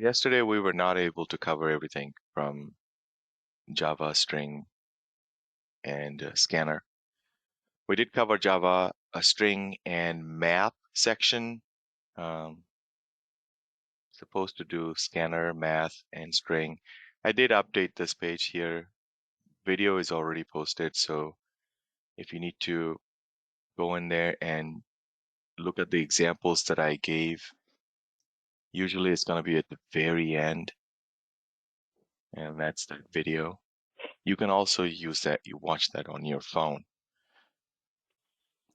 Yesterday, we were not able to cover everything from Java, string, and scanner. We did cover Java, string, and math section. Um, Supposed to do scanner, math, and string. I did update this page here. Video is already posted, so if you need to go in there and look at the examples that I gave, usually it's going to be at the very end, and that's the video. You can also use that, you watch that on your phone.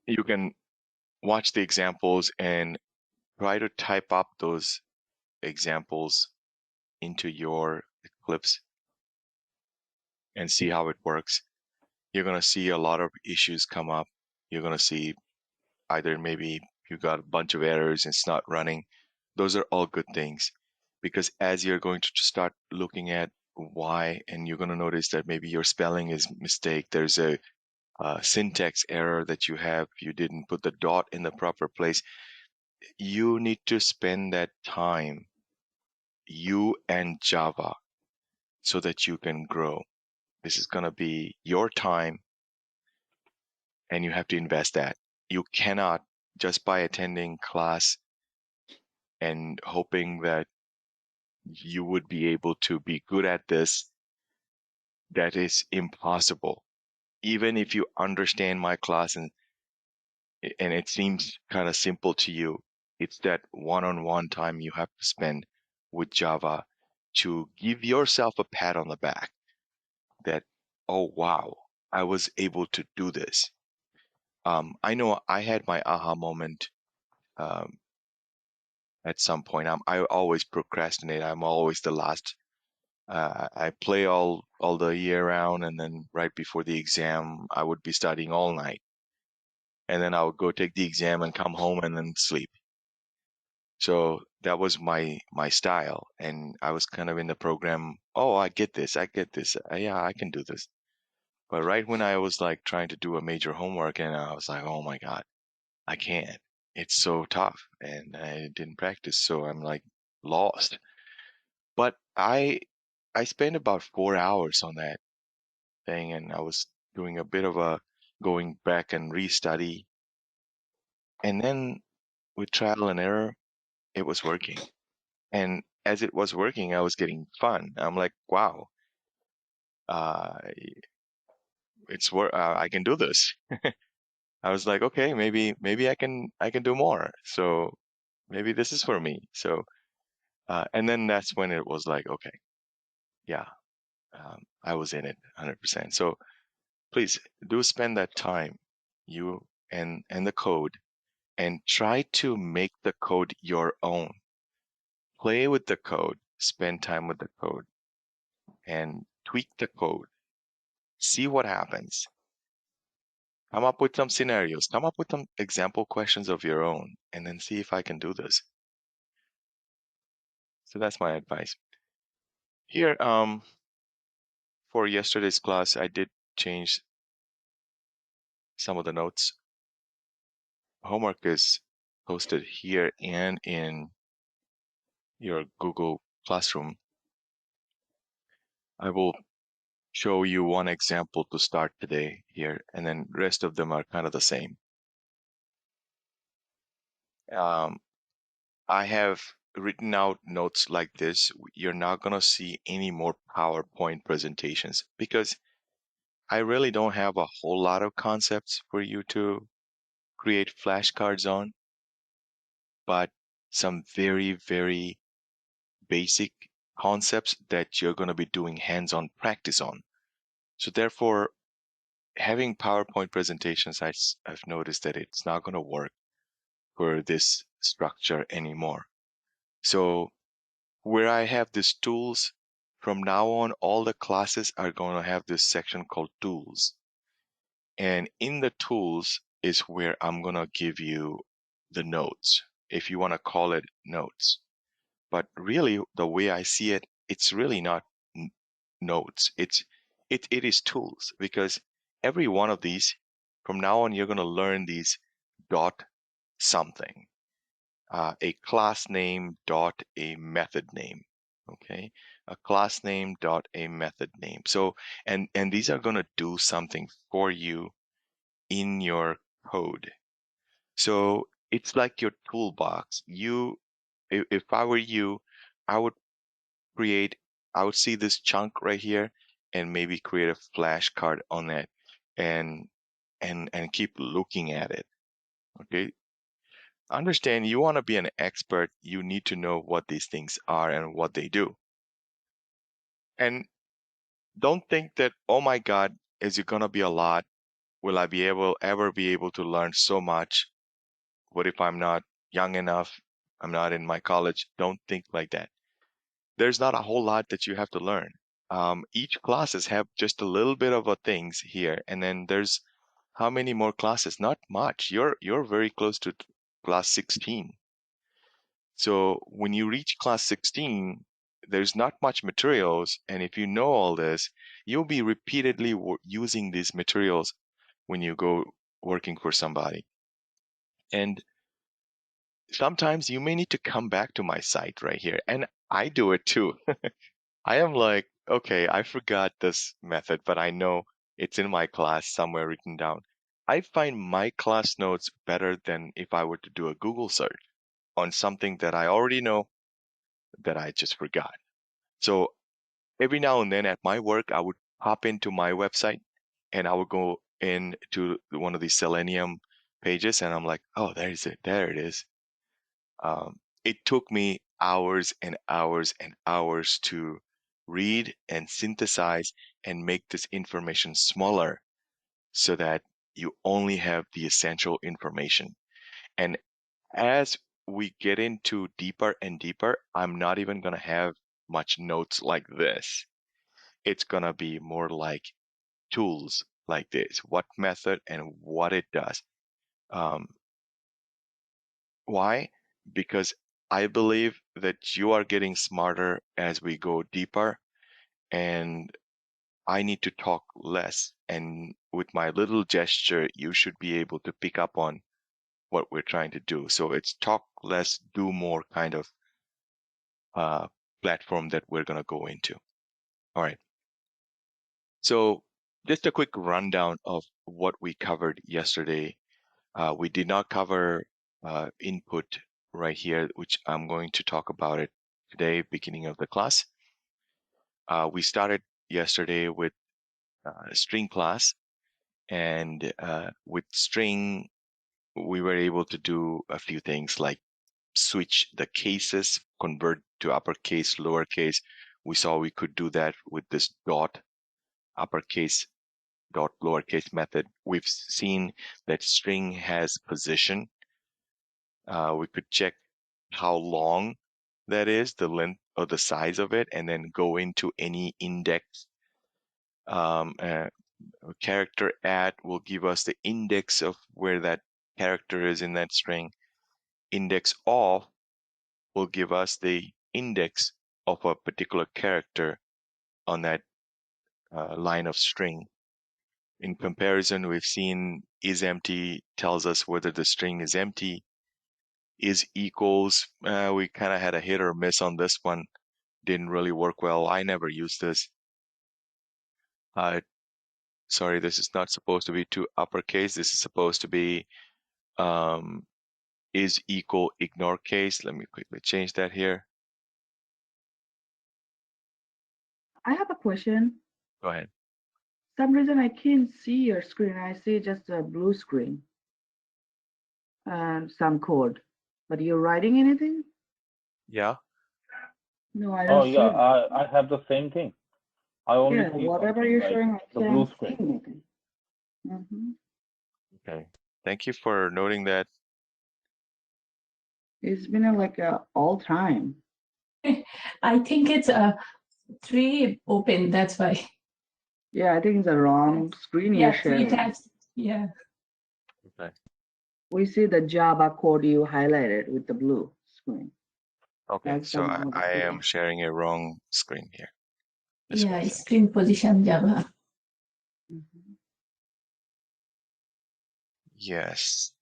You can watch the examples and try to type up those examples into your Eclipse and see how it works. You're going to see a lot of issues come up. You're going to see either maybe you got a bunch of errors and it's not running. Those are all good things because as you're going to start looking at why, and you're going to notice that maybe your spelling is mistake. There's a syntax error that you didn't put the dot in the proper place. You need to spend that time, you and Java, so that you can grow. This is going to be your time and you have to invest that. You cannot just by attending class and hoping that you would be able to be good at this. That is impossible. Even if you understand my class and it seems kind of simple to you, it's that one-on-one time you have to spend with Java to give yourself a pat on the back that, oh, wow, I was able to do this. I know I had my aha moment um, at some point. I always procrastinate. I'm always the last. I play all the year round, and then right before the exam, I would be studying all night, and then I would go take the exam and come home and then sleep. So that was my style, and I was kind of in the program. Oh, I get this. I get this. Yeah, I can do this. But right when I was like trying to do a major homework, and I was like, oh my God, I can't. It's so tough, and I didn't practice, so I'm like lost. But I spent about 4 hours on that thing, and I was doing a bit of a going back and restudy, and then with trial and error, it was working. And as it was working, I was getting fun. I'm like, wow, uh, I can do this. I was like, okay, maybe I can do more. So maybe this is for me. So and then that's when it was like, okay, yeah, I was in it 100%. So please do spend that time, you and the code, and try to make the code your own. Play with the code, spend time with the code, and tweak the code. See what happens. Come up with some scenarios. Come up with some example questions of your own, and then see if I can do this. So that's my advice. Here, for yesterday's class, I did change some of the notes. Homework is posted here and in your Google Classroom. I will show you one example to start today here, and then rest of them are kind of the same. Um, I have written out notes like this. You're not going to see any more PowerPoint presentations because I really don't have a whole lot of concepts for you to create flashcards on, but some very, very basic concepts that you're going to be doing hands-on practice on. So therefore, having PowerPoint presentations, I've noticed that it's not going to work for this structure anymore. So where I have these tools, from now on, all the classes are going to have this section called tools. And in the tools is where I'm going to give you the notes, if you want to call it notes. But really, the way I see it, it's really not notes. It is tools because every one of these, from now on, you're going to learn these dot something, a class name dot a method name. Okay, a class name dot a method name. So, and these are going to do something for you in your code. So it's like your toolbox. If I were you, I would create, I would see this chunk right here and maybe create a flashcard on it and keep looking at it. Okay. Understand you want to be an expert, you need to know what these things are and what they do. And don't think that, oh my God, is it gonna be a lot? Will I ever be able to learn so much? What if I'm not young enough? I'm not in my college. Don't think like that. There's not a whole lot that you have to learn. Each classes have just a little bit of a things here, and then there's how many more classes? Not much. You're very close to class 16. So when you reach class 16, there's not much materials, and if you know all this, you'll be repeatedly using these materials when you go working for somebody. And sometimes you may need to come back to my site right here, and I do it too. I am like, okay, I forgot this method, but I know it's in my class somewhere written down. I find my class notes better than if I were to do a Google search on something that I already know that I just forgot. So every now and then at my work, I would hop into my website and I would go into one of these Selenium pages and I'm like, oh, there's it. There it is. It took me hours and hours and hours to read and synthesize and make this information smaller so that you only have the essential information. And as we get into deeper and deeper, I'm not even going to have much notes like this. It's going to be more like tools like this, what method and what it does. Um, why? Because I believe that you are getting smarter as we go deeper, and I need to talk less. And with my little gesture, you should be able to pick up on what we're trying to do. So it's talk less, do more kind of uh, platform that we're going to go into. All right. So just a quick rundown of what we covered yesterday. We did not cover input right here, which I'm going to talk about it today, beginning of the class. We started yesterday with string class, and with string, we were able to do a few things like switch the cases, convert to uppercase, lowercase. We saw we could do that with this dot uppercase, dot lowercase method. We've seen that string has position. We could check how long that is, the length or the size of it, and then go into any index. Character at will give us the index of where that character is in that string. Index of will give us the index of a particular character on that line of string. In comparison, we've seen is empty tells us whether the string is empty. Is equals, we kind of had a hit or miss on this one. Didn't really work well. I never used this. Sorry, this is not supposed to be to uppercase. This is supposed to be um, is equal ignore case. Let me quickly change that here. I have a question. Go ahead. Some reason I can't see your screen. I see just a blue screen and some code. But you're writing anything? Yeah. No, I Oh don't yeah, see it. I have the same thing. I only Yeah, see whatever something you're like showing, I the blue can't see screen. anything. Hmm. Okay. Thank you for noting that. It's been like all time. I think it's three open. That's why. Yeah, I think it's the wrong screen you're Yeah, three sharing. tabs. Yeah. Okay. We see the Java code you highlighted with the blue screen. Okay. That's the So one. I am sharing a wrong screen here. Just one Yeah, second. screen position Java. Mhm. Yes.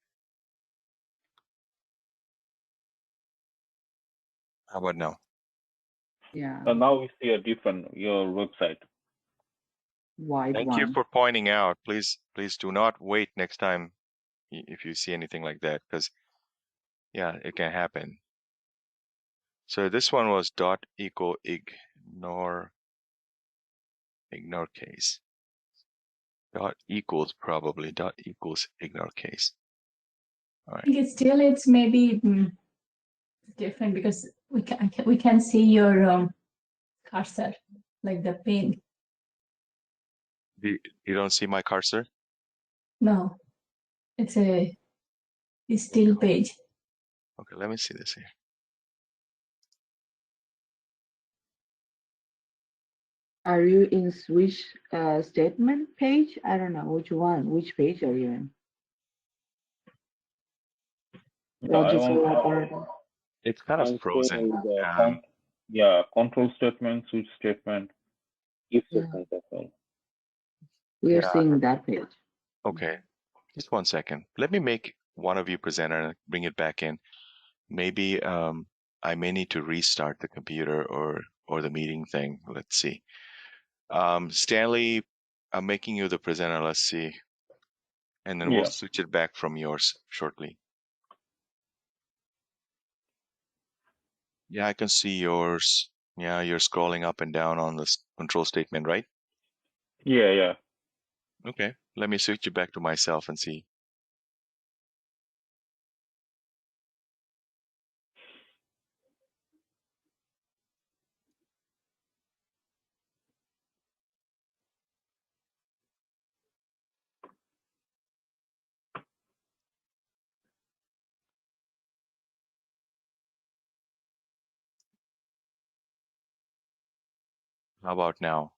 How about now? Yeah, So now we see a different your website. white Thank one. you for pointing out. Please do not wait next time if you see anything like that, because yeah, it can happen. So this one was dot equal ignore case. Dot equals probably dot equals ignore case. All I right. think it's maybe different because we can see your cursor, like the pin. You don't see my cursor? No, it's a still page. Okay, let me see this here. Are you in switch statement page? I don't know which one. Which page are you in? Yeah, Or I just want operator? It's kind of I frozen. yeah, control statement, switch statement, if Yeah. statement as well. We are Yeah. seeing that page. Okay, just 1 second. Let me make one of you presenter and bring it back in. Maybe I may need to restart the computer or the meeting thing. Let's see. Stanley, I'm making you the presenter. Let's see. And then we'll Yeah. switch it back from yours shortly. Yeah, I can see yours. Yeah, you're scrolling up and down on the control statement, right? Yeah, yeah. Okay, let me switch it back to myself and see. How about now?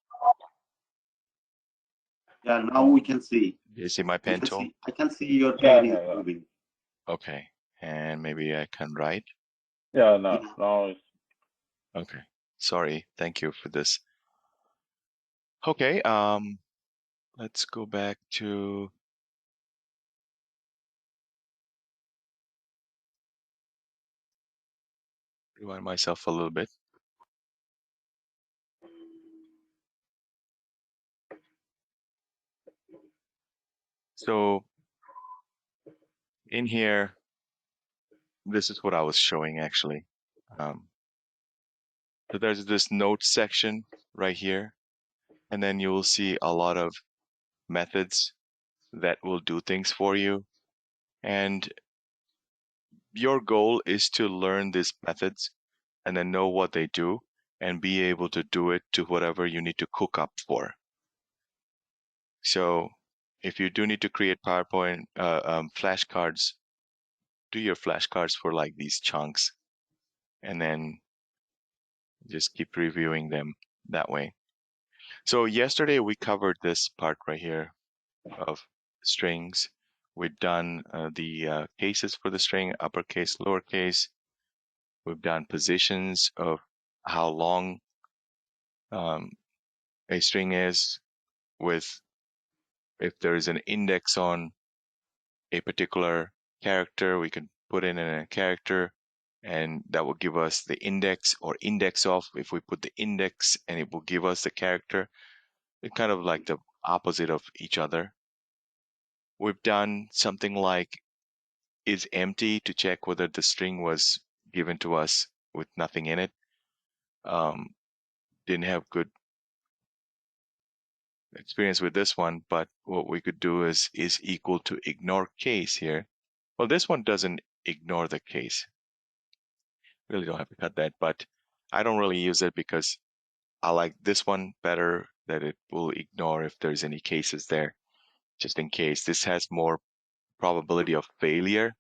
Yeah, now we can see. Do you see my I pen can tool? see, I can see your Yeah, pen is yeah, yeah. moving. Okay, and maybe I can write. Yeah, no, Yeah. now it's Okay, sorry. Thank you for this. Okay, let's go back to rewind myself a little bit. So in here, this is what I was showing actually. So there's this notes section right here, and then you will see a lot of methods that will do things for you. And your goal is to learn these methods and then know what they do and be able to do it to whatever you need to cook up for. So if you do need to create PowerPoint flashcards, do your flashcards for like these chunks and then just keep reviewing them that way. So yesterday we covered this part right here of strings. We've done the cases for the string, uppercase, lowercase. We've done positions of how long a string is with if there is an index on a particular character, we can put in a character and that will give us the index or index of. If we put the index and it will give us the character, it's kind of like the opposite of each other. We've done something like is empty to check whether the string was given to us with nothing in it. Didn't have good experience with this one, but what we could do is equal to ignore case here. Well, this one doesn't ignore the case. Really don't have to cut that, but I don't really use it because I like this one better, that it will ignore if there's any cases there, just in case. This has more probability of failure,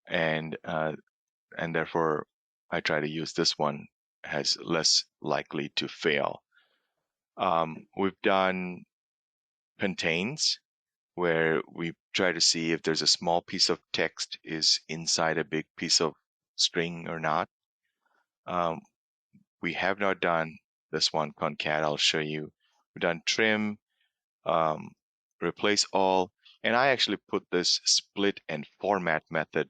and therefore I try to use this one as less likely to fail. We've done contains, where we try to see if there's a small piece of text is inside a big piece of string or not. We have not done this one concat. I'll show you. We've done trim, replace all, and I actually put this split and format method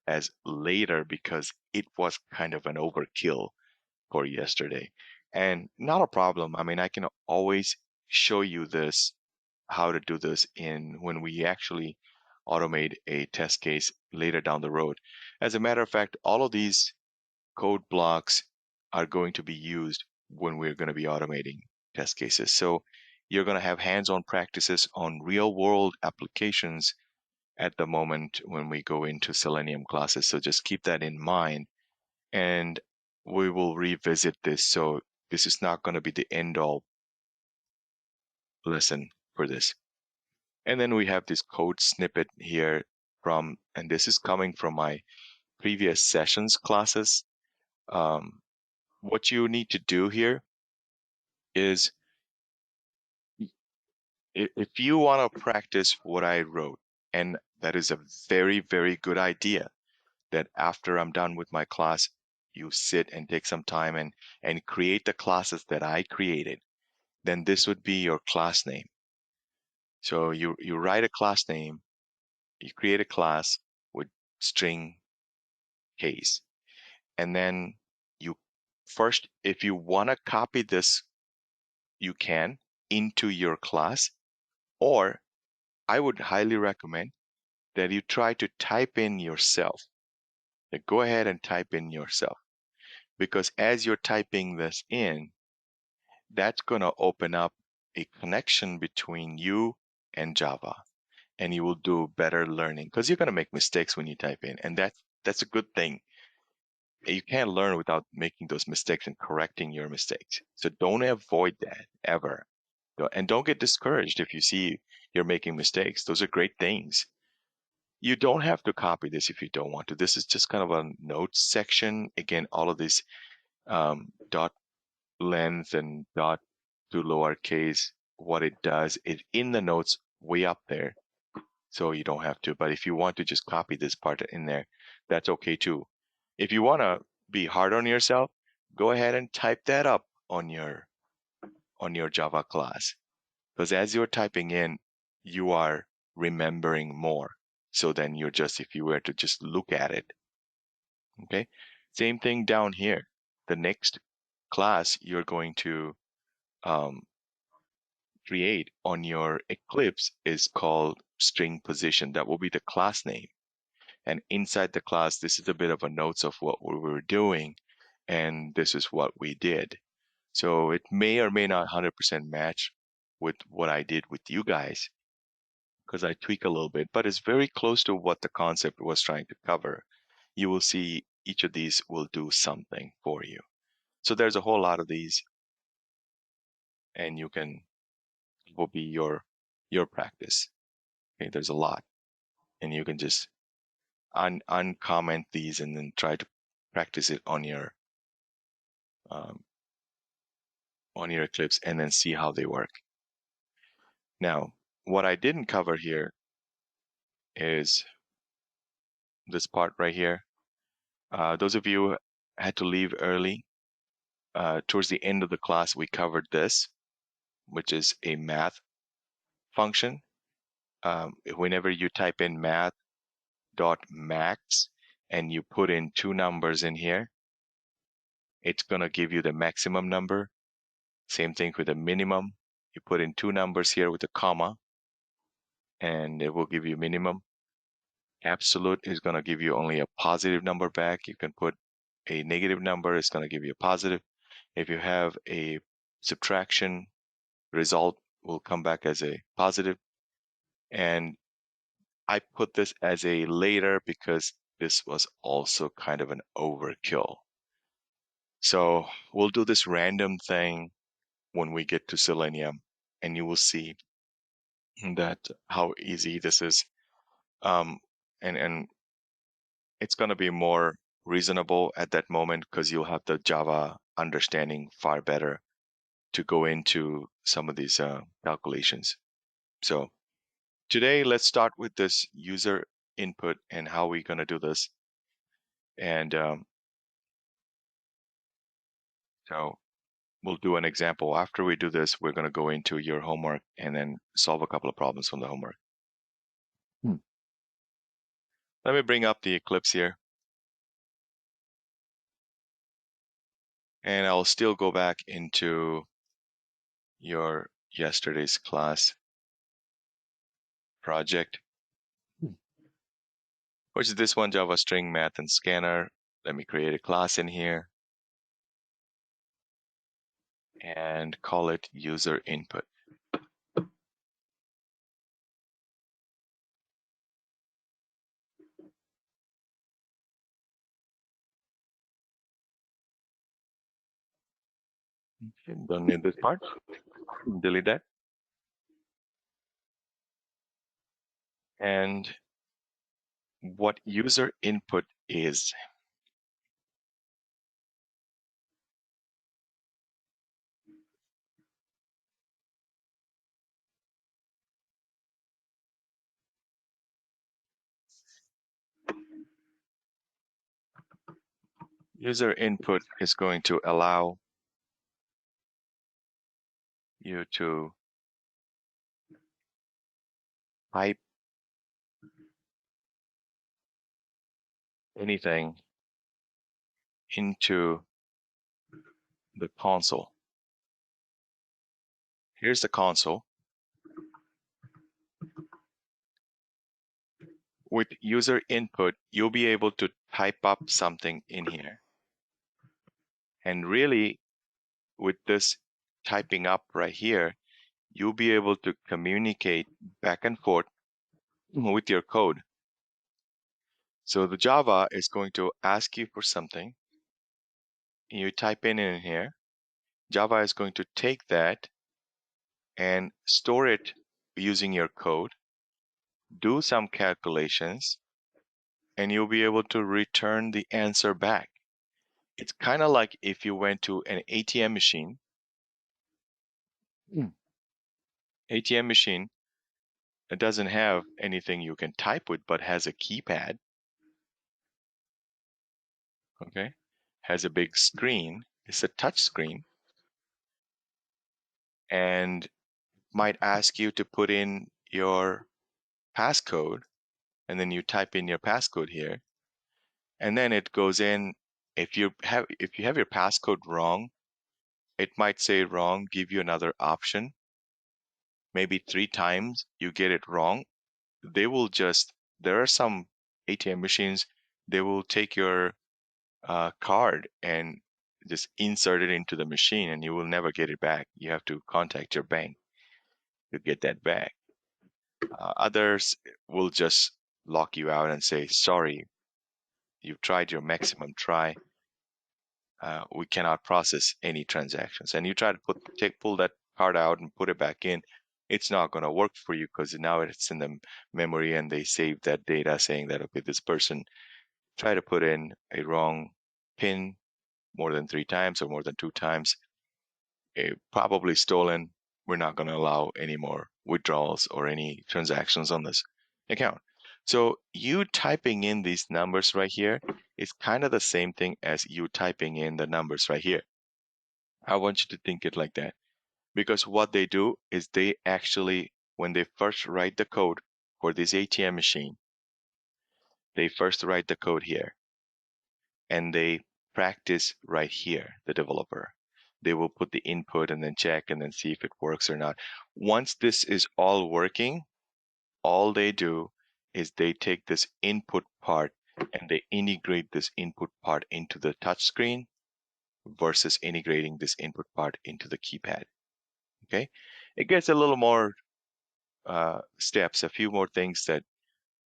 as later because it was kind of an overkill for yesterday. And not a problem. I mean, I can always show you this, how to do this when we actually automate a test case later down the road. As a matter of fact, all of these code blocks are going to be used when we're going to be automating test cases. So you're going to have hands-on practices on real-world applications at the moment when we go into Selenium classes. So just keep that in mind, and we will revisit this. So this is not going to be the end-all lesson for this. And then we have this code snippet here and this is coming from my previous sessions classes. What you need to do here is, if you want to practice what I wrote, and that is a very, very good idea, that after I'm done with my class, you sit and take some time and create the classes that I created, then this would be your class name. So you write a class name, you create a class with string case, and then you first, if you want to copy this, you can into your class, or I would highly recommend that you try to type in yourself. Go ahead and type in yourself, because as you're typing this in, that's going to open up a connection between you and Java, and you will do better learning, because you're going to make mistakes when you type in, and that's a good thing. You can't learn without making those mistakes and correcting your mistakes. So don't avoid that ever. And don't get discouraged if you see you're making mistakes. Those are great things. You don't have to copy this if you don't want to. This is just kind of a notes section. Again, all of these dot length and dot to lowercase, what it does, it in the notes way up there. So you don't have to. But if you want to just copy this part in there, that's okay too. If you want to be hard on yourself, go ahead and type that up on your Java class. Because as you're typing in, you are remembering more. So then you're just, if you were to just look at it, okay? Same thing down here. The next class you're going to create on your Eclipse is called string position. That will be the class name. And inside the class, this is a bit of a notes of what we were doing, and this is what we did. So it may or may not 100% match with what I did with you guys, because I tweak a little bit, but it's very close to what the concept was trying to cover. You will see each of these will do something for you. So there's a whole lot of these, and it will be your practice. Okay, there's a lot, and you can just uncomment these and then try to practice it on your Eclipse and then see how they work. Now, what I didn't cover here is this part right here. Those of you who had to leave early, towards the end of the class, we covered this, which is a math function. Whenever you type in math.max and you put in 2 numbers in here, it's going to give you the maximum number. Same thing with the minimum. You put in 2 numbers here with a comma, and it will give you minimum. Absolute is going to give you only a positive number back. You can put a negative number, it's going to give you a positive. If you have a subtraction, result will come back as a positive. And I put this as a later because this was also kind of an overkill. So we'll do this random thing when we get to Selenium, and you will see that how easy this is. And it's going to be more reasonable at that moment because you'll have the Java understanding far better to go into some of these calculations. So today, let's start with this user input and how we're going to do this. And so we'll do an example. After we do this, we're going to go into your homework and then solve a couple of problems from the homework. Let me bring up the Eclipse here. And I'll still go back into your yesterday's class project, which is this one, Java string math and scanner. Let me create a class in here and call it user input. Okay, don't need this part. Delete that. And what user input is. User input is going to allow you to type anything into the console. Here's the console. With user input, you'll be able to type up something in here. And really, with this typing up right here, you'll be able to communicate back and forth with your code. So the Java is going to ask you for something. You type in here. Java is going to take that and store it using your code, do some calculations, and you'll be able to return the answer back. It's kind of like if you went to an ATM machine. ATM machine, it doesn't have anything you can type with, but has a keypad. Okay, has a big screen. It's a touch screen, and might ask you to put in your passcode, and then you type in your passcode here, and then it goes in. If you have your passcode wrong, it might say wrong, give you another option. Maybe 3 times you get it wrong. They will just, there are some ATM machines, they will take your card and just insert it into the machine, and you will never get it back. You have to contact your bank to get that back. Others will just lock you out and say, sorry, you've tried your maximum try. We cannot process any transactions. And you try to pull that card out and put it back in. It's not going to work for you because now it's in the memory, and they save that data saying that, okay, this person tried to put in a wrong PIN more than 3 times or more than 2 times. Probably stolen. We're not going to allow any more withdrawals or any transactions on this account. So you typing in these numbers right here is kind of the same thing as you typing in the numbers right here. I want you to think it like that, because what they do is they actually, when they first write the code for this ATM machine, they first write the code here and they practice right here, the developer. They will put the input and then check and then see if it works or not. Once this is all working, all they do is they take this input part and they integrate this input part into the touchscreen versus integrating this input part into the keypad. Okay, it gets a little more steps, a few more things that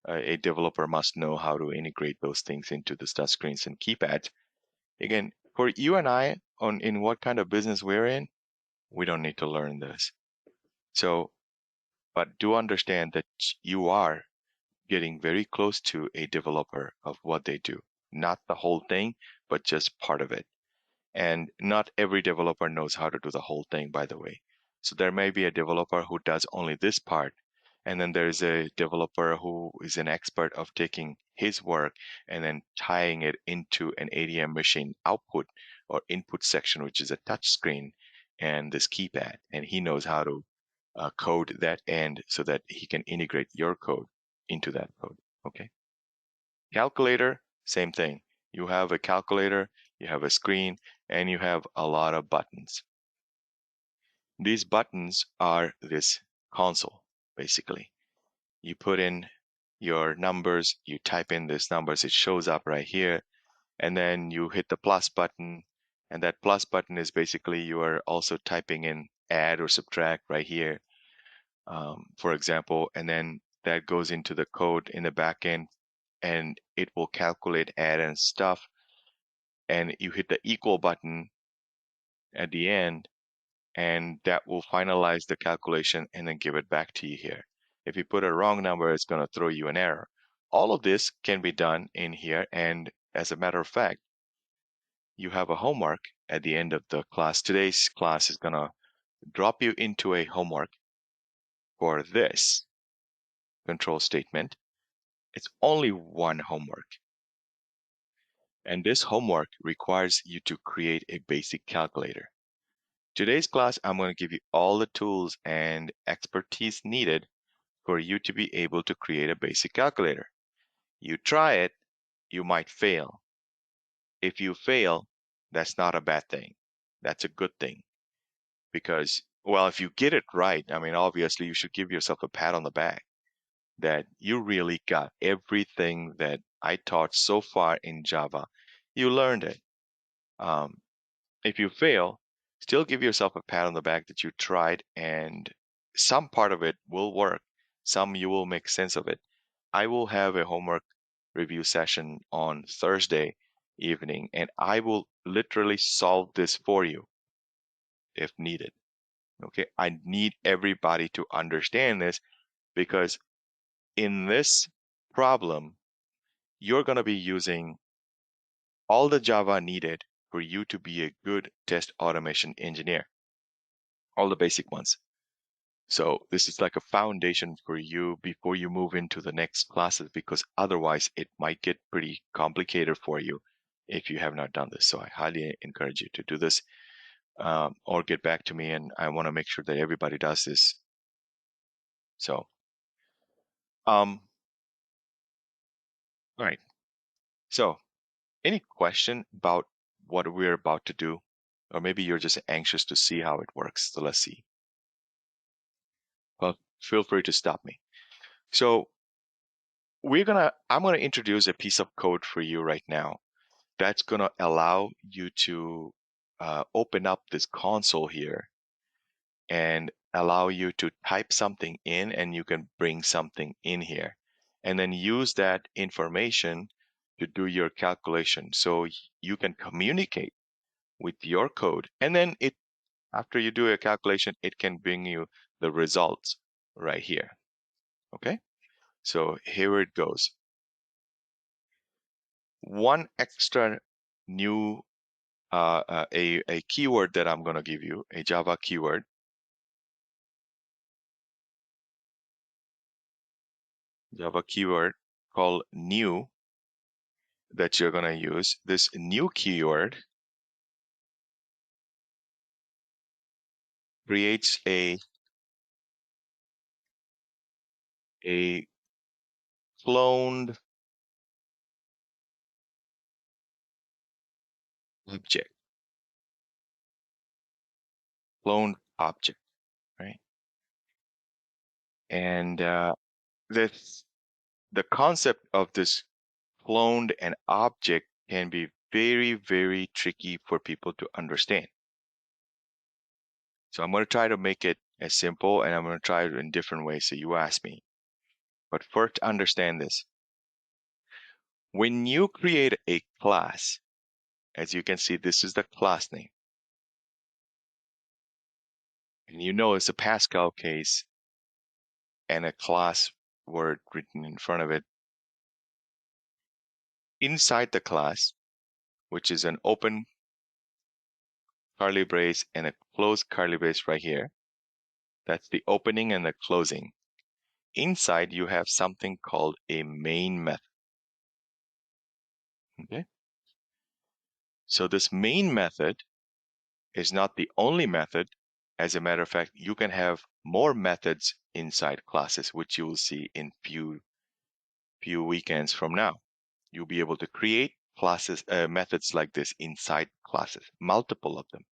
a developer must know how to integrate those things into the touchscreens and keypads. Again, for you and I, in what kind of business we're in, we don't need to learn this. So, but do understand that you are getting very close to a developer of what they do. Not the whole thing, but just part of it. And not every developer knows how to do the whole thing, by the way. So there may be a developer who does only this part, and then there's a developer who is an expert of taking his work and then tying it into an ATM machine output or input section, which is a touch screen and this keypad. And he knows how to code that end so that he can integrate your code into that code. Okay. Calculator, same thing. You have a calculator, you have a screen, and you have a lot of buttons. These buttons are this console, basically. You put in your numbers, you type in these numbers, it shows up right here, and then you hit the plus button, and that plus button is basically you are also typing in add or subtract right here, for example, and then that goes into the code in the back end, and it will calculate add and stuff, and you hit the equal button at the end, and that will finalize the calculation and then give it back to you here. If you put a wrong number, it's going to throw you an error. All of this can be done in here, and as a matter of fact, you have a homework at the end of the class. Today's class is going to drop you into a homework for this control statement. It's only one homework. And this homework requires you to create a basic calculator. Today's class, I'm going to give you all the tools and expertise needed for you to be able to create a basic calculator. You try it, you might fail. If you fail, that's not a bad thing. That's a good thing. Because, well, if you get it right, I mean, obviously you should give yourself a pat on the back that you really got everything that I taught so far in Java. You learned it. If you fail, still give yourself a pat on the back that you tried, and some part of it will work. Some you will make sense of it. I will have a homework review session on Thursday evening, and I will literally solve this for you if needed. Okay, I need everybody to understand this, because in this problem, you're going to be using all the Java needed for you to be a good test automation engineer, all the basic ones. So this is like a foundation for you before you move into the next classes, because otherwise it might get pretty complicated for you if you have not done this. So I highly encourage you to do this, or get back to me, and I want to make sure that everybody does this. So, all right. So, any question about what we're about to do? Or maybe you're just anxious to see how it works. So let's see. Well, feel free to stop me. So I'm gonna introduce a piece of code for you right now that's gonna allow you to open up this console here and allow you to type something in, and you can bring something in here and then use that information to do your calculation. So you can communicate with your code, and then after you do a calculation, it can bring you the results right here. Okay, so here it goes. One extra new a keyword that I'm going to give you, a Java keyword. Java keyword called new that you're going to use. This new keyword creates a cloned object. Cloned object, right? And the concept of this cloned an object can be very, very tricky for people to understand. So I'm going to try to make it as simple, and I'm going to try it in different ways. So you ask me. But first, understand this. When you create a class, as you can see, this is the class name. And you know it's a Pascal case and a class word written in front of it. Inside the class, which is an open curly brace and a closed curly brace right here. That's the opening and the closing. Inside, you have something called a main method. Okay. So this main method is not the only method. As a matter of fact, you can have more methods inside classes, which you will see in few weekends from now. You'll be able to create classes, methods like this inside classes, multiple of them.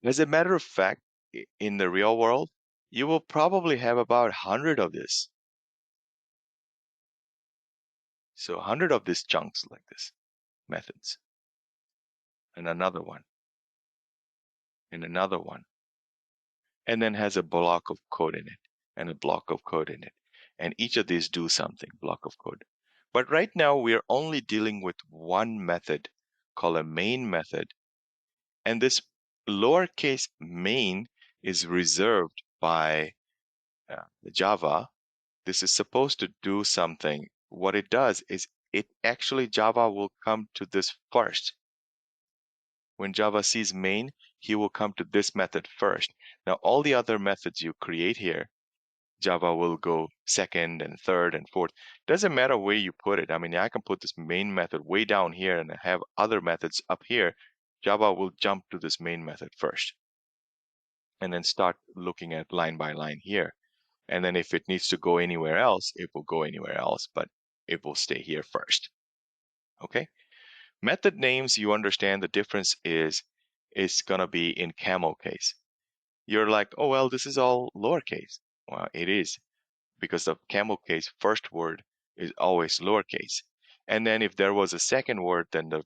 As a matter of fact, in the real world, you will probably have about 100 of this. So 100 of these chunks like this, methods. And another one. And another one. And then has a block of code in it. And a block of code in it. And each of these do something, block of code. But right now, we are only dealing with one method called a main method. And this lowercase main is reserved by the Java. This is supposed to do something. What it does is Java will come to this first. When Java sees main, he will come to this method first. Now, all the other methods you create here, Java will go second and third and fourth. Doesn't matter where you put it. I mean, I can put this main method way down here and have other methods up here. Java will jump to this main method first and then start looking at line by line here. And then if it needs to go anywhere else, it will go anywhere else, but it will stay here first. Okay? Method names, you understand the difference is going to be in camel case. You're like, oh, well, this is all lowercase. Well, it is, because the camel case first word is always lowercase. And then if there was a second word, then the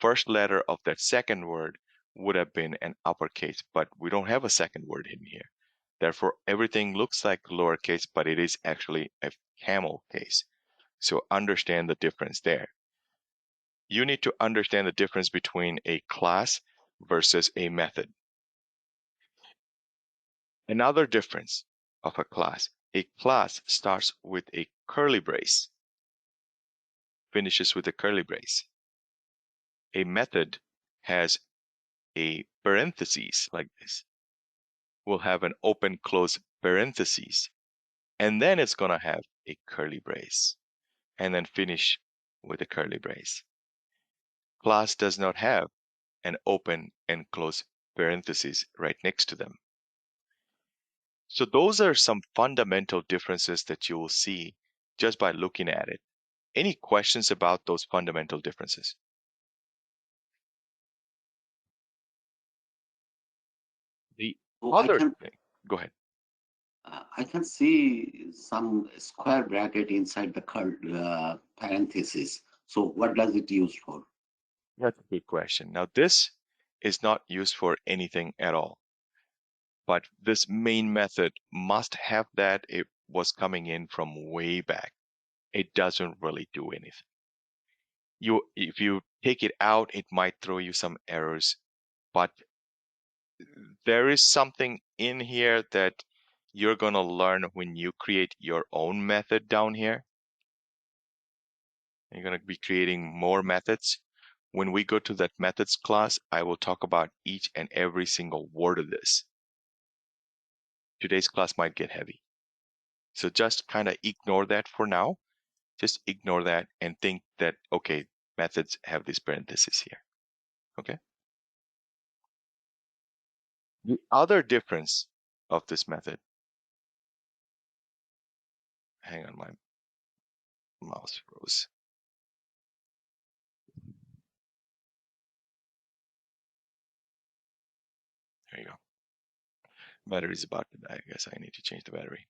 first letter of that second word would have been an uppercase, but we don't have a second word in here. Therefore, everything looks like lowercase, but it is actually a camel case. So understand the difference there. You need to understand the difference between a class versus a method. Another difference of a class starts with a curly brace, finishes with a curly brace. A method has a parentheses like this. We'll have an open close parentheses, and then it's going to have a curly brace, and then finish with a curly brace. Class does not have an open and close parentheses right next to them. So those are some fundamental differences that you will see just by looking at it. Any questions about those fundamental differences? The So other thing, go ahead. I can see some square bracket inside the parenthesis. So what does it use for? That's a good question. Now, this is not used for anything at all. But this main method must have that. It was coming in from way back. It doesn't really do anything. If you take it out, it might throw you some errors, but there is something in here that you're going to learn when you create your own method down here. You're going to be creating more methods. When we go to that methods class, I will talk about each and every single word of this. Today's class might get heavy. So just kind of ignore that for now. Just ignore that and think that, okay, methods have these parentheses here. Okay. The other difference of this method, hang on, my mouse froze. There you go. Battery's about to die. I guess I need to change the battery.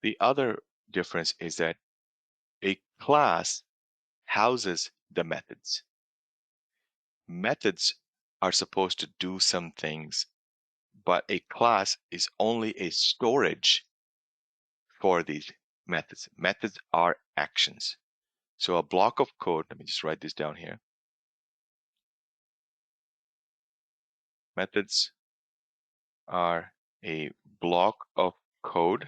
The other difference is that a class houses the methods. Methods are supposed to do some things, but a class is only a storage for these methods. Methods are actions. So a block of code, let me just write this down here. Methods are a block of code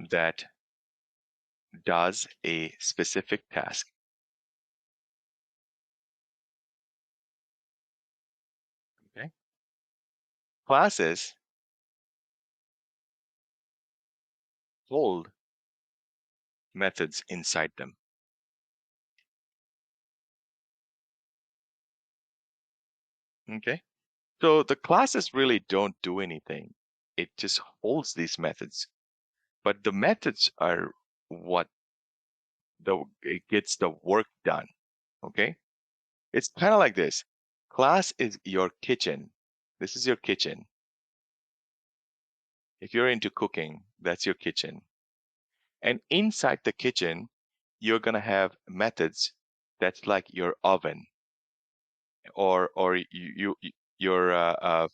that does a specific task. Okay. Classes hold methods inside them. Okay. So the classes really don't do anything. It just holds these methods. But the methods are what it gets the work done. Okay? It's kind of like this. Class is your kitchen. This is your kitchen. If you're into cooking, that's your kitchen. And inside the kitchen, you're going to have methods that's like your oven or your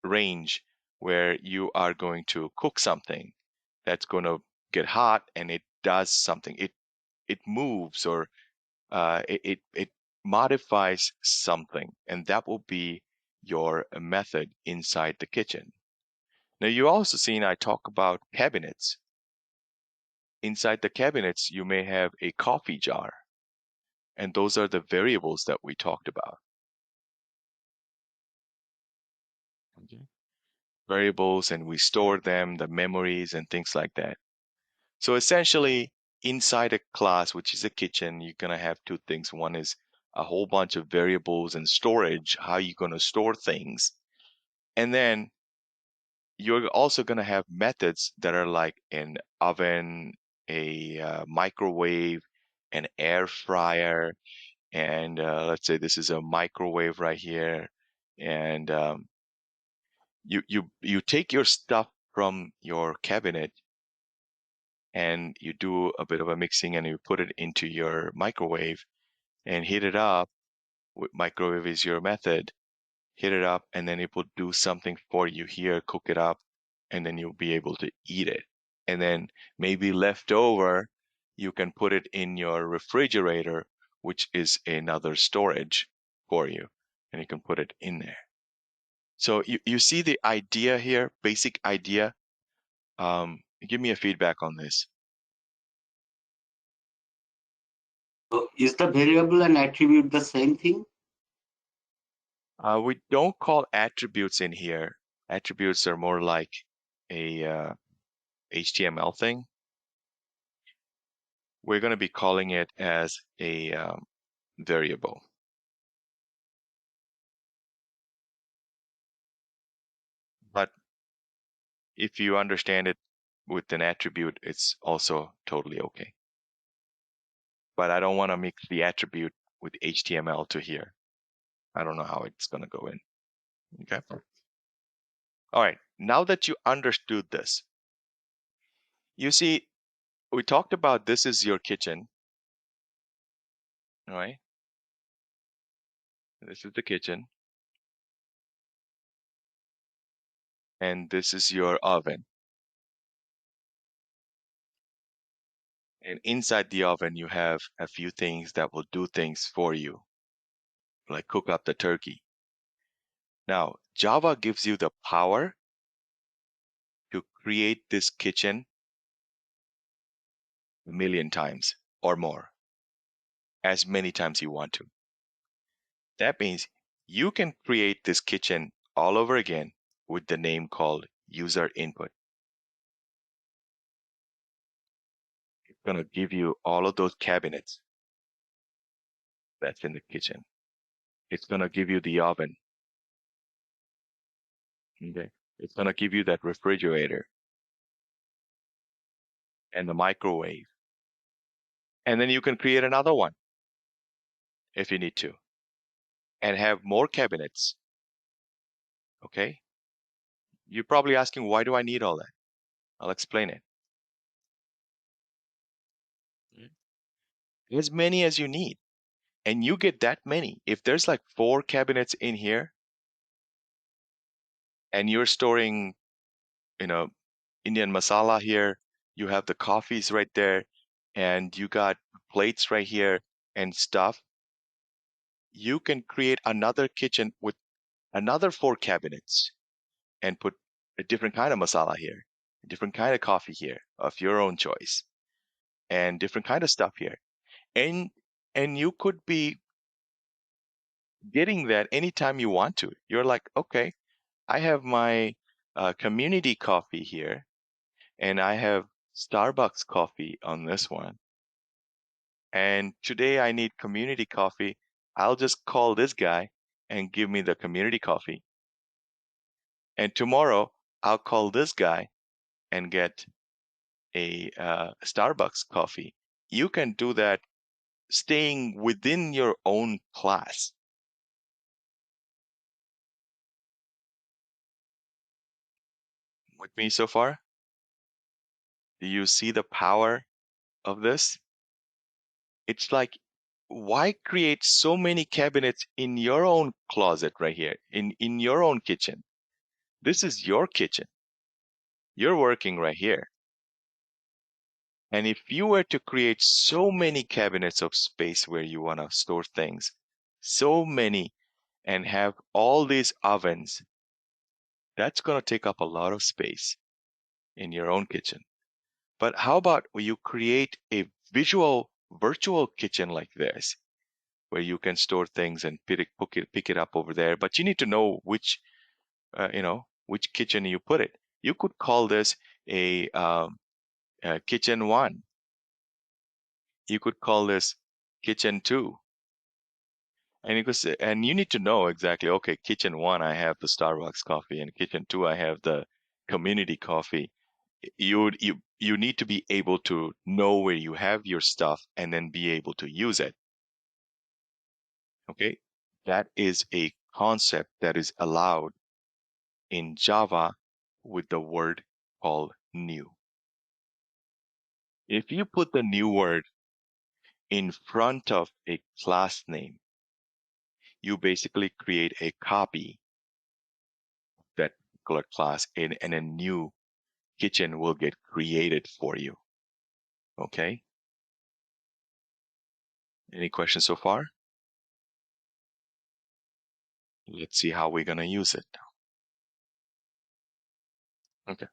range where you are going to cook something that's going to get hot and it does something. It moves or it modifies something, and that will be your method inside the kitchen. Now, you also seen I talk about cabinets. Inside the cabinets, you may have a coffee jar, and those are the variables that we talked about. Okay. Variables, and we store them, the memories and things like that. So essentially, inside a class, which is a kitchen, you're going to have two things. One is a whole bunch of variables and storage, how you're going to store things. And then you're also going to have methods that are like an oven, a microwave, an air fryer, and let's say this is a microwave right here. And you take your stuff from your cabinet and you do a bit of a mixing and you put it into your microwave and heat it up. Microwave is your method. Heat it up and then it will do something for you here, cook it up, and then you'll be able to eat it. And then maybe leftover, you can put it in your refrigerator, which is another storage for you, and you can put it in there. So you see the idea here, basic idea. Give me a feedback on this. So is the variable and attribute the same thing? We don't call attributes in here. Attributes are more like a HTML thing. We're going to be calling it as a variable. But if you understand it with an attribute, it's also totally okay. But I don't want to mix the attribute with HTML to here. I don't know how it's going to go in. Okay. All right. Now that you understood this, you see, we talked about this is your kitchen. All right. This is the kitchen. And this is your oven. And inside the oven, you have a few things that will do things for you, like cook up the turkey. Now, Java gives you the power to create this kitchen a million times or more, as many times you want to. That means you can create this kitchen all over again with the name called user input. It's going to give you all of those cabinets that's in the kitchen. It's going to give you the oven. Okay. It's going to give you that refrigerator and the microwave. And then you can create another one if you need to and have more cabinets. Okay. You're probably asking, why do I need all that? I'll explain it. As many as you need. And you get that many. If there's like 4 cabinets in here and you're storing, Indian masala here, you have the coffees right there, and you got plates right here and stuff, you can create another kitchen with another 4 cabinets and put a different kind of masala here, a different kind of coffee here of your own choice, and different kind of stuff here. And you could be getting that anytime you want to. You're like, okay, I have my community coffee here, and I have Starbucks coffee on this one. And today I need community coffee. I'll just call this guy and give me the community coffee. And tomorrow I'll call this guy and get a Starbucks coffee. you can do that staying within your own class. With me so far? Do you see the power of this? It's like, why create so many cabinets in your own closet right here, in your own kitchen? This is your kitchen. You're working right here. And if you were to create so many cabinets of space where you want to store things, so many, and have all these ovens, that's going to take up a lot of space in your own kitchen. But how about you create a virtual kitchen like this, where you can store things and pick it up over there, but you need to know which kitchen you put it. You could call this a kitchen 1. You could call this kitchen 2. And you need to know exactly, okay, kitchen 1, I have the Starbucks coffee, and kitchen 2, I have the community coffee. You need to be able to know where you have your stuff and then be able to use it. Okay, that is a concept that is allowed in Java with the word called new. If you put the new word in front of a class name, you basically create a copy of that particular class, and a new kitchen will get created for you. Okay? Any questions so far? Let's see how we're going to use it. Okay.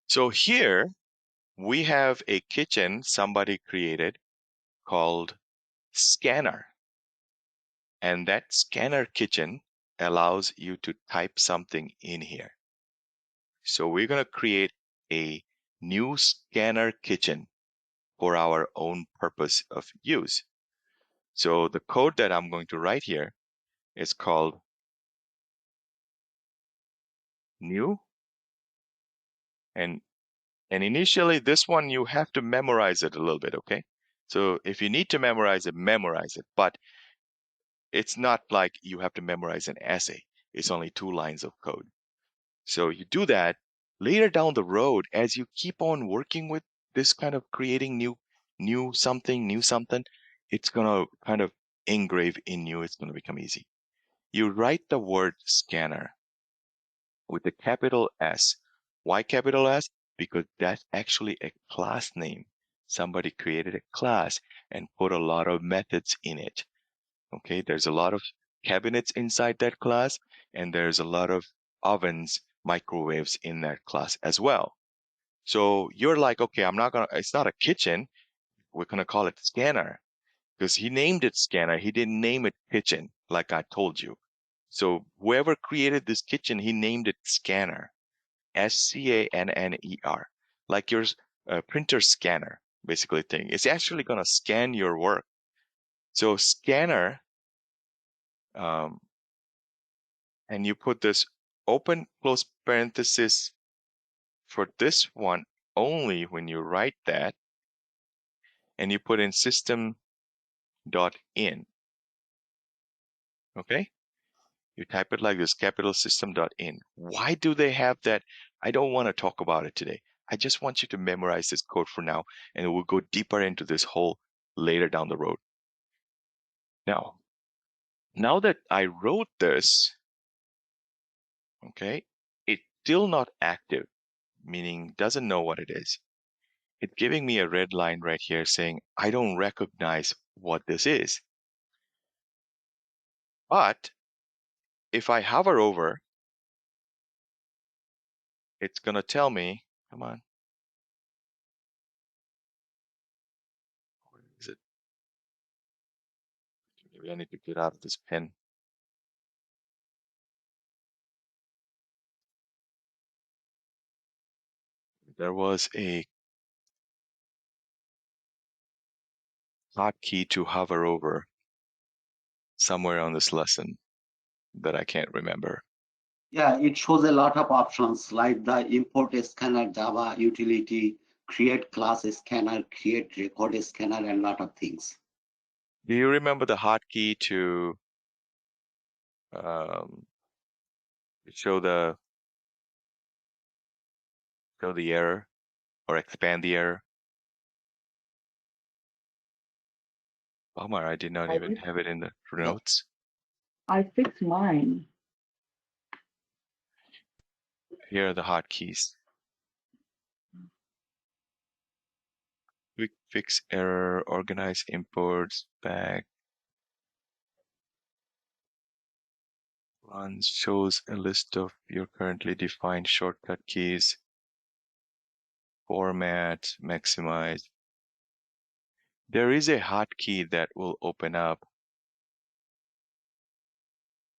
So here we have a kitchen somebody created called Scanner. And that Scanner kitchen allows you to type something in here. So we're going to create a new Scanner kitchen for our own purpose of use. So the code that I'm going to write here is called new. And initially this one, you have to memorize it a little bit, okay? So if you need to memorize it, memorize it. But it's not like you have to memorize an essay. It's only 2 lines of code. So you do that. Later down the road, as you keep on working with this kind of creating new something, it's going to kind of engrave in you. It's going to become easy. You write the word scanner with a capital S. Why capital S? Because that's actually a class name. Somebody created a class and put a lot of methods in it. Okay, there's a lot of cabinets inside that class, and there's a lot of ovens, microwaves in that class as well. So you're like, okay, it's not a kitchen. We're going to call it scanner, because he named it scanner. He didn't name it kitchen like I told you. So whoever created this kitchen, he named it scanner, SCANNER, like your printer scanner, basically thing. It's actually going to scan your work. So scanner, and you put this open close parenthesis for this one only when you write that, and you put in system.in. Okay? You type it like this, capital system.in. Why do they have that? I don't want to talk about it today. I just want you to memorize this code for now, and we'll go deeper into this whole later down the road. Now that I wrote this, okay, it's still not active, meaning doesn't know what it is. It's giving me a red line right here saying, I don't recognize what this is. But if I hover over, it's going to tell me, come on. Where is it? Maybe I need to get out of this pen. There was a hotkey to hover over somewhere on this lesson that I can't remember. Yeah, it shows a lot of options like the import scanner Java utility, create class scanner, create record scanner, and lot of things. Do you remember the hotkey to show the error or expand the error? Bummer, I did not I even did. have it in the notes. I fixed mine. Here are the hotkeys. Quick fix error, organize imports, back. Runs shows a list of your currently defined shortcut keys. Format, maximize. There is a hotkey that will open up.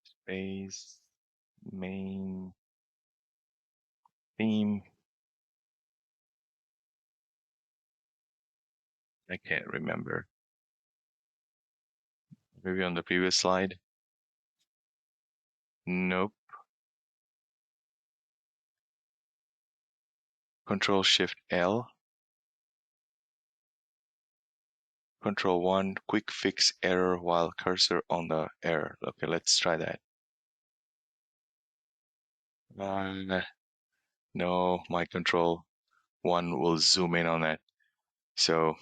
Space, main, theme. I can't remember. Maybe on the previous slide. Nope. Control Shift L. Control 1, quick fix error while cursor on the error. Okay, let's try that. No, my Control 1 will zoom in on that. So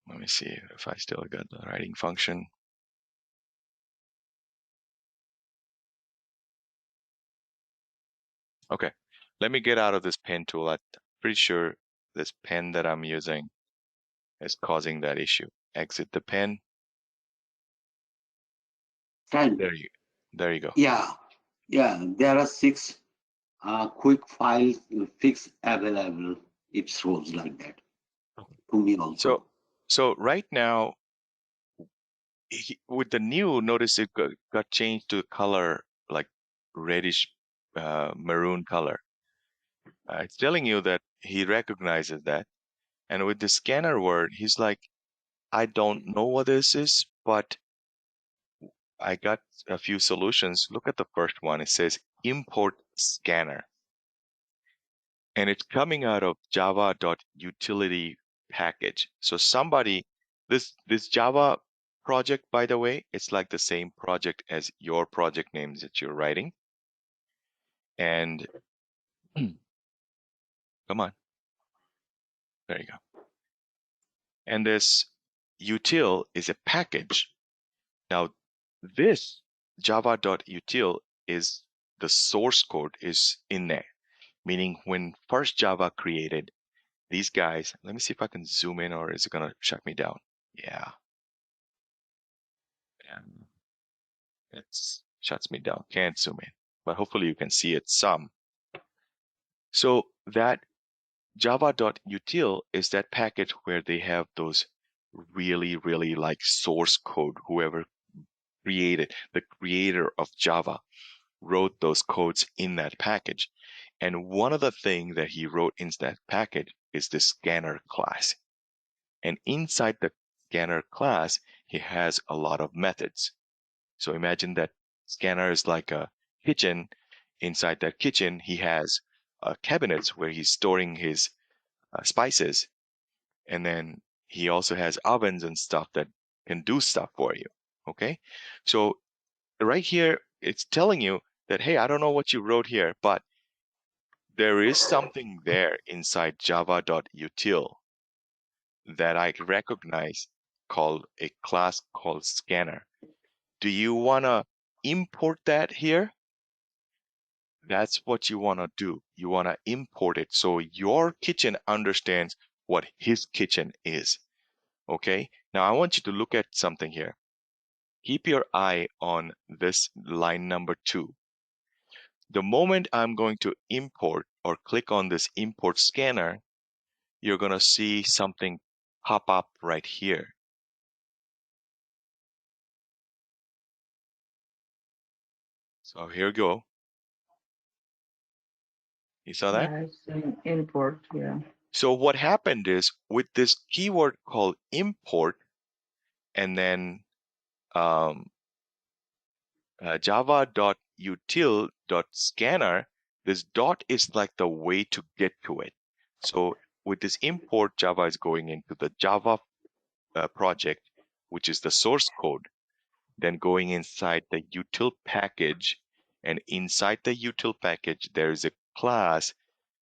let me see if I still got the writing function. Okay, let me get out of this pen tool. I'm pretty sure this pen that I'm using is causing that issue. Exit the pen. And There you go. yeah, there are 6 quick file fix available. It shows like that to me also. So right now, with the new, notice it got changed to color, like reddish maroon color. It's telling you that he recognizes that. And with the scanner word, he's like, I don't know what this is, but I got a few solutions. Look at the first one. It says import scanner. And it's coming out of java.utility package. So somebody, this Java project, by the way, it's like the same project as your project names that you're writing. And come on. There you go. And this util is a package. Now, this java.util is the source code is in there, meaning when first Java created these guys, let me see if I can zoom in or is it going to shut me down? Yeah. And it shuts me down. Can't zoom in, but hopefully you can see it some. So that java.util is that package where they have those really, really like source code. Whoever created, the creator of Java, wrote those codes in that package. And one of the things that he wrote in that package is the scanner class. And inside the scanner class, he has a lot of methods. So imagine that scanner is like a kitchen. Inside that kitchen, he has cabinets where he's storing his spices. And then he also has ovens and stuff that can do stuff for you. Okay. So right here, it's telling you that, hey, I don't know what you wrote here, but there is something there inside java.util that I recognize called a class called scanner. Do you want to import that here? That's what you want to do. You want to import it so your kitchen understands what his kitchen is. Okay, now I want you to look at something here. Keep your eye on this line number 2. The moment I'm going to import or click on this import scanner, you're going to see something pop up right here. So here we go. You saw that? Yeah, it's an import, yeah. So what happened is with this keyword called import and then java.util.scanner, this dot is like the way to get to it. So with this import, Java is going into the Java project, which is the source code, then going inside the util package. And inside the util package, there is a class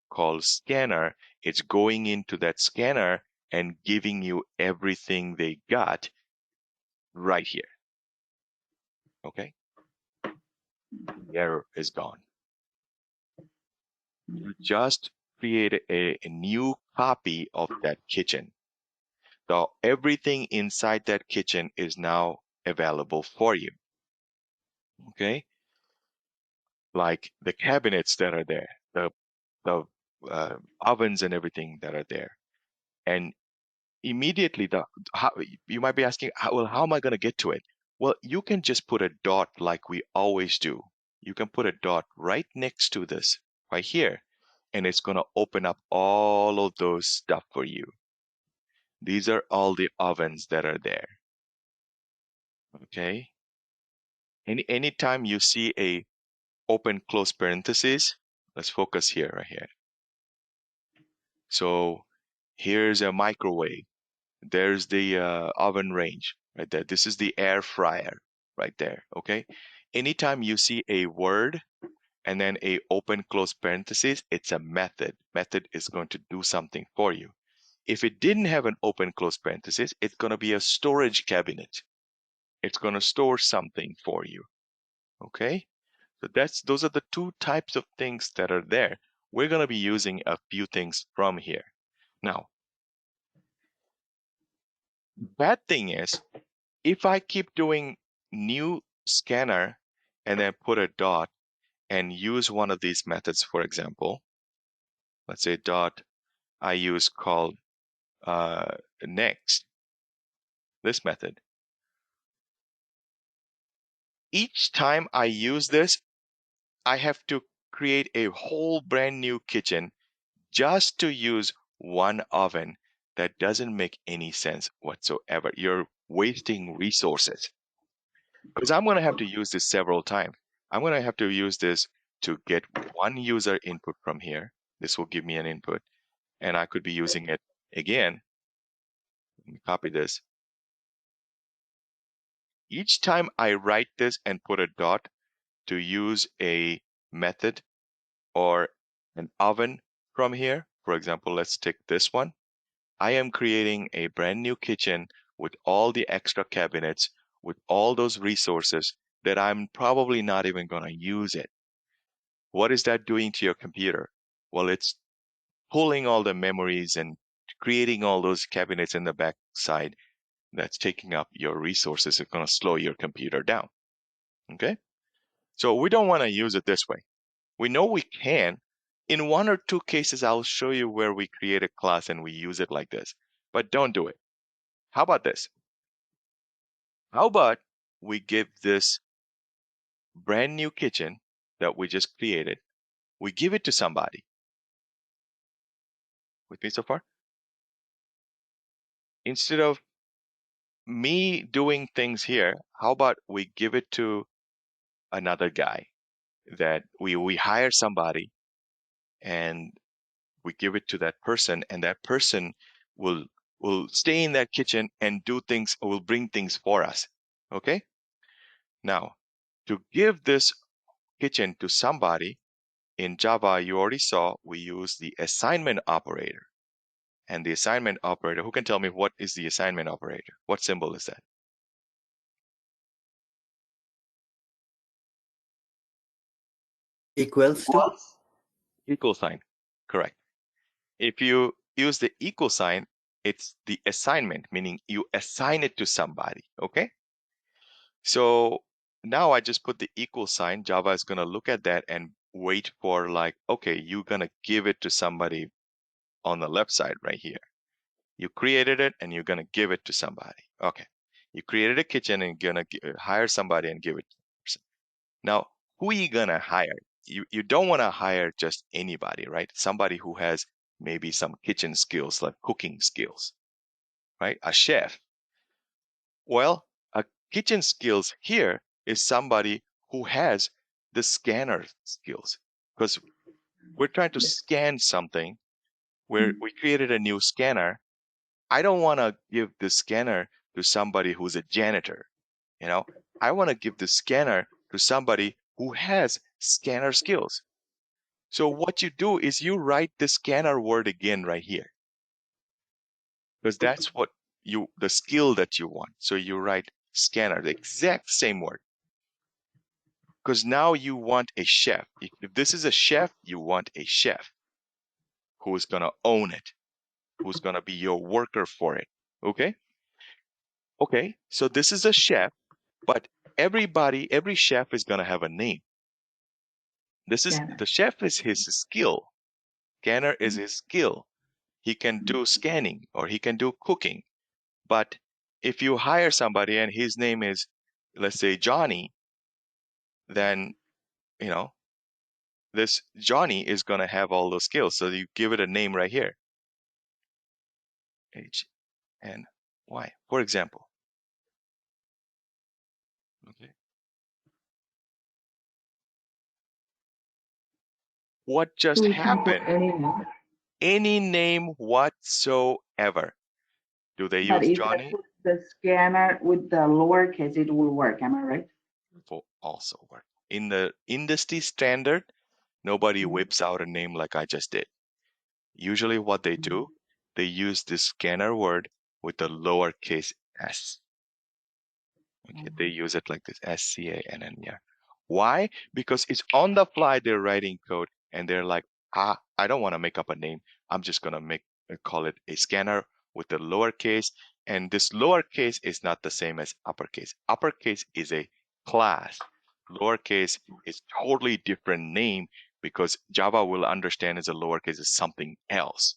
called scanner. It's going into that scanner and giving you everything they got right here. Okay? The error is gone. You just create a new copy of that kitchen. So everything inside that kitchen is now available for you. Okay? Like the cabinets that are there, the ovens and everything that are there. And immediately you might be asking, well, how am I going to get to it? Well, you can just put a dot like we always do. You can put a dot right next to this, right here, and it's going to open up all of those stuff for you. These are all the ovens that are there. Okay? Anytime you see a open close parenthesis, let's focus here, right here. So here's a microwave. There's the oven range right there. This is the air fryer right there. Okay. Anytime you see a word and then a open close parenthesis, it's a method. Method is going to do something for you. If it didn't have an open close parenthesis, it's going to be a storage cabinet. It's going to store something for you. Okay. So those are the two types of things that are there. We're going to be using a few things from here. Now, bad thing is, if I keep doing new scanner and then put a dot and use one of these methods, for example, let's say dot I use called next, this method. Each time I use this, I have to create a whole brand new kitchen just to use one oven. That doesn't make any sense whatsoever. You're wasting resources. Because I'm going to have to use this several times. I'm going to have to use this to get one user input from here. This will give me an input. And I could be using it again. Let me copy this. Each time I write this and put a dot to use a method or an oven from here, for example, let's take this one. I am creating a brand new kitchen with all the extra cabinets, with all those resources that I'm probably not even going to use it. What is that doing to your computer? Well, it's pulling all the memories and creating all those cabinets in the back side that's taking up your resources. It's going to slow your computer down. Okay? So we don't want to use it this way. We know we can. In one or two cases, I'll show you where we create a class and we use it like this. But don't do it. How about this? How about we give this brand new kitchen that we just created, we give it to somebody. With me so far? Instead of me doing things here, how about we give it to another guy, that we hire somebody and we give it to that person, and that person will stay in that kitchen and do things, will bring things for us. Okay? Now, to give this kitchen to somebody, in Java, you already saw we use the assignment operator. And the assignment operator, who can tell me what is the assignment operator? What symbol is that? Equals to? Equal sign, correct. If you use the equal sign, it's the assignment, meaning you assign it to somebody, okay? So now I just put the equal sign. Java is going to look at that and wait for like, okay, you're going to give it to somebody on the left side right here. You created it and you're going to give it to somebody. Okay. You created a kitchen and you're going to hire somebody and give it to the person. Now, who are you going to hire? You don't want to hire just anybody, right? Somebody who has maybe some kitchen skills, like cooking skills, right? A chef. Well, a kitchen skills here is somebody who has the scanner skills, because we're trying to scan something where we created a new scanner. I don't want to give the scanner to somebody who's a janitor. I want to give the scanner to somebody who has scanner skills. So what you do is you write the scanner word again right here, because that's what the skill that you want. So you write scanner, the exact same word. Because now you want a chef. If this is a chef, you want a chef who's going to own it, who's going to be your worker for it. Okay? Okay, so this is a chef, but every chef is going to have a name. Scanner. The chef is his skill. Scanner is his skill. He can do scanning or he can do cooking. But if you hire somebody and his name is, let's say, Johnny, then, this Johnny is going to have all those skills. So you give it a name right here. HNY, for example. Okay. What just So we can put happened? any name. Any name whatsoever. Do they But use if I Johnny? put the scanner with the lowercase, it will work. Am I right? Will also work. In the industry standard, nobody Mhm. whips out a name like I just did. Usually what they do, they use the scanner word with the lowercase s. Okay, they use it like this, SCANNER. Why? Because it's on the fly, they're writing code and they're like, I don't want to make up a name. I'm just going to call it a scanner with the lowercase. And this lowercase is not the same as uppercase. Uppercase is a class. Lowercase is totally different name because Java will understand as a lowercase is something else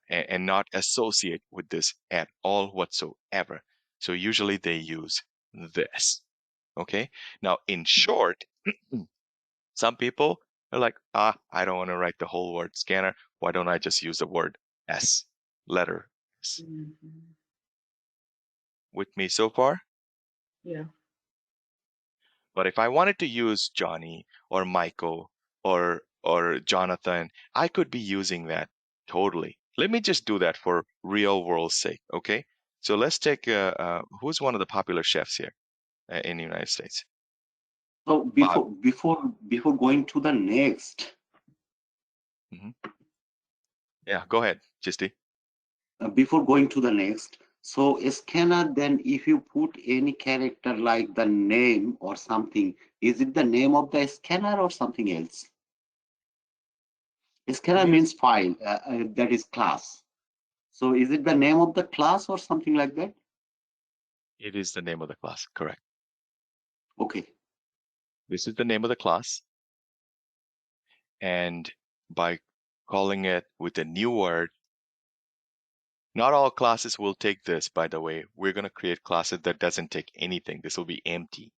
and not associate with this at all whatsoever. So usually they use this. Okay. Now, in short, some people are like, I don't want to write the whole word scanner. Why don't I just use the word S, letter S? Mhm. With me so far? Yeah. But if I wanted to use Johnny or Michael or Jonathan, I could be using that totally. Let me just do that for real world sake. Okay. So let's take who's one of the popular chefs here in the United States? So Bob. before going to the next, Yeah, go ahead, Chisti. before going to the next, so a scanner, then if you put any character like the name or something, is it the name of the scanner or something else? Scanner means file, that is class. So is it the name of the class or something like that? It is the name of the class, correct. Okay. This is the name of the class. And by calling it with a new word, not all classes will take this, by the way. We're going to create classes that doesn't take anything. This will be empty.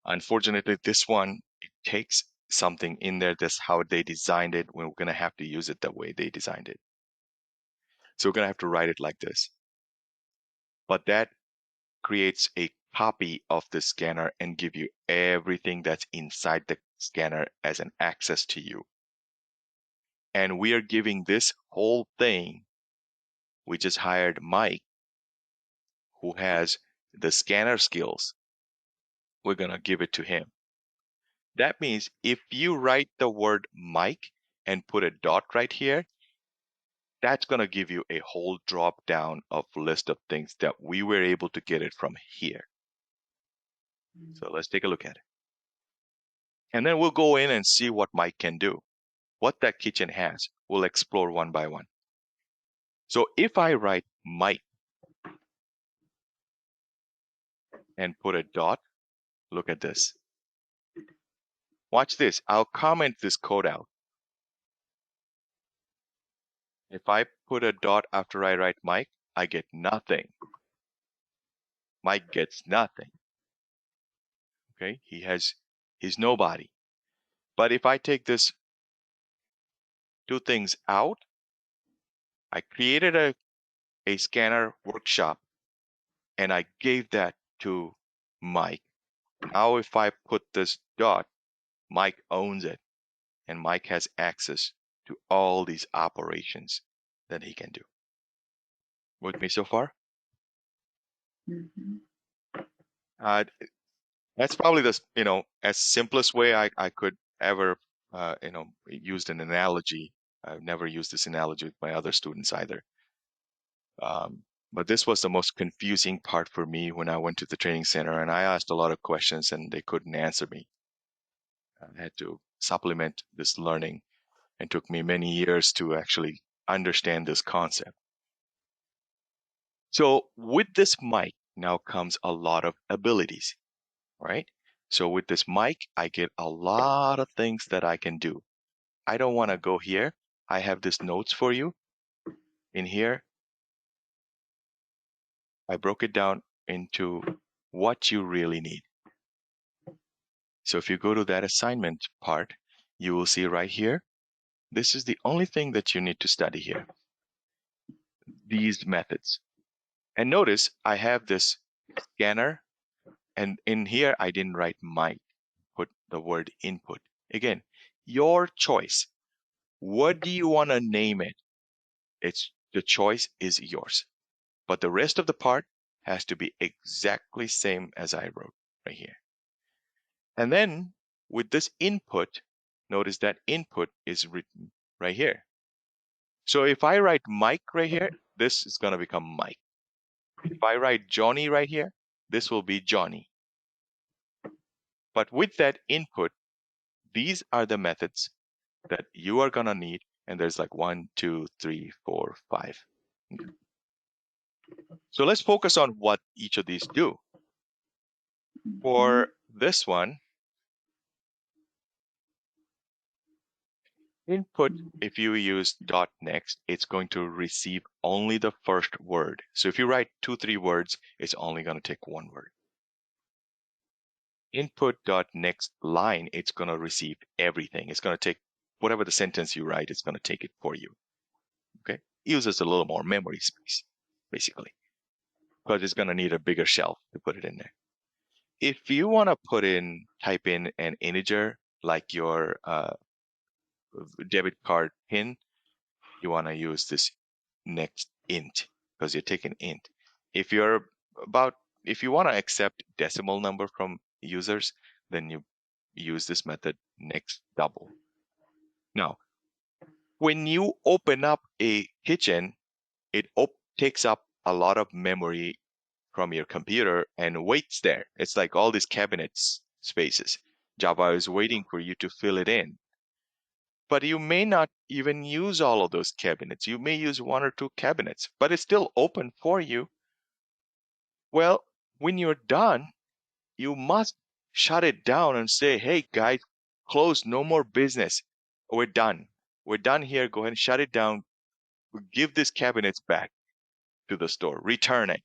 Unfortunately, this one, it takes something in there. That's how they designed it. We're going to have to use it the way they designed it. So we're going to have to write it like this. But that creates a copy of the scanner and give you everything that's inside the scanner as an access to you. And we are giving this whole thing. We just hired Mike, who has the scanner skills. We're going to give it to him. That means if you write the word Mike and put a dot right here, that's going to give you a whole drop down of list of things that we were able to get it from here. So let's take a look at it. And then we'll go in and see what Mike can do, what that kitchen has. We'll explore one by one. So if I write Mike and put a dot, look at this. Watch this. I'll comment this code out. If I put a dot after I write Mike, I get nothing. Mike gets nothing. Okay, he's nobody. But if I take this two things out, I created a scanner workshop and I gave that to Mike. Now if I put this dot, Mike owns it and Mike has access to all these operations that he can do. With me so far? Mhm. Uh, that's probably the, as simplest way I could ever, used an analogy. I've never used this analogy with my other students either. But this was the most confusing part for me when I went to the training center and I asked a lot of questions and they couldn't answer me. I had to supplement this learning and took me many years to actually understand this concept. So with this mic now comes a lot of abilities, right? So with this mic, I get a lot of things that I can do. I don't want to go here. I have this notes for you. In here, I broke it down into what you really need. So if you go to that assignment part, you will see right here, this is the only thing that you need to study here. These methods. And notice I have this scanner, and in here I didn't write mic, put the word input. Again, your choice. What do you want to name it? The choice is yours. But the rest of the part has to be exactly same as I wrote right here. And then with this input, notice that input is written right here. So if I write Mike right here, this is going to become Mike. If I write Johnny right here, this will be Johnny. But with that input, these are the methods that you are going to need. And there's like 1, 2, 3, 4, 5. Okay. So let's focus on what each of these do. For this one, input, if you use .next, it's going to receive only the first word. So if you write 2, 3 words, it's only going to take one word. Input.next line, it's going to receive everything. It's going to take whatever the sentence you write, it's going to take it for you. Okay? It uses a little more memory space, basically, because it's going to need a bigger shelf to put it in there. If you want to type in an integer like your debit card PIN, you want to use this next int because you're taking int. If you want to accept decimal number from users, then you use this method next double. Now, when you open up a kitchen, it takes up a lot of memory from your computer and waits there. It's like all these cabinets spaces. Java is waiting for you to fill it in. But you may not even use all of those cabinets. You may use 1 or 2 cabinets, but it's still open for you. Well, when you're done, you must shut it down and say, hey, guys, close, no more business. We're done. We're done here. Go ahead and shut it down. Give these cabinets back to the store. Return it.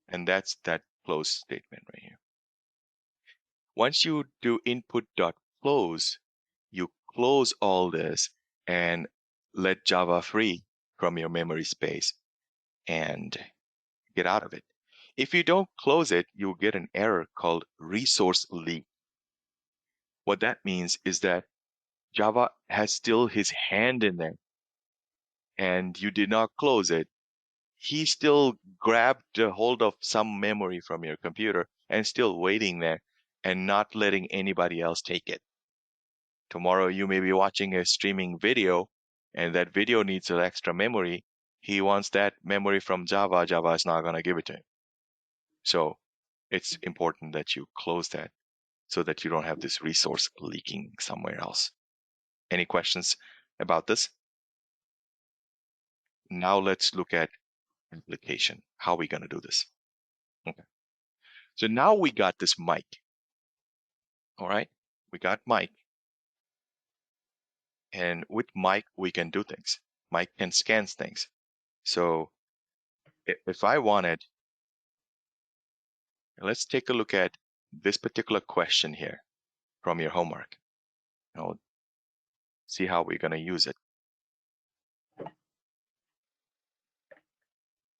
And that's that close statement right here. Once you do input.close, you close all this and let Java free from your memory space and get out of it. If you don't close it, you'll get an error called resource leak. What that means is that Java has still his hand in there and you did not close it. He still grabbed a hold of some memory from your computer and still waiting there and not letting anybody else take it. Tomorrow you may be watching a streaming video and that video needs an extra memory. He wants that memory from Java. Java is not going to give it to him. So it's important that you close that so that you don't have this resource leaking somewhere else. Any questions about this? Now let's look at application. How are we going to do this? Okay. So now we got this mic. All right. We got mic. And with mic, we can do things. Mic can scan things. So if I wanted, let's take a look at this particular question here from your homework. Now, see how we're going to use it.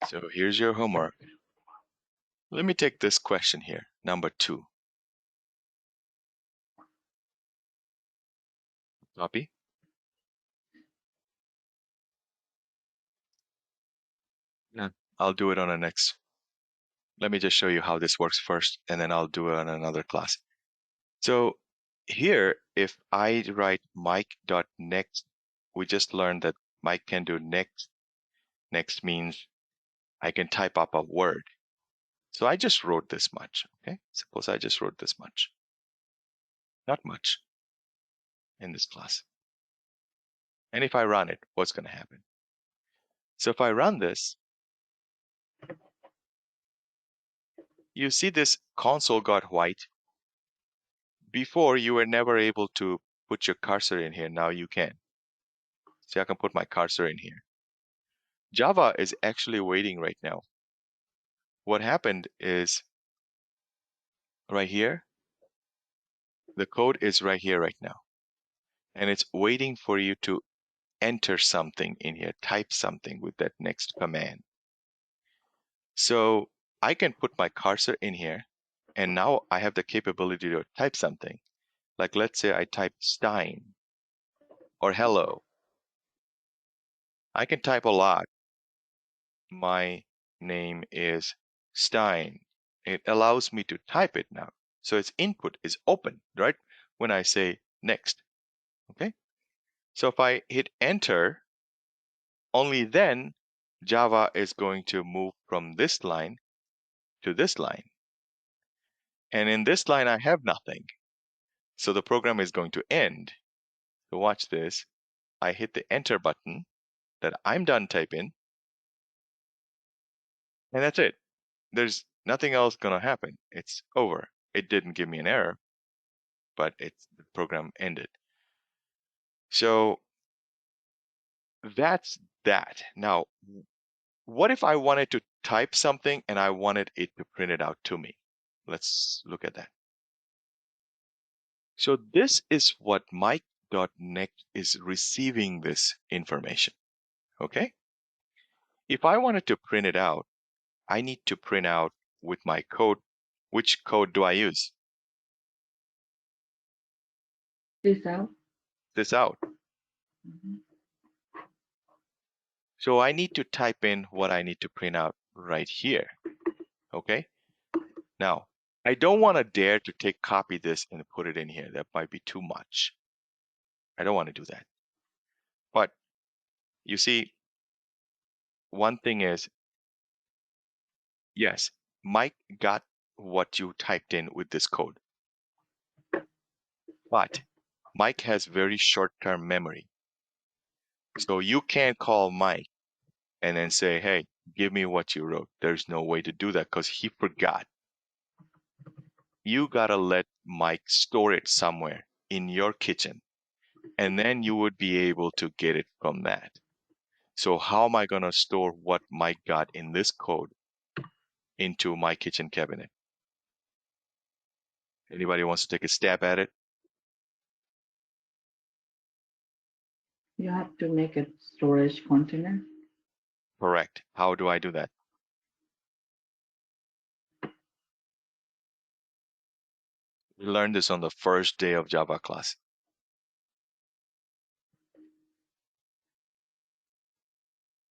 So here's your homework. Let me take this question here, number 2. Copy. I'll do it on a next. Let me just show you how this works first, and then I'll do it on another class. So here, if I write Mike.next, we just learned that Mike can do next. Next means I can type up a word. So I just wrote this much, okay? Suppose I just wrote this much. Not much in this class. And if I run it, what's going to happen? So if I run this, you see this console got white. Before, you were never able to put your cursor in here. Now you can. See, I can put my cursor in here. Java is actually waiting right now. What happened is right here, the code is right here right now. And it's waiting for you to enter something in here, type something with that next command. So I can put my cursor in here, and now I have the capability to type something. Like let's say I type Stein or hello. I can type a lot. My name is Stein. It allows me to type it now. So its input is open, right? When I say next, okay? So if I hit enter, only then Java is going to move from this line to this line. And in this line, I have nothing. So the program is going to end. So watch this. I hit the enter button that I'm done typing. And that's it. There's nothing else going to happen. It's over. It didn't give me an error, but the program ended. So that's that. Now, what if I wanted to type something and I wanted it to print it out to me? Let's look at that. So this is what Mike.next is receiving this information. Okay? If I wanted to print it out, I need to print out with my code. Which code do I use? This out. This out. Mhm. So I need to type in what I need to print out right here. Okay? Now, I don't want to dare to copy this and put it in here. That might be too much. I don't want to do that. But you see, one thing is, yes, Mike got what you typed in with this code. But Mike has very short-term memory. So you can't call Mike and then say, hey, give me what you wrote. There's no way to do that because he forgot. You got to let Mike store it somewhere in your kitchen, and then you would be able to get it from that. So how am I going to store what Mike got in this code into my kitchen cabinet? Anybody wants to take a stab at it? You have to make a storage container. Correct. How do I do that? We learned this on the first day of Java class.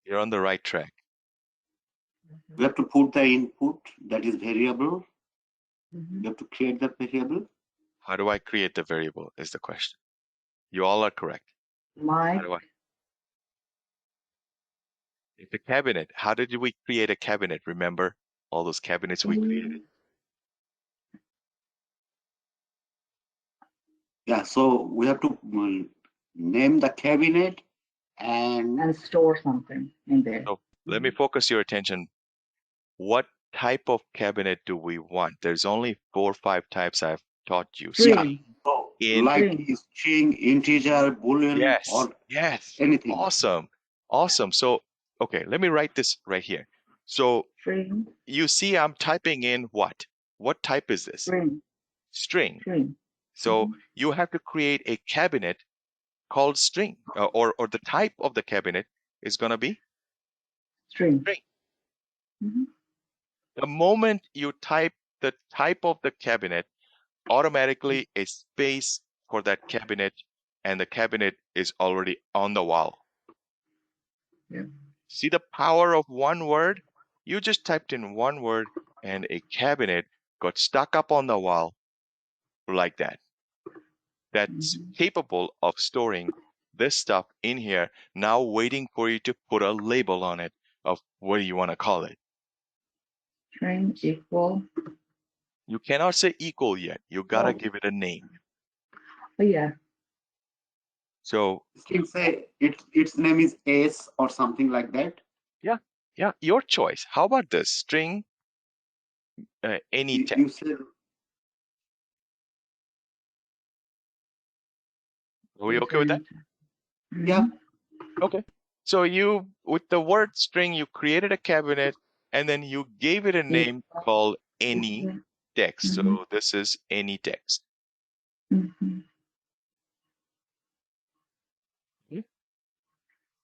You're on the right track. We have to put the input that is variable. Mhm. We have to create the variable. How do I create the variable is the question. You all are correct. How Mike, do I? It's a cabinet. How did we create a cabinet? Remember all those cabinets we created? Yeah, so we have to name the cabinet and store something in there. So let me focus your attention. What type of cabinet do we want? There's only 4 or 5 types I've taught you. String. so In- like String. string, integer, boolean, Yes. or Yes. anything. Awesome. Awesome. So, okay, let me write this right here. So String. you see I'm typing in what? What type is this? String. String. String. So Mhm. you have to create a cabinet called string, or the type of the cabinet is going to be String. string. Mhm. The moment you type the type of the cabinet, automatically a space for that cabinet, and the cabinet is already on the wall. Yeah. See the power of one word? You just typed in one word and a cabinet got stuck up on the wall like that. That's capable of storing this stuff in here, now waiting for you to put a label on it of what do you want to call it. String equal. You cannot say equal yet. You gotta Oh. give it a name. Oh, yeah. You So can say its name is S or something like that. yeah, your choice. How about this string any text? You said Are we okay with that? yeah. Okay. So you, with the word string, you created a cabinet and then you gave it a name called any text. So this is any text. Mhm.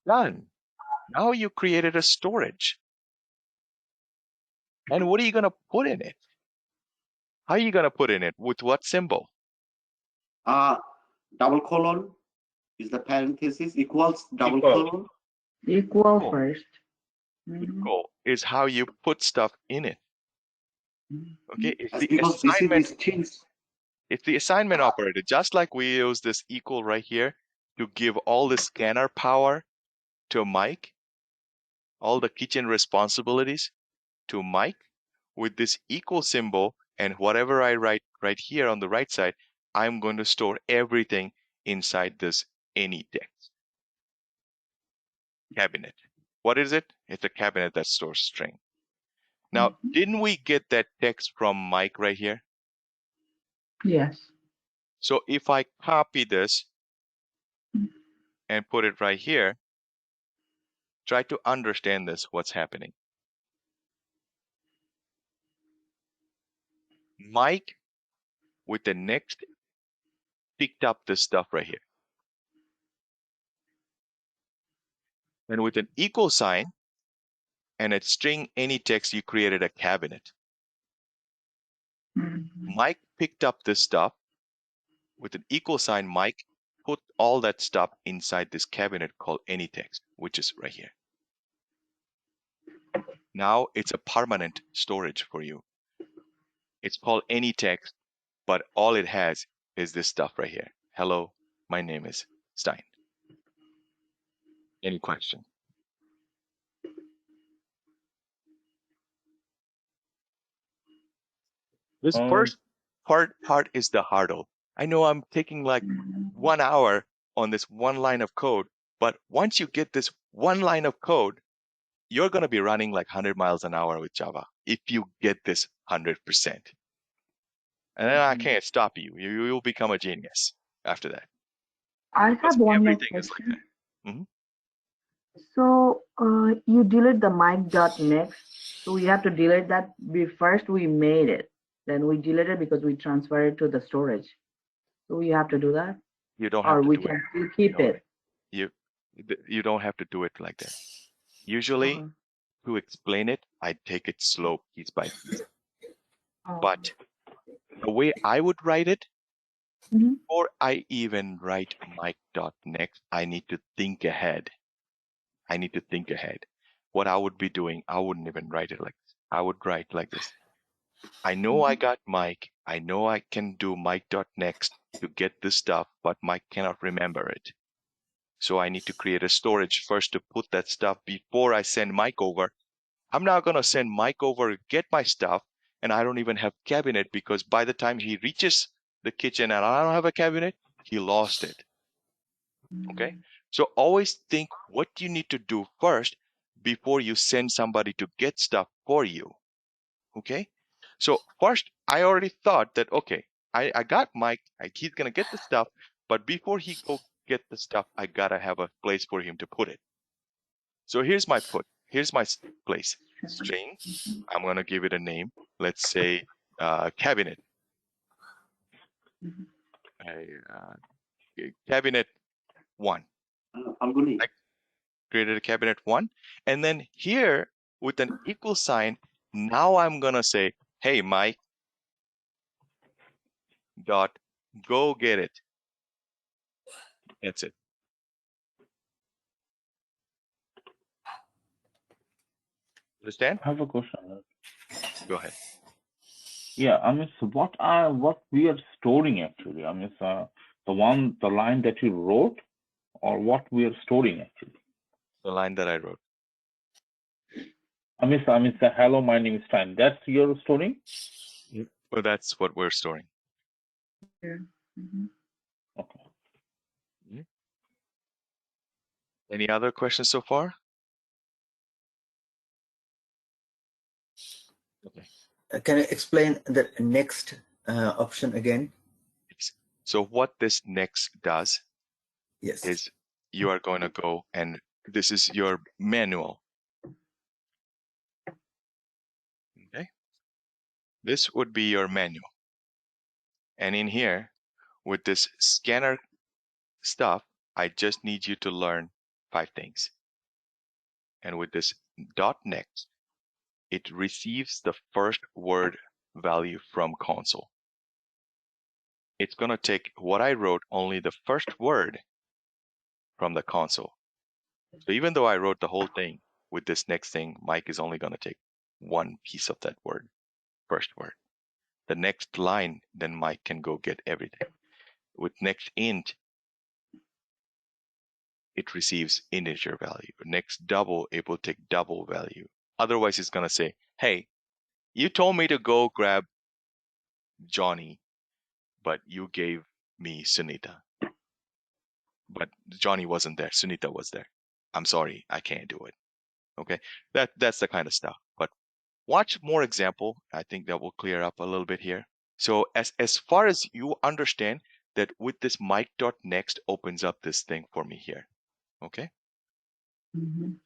Done. Now you created a storage. And what are you going to put in it? How are you going to put in it? With what symbol? Double colon is the parenthesis equals double Equal. colon. Equal Oh. first. Mhm. Equal is how you put stuff in it. Okay, it's That's the because this assignment. is strings. It's the assignment operator. Just like we use this equal right here to give all the scanner power to Mike, all the kitchen responsibilities to Mike, with this equal symbol and whatever I write right here on the right side, I'm going to store everything inside this any text cabinet. What is it? It's a cabinet that stores string. Now, didn't we get that text from Mike right here? Yes. So if I copy this and put it right here, try to understand this, what's happening. Mike, with the next, picked up this stuff right here. And with an equal sign and a string any text, you created a cabinet. Mhm. Mike picked up this stuff. With an equal sign, Mike put all that stuff inside this cabinet called any text, which is right here. Now it's a permanent storage for you. It's called any text, but all it has is this stuff right here. Hello, my name is Stein. Any question? This first part is the hurdle. I know I'm taking like 1 hour on this one line of code, but once you get this one line of code, you're going to be running like 100 miles an hour with Java if you get this 100%. And then I can't stop you. You'll become a genius after that. I Because have one more everything is like question. that. Mhm. So you delete the mic.next. So we have to delete that. First we made it. Then we delete it because we transferred it to the storage. So we have to do that? You don't have Or to we do it. can still keep No, it? you don't have to do it like that. Usually, Uh-huh. to explain it, I take it slow, piece by piece. Oh. But the way I would write it, Mhm. before I even write mic.next, I need to think ahead. I need to think ahead. What I would be doing, I wouldn't even write it like this. I would write like this. I know I got Mike. I know I can do mic.next to get this stuff, but Mike cannot remember it. So I need to create a storage first to put that stuff before I send Mike over. I'm not going to send Mike over, get my stuff, and I don't even have cabinet because by the time he reaches the kitchen and I don't have a cabinet, he lost it. Okay. So always think what you need to do first before you send somebody to get stuff for you. Okay. So first, I already thought that, okay, I got Mike, he's going to get the stuff, but before he go get the stuff, I got to have a place for him to put it. So here's my place, string. I'm going to give it a name. Let's say cabinet. Cabinet 1. Falguni. I created a cabinet 1. And then here with an equal sign, now I'm going to say, hey, Mike, dot, go get it. That's it. Understand? I have a question. Go ahead. Yeah, I mean, so what we are storing actually? I mean, the line that you wrote, or what we are storing actually? The line that I wrote. I mean, say, hello, my name is Stein. That's your storing? Well, that's what we're storing. Mhm. Okay. Any other questions so far? Okay. Can I explain the next option again? So what this next does Yes. is you are going to go and this is your manual. Okay. This would be your manual. And in here, with this scanner stuff, I just need you to learn 5 things. And with this .next, it receives the first word value from console. It's going to take what I wrote, only the first word from the console. So even though I wrote the whole thing, with this next thing, Mike is only going to take one piece of that word, first word. The next line, then Mike can go get everything. With next int, it receives integer value. Next double, it will take double value. Otherwise, it's going to say, hey, you told me to go grab Johnny, but you gave me Sunita. But Johnny wasn't there. Sunita was there. I'm sorry, I can't do it. Okay, that's the kind of stuff. But watch more example. I think that will clear up a little bit here. So as far as you understand that with this Mike.next opens up this thing for me here. Okay. Mhm.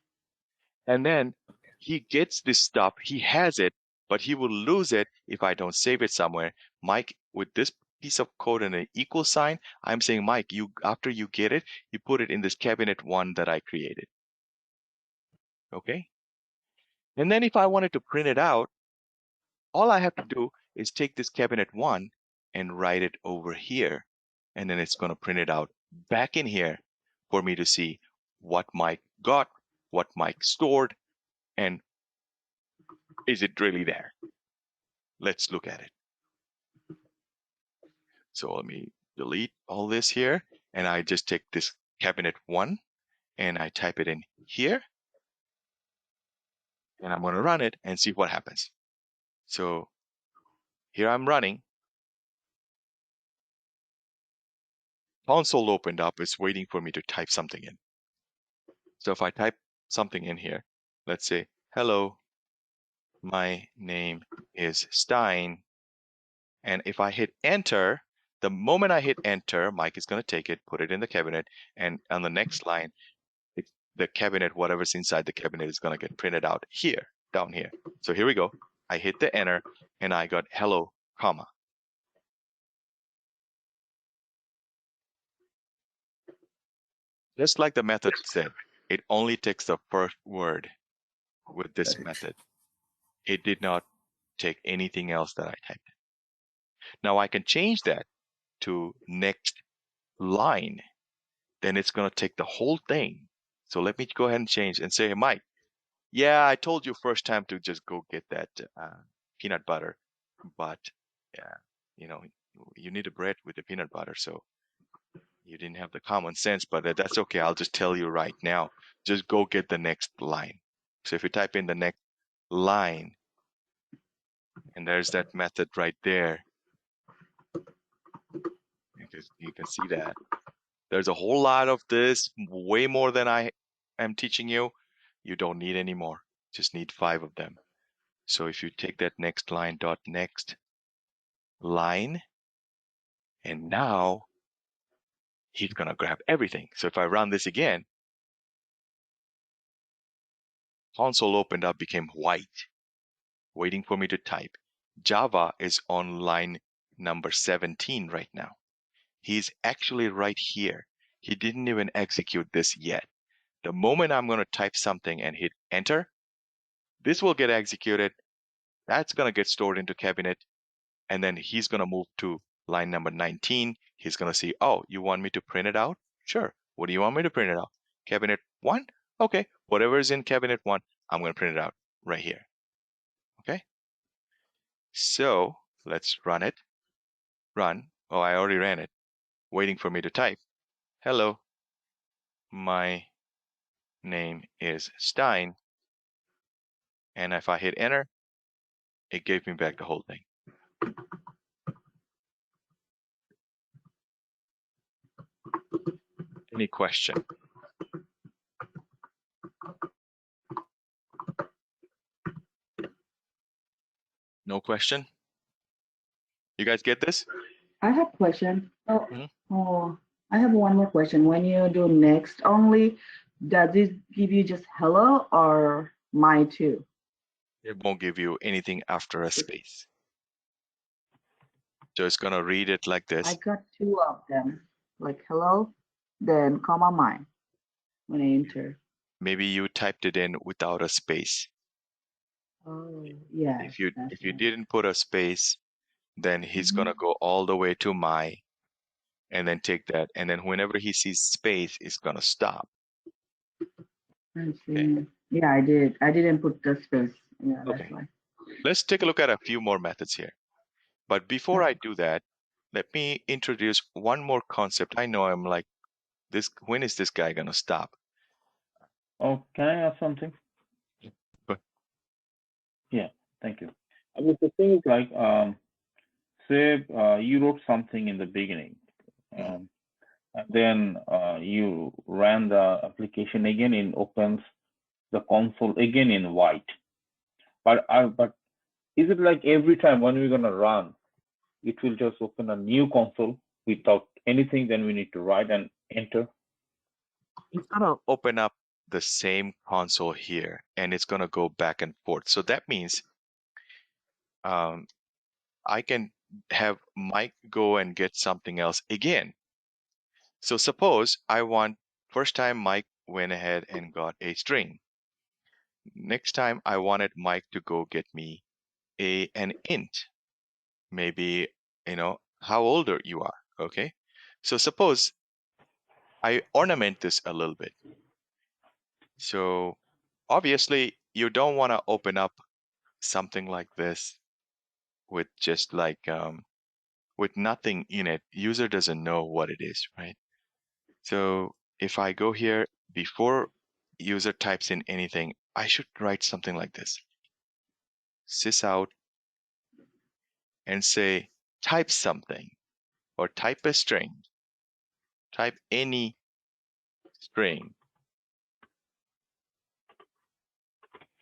And then he gets this stuff. He has it, but he will lose it if I don't save it somewhere. Mike, with this piece of code and an equal sign, I'm saying, Mike, you after you get it, you put it in this cabinet 1 that I created. Okay. And then if I wanted to print it out, all I have to do is take this cabinet 1 and write it over here. And then it's going to print it out back in here for me to see what Mike got, what Mike stored, and is it really there? Let's look at it. So let me delete all this here. And I just take this cabinet 1 and I type it in here. And I'm going to run it and see what happens. So here I'm running. Console opened up. It's waiting for me to type something in. So if I type something in here, let's say, hello, my name is Stein. And if I hit enter, the moment I hit enter, Mike is going to take it, put it in the cabinet. And on the next line, the cabinet, whatever's inside the cabinet is going to get printed out here, down here. So here we go. I hit the enter and I got hello, comma. Just like the method said, it only takes the first word with this Right. method. It did not take anything else that I typed. Now I can change that to next line. Then it's going to take the whole thing. So let me go ahead and change and say, hey, Mike, yeah, I told you first time to just go get that peanut butter, but yeah, you need a bread with the peanut butter, so you didn't have the common sense, but that's okay. I'll just tell you right now, just go get the next line. So if you type in the next line, and there's that method right there, you can see that. There's a whole lot of this, way more than I am teaching you. You don't need any more, just need 5 of them. So if you take that next line dot next line, and now he's going to grab everything. So if I run this again, console opened up, became white, waiting for me to type. Java is on line number 17 right now. He's actually right here. He didn't even execute this yet. The moment I'm going to type something and hit enter, this will get executed. That's going to get stored into cabinet. And then he's going to move to line number 19. He's going to see, oh, you want me to print it out? Sure. What do you want me to print it out? Cabinet 1? Okay. Whatever is in cabinet 1, I'm going to print it out. right here. Okay. So let's run it. Run. Oh, I already ran it. Waiting for me to type. Hello, my name is Stein. And if I hit enter, it gave me back the whole thing. Any question? No question? You guys get this? I have a question. Oh, Mhm. oh, I have one more question. When you do next only, does it give you just hello or my too? It won't give you anything after a space. So it's going to read it like I this. got two of them, like hello, then comma mine when I enter. Maybe you typed it in without a space. Oh, yeah, If you that's right. didn't put a space, then he's Mhm. going to go all the way to my and then take that. And then whenever he sees space, it's going to stop. I see. Yeah, I did. I didn't put the space. Yeah, that's Okay. why. Let's take a look at a few more methods here. But before I do that, let me introduce one more concept. I know I'm like, this. When is this guy going to stop? Oh, can I ask something? But Yeah, thank you. I mean, the thing is like, say you wrote something in the beginning, and then you ran the application again, it opens the console again in white. But is it like every time when we're gonna run, it will just open a new console without anything? Then we need to write and enter. it's going to open up the same console here, and it's going to go back and forth. So that means I can have Mike go and get something else again. So suppose I want, first time Mike went ahead and got a string. Next time I wanted Mike to go get me an int. Maybe, how older you are. Okay. So suppose I ornament this a little bit. So obviously you don't want to open up something like this with just like with nothing in it. User doesn't know what it is, right? So if I go here before user types in anything, I should write something like this. Sysout and say type something or type a string. Type any string.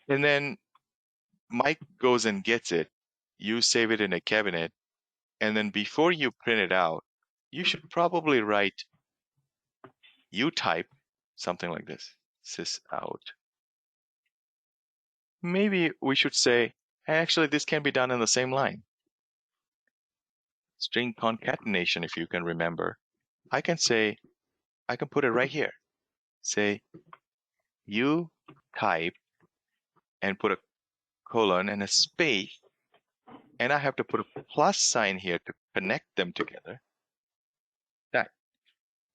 And then Mike goes and gets it. You save it in a cabinet. And then before you print it out, you should probably write you type something like this. Sysout. Maybe we should say, actually, this can be done in the same line. String concatenation, if you can remember. I can put it right here. Say, you type and put a colon and a space. And I have to put a plus sign here to connect them together. That.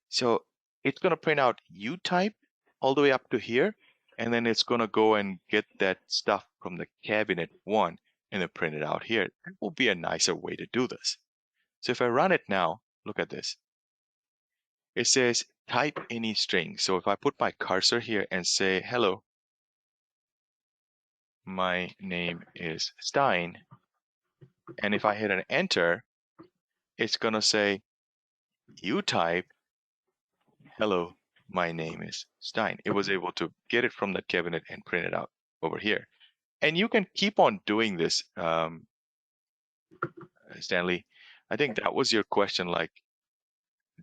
So it's going to print out you type all the way up to here. And then it's going to go and get that stuff from the cabinet 1 and then print it out here. That will be a nicer way to do this. So if I run it now, look at this. It says type any string. So if I put my cursor here and say, hello, my name is Stein. And if I hit an enter, it's going to say, you type, hello, my name is Stein. It was able to get it from the cabinet and print it out over here. And you can keep on doing this, Stanley. I think that was your question. Like,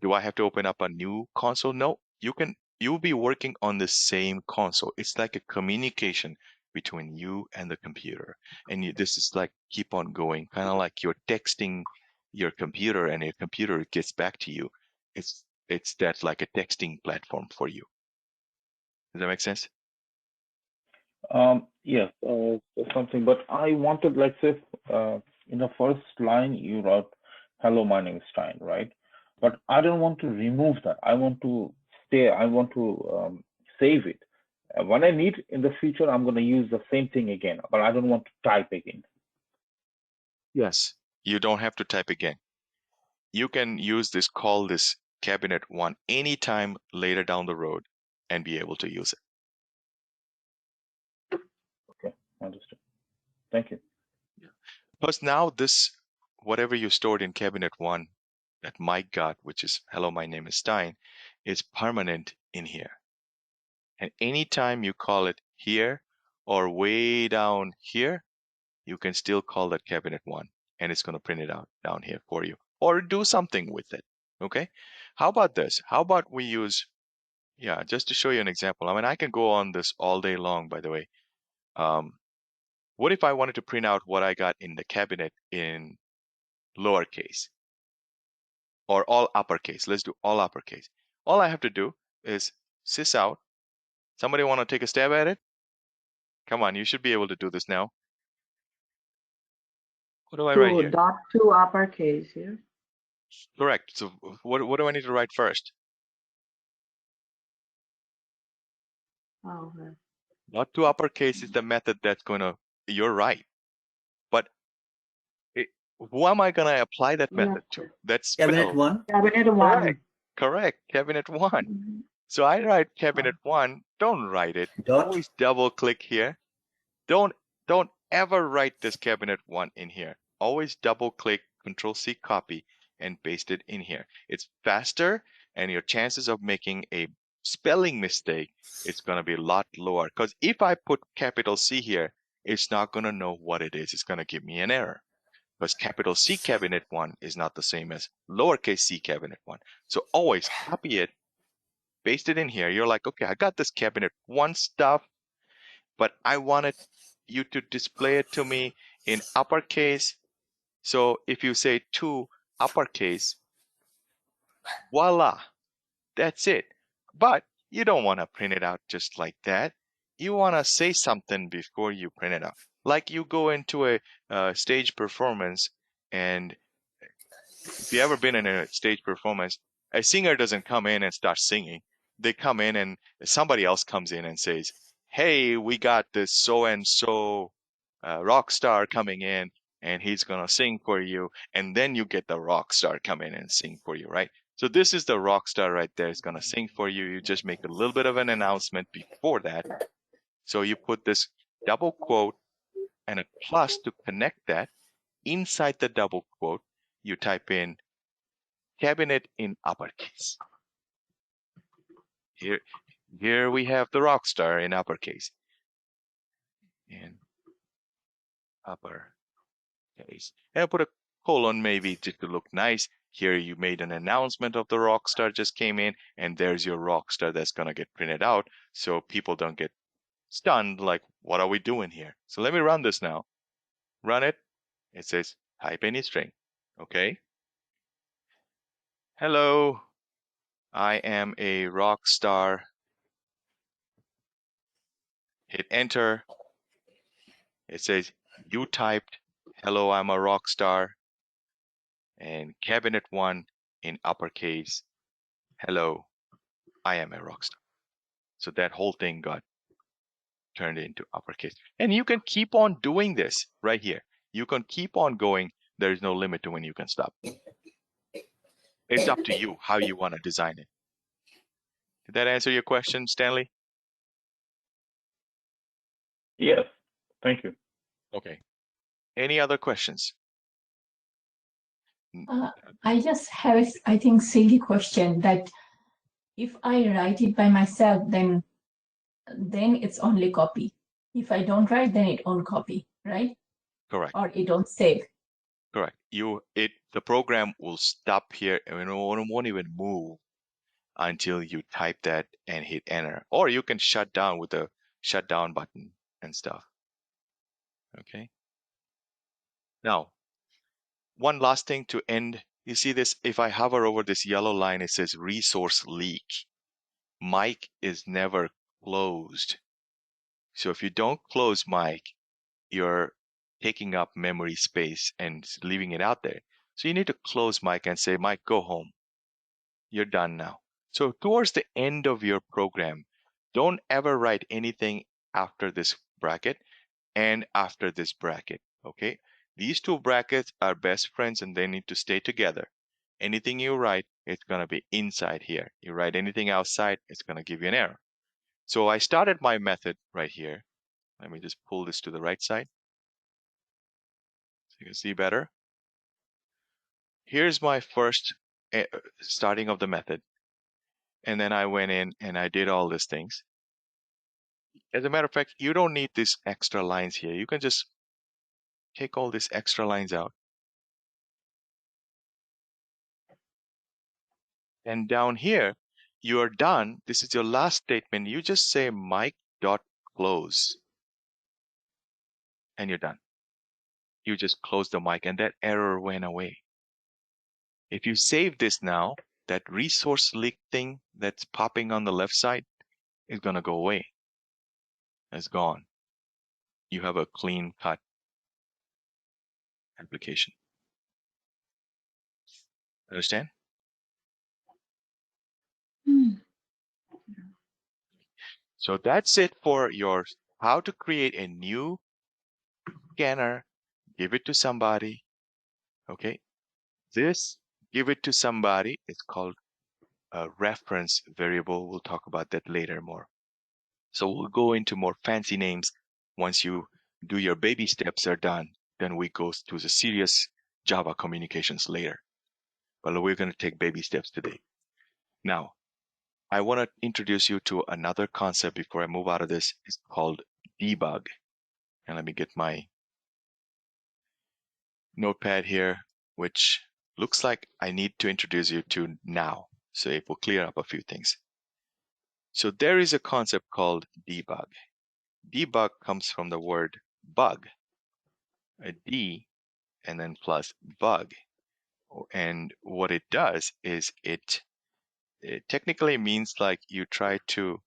do I have to open up a new console? No, you'll be working on the same console. It's like a communication between you and the computer. And this is like keep on going, kind of like you're texting your computer and your computer gets back to you. It's that like a texting platform for you. Does that make sense? Yes, something. But I wanted, let's say, in the first line you wrote, "Hello, my name is Stein," right? But I don't want to remove that. I want to stay. I want to save it. When I need in the future, I'm going to use the same thing again, but I don't want to type again. Yes, you don't have to type again. You can use this, call this cabinet 1 anytime later down the road and be able to use it. Okay, understood. Thank you. Plus now this, whatever you stored in cabinet 1 that Mike got, which is hello, my name is Stein, is permanent in here. And anytime you call it here or way down here, you can still call that cabinet 1 and it's going to print it out down here for you or do something with it. Okay. How about this? How about we use, yeah, just to show you an example. I mean, I can go on this all day long, by the way. What if I wanted to print out what I got in the cabinet in lowercase or all uppercase? Let's do all uppercase. All I have to do is sys out. Somebody want to take a stab at it? Come on, you should be able to do this now. What do I write here? Dot to uppercase here. Correct. So what do I need to write first? Oh, okay. Dot to uppercase is the method that's going to, you're right. But who am I going to apply that method to? That's Cabinet 1. Cabinet 1. Correct. Correct. Cabinet 1. Mhm. So I write cabinet 1. Don't write it. Dot. Always double click here. Don't ever write this cabinet 1 in here. Always double click, Control C, copy, and paste it in here. It's faster, and your chances of making a spelling mistake is going to be a lot lower. Because if I put capital C here, it's not going to know what it is. It's going to give me an error. Because capital C cabinet 1 is not the same as lowercase c cabinet 1. So always copy it, paste it in here. You're like, okay, I got this cabinet 1 stuff, but I wanted you to display it to me in uppercase. So if you say to uppercase, voila, that's it. But you don't want to print it out just like that. You want to say something before you print it out. Like you go into a stage performance, and if you ever been in a stage performance, a singer doesn't come in and start singing. They come in and somebody else comes in and says, hey, we got this so-and-so rock star coming in and he's going to sing for you. And then you get the rock star come in and sing for you, right? So this is the rock star right there. It's going to sing for you. You just make a little bit of an announcement before that. So you put this double quote and a plus to connect that. Inside the double quote, you type in cabinet in uppercase. Here we have the rock star in uppercase. In uppercase. And I put a colon maybe just to look nice. Here you made an announcement of the rock star just came in, and there's your rock star that's going to get printed out so people don't get stunned like, what are we doing here? So let me run this now. Run it. It says type any string. Okay. Hello, I am a rock star. Hit enter. It says you typed hello, I'm a rock star. And cabinet 1 in uppercase, hello, I am a rock star. So that whole thing got turned into uppercase. And you can keep on doing this right here. You can keep on going. There is no limit to when you can stop. It's up to you how you want to design it. Did that answer your question, Stanley? Yes, thank you. Okay. Any other questions? I just have, I think, silly question that if I write it by myself, then it's only copy. If I don't write, then it won't copy, right? Correct. Or it don't save. Correct. The program will stop here and it won't even move until you type that and hit enter. Or you can shut down with the shutdown button and stuff. Okay. Now, one last thing to end. You see this, if I hover over this yellow line, it says resource leak. Mic is never closed. So if you don't close mic, you're taking up memory space and leaving it out there. So you need to close mic and say, Mike, go home. You're done now. So towards the end of your program, Don't ever write anything after this bracket and after this bracket, okay? These two brackets are best friends and they need to stay together. Anything you write, it's going to be inside here. You write anything outside, it's going to give you an error. So I started my method right here. Let me just pull this to the right side so you can see better. Here's my first starting of the method. And then I went in and I did all these things. As a matter of fact, you don't need these extra lines here. You can just take all these extra lines out. And down here, you are done. This is your last statement. You just say mic.close and you're done. You just close the mic and that error went away. If you save this now, that resource leak thing that's popping on the left side is going to go away. It's gone. You have a clean cut application. Understand? So that's it for your how to create a new scanner, give it to somebody. Okay. This give it to somebody. It's called a reference variable. We'll talk about that later more. So we'll go into more fancy names once you do your baby steps are done. Then we go to the serious Java communications later. But we're going to take baby steps today. Now, I want to introduce you to another concept before I move out of this. It's called debug. And let me get my notepad here, which looks like I need to introduce you to now. So it will clear up a few things. So there is a concept called debug. Debug comes from the word bug, a D and then plus bug. And what it does is it technically means like you try to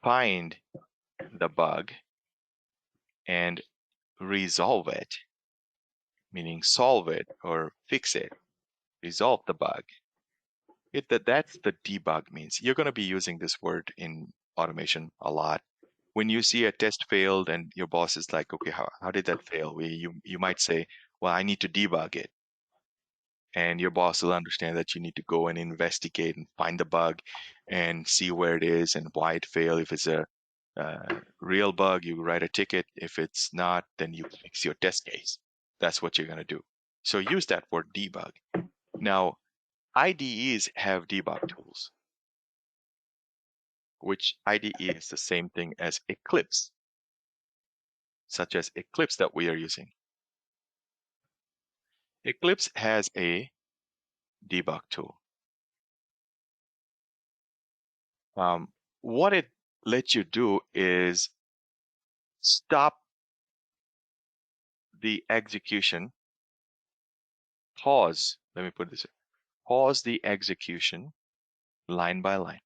find the bug and resolve it, meaning solve it or fix it, resolve the bug. That's the debug means. You're going to be using this word in automation a lot. When you see a test failed and your boss is like, okay, how did that fail? You might say, well, I need to debug it. And your boss will understand that you need to go and investigate and find the bug and see where it is and why it failed. If it's a real bug, you write a ticket. If it's not, then you fix your test case. That's what you're going to do. So use that word debug. Now, IDEs have debug tools, which IDE is the same thing as Eclipse, such as Eclipse that we are using. Eclipse has a debug tool. What it lets you do is stop the execution, pause, let me put this, pause the execution line by line.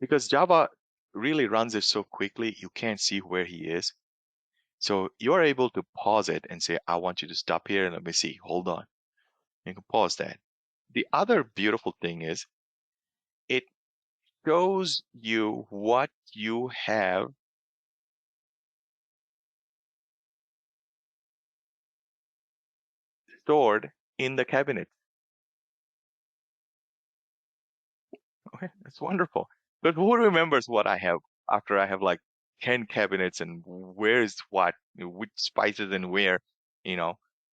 Because Java really runs it so quickly, you can't see where he is. So you're able to pause it and say, I want you to stop here and let me see, hold on. You can pause that. The other beautiful thing is it shows you what you have stored in the cabinet. Okay, that's wonderful. But who remembers what I have after I have like 10 cabinets and where's what, which spices and where,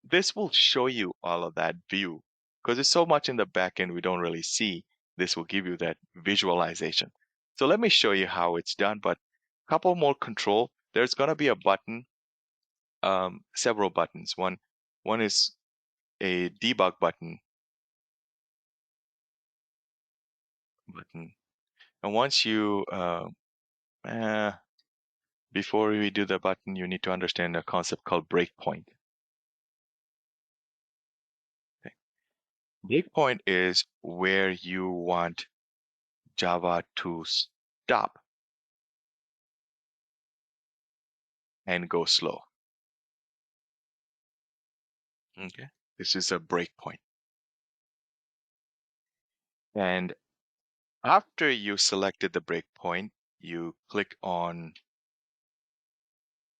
this will show you all of that view because there's so much in the back end we don't really see. This will give you that visualization. So let me show you how it's done, but a couple more control. There's going to be a button, several buttons. One is a debug button. And once you, before we do the button, you need to understand a concept called breakpoint. Okay. Breakpoint is where you want Java to stop and go slow. Okay, this is a breakpoint. And after you selected the breakpoint, you click on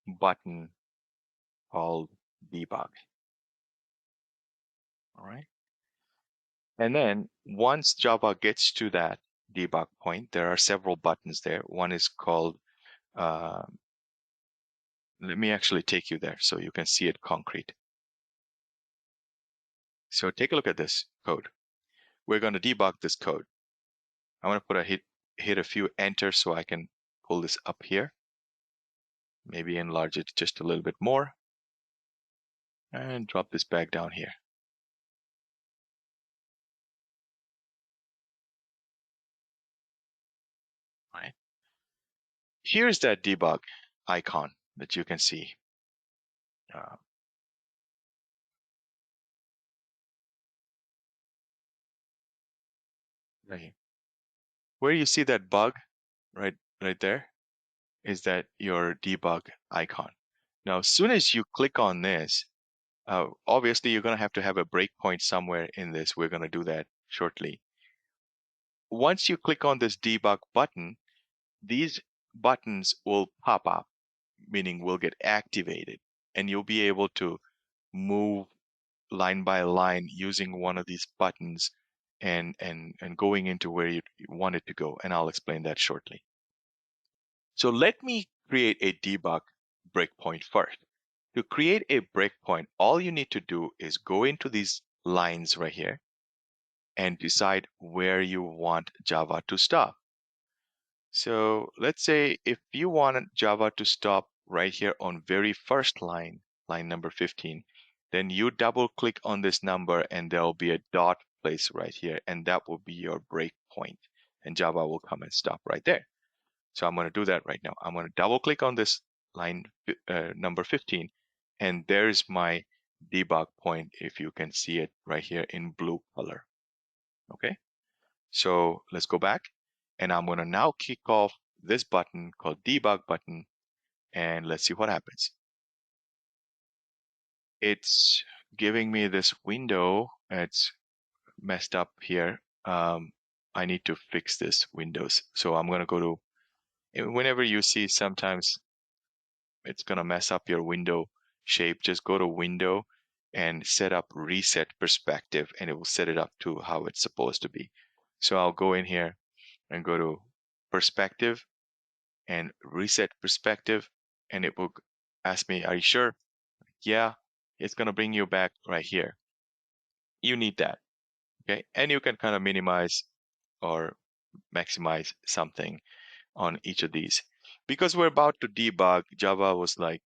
button called debug. All right. And then once Java gets to that debug point, there are several buttons there. One is called, let me actually take you there so you can see it concrete. So take a look at this code. We're going to debug this code. I'm going to put a hit a few enter so I can pull this up here. Maybe enlarge it just a little bit more and drop this back down here. All right. Here's that debug icon that you can see. Right here. Where you see that bug right there is that your debug icon. Now, as soon as you click on this, obviously you're going to have a breakpoint somewhere in this. We're going to do that shortly. Once you click on this debug button, these buttons will pop up, meaning will get activated, and you'll be able to move line by line using one of these buttons and going into where you want it to go. And I'll explain that shortly. So let me create a debug breakpoint first. To create a breakpoint, all you need to do is go into these lines right here and decide where you want Java to stop. So let's say if you want Java to stop right here on very first line, line number 15, then you double click on this number and there'll be a dot place right here, and that will be your breakpoint, and Java will come and stop right there. So I'm going to do that right now. I'm going to double click on this line number 15, and there's my debug point, if you can see it right here in blue color. Okay, so let's go back, and I'm going to now kick off this button called debug button, and let's see what happens. It's giving me this window. It's messed up here. I need to fix this Windows. So I'm going to go to, whenever you see sometimes it's going to mess up your window shape, just go to Window and set up Reset Perspective, and it will set it up to how it's supposed to be. So I'll go in here and go to Perspective and Reset Perspective, and it will ask me, are you sure? Yeah, it's going to bring you back right here. You need that, okay? And you can kind of minimize or maximize something on each of these. Because we're about to debug, Java was like,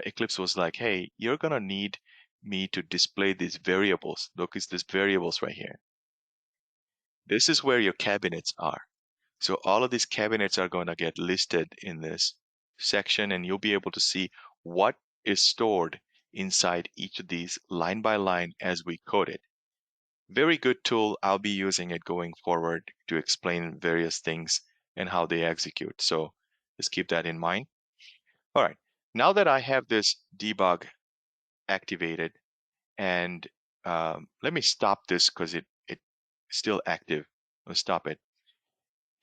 Eclipse was like, hey, you're going to need me to display these variables. Look, it's these variables right here. This is where your cabinets are. So all of these cabinets are going to get listed in this section, and you'll be able to see what is stored inside each of these line by line as we code it. Very good tool. I'll be using it going forward to explain various things and how they execute. So just keep that in mind. All right. Now that I have this debug activated, and let me stop this because it's still active. Let's stop it.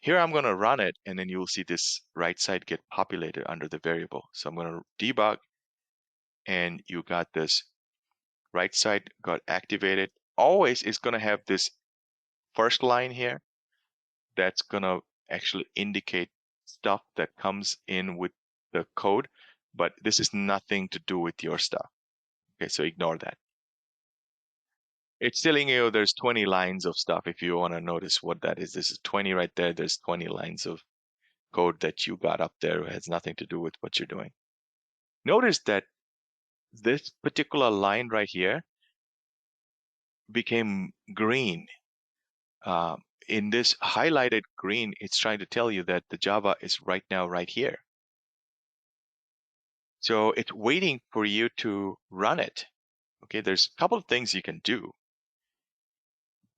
Here I'm going to run it, and then you'll see this right side get populated under the variable. So I'm going to debug, and you got this right side got activated. Always it's going to have this first line here that's going to actually indicate stuff that comes in with the code, but this is nothing to do with your stuff. Okay, so ignore that. It's telling you there's 20 lines of stuff. If you want to notice what that is, this is 20 right there. There's 20 lines of code that you got up there. It has nothing to do with what you're doing. Notice that this particular line right here became green. In this highlighted green, it's trying to tell you that the Java is right now right here. So it's waiting for you to run it. Okay, there's a couple of things you can do.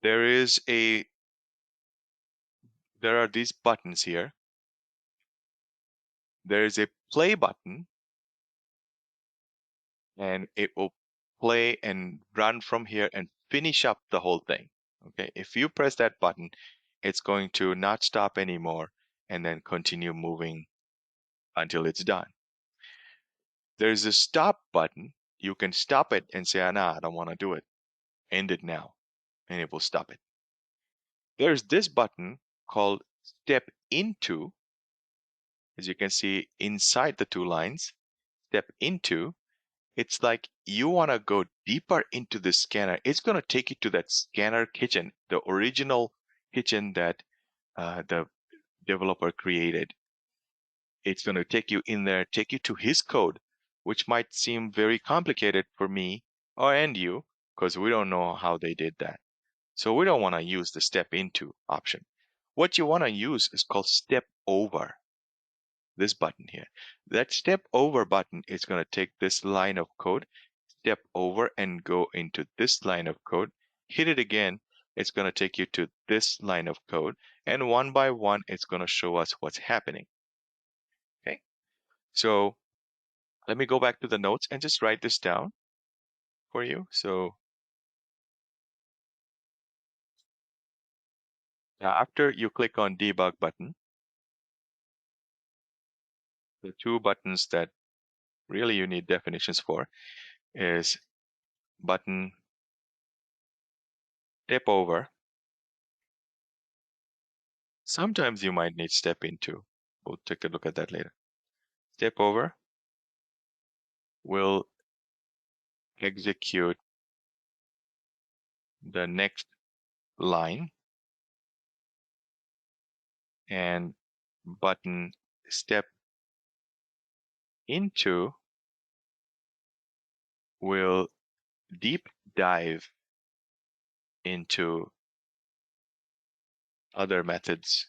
There are these buttons here. There is a play button, and it will play and run from here and finish up the whole thing. Okay, if you press that button, it's going to not stop anymore and then continue moving until it's done. There's a stop button. You can stop it and say, nah, I don't want to do it. End it now. And it will stop it. There's this button called step into. As you can see inside the two lines, step into. It's like you want to go deeper into the scanner. It's going to take you to that scanner kitchen, the original kitchen that the developer created. It's going to take you in there, take you to his code, which might seem very complicated for me and you, because we don't know how they did that. So we don't want to use the step into option. What you want to use is called step over. This button here. That step over button is going to take this line of code, step over and go into this line of code. Hit it again. It's going to take you to this line of code. And one by one, it's going to show us what's happening. Okay. So let me go back to the notes and just write this down for you. So after you click on debug button, the two buttons that really you need definitions for is button step over. Sometimes you might need step into. We'll take a look at that later. Step over will execute the next line, and button step into will deep dive into other methods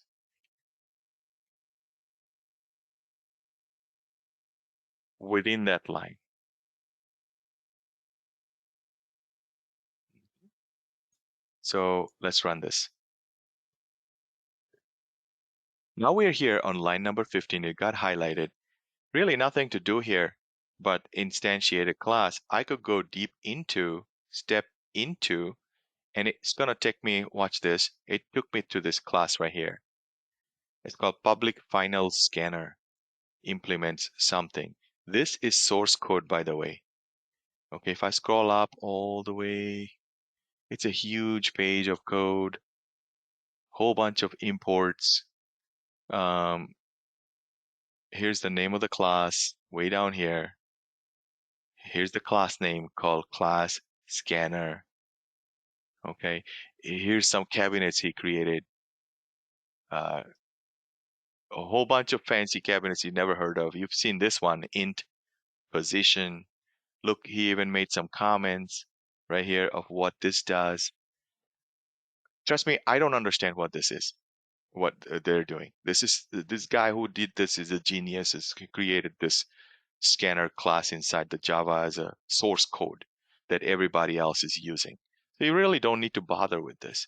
within that line. So let's run this. Now we're here on line number 15. It got highlighted. Really nothing to do here, but instantiate a class. I could go deep into, step into, and it's going to take me, watch this. It took me to this class right here. It's called public final scanner. Implements something. This is source code, by the way. Okay, if I scroll up all the way, it's a huge page of code, whole bunch of imports. Here's the name of the class way down here. Here's the class name called class scanner. Okay, here's some cabinets he created. A whole bunch of fancy cabinets you never heard of. You've seen this one, int position. Look, he even made some comments right here of what this does. Trust me, I don't understand what this is, what they're doing. This guy who did this is a genius. Has created this scanner class inside the Java as a source code that everybody else is using. So you really don't need to bother with this.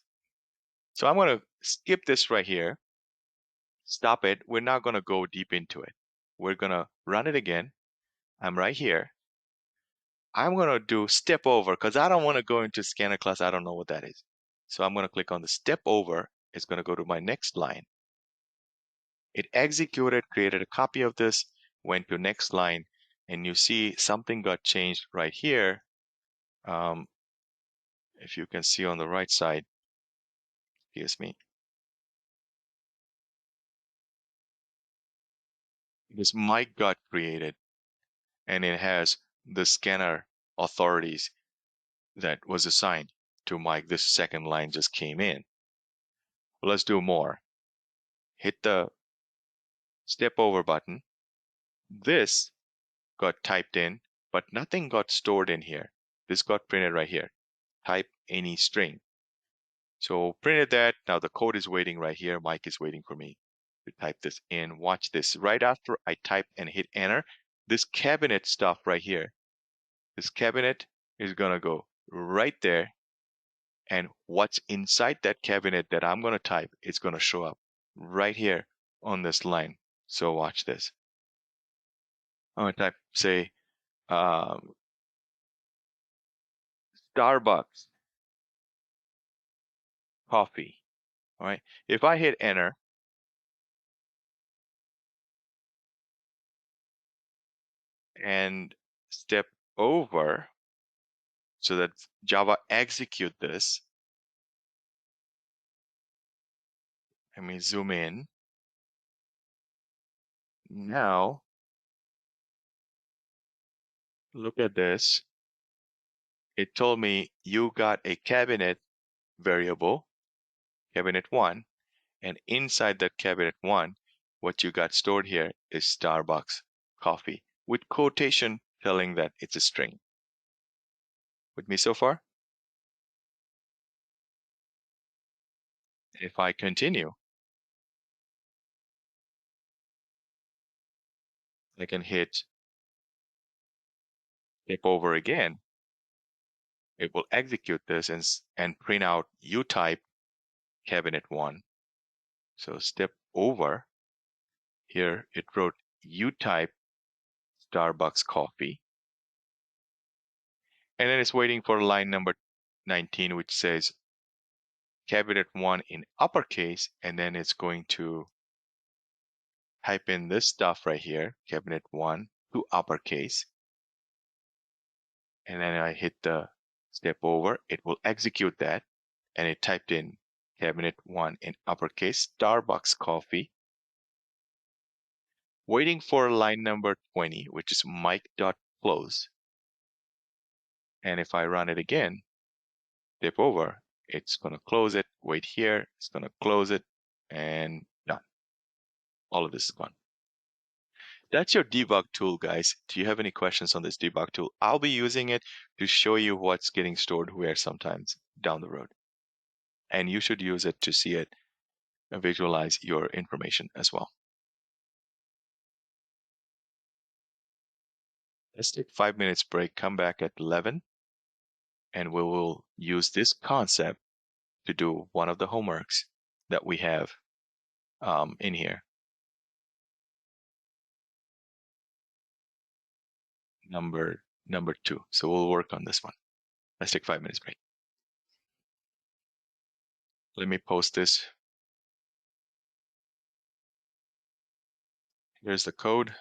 So I'm going to skip this right here. Stop it. We're not going to go deep into it. We're going to run it again. I'm right here. I'm going to do step over because I don't want to go into scanner class. I don't know what that is. So I'm going to click on the step over. It's going to go to my next line. It executed, created a copy of this, went to next line, and you see something got changed right here. If you can see on the right side, excuse me. This mic got created, and it has the scanner authorities that was assigned to Mike. This second line just came in. Well, let's do more. Hit the step over button. This got typed in, but nothing got stored in here. This got printed right here. Type any string. So printed that. Now the code is waiting right here. Mike is waiting for me to type this in. Watch this. Right after I type and hit enter, this cabinet stuff right here, this cabinet is going to go right there. And what's inside that cabinet that I'm going to type is going to show up right here on this line. So watch this. I'm going to type, say, Starbucks coffee. All right. If I hit enter, and step over so that Java execute this. Let me zoom in. Now, look at this. It told me you got a cabinet variable, cabinet1, and inside that cabinet1, what you got stored here is Starbucks coffee with quotation telling that it's a string. With me so far? If I continue, I can hit skip over again. It will execute this and print out utype cabinet1. So step over. Here it wrote utype Starbucks coffee. And then it's waiting for line number 19, which says cabinet1 in uppercase. And then it's going to type in this stuff right here, cabinet1 to uppercase. And then I hit the step over. It will execute that. And it typed in cabinet1 in uppercase, Starbucks coffee. Waiting for line number 20, which is mic.close. And if I run it again, step over, it's going to close it, wait here, it's going to close it, and done. All of this is gone. That's your debug tool, guys. Do you have any questions on this debug tool? I'll be using it to show you what's getting stored where sometimes down the road. And you should use it to see it and visualize your information as well. Let's take 5 minutes break, come back at 11, and we will use this concept to do one of the homeworks that we have in here. Number 2. So we'll work on this one. Let's take 5 minutes break. Let me post this. Here's the code.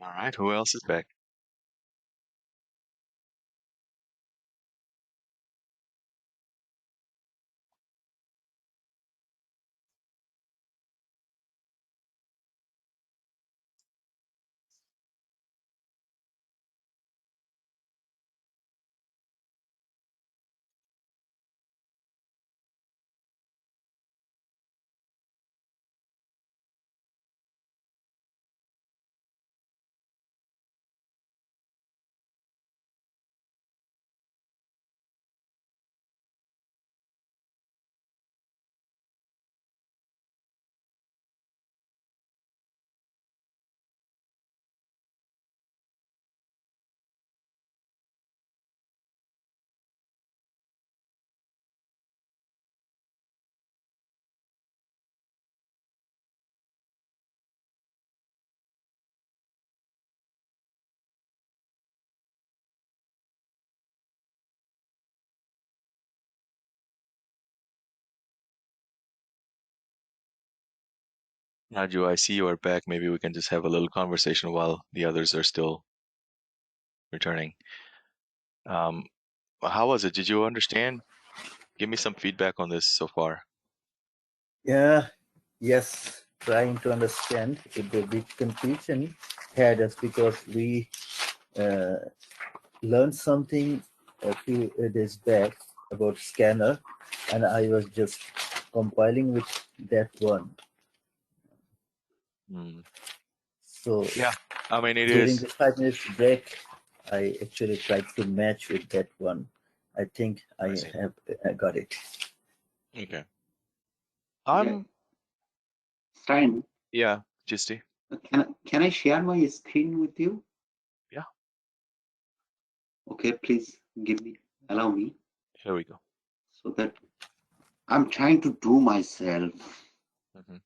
All right, who else is back? Raju, I see you are back. Maybe we can just have a little conversation while the others are still returning. Um, how was it? Did you understand? Give me some feedback on this so far. Yeah, yes, trying to understand. If the big confusion had us because we learned something a few days back about scanner, and I was just compiling with that one. Hmm. So Yeah, I mean, it during is. the 5 minutes break, I actually tried to match with that one. I think I see. have got it. Okay. Yeah. I'm, Stein, yeah, Gisty. can I share my screen with you? Yeah. Okay, please allow me, Here we go. so that I'm trying to do myself. Mhm.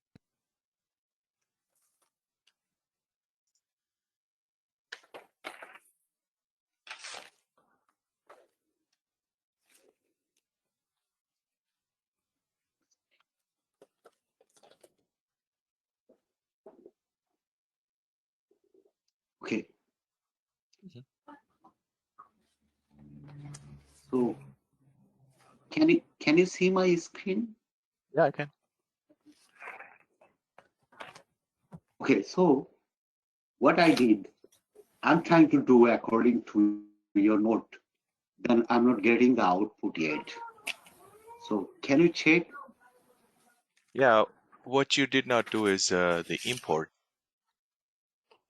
Okay. Mhm. So can you see my screen? Yeah, I can. Okay, so what I did, I'm trying to do according to your note. Then I'm not getting the output yet. So can you check Yeah, what you did not do is the import.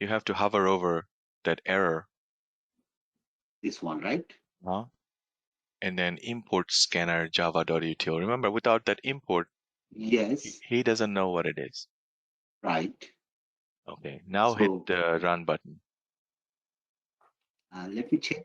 You have to hover over that error, this one, right? and then import scanner java.util. Remember, without that import, Yes, he doesn't know what it is. right. Okay, now hit So the run button. let me check.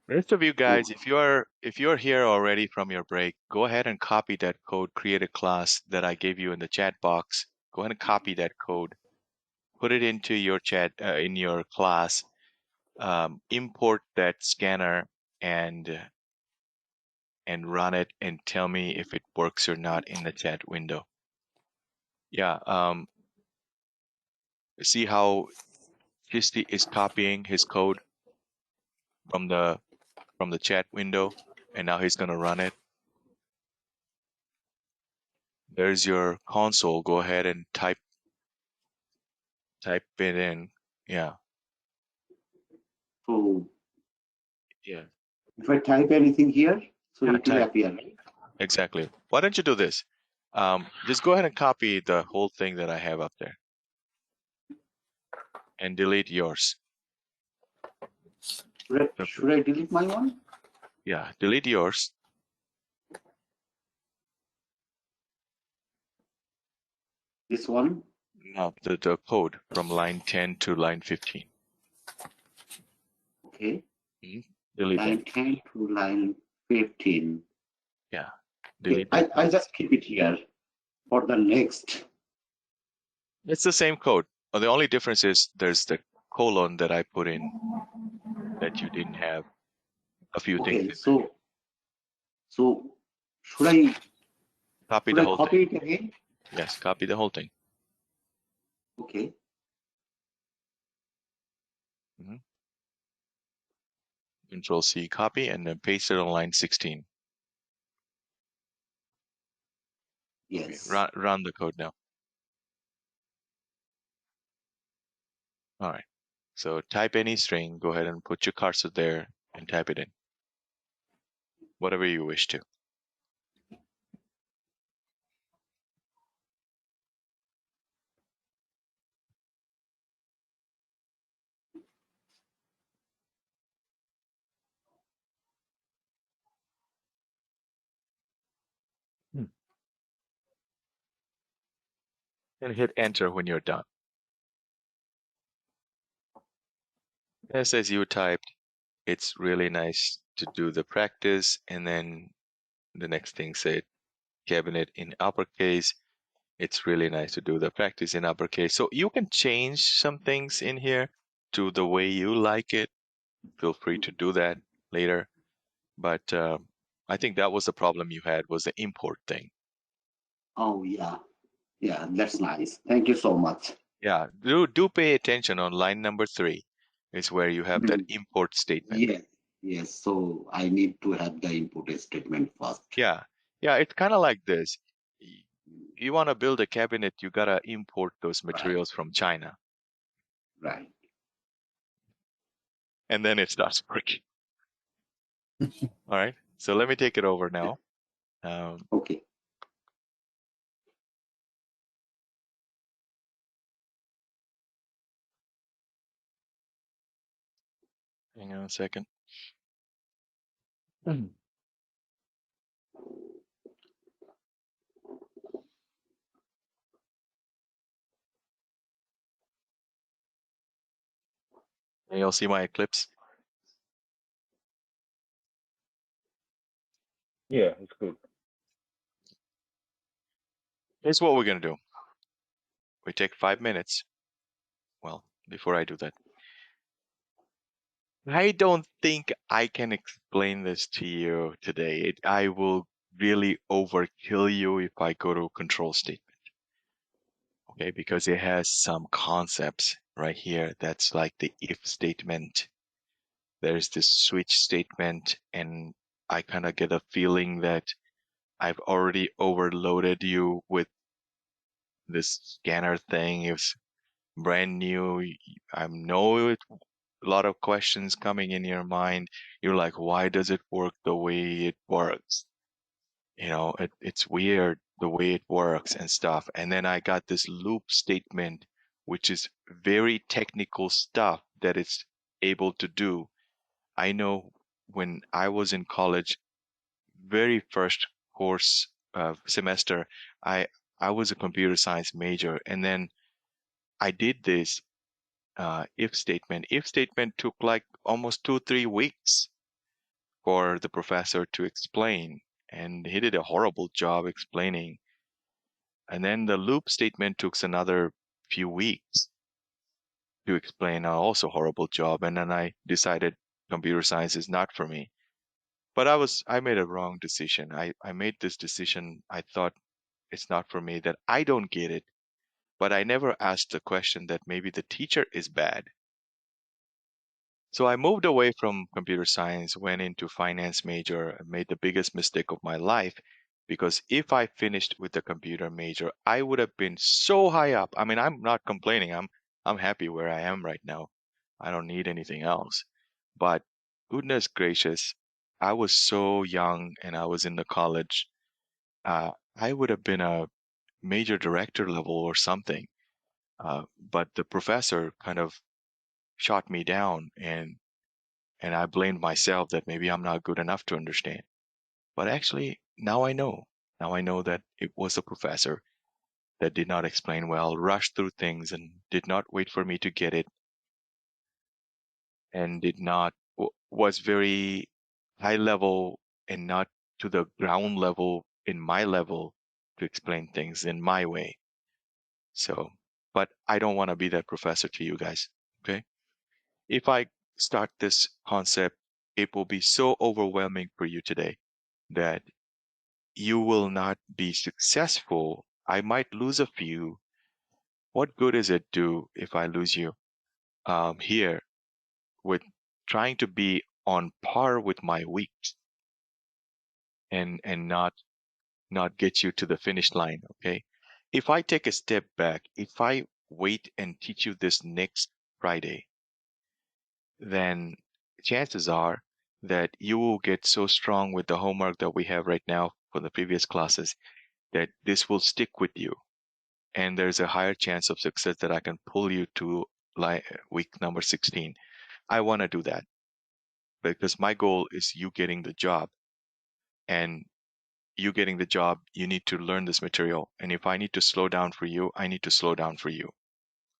Rest of you guys, Oh, if you're here already from your break, go ahead and copy that code, create a class that I gave you in the chat box. Go ahead and copy that code, put it into your chat in your class, import that scanner and run it and tell me if it works or not in the chat window. Yeah, see how Chisti is copying his code from the chat window, and now he's gonna run it. There's your console. Go ahead and type it in. Yeah, so yeah, if I type anything here, so yeah. it will Type appear, right? exactly. Why don't you do this? Just go ahead and copy the whole thing that I have up there and delete yours. Should I delete my one? Yeah, delete yours. This one? Now the code from line 10 to line 15. Okay. Delete Line that. 10 to line 15. Yeah, Okay, delete that. I just keep it here for the next. It's the same code. The only difference is there's the colon that I put in that you didn't have a few things Okay, in there. so should I Copy Should the I whole copy thing. it again? Yes, copy the whole thing. Okay. Control C, copy, and then paste it on line 16. Okay, Yes. run the code now. All right. So type any string, go ahead and put your cursor there and type it in. Whatever you wish to. And hit enter when you're done. As you typed, it's really nice to do the practice, and then the next thing said cabinet in uppercase. It's really nice to do the practice in uppercase. So you can change some things in here to the way you like it. Feel free to do that later. But I think that was the problem you had, was the import thing. Oh, yeah. Yeah, that's nice. Thank you so much. Yeah, do pay attention on line number 3 is where you have that Mm. import statement. Yes. Yes. So I need to have the input statement first. Yeah, it's kind of like this. You want to build a cabinet, you got to import those materials from China. Right. And then it starts working. All right, so let me take it over now. Okay. Hang on a second. Can you all see my Eclipse? Yeah, it's good. Here's what we're going to do. We take 5 minutes. Well, before I do that, I don't think I can explain this to you today. I will really overkill you if I go to control statement. Okay, because it has some concepts right here. That's like the if statement. There's this switch statement, and I kind of get a feeling that I've already overloaded you with this scanner thing. It's brand new. I know a lot of questions coming in your mind. You're like, why does it work the way it works? It's weird the way it works and stuff. And then I got this loop statement, which is very technical stuff that it's able to do. I know when I was in college, very first course semester, I was a computer science major, and then I did this if statement. If statement took like almost 2-3 weeks for the professor to explain, and he did a horrible job explaining. And then the loop statement took another few weeks to explain, also horrible job. And then I decided computer science is not for me. But I made a wrong decision. I made this decision. I thought it's not for me, that I don't get it. But I never asked the question that maybe the teacher is bad. So I moved away from computer science, went into finance major, made the biggest mistake of my life, because if I finished with the computer major, I would have been so high up. I mean, I'm not complaining. I'm happy where I am right now. I don't need anything else. But goodness gracious, I was so young and I was in the college. I would have been a major director level or something. But the professor kind of shot me down, and I blamed myself that maybe I'm not good enough to understand. But actually, now I know. Now I know that it was a professor that did not explain well, rushed through things, and did not wait for me to get it, and was very high level and not to the ground level in my level to explain things in my way. So, but I don't want to be that professor to you guys. Okay. If I start this concept, it will be so overwhelming for you today that you will not be successful. I might lose a few. What good does it do if I lose you here with trying to be on par with my weeks and not get you to the finish line, okay? If I take a step back, if I wait and teach you this next Friday, then chances are that you will get so strong with the homework that we have right now for the previous classes that this will stick with you. And there's a higher chance of success that I can pull you to week number 16. I want to do that because my goal is you getting the job. And you getting the job, you need to learn this material. And if I need to slow down for you, I need to slow down for you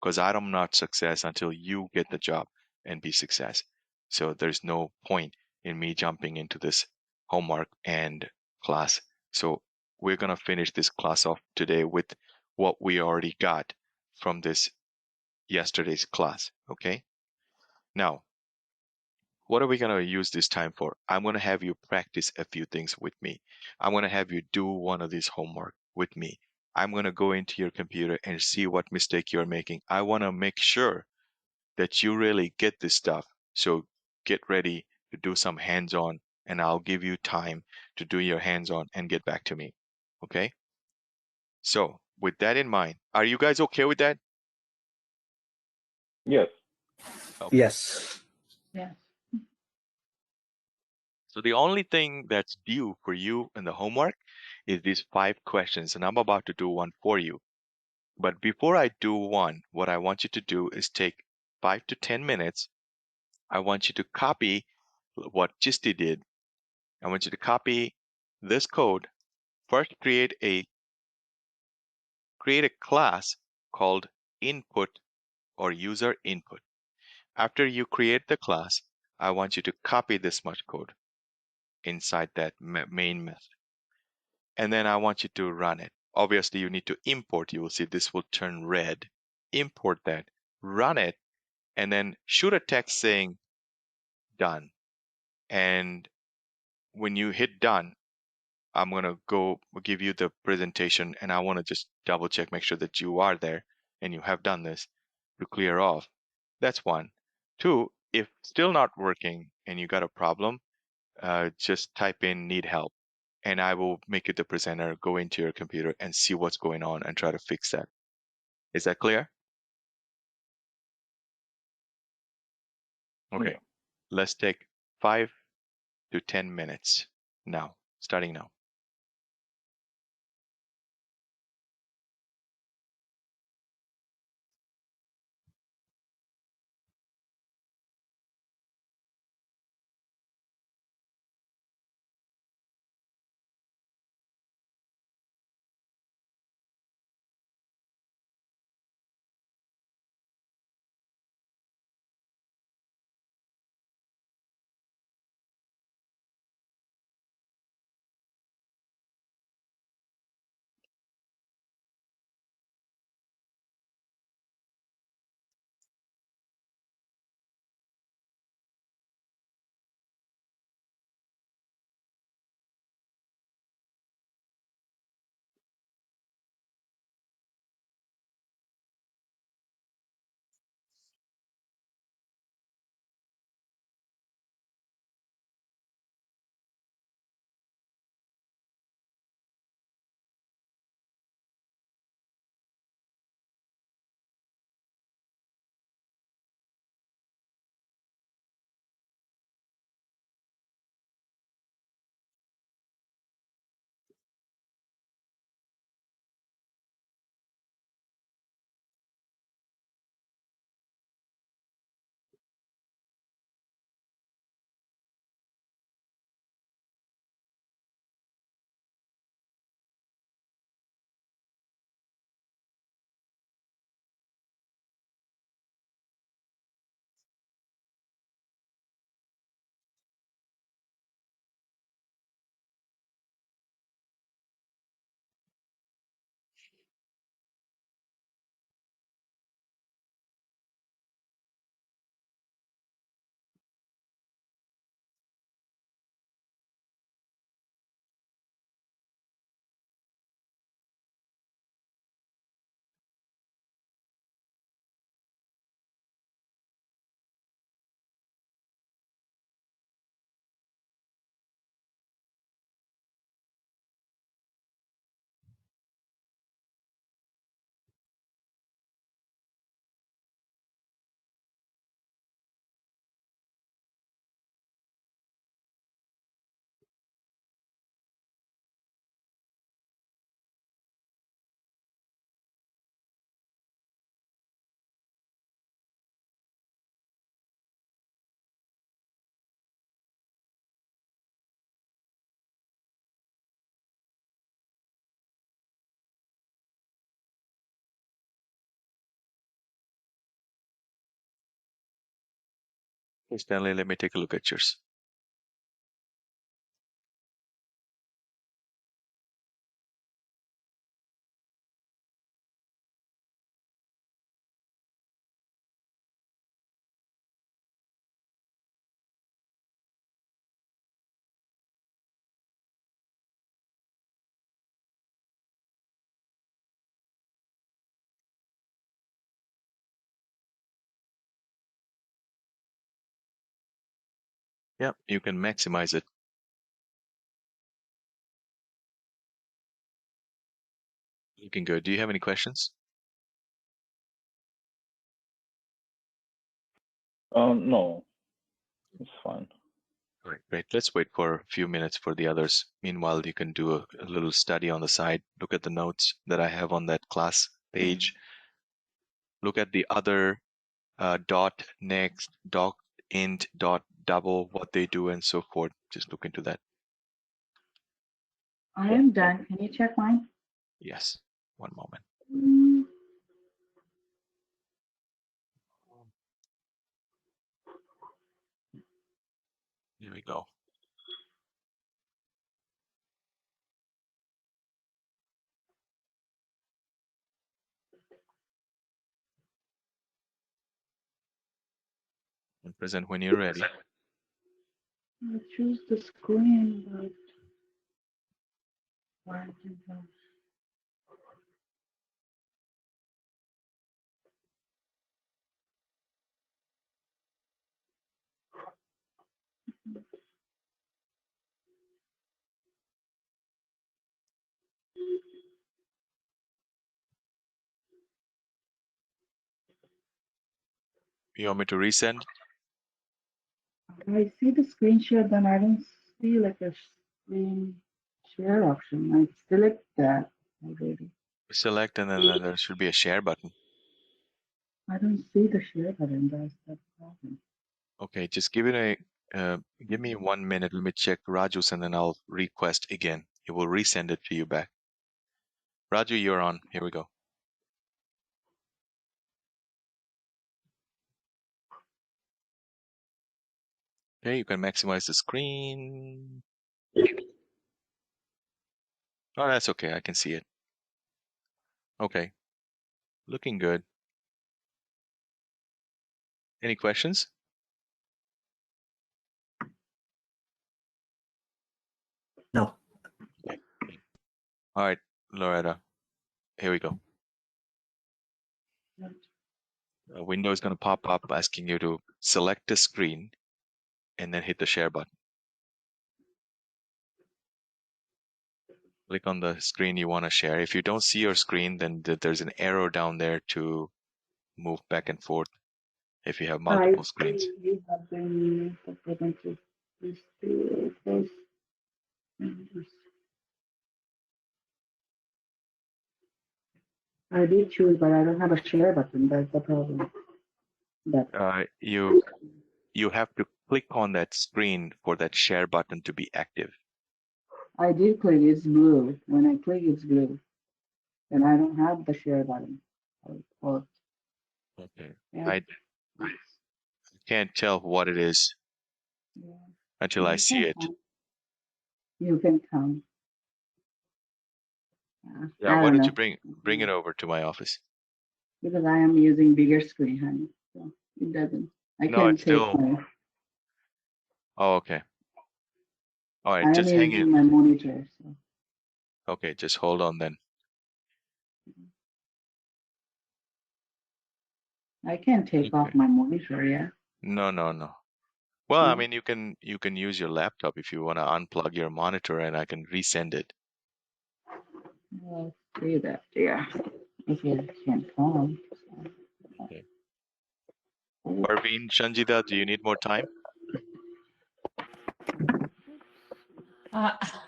because I'm not success until you get the job and be success. So there's no point in me jumping into this homework and class. So we're going to finish this class off today with what we already got from this yesterday's class. Okay. Now, what are we going to use this time for? I'm going to have you practice a few things with me. I'm going to have you do one of these homework with me. I'm going to go into your computer and see what mistake you're making. I want to make sure that you really get this stuff. So get ready to do some hands-on and I'll give you time to do your hands-on and get back to me. Okay? So with that in mind, are you guys okay with that? Yes. Okay. Yes. Yes. So the only thing that's due for you in the homework is these 5 questions, and I'm about to do one for you. But before I do one, what I want you to do is take 5 to 10 minutes. I want you to copy what Chisti did. I want you to copy this code. First, create a class called input or user input. After you create the class, I want you to copy this much code inside that main method. And then I want you to run it. Obviously, you need to import. You will see this will turn red. Import that, run it, and then shoot a text saying done. And when you hit done, I'm going to go give you the presentation and I want to just double check, make sure that you are there and you have done this to clear off. That's one. Two, if still not working and you got a problem, just type in need help and I will make you the presenter, go into your computer and see what's going on and try to fix that. Is that clear? Okay. Yeah. Let's take 5 to 10 minutes now, starting now. Okay, Stanley, let me take a look at yours. Yep, you can maximize it. Looking good. Do you have any questions? No, it's fine. All right, great. Let's wait for a few minutes for the others. Meanwhile, you can do a little study on the side. Look at the notes that I have on that class page. Look at the other dot, next, dot, int, dot, double, what they do, and so forth. Just look into that. I am done. Can you check mine? Yes. One moment. Mm, Here we go. And present when you're ready. I choose the screen, but why did that? You want me to resend? I see the screenshot, then I don't see like a screen share option. I select that already. Select, and then there should be a share button. I don't see the share button. That's the problem. Okay, just give it give me 1 minute. Let me check Raju's, and then I'll request again. It will resend it to you back. Raju, you're on. Here we go. Okay, you can maximize the screen. Oh, that's okay. I can see it. Okay, looking good. Any questions? No. Okay. All right, Loretta, here we go. A window is going to pop up asking you to select a screen and then hit the share button. Click on the screen you want to share. If you don't see your screen, then there's an arrow down there to move back and forth if you have multiple screens. You have been given to this place. I did choose, but I don't have a share button. That's the problem. That You have to click on that screen for that share button to be active. I did click. It's blue. When I click, it's blue, and I don't have the share button. Okay. Yeah. I can't tell what it is Yeah. until I see it. You can come. Yeah, I why don't don't know. you bring it over to my office? Because I am using bigger screen, honey. So it doesn't. I No, can it's take still. my. Oh, okay. All right, I am just hang using in. my monitor. So. Okay, just hold on then. I can take off Okay. my monitor. Yeah. No. Well, I No? mean, you can use your laptop if you want to unplug your monitor, and I can resend it. Let's see that. Yeah. If you can come. Okay. Parveen, Shanjida, do you need more time?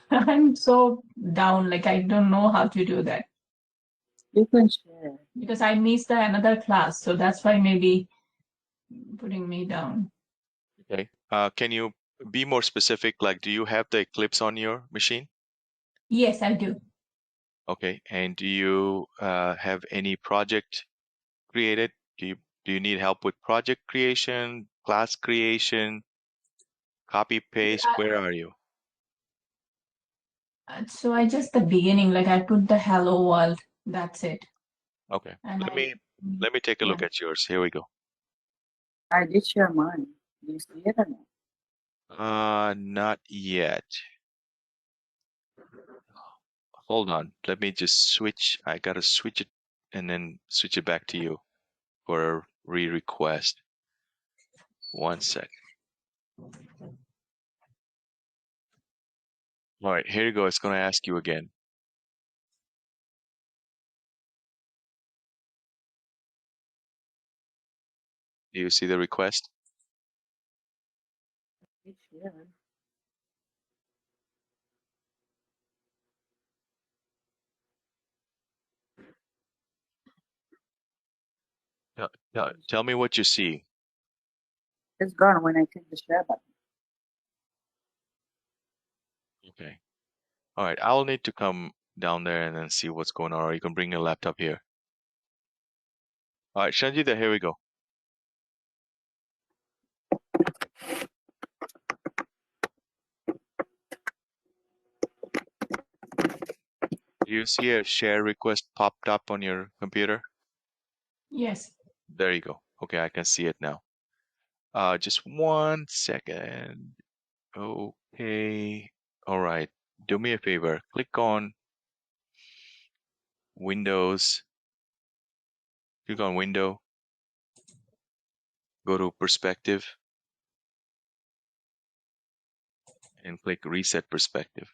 I'm so down, like I don't know how to do that You can share. because I missed another class, so that's why maybe putting me down. Okay. Can you be more specific? Like, do you have the Eclipse on your machine? Yes, I do. Okay. And do you have any project created? Do you need help with project creation? class creation, copy paste. Where are you? So I just the beginning, like I put the hello world. That's it. Okay. And Let me take a look yeah. at yours. Here we go. I did share mine. Do you see it or not? Not yet. Hold on. Let me just switch. I gotta switch it and then switch it back to you for a re-request. 1 sec. All right, here you go. It's gonna ask you again. Do you see the request? Did share. Tell me what you see. It's gone when I click the share button. Okay. All right, I'll need to come down there and then see what's going on, or you can bring your laptop here. All right, Shanjita, here we go. Do you see a share request popped up on your computer? Yes. There you go. Okay, I can see it now. Just 1 second. Okay. All right. Do me a favor. Click on Windows. Click on Window. Go to Perspective. And click Reset Perspective.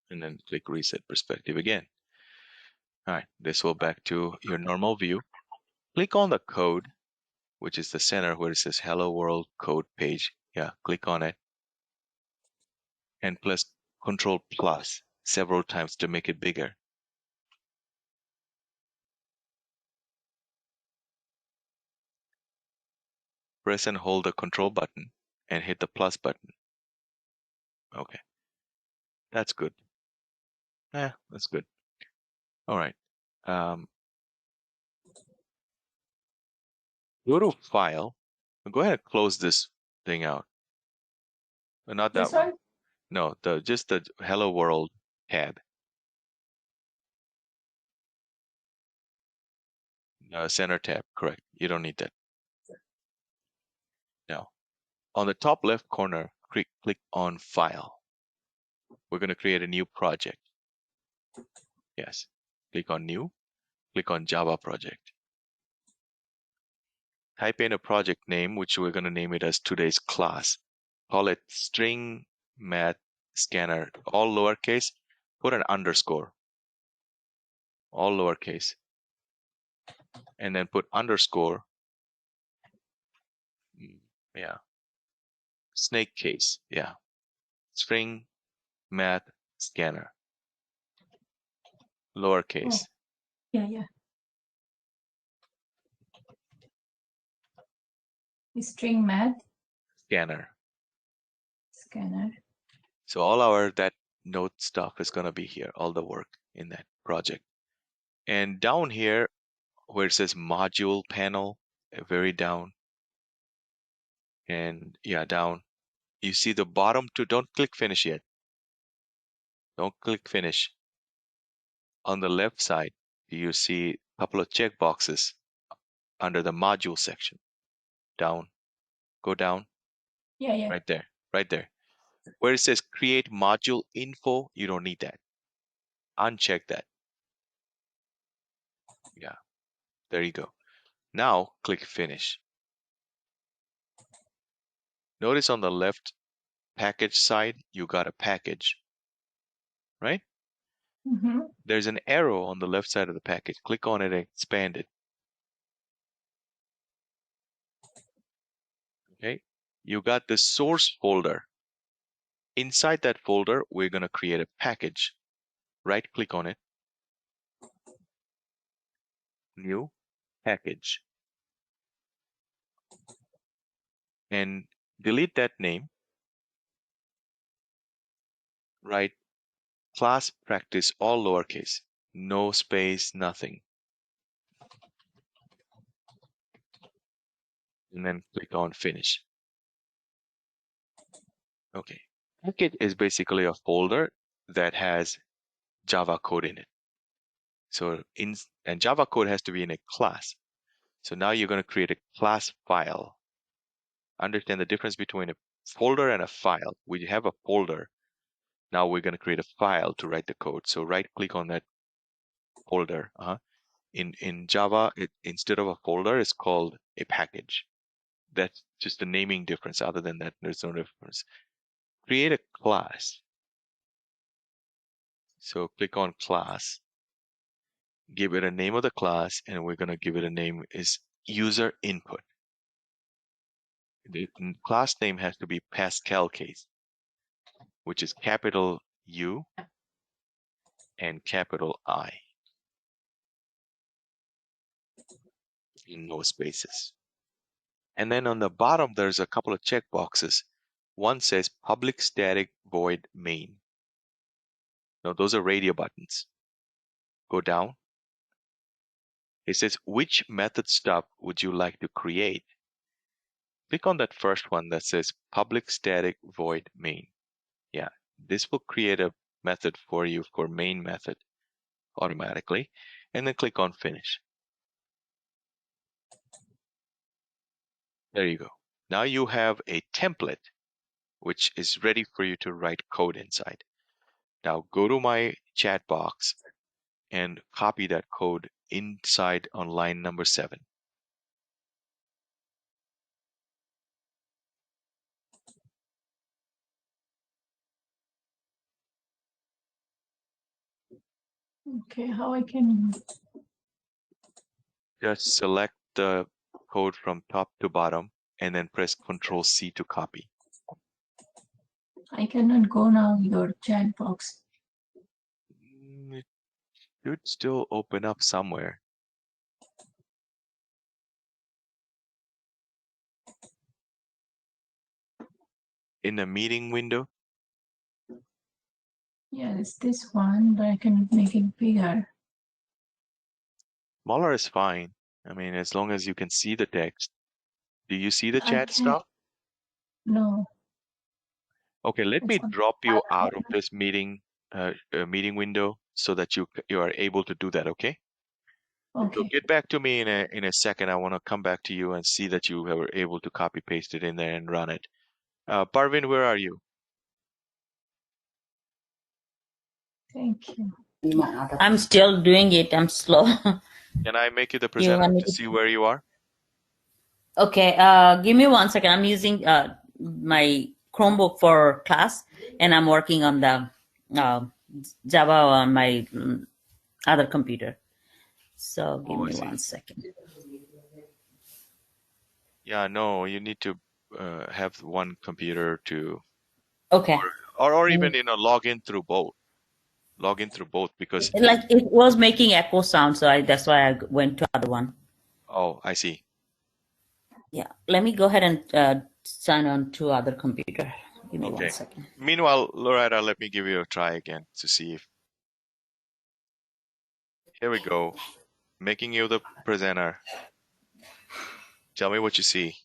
And then click Reset Perspective again. All right. This will back to your normal view. Click on the code, which is the center where it says Hello World Code page. Yeah, click on it. And press Control plus several times to make it bigger. Press and hold the Control button and hit the plus button. Okay. That's good. That's good. All right. Go to File. Go ahead and close this thing out. Not that This one. one? No, just the Hello World tab. Center tab, correct. You don't need that. Now, on the top left corner, click on File. We're going to create a new project. Yes. Click on New. Click on Java Project. Type in a project name, which we're going to name it as today's class. Call it String Math Scanner, all lowercase. Put an underscore, all lowercase. And then put underscore. Yeah. Snake case. Yeah. String Math Scanner. Lowercase. Yeah, yeah. String math Scanner. scanner. So all that node stuff is going to be here, all the work in that project. And down here where it says module panel, very down. And yeah, down. You see the bottom two, don't click finish yet. Don't click finish. On the left side, you see a couple of check boxes under the module section. Down. Go down. Yeah, yeah. Right there. Right there. Where it says create module info, you don't need that. Uncheck that. Yeah. There you go. Now click finish. Notice on the left package side, you got a package, right? Mm-hmm. There's an arrow on the left side of the package. Click on it and expand it. Okay. You got the source folder. Inside that folder, we're going to create a package. Right click on it. New package. And delete that name. Write class practice all lowercase. No space, nothing. and then click on finish. Okay. Package is basically a folder that has Java code in it. So and Java code has to be in a class. So now you're going to create a class file. Understand the difference between a folder and a file. We have a folder. Now we're going to create a file to write the code. So right click on that folder. In Java, instead of a folder, it's called a package. That's just the naming difference. Other than that, there's no difference. Create a class. So click on class. Give it a name of the class, and we're going to give it a name is user input. The class name has to be Pascal case, which is capital U and capital I. In no spaces. And then on the bottom, there's a couple of checkboxes. One says public static void main. Now those are radio buttons. Go down. It says, which method stub would you like to create? Click on that first one that says public static void main. Yeah, this will create a method for you for main method automatically. And then click on finish. There you go. Now you have a template which is ready for you to write code inside. Now go to my chat box and copy that code inside on line number 7. Okay, how I can, Just select the code from top to bottom and then press Control C to copy. I cannot go now your chat box. It should still open up somewhere. In the meeting window. Yeah, it's this one, but I can make it bigger. Smaller is fine. I mean, as long as you can see the text. Do you see the I chat can't, stuff? no. Okay, let me It's on- drop you out of this meeting window so that you are able to do that, okay? So Okay, get back to me in a second. I want to come back to you and see that you were able to copy paste it in there and run it. Parvin, where are you? thank you. I'm still doing it. I'm slow. Can I make you the You presenter want me to to? see where you are? Okay. Give me 1 second. I'm using my Chromebook for class, and I'm working on the Java on my other computer. So give Oh, I me see. 1 second. Yeah, no, you need to have one computer to, Okay. or even log in through both. Log in through both because Like it was making echo sound, so that's why I went to other one. oh, I see. Yeah. Let me go ahead and sign on to other computer. Give me 1 Okay. second. Meanwhile, Loretta, let me give you a try again to see if. Here we go. Making you the presenter. Tell me what you see.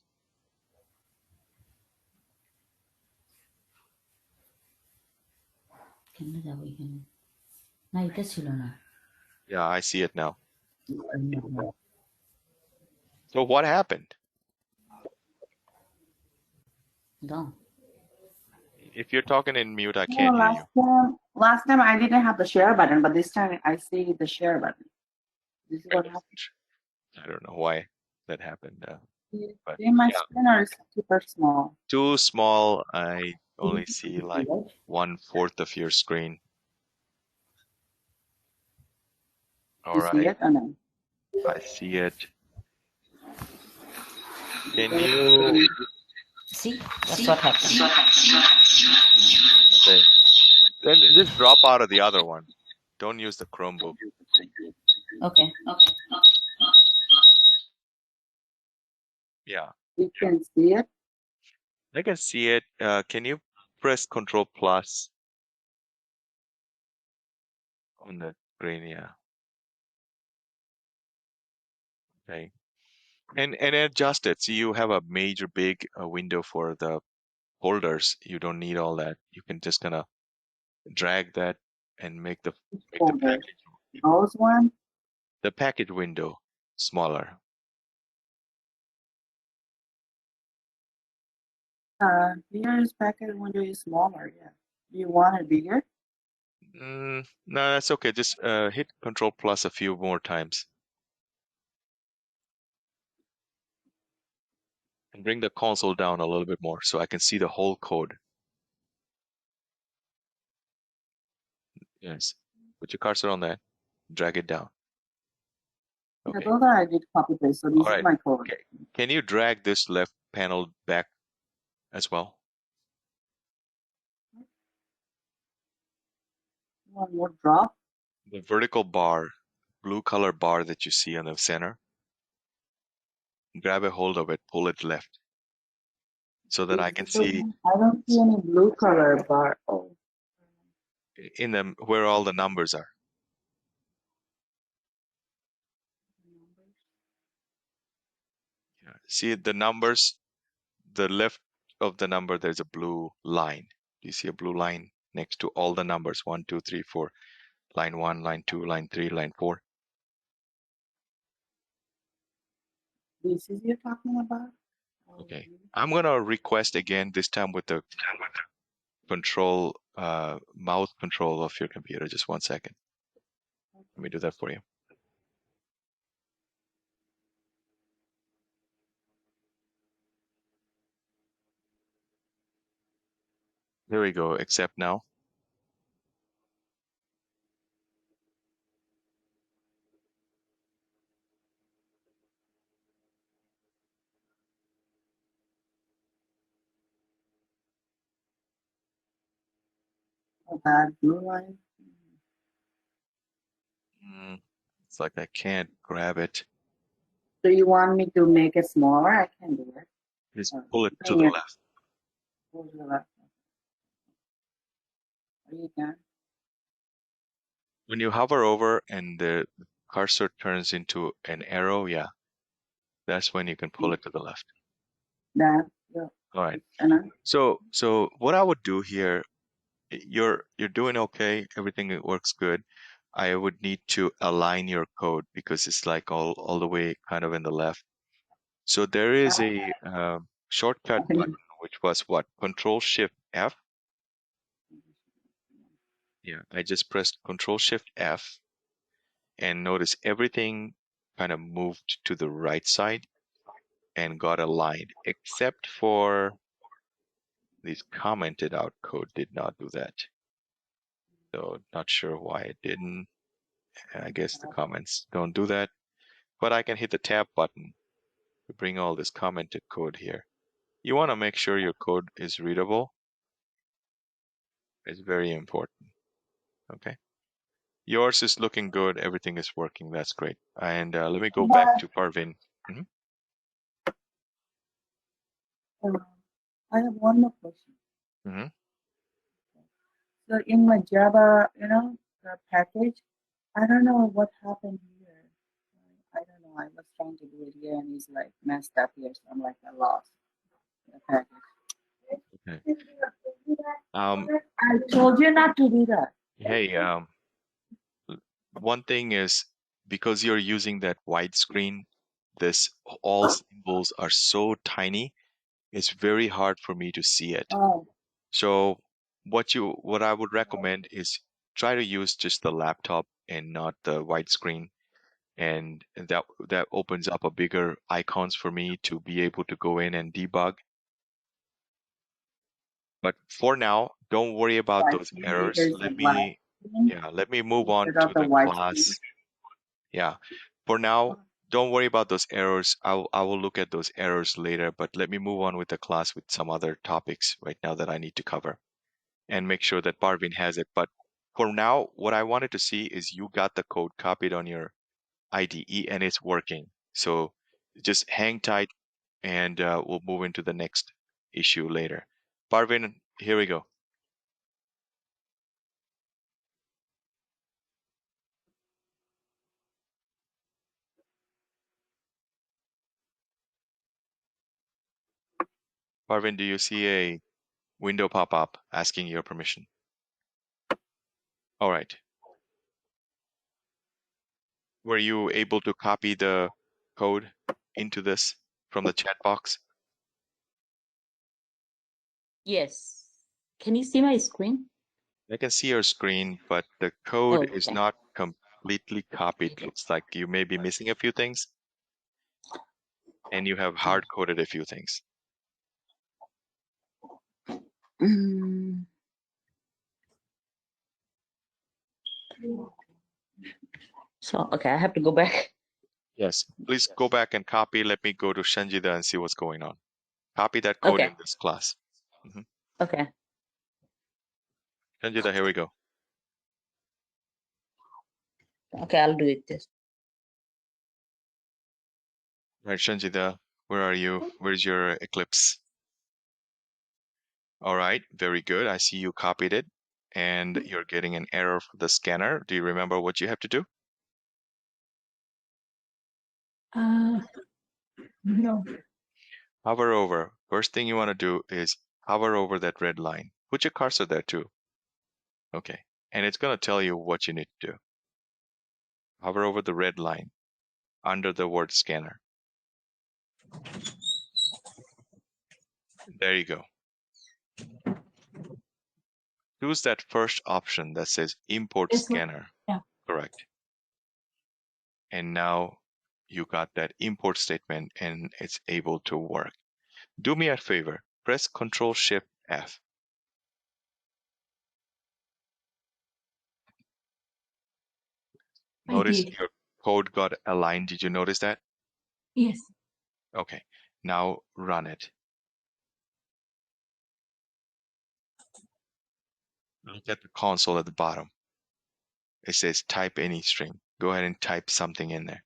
না এটা ছিল না Yeah, I see it now. So what happened? দাও If you're talking in mute, I No, can't hear you. last time I didn't have the share button, but this time I see the share button. This is what happened. I don't know why that happened. But In my yeah, screen or is super small? too small. I only see like 1/4 of your screen. All You see right, it or no? I see it. Can you? see that's what happened Okay. Then just drop out of the other one. Don't use the Chromebook. okay Yeah, You can see it. I can see it. Can you press Control Plus on the screen? Yeah. Okay. And adjust it. See, you have a major big window for the holders. You don't need all that. You can just kind of drag that and make the Folder. Those one. package window smaller. Here's packet window is smaller. Yeah. Do you want it bigger? No, that's okay. Just hit Control plus a few more times. And bring the console down a little bit more so I can see the whole code. Yes. Put your cursor on that. Drag it down. I Okay. thought I did copy paste. So this All is right. my code. Okay. Can you drag this left panel back as well? One more drop. The vertical bar, blue color bar that you see on the center, grab a hold of it, pull it left so that I can see I don't see any blue color bar. Oh. in them where all the numbers are. Yeah. See the numbers, the left of the number, there's a blue line. Do you see a blue line next to all the numbers? 1, 2, 3, 4. Line 1, line 2, line 3, line 4. This is you're talking about? Okay. I'm going to request again, this time with the control, mouse control of your computer. Just 1 second. Let me do that for you. There we go. Accept now. Oh, that blue line. It's like I can't grab it. So you want me to make it smaller? I can do it. Just Oh, pull it to bring the it. left. Go to the left. Are you done? When you hover over and the cursor turns into an arrow, yeah, that's when you can pull it to the left. Done. Yeah. All right. Enough. So what I would do here, you're doing okay. Everything works good. I would need to align your code because it's like all the way kind of in the left. So there is a shortcut button, which was what? Control Shift F. Yeah, I just pressed Control Shift F and notice everything kind of moved to the right side and got aligned, except for this commented out code did not do that. So not sure why it didn't. I guess the comments don't do that, but I can hit the tab button to bring all this commented code here. You want to make sure your code is readable. It's very important. Okay. Yours is looking good. Everything is working. That's great. And let me go back to Parvin. Mhm. I have one more question. Mhm. So in my Java, the package, I don't know what happened here. I don't know. I was trying to do it here and it's like messed up here. So I'm like, I lost the package. Okay. I told you not to do that. Hey, one thing is because you're using that widescreen, this all symbols are so tiny, it's very hard for me to see it. Oh, So what I would recommend is try to use just the laptop and not the widescreen. And that opens up a bigger icons for me to be able to go in and debug. But for now, don't worry about I those see errors. there's a white screen Let me move on instead to of the the white class. screen. Yeah. For now, don't worry about those errors. I will look at those errors later, but let me move on with the class with some other topics right now that I need to cover and make sure that Parvin has it. But for now, what I wanted to see is you got the code copied on your IDE and it's working. So just hang tight and we'll move into the next issue later. Parvin, here we go. Parvin, do you see a window pop up asking your permission? All right. Were you able to copy the code into this from the chat box? Yes. Can you see my screen? I can see your screen, but the code Oh, is okay. not completely copied. Looks like you may be missing a few things, and you have hard coded a few things. Mm. So, okay, I have to go back. Yes, please go back and copy. Let me go to Shanjida and see what's going on. Copy that code Okay. in this class. Okay. Shanjida, here we go. Okay, I'll do it this. Right, Shanjida, where are you? Where's your Eclipse? All right, very good. I see you copied it, and you're getting an error for the scanner. Do you remember what you have to do? No. Hover over. First thing you want to do is hover over that red line. Put your cursor there too. Okay, and it's going to tell you what you need to do. Hover over the red line under the word scanner. There you go. Choose that first option that says import This one? scanner. Yeah. Correct. And now you got that import statement and it's able to work. Do me a favor, press Control Shift F. Notice did. your code got aligned. Did you notice that? Yes. Okay, now run it. Look at the console at the bottom. It says type any string. Go ahead and type something in there.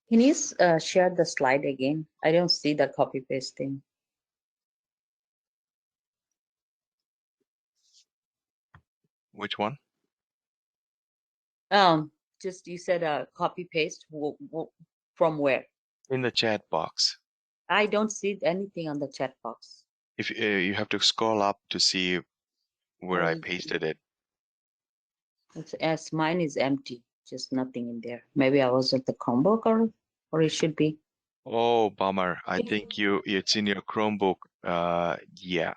Can you share the slide again? I don't see the copy paste thing. Which one? Just you said copy paste from where? In the chat box. I don't see anything on the chat box. If you have to scroll up to see where I pasted it. It's, as mine is empty, just nothing in there. Maybe I was at the Chromebook or it should be. Oh, bummer. I think it's in your Chromebook. Yeah,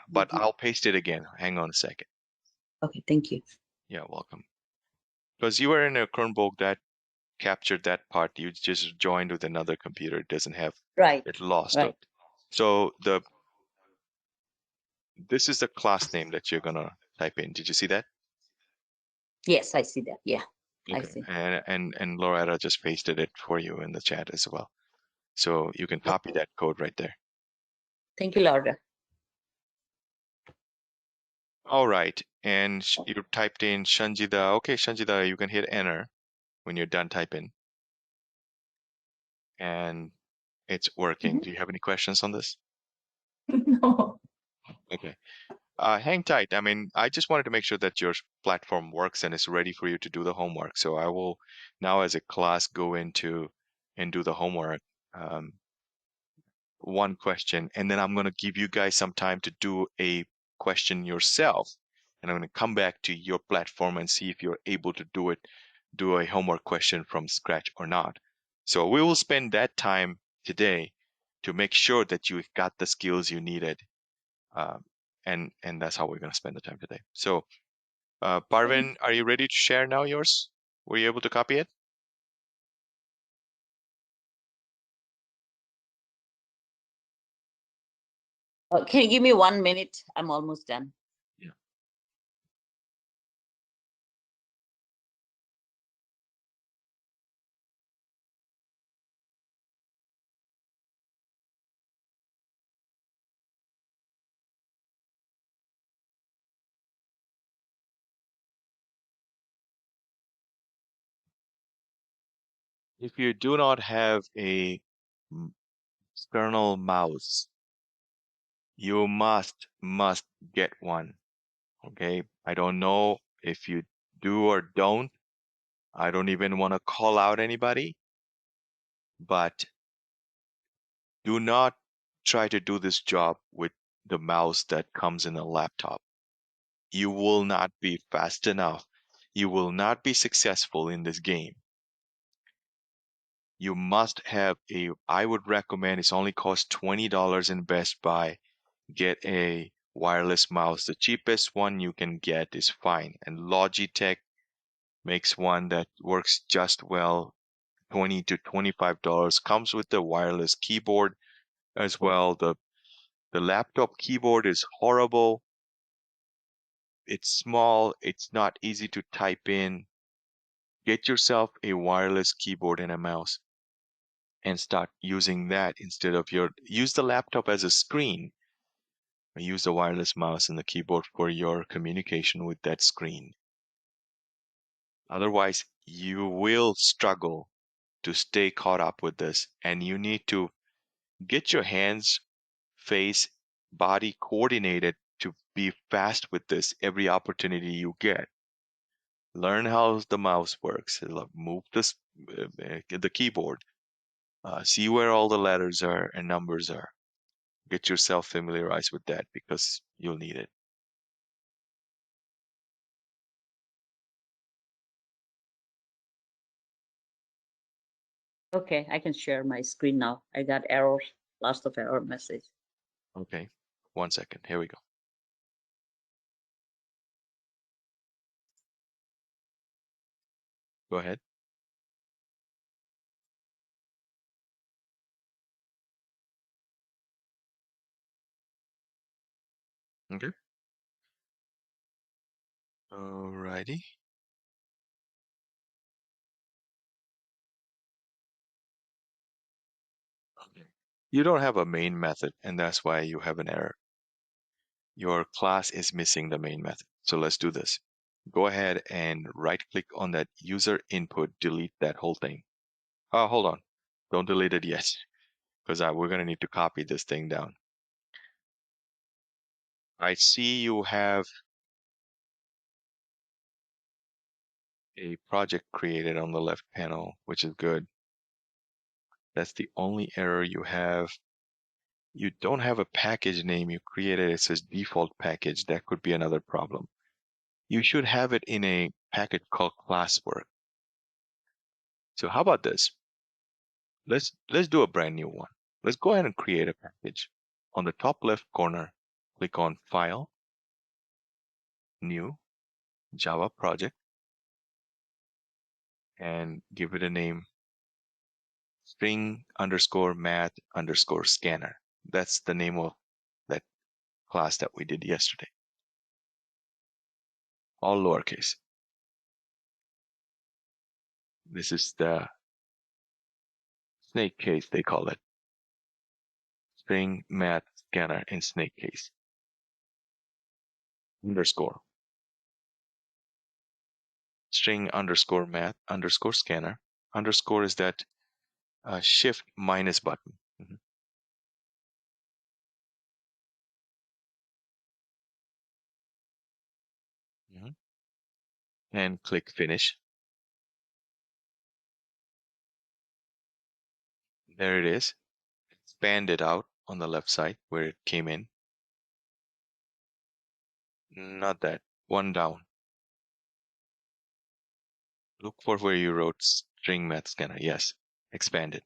but I'll paste it again. Hang on a second. Okay, thank you. Yeah, welcome. Because you were in a Chromebook that captured that part. You just joined with another computer. It doesn't have Right. it lost Right. it. So this is the class name that you're gonna type in. Did you see that? Yes, I see that. Yeah, I Okay. see. And Loretta just pasted it for you in the chat as well. So you can copy that code right there. Thank you, Laura. All right. And you typed in Shanjida. Okay, Shanjida, you can hit enter when you're done typing. And it's working. Do you have any questions on this? No. Okay. Hang tight. I mean, I just wanted to make sure that your platform works and is ready for you to do the homework. So I will now, as a class, go into and do the homework. One question, and then I'm going to give you guys some time to do a question yourself. And I'm going to come back to your platform and see if you're able to do a homework question from scratch or not. So we will spend that time today to make sure that you got the skills you needed. And that's how we're going to spend the time today. So, Parvin, are you ready to share now yours? Were you able to copy it? Can you give me 1 minute? I'm almost done. Yeah. If you do not have a external mouse, you must get one. Okay, I don't know if you do or don't. I don't even want to call out anybody, but Do not try to do this job with the mouse that comes in a laptop. You will not be fast enough. You will not be successful in this game. You must have I would recommend, it's only cost $20 in Best Buy. Get a wireless mouse. The cheapest one you can get is fine. And Logitech makes one that works just well, $20 to $25. Comes with the wireless keyboard as well. The laptop keyboard is horrible. It's small. It's not easy to type in. Get yourself a wireless keyboard and a mouse and start using that instead of use the laptop as a screen. Use the wireless mouse and the keyboard for your communication with that screen. Otherwise, you will struggle to stay caught up with this, and you need to get your hands, face, body coordinated to be fast with this every opportunity you get. Learn how the mouse works. Move the keyboard. See where all the letters are and numbers are. Get yourself familiarized with that because you'll need it. Okay, I can share my screen now. I got errors, lots of error message. Okay, 1 second. Here we go. Go ahead. Okay. Alrighty. Okay. You don't have a main method, and that's why you have an error. Your class is missing the main method. So let's do this. Go ahead and right-click on that user input, delete that whole thing. Oh, hold on. Don't delete it yet, because we're going to need to copy this thing down. I see you have a project created on the left panel, which is good. That's the only error you have. You don't have a package name you created. It says default package. That could be another problem. You should have it in a package called classwork. So how about this? Let's do a brand new one. Let's go ahead and create a package. On the top left corner, click on File, New, Java Project, and give it a name, string_math_scanner. That's the name of that class that we did yesterday. All lowercase. This is the snake case, they call it. String math scanner in snake case. Underscore. String_math_scanner. Underscore is that shift minus button. And click finish. There it is. Expand it out on the left side where it came in. Not that. One down. Look for where you wrote string math scanner. Yes. Expand it.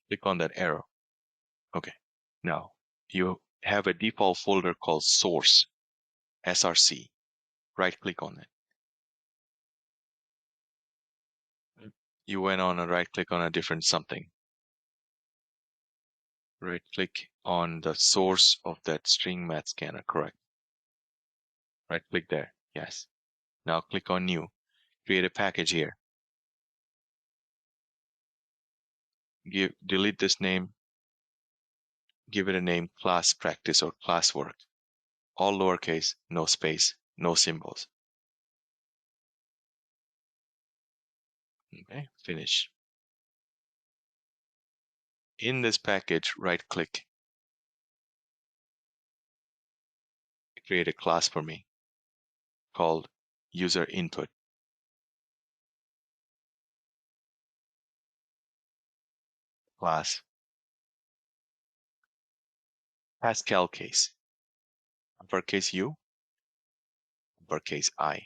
Click on that arrow. Okay. Now you have a default folder called source, SRC. Right click on it. You went on a right click on a different something. Right click on the source of that string math scanner. Correct. Right click there. Yes. Now click on new. Create a package here. Delete this name. Give it a name, class practice or classwork. All lowercase, no space, no symbols. Okay, finish. In this package, right click. Create a class for me called user input. class. Pascal case. Uppercase U, uppercase I.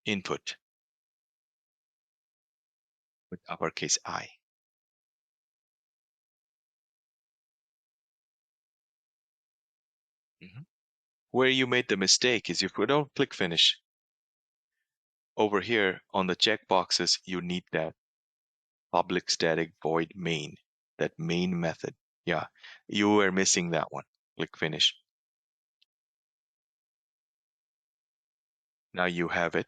Input with uppercase I. Where you made the mistake is if we don't click finish, over here on the checkboxes, you need that public static void main, that main method. Yeah, you were missing that one. Click finish. Now you have it.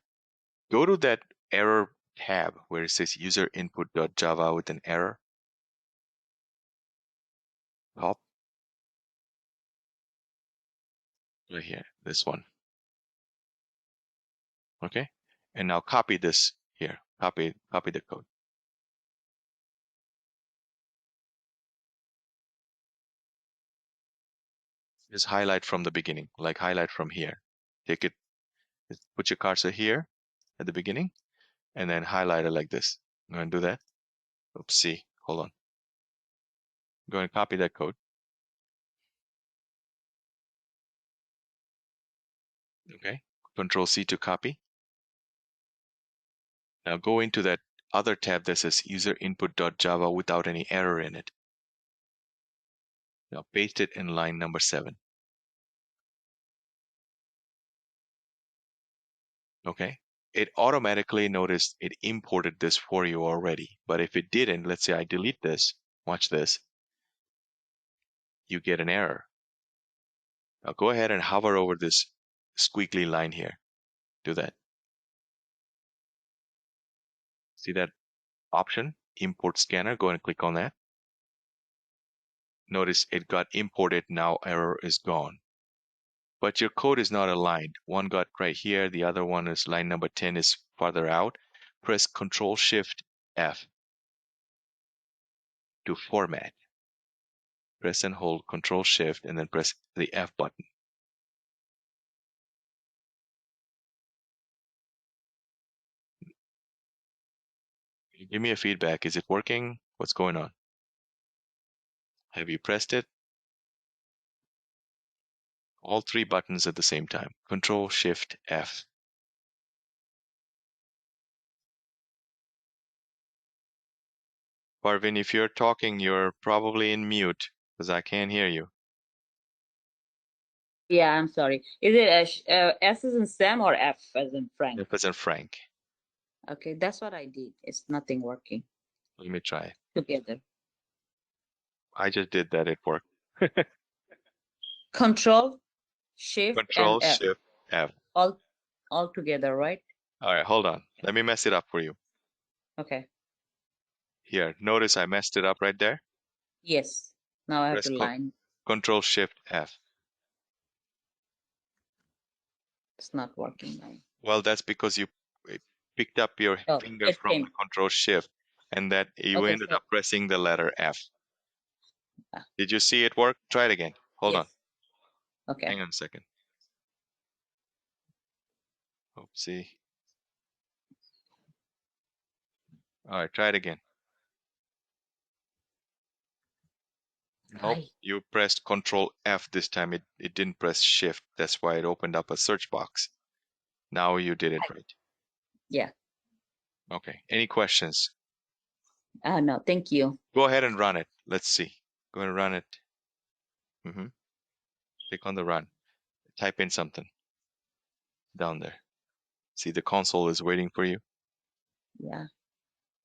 Go to that error tab where it says user input.java with an error. Top. Right here, this one. Okay, and now copy this here. Copy the code. Just highlight from the beginning, like highlight from here. Take it, put your cursor here at the beginning, and then highlight it like this. I'm going to do that. Oopsie, hold on. I'm going to copy that code. Okay, Control C to copy. Now go into that other tab that says user input.java without any error in it. Now paste it in line number 7. Okay, it automatically noticed it imported this for you already. But if it didn't, let's say I delete this, watch this, you get an error. Now go ahead and hover over this squiggly line here. Do that. See that option, import scanner? Go ahead and click on that. Notice it got imported, now error is gone. But your code is not aligned. One got right here, the other one is line number 10 is farther out. Press Control Shift F to format. Press and hold Control Shift and then press the F button. Give me a feedback. Is it working? What's going on? Have you pressed it? All 3 buttons at the same time. Control Shift F. Parvin, if you're talking, you're probably in mute because I can't hear you. Yeah, I'm sorry. Is it S as in Sam or F as in Frank? F as in Frank. Okay, that's what I did. It's nothing working Let me try. together. I just did that. It worked. Control, Shift, Control and F. Shift F. All together, right? All right, hold on. Let me mess it up for you. Okay. Here, notice I messed it up right there. Yes. Now I have Press to line. Control Shift F. It's not working now. Well, that's because you picked up your Oh, finger it from came. the Control Shift and that you Okay, ended so- up pressing the letter F. Ah. Did you see it work? Try it again. Hold on. Yes. Okay. Hang on a second. Oopsie. All right, try it again. Nope, Hi. you pressed Control F this time. It didn't press Shift. That's why it opened up a search box. Now you did it right. Yeah. Okay. Any questions? No, thank you. Go ahead and run it. Let's see. Go ahead and run it. Click on the run. Type in something down there. See, the console is waiting for you. Yeah.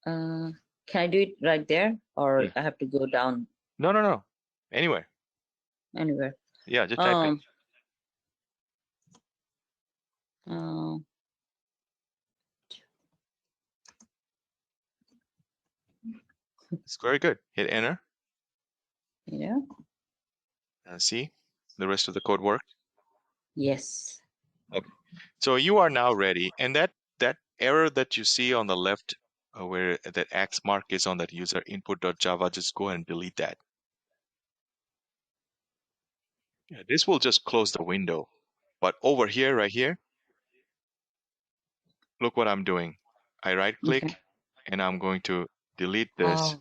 Can I do it right there, or Yeah. I have to go down No. Anywhere. anywhere? Yeah, just type in. It's very good. Hit enter. Yeah. And see, the rest of the code worked. Yes. Okay. So you are now ready. And that error that you see on the left, where that X mark is on that user input.java, just go ahead and delete that. Yeah, this will just close the window. But over here, right here, look what I'm doing. I right click Okay. and I'm going to delete this Oh,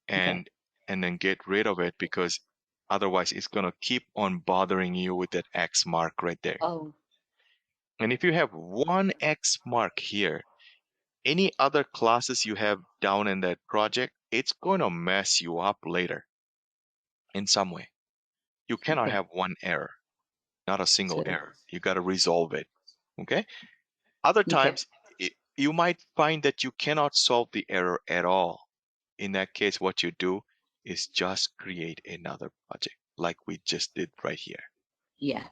and then get rid of it, because otherwise it's going to keep on bothering you with that X mark right there. Oh, And if you have one X mark here, any other classes you have down in that project, it's going to mess you up later in some way. You cannot okay. have one error, not a single So, error. You got to resolve it. Okay. Other okay. times, you might find that you cannot solve the error at all. In that case, what you do is just create another project like we just did right here. Yeah.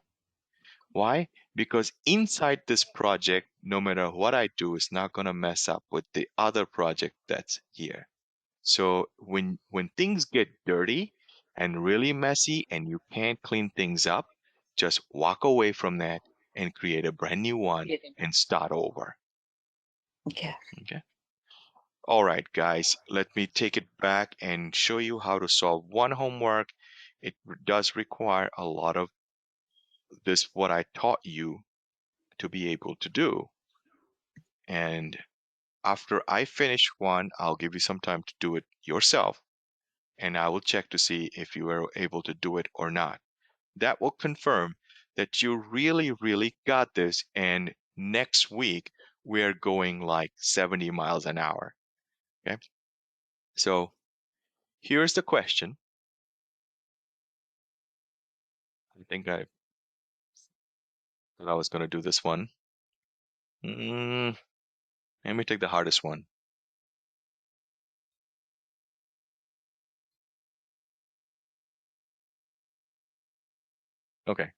Why? Because inside this project, no matter what I do, it's not going to mess up with the other project that's here. So when things get dirty and really messy and you can't clean things up, just walk away from that and create a brand new one and start over. Okay. Okay. All right, guys, let me take it back and show you how to solve one homework. It does require a lot of this, what I taught you, to be able to do. And after I finish one, I'll give you some time to do it yourself, and I will check to see if you are able to do it or not. That will confirm that you really, really got this. And next week, we're going like 70 miles an hour. Okay. So here's the question. I think I thought I was going to do this one. Let me take the hardest one. Okay.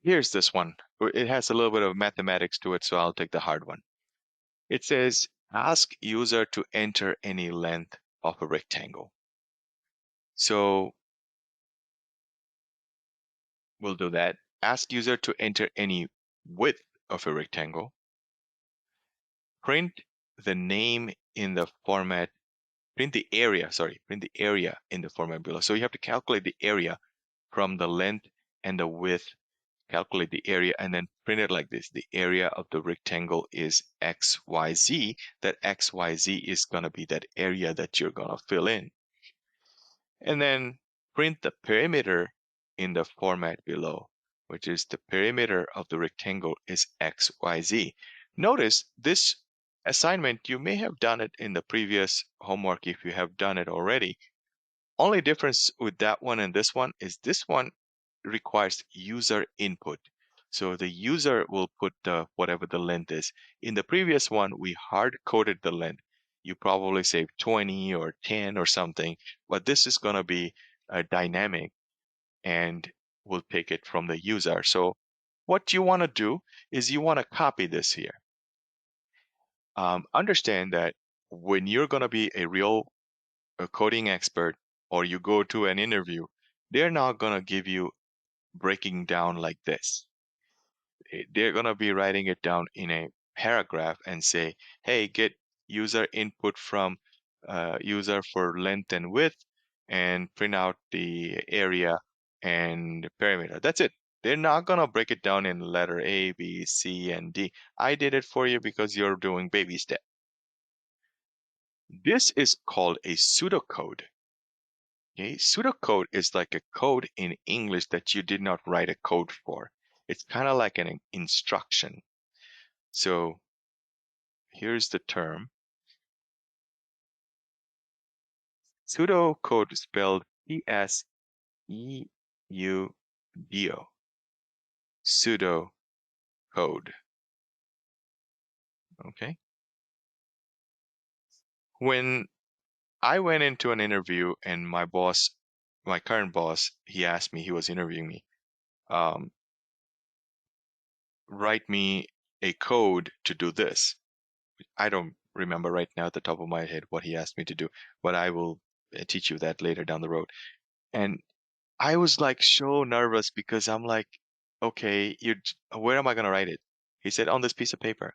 Here's this one. It has a little bit of mathematics to it, so I'll take the hard one. It says, ask user to enter any length of a rectangle. So we'll do that. Ask user to enter any width of a rectangle. Print the name in the format, print the area in the format below. So you have to calculate the area from the length and the width, calculate the area, and then print it like this. The area of the rectangle is XYZ. That XYZ is going to be that area that you're going to fill in. And then print the perimeter in the format below, which is the perimeter of the rectangle is XYZ. Notice this assignment, you may have done it in the previous homework if you have done it already. Only difference with that one and this one is this one requires user input. So the user will put whatever the length is. In the previous one, we hard-coded the length. You probably say 20 or 10 or something, but this is going to be dynamic and we'll pick it from the user. So what you want to do is you want to copy this here. Understand that when you're going to be a real coding expert or you go to an interview, they're not going to give you breaking down like this. They're going to be writing it down in a paragraph and say, hey, get user input from user for length and width and print out the area and perimeter. That's it. They're not going to break it down in letter A, B, C, and D. I did it for you because you're doing baby step. This is called a pseudocode. Okay? Pseudocode is like a code in English that you did not write a code for. It's kind of like an instruction. So here's the term. Pseudocode spelled P-S-E-U-D-O. Pseudocode. Okay. When I went into an interview and my boss, my current boss, he asked me, he was interviewing me, write me a code to do this. I don't remember right now at the top of my head what he asked me to do, but I will teach you that later down the road. And I was like so nervous because I'm like, okay, where am I going to write it? He said, on this piece of paper.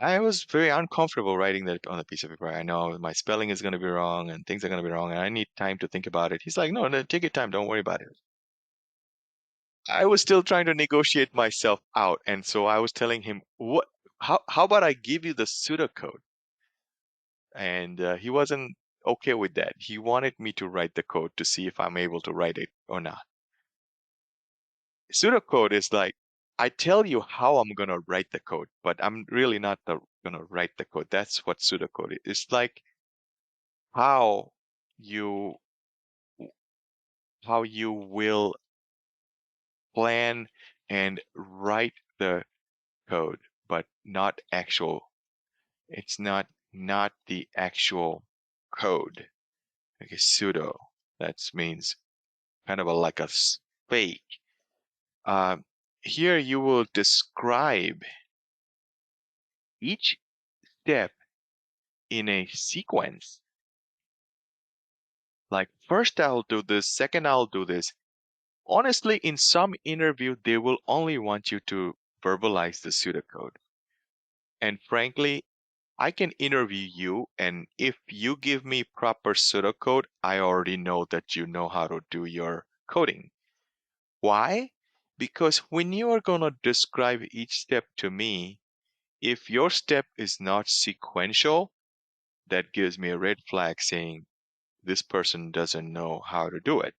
I was very uncomfortable writing that on a piece of paper. I know my spelling is going to be wrong and things are going to be wrong and I need time to think about it. He's like, no, take your time. Don't worry about it. I was still trying to negotiate myself out. And so I was telling him, how about I give you the pseudocode? And he wasn't okay with that. He wanted me to write the code to see if I'm able to write it or not. Pseudocode is like, I tell you how I'm going to write the code, but I'm really not going to write the code. That's what pseudocode is. It's like how you will plan and write the code, but not actual. It's not the actual code. Like a pseudo. That means kind of like a fake. Here you will describe each step in a sequence. Like first I'll do this, second I'll do this. Honestly, in some interview, they will only want you to verbalize the pseudocode. And frankly, I can interview you, and if you give me proper pseudocode, I already know that you know how to do your coding. Why? Because when you are going to describe each step to me, if your step is not sequential, that gives me a red flag saying this person doesn't know how to do it.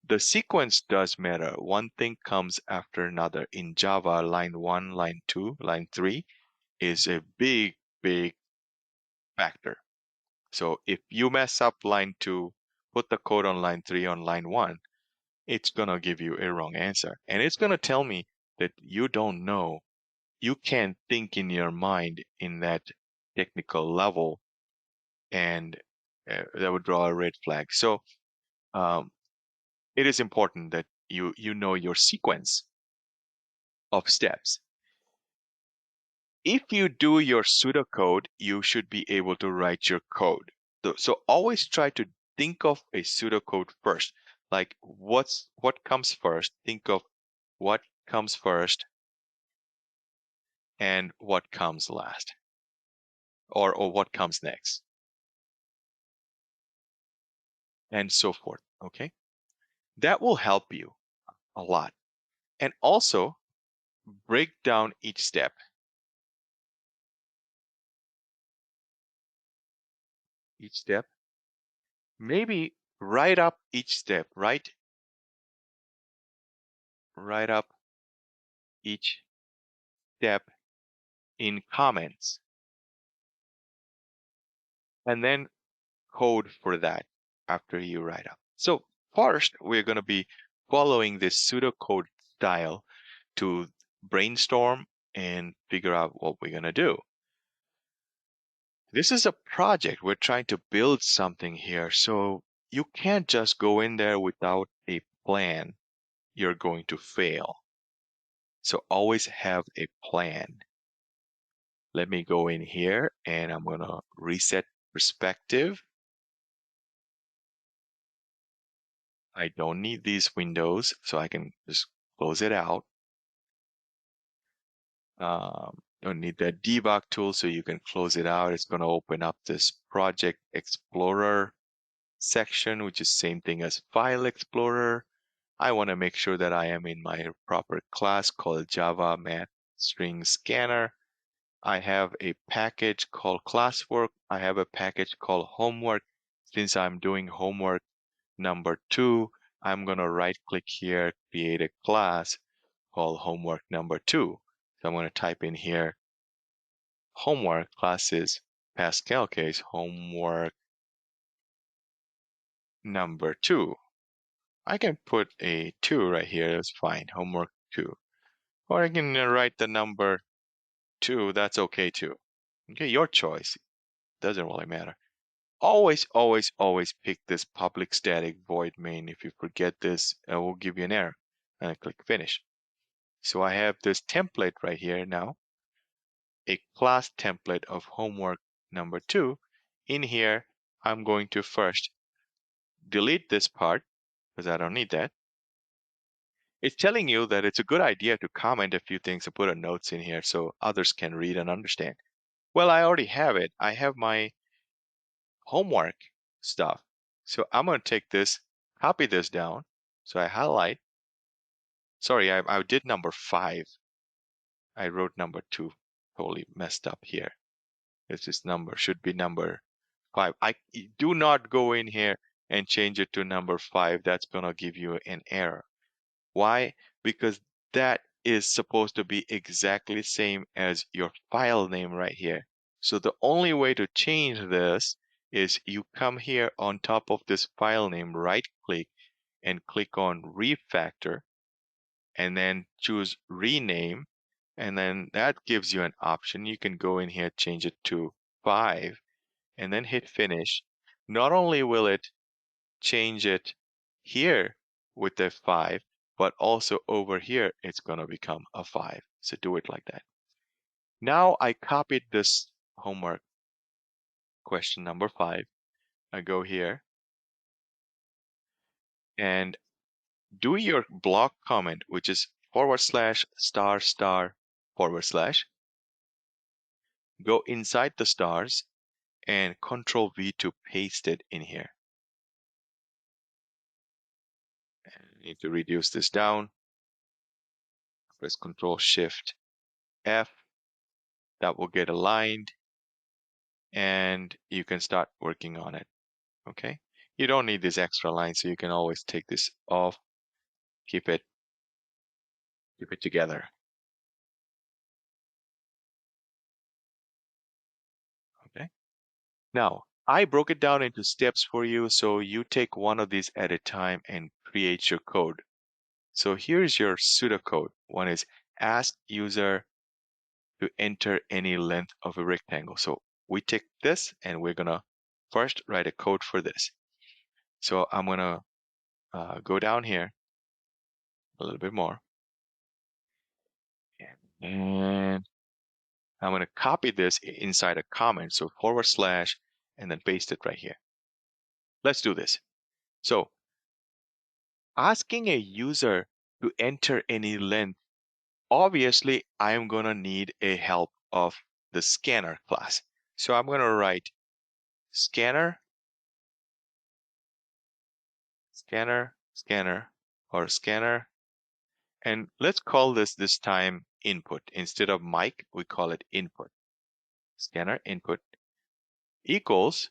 The sequence does matter. One thing comes after another. In Java, line 1, line 2, line 3 is a big, big factor. So if you mess up line 2, put the code on line 3 on line 1, it's going to give you a wrong answer. And it's going to tell me that you don't know. You can't think in your mind in that technical level, and that would draw a red flag. So it is important that you know your sequence of steps. If you do your pseudocode, you should be able to write your code. So always try to think of a pseudocode first. Like what comes first? Think of what comes first and what comes last, or what comes next, and so forth. Okay, that will help you a lot. And also break down each step. Maybe write up each step. Write up each step in comments, and then code for that after you write up. So first, we're going to be following this pseudocode style to brainstorm and figure out what we're going to do. This is a project. We're trying to build something here. So you can't just go in there without a plan. You're going to fail. So always have a plan. Let me go in here and I'm going to reset perspective. I don't need these windows, so I can just close it out. Don't need that debug tool, so you can close it out. It's going to open up this Project Explorer section, which is same thing as File Explorer. I want to make sure that I am in my proper class called Java Math String Scanner. I have a package called Classwork. I have a package called Homework. Since I'm doing homework number 2, I'm going to right click here, create a class called homework number 2. So I'm going to type in here homework classes Pascal case homework number 2. I can put a 2 right here. That's fine. Homework 2. Or I can write the number 2. That's okay too. Okay, your choice. Doesn't really matter. Always, always, always pick this public static void main. If you forget this, it will give you an error. And I click finish. So I have this template right here now, a class template of homework number 2. In here, I'm going to first delete this part because I don't need that. It's telling you that it's a good idea to comment a few things and put a notes in here so others can read and understand. Well, I already have it. I have my homework stuff. So I'm going to take this, copy this down. So I highlight, Sorry, I did number 5. I wrote number 2. Totally messed up here. This number should be number 5. Do not go in here and change it to number 5. That's gonna give you an error. Why? Because that is supposed to be exactly the same as your file name right here. So the only way to change this is you come here on top of this file name, right click and click on refactor and then choose rename. And then that gives you an option. You can go in here, change it to 5 and then hit finish. Not only will it change it here with the 5, but also over here, it's going to become a 5. So do it like that. Now I copied this homework question number 5. I go here and do your block comment, which is /**/. Go inside the stars and Control V to paste it in here. And I need to reduce this down. Press Control Shift F. That will get aligned and you can start working on it. Okay. You don't need this extra line, so you can always take this off, keep it together. Okay. Now, I broke it down into steps for you, so you take one of these at a time and create your code. So here's your pseudocode. One is ask user to enter any length of a rectangle. So we take this and we're gonna first write a code for this. So I'm gonna go down here a little bit more. And I'm gonna copy this inside a comment. So / and then paste it right here. Let's do this. So asking a user to enter any length, obviously I am gonna need a help of the scanner class. So I'm gonna write scanner, and let's call this time input. Instead of mic, we call it input. Scanner input equals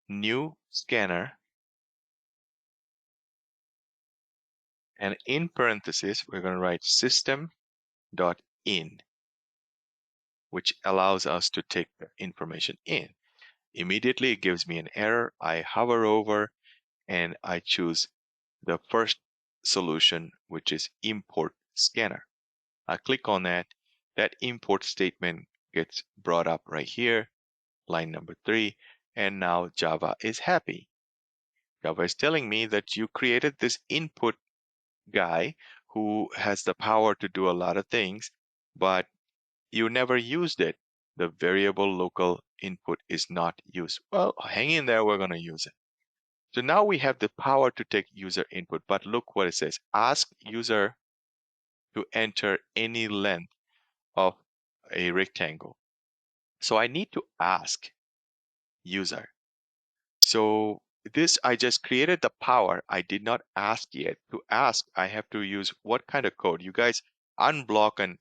new scanner, and in parentheses, we're going to write system.in, which allows us to take the information in. Immediately, it gives me an error. I hover over and I choose the first solution, which is import scanner. I click on that. That import statement gets brought up right here, line number 3, and now Java is happy. Java is telling me that you created this input guy who has the power to do a lot of things, but you never used it. The variable local input is not used. Well, hang in there, we're going to use it. So now we have the power to take user input, but look what it says. Ask user to enter any length of a rectangle. So I need to ask user. So this, I just created the power. I did not ask yet. To ask, I have to use what kind of code? You guys unblock and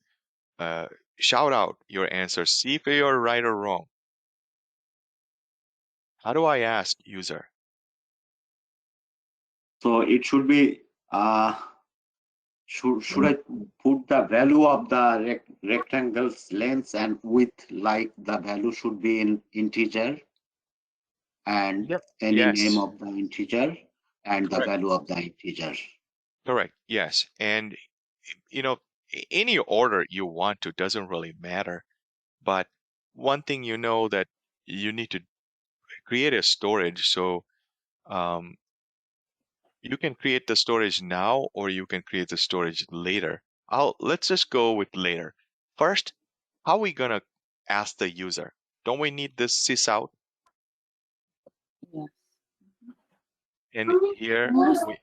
shout out your answers. See if you're right or wrong. How do I ask user? So it should be, should I put the value of the rectangle's length and width, like the value should be in integer, and any Yes. name of the integer and the Correct. value of the integer. Correct. Yes. And you know, any order you want to doesn't really matter. But one thing you know that you need to create a storage. So you can create the storage now, or you can create the storage later. Let's just go with later. First, how are we gonna ask the user? Don't we need this sysout? Yeah. And here we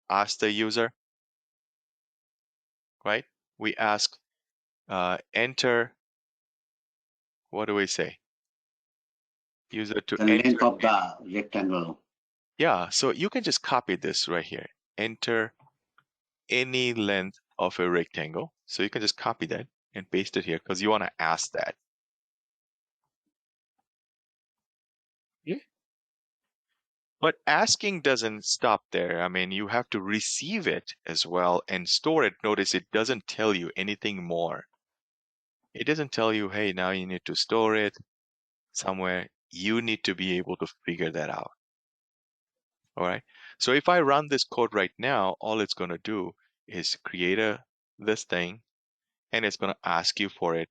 ask the user, right? We ask enter. What do we say? User to The enter. length of the rectangle. Yeah, so you can just copy this right here. Enter any length of a rectangle. So you can just copy that and paste it here because you want to ask that. Yeah. But asking doesn't stop there. I mean, you have to receive it as well and store it. Notice it doesn't tell you anything more. It doesn't tell you, hey, now you need to store it somewhere. You need to be able to figure that out. All right. So if I run this code right now, all it's going to do is create this thing, and it's going to ask you for it,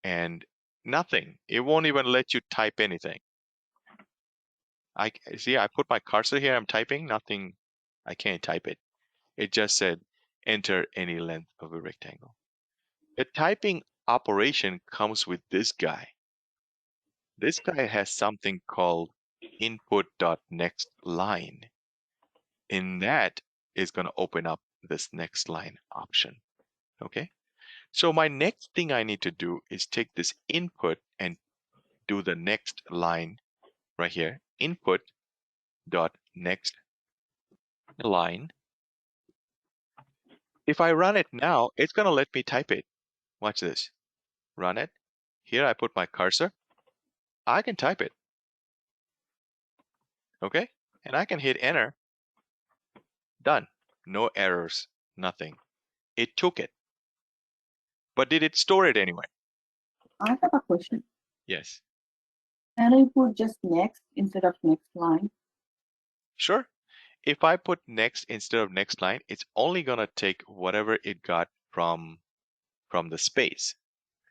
and nothing. It won't even let you type anything. I see. I put my cursor here. I'm typing. Nothing. I can't type it. It just said enter any length of a rectangle. The typing operation comes with this guy. This guy has something called input.nextLine. In that is going to open up this next line option. Okay. So my next thing I need to do is take this input and do the next line right here. Input.nextLine. If I run it now, it's going to let me type it. Watch this. Run it. Here I put my cursor. I can type it. Okay. And I can hit enter. Done. No errors. Nothing. It took it. But did it store it anyway? I have a question. Yes. Can I put just next instead of next line? Sure. If I put next instead of next line, it's only going to take whatever it got from the space.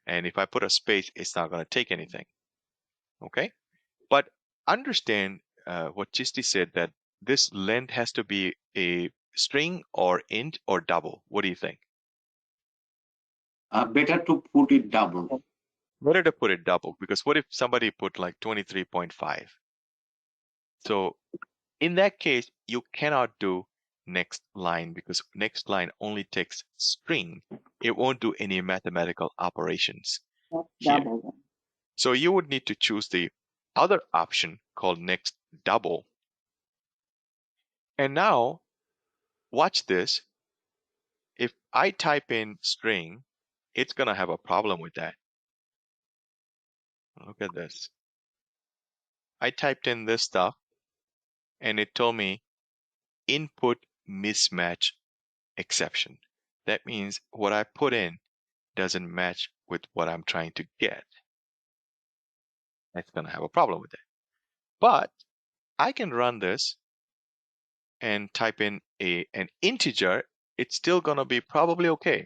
And if I put a space, it's not going to take anything. Okay. But understand what Chisti said, that this length has to be a string or int or double. What do you think? Better to put it double. Better to put it double, because what if somebody put like 23.5? So in that case, you cannot do next line, because next line only takes string. It won't do any mathematical operations here. Double then. So you would need to choose the other option called next double. And now watch this. If I type in string, it's going to have a problem with that. Look at this. I typed in this stuff and it told me input mismatch exception. That means what I put in doesn't match with what I'm trying to get. That's going to have a problem with it. But I can run this and type in an integer. It's still going to be probably okay.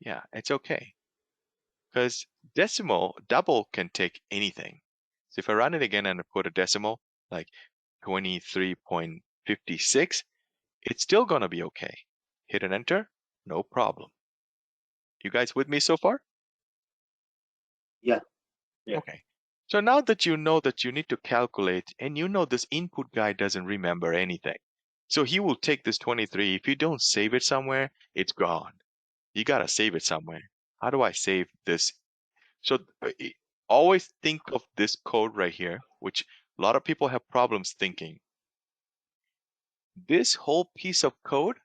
Yeah, it's okay. Because double can take anything. So if I run it again and put a decimal, like 23.56, it's still going to be okay. Hit an enter, no problem. You guys with me so far? Yeah. Yeah. Okay. So now that you know that you need to calculate, and you know this input guy doesn't remember anything. So he will take this 23. If you don't save it somewhere, it's gone. You got to save it somewhere. How do I save this? So always think of this code right here, which a lot of people have problems thinking. This whole piece of code,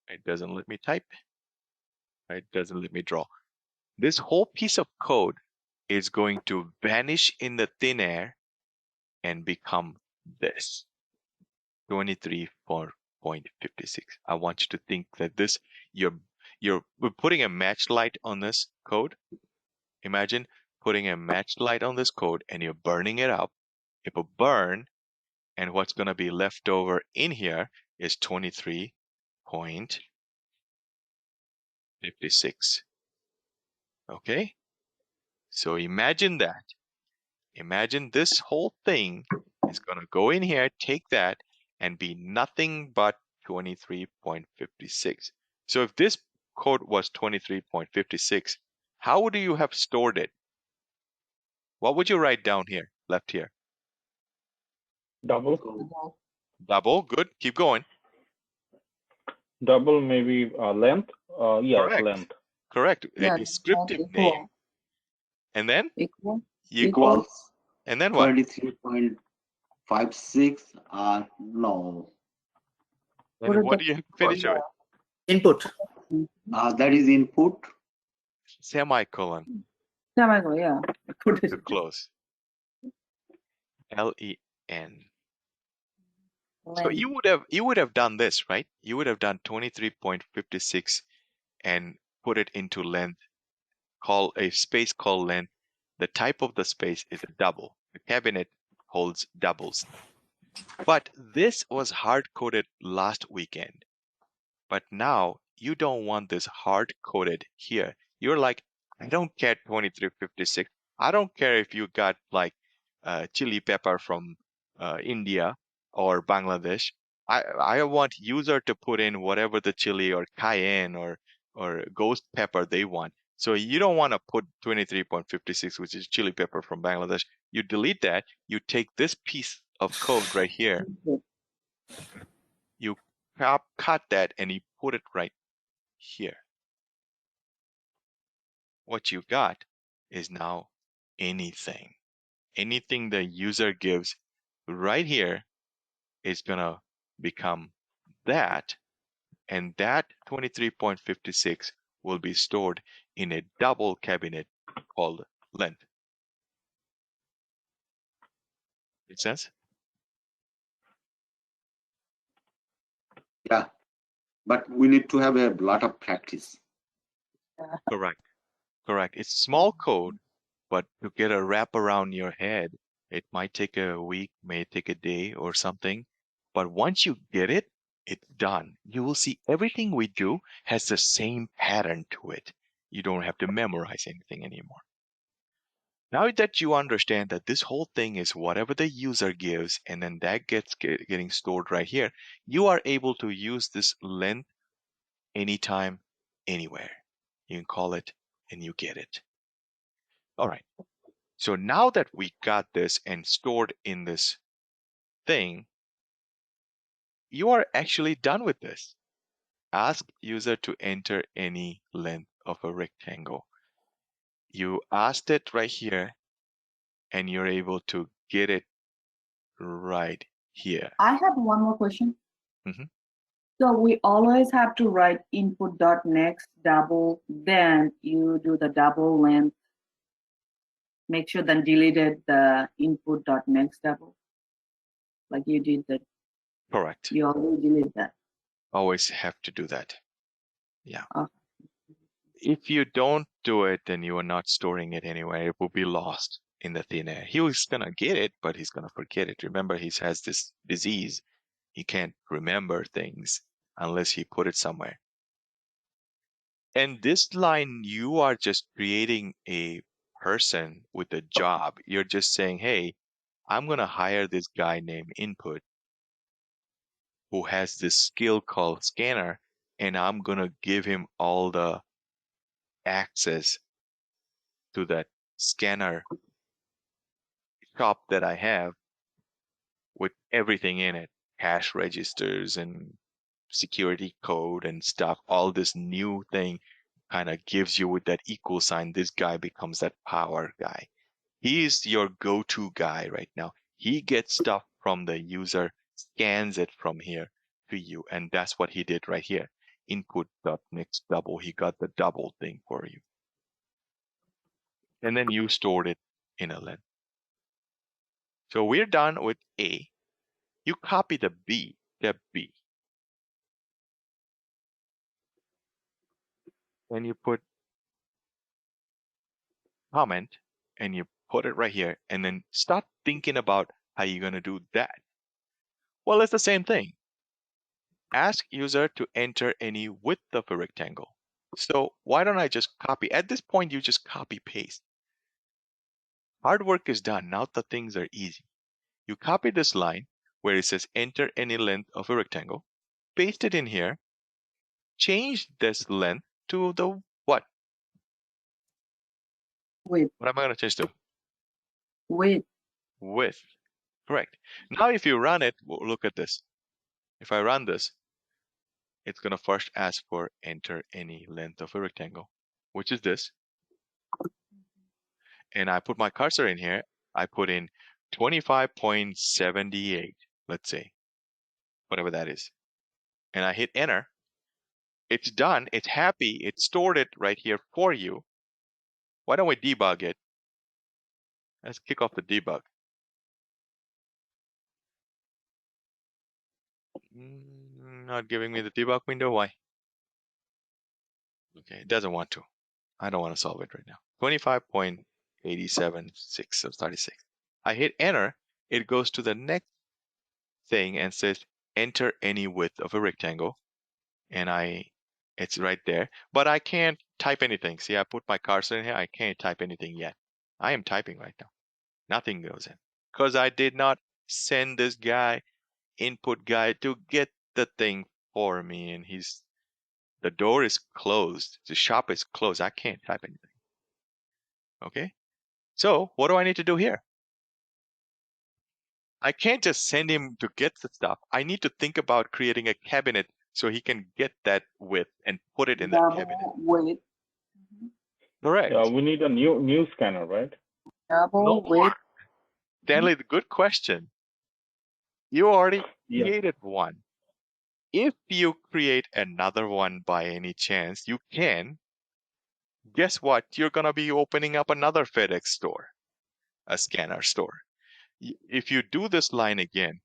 it doesn't let me type. It doesn't let me draw. This whole piece of code is going to vanish in the thin air and become this 23.56. I want you to think that this, we're putting a match light on this code. Imagine putting a match light on this code and you're burning it up. It will burn, and what's going to be left over in here is 23.56. Okay? So imagine that. Imagine this whole thing is going to go in here, take that, and be nothing but 23.56. So if this code was 23.56, how would you have stored it? What would you write down here, left here? Double. Double, good. Keep going. Double maybe length. Yeah, Correct. length. Correct. Yeah, A descriptive equal. name. And then Equal. equals. And then what? 23.56. No. What And is what the do you have to finish with? Input. That is input. Semicolon semicolon? Yeah. Put it. to close. LEN. So Length. you would have done this, right? You would have done 23.56 and put it into length, call a space called length. The type of the space is a double. The cabinet holds doubles. But this was hard-coded last weekend. But now you don't want this hard-coded here. You're like, I don't care 2356. I don't care if you got like chili pepper from India or Bangladesh. I want user to put in whatever the chili or cayenne or ghost pepper they want. So you don't want to put 23.56, which is chili pepper from Bangladesh. You delete that. You take this piece of code right here. You cut that and you put it right here. What you got is now anything. Anything the user gives right here is going to become that. And that 23.56 will be stored in a double cabinet called length. Make sense? Yeah, but we need to have a lot of practice. Correct. Correct. It's small code, but to get a wrap around your head, it might take a week, may take a day or something. But once you get it, it's done. You will see everything we do has the same pattern to it. You don't have to memorize anything anymore. Now that you understand that this whole thing is whatever the user gives, and then that gets getting stored right here, you are able to use this length anytime, anywhere. You can call it and you get it. All right. So now that we got this and stored in this thing, you are actually done with this. Ask user to enter any length of a rectangle. You asked it right here, and you're able to get it right here. I have one more question. Mhm. So we always have to write input.next double, then you do the double length. Make sure then deleted the input.next double. Like you did that. Correct. You already deleted that. Always have to do that. Yeah. Oh. If you don't do it, then you are not storing it anywhere. It will be lost in the thin air. He was going to get it, but he's going to forget it. Remember, he has this disease. He can't remember things unless he put it somewhere. And this line, you are just creating a person with a job. You're just saying, hey, I'm going to hire this guy named Input who has this skill called Scanner, and I'm going to give him all the access to that scanner shop that I have with everything in it, cash registers and security code and stuff. All this new thing kind of gives you with that equal sign. This guy becomes that power guy. He is your go-to guy right now. He gets stuff from the user, scans it from here to you, and that's what he did right here. Input.next double. He got the double thing for you. And then you stored it in a length. So we're done with A. You copy the B, step B. And you put comment and you put it right here and then start thinking about how you're going to do that. Well, it's the same thing. Ask user to enter any width of a rectangle. So why don't I just copy? At this point, you just copy paste. Hard work is done. Now the things are easy. You copy this line where it says enter any length of a rectangle, paste it in here, change this length to the what? Width. What am I going to change to? Width. Width. Correct. Now if you run it, look at this. If I run this, it's going to first ask for enter any length of a rectangle, which is this. And I put my cursor in here. I put in 25.78, let's say, whatever that is. and I hit enter, it's done, it's happy, it stored it right here for you. Why don't we debug it? Let's kick off the debug. Not giving me the debug window, why? Okay, it doesn't want to. I don't want to solve it right now. 25.876 of 36. I hit enter, it goes to the next thing and says enter any width of a rectangle, and it's right there, but I can't type anything. See, I put my cursor in here, I can't type anything yet. I am typing right now. Nothing goes in because I did not send this guy, input guy, to get the thing for me, and the door is closed, the shop is closed, I can't type anything. Okay, so what do I need to do here? I can't just send him to get the stuff. I need to think about creating a cabinet so he can get that width and put it in that cabinet. Width. Correct. Yeah, we need a new scanner, right? Double No more. width. Stanley, good question. You already Yeah. created one. If you create another one by any chance, you can. Guess what? You're going to be opening up another FedEx store, a scanner store. If you do this line again,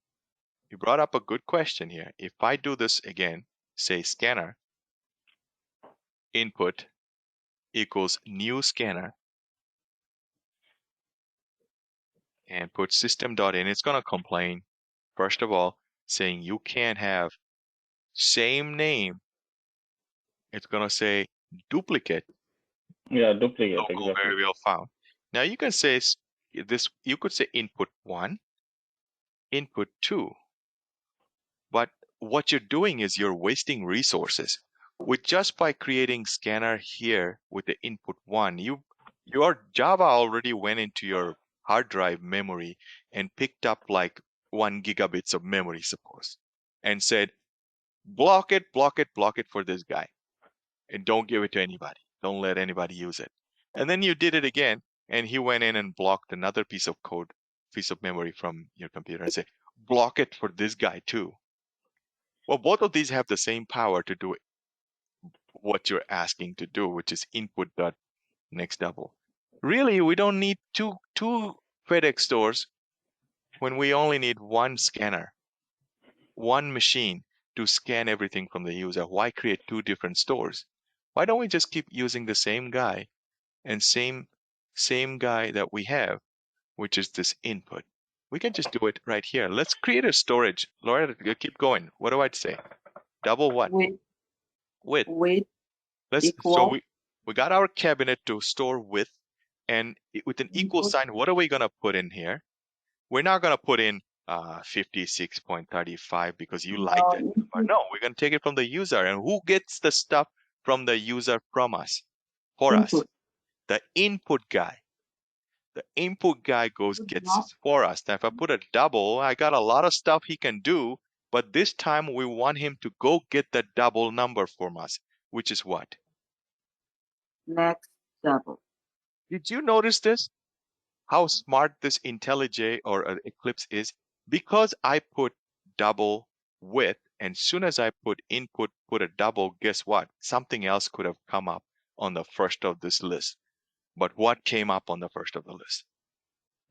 you brought up a good question here. If I do this again, say scanner, input equals new scanner, and put system.in, it's going to complain, first of all, saying you can't have same name. It's going to say duplicate. Yeah, duplicate, Local exactly. variable found. Now you can say this, you could say input 1, input 2. But what you're doing is you're wasting resources. With just by creating scanner here with the input 1, your Java already went into your hard drive memory and picked up like 1 gigabits of memory, suppose, and said, block it, block it, block it for this guy. And don't give it to anybody. Don't let anybody use it. And then you did it again, and he went in and blocked another piece of code, piece of memory from your computer and said, block it for this guy too. Well, both of these have the same power to do what you're asking to do, which is input dot next double. Really, we don't need two FedEx stores when we only need one scanner, one machine to scan everything from the user. Why create two different stores? Why don't we just keep using the same guy and same guy that we have, which is this input? We can just do it right here. Let's create a storage. Laura, keep going. What do I say? Double what? Width. Width. So Equal. we got our cabinet to store width, and with an equal Input. sign, what are we gonna put in here? We're not gonna put in 56.35 because you like that number. No, we're gonna take it from the user. And who gets the stuff from the user from us? For us. The input guy. The input guy gets it for us. Now, if I put a double, I got a lot of stuff he can do, but this time we want him to go get the double number from us, which is what? Next double. Did you notice this? How smart this IntelliJ or Eclipse is? Because I put double width, and soon as I put input, put a double, guess what? Something else could have come up on the first of this list. But what came up on the first of the list?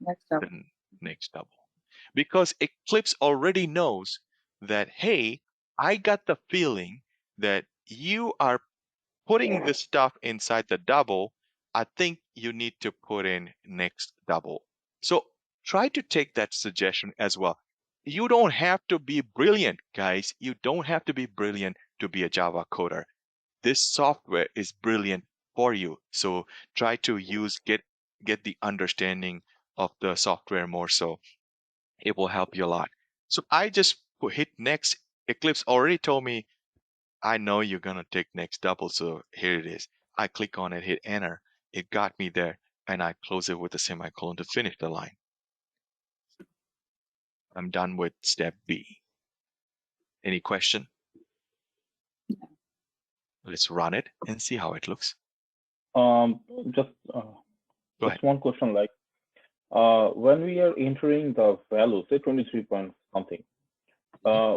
Next double. The next double. Because Eclipse already knows that, hey, I got the feeling that you are putting this stuff inside the double. I think you need to put in next double. So try to take that suggestion as well. You don't have to be brilliant, guys. You don't have to be brilliant to be a Java coder. This software is brilliant for you. So try to get the understanding of the software more so. It will help you a lot. So I just hit next. Eclipse already told me, I know you're going to take next double. So here it is. I click on it, hit enter. It got me there, and I close it with a semicolon to finish the line. I'm done with step B. Any question? Let's run it and see how it looks. Just Go ahead. one question, like when we are entering the value, say 23 point something,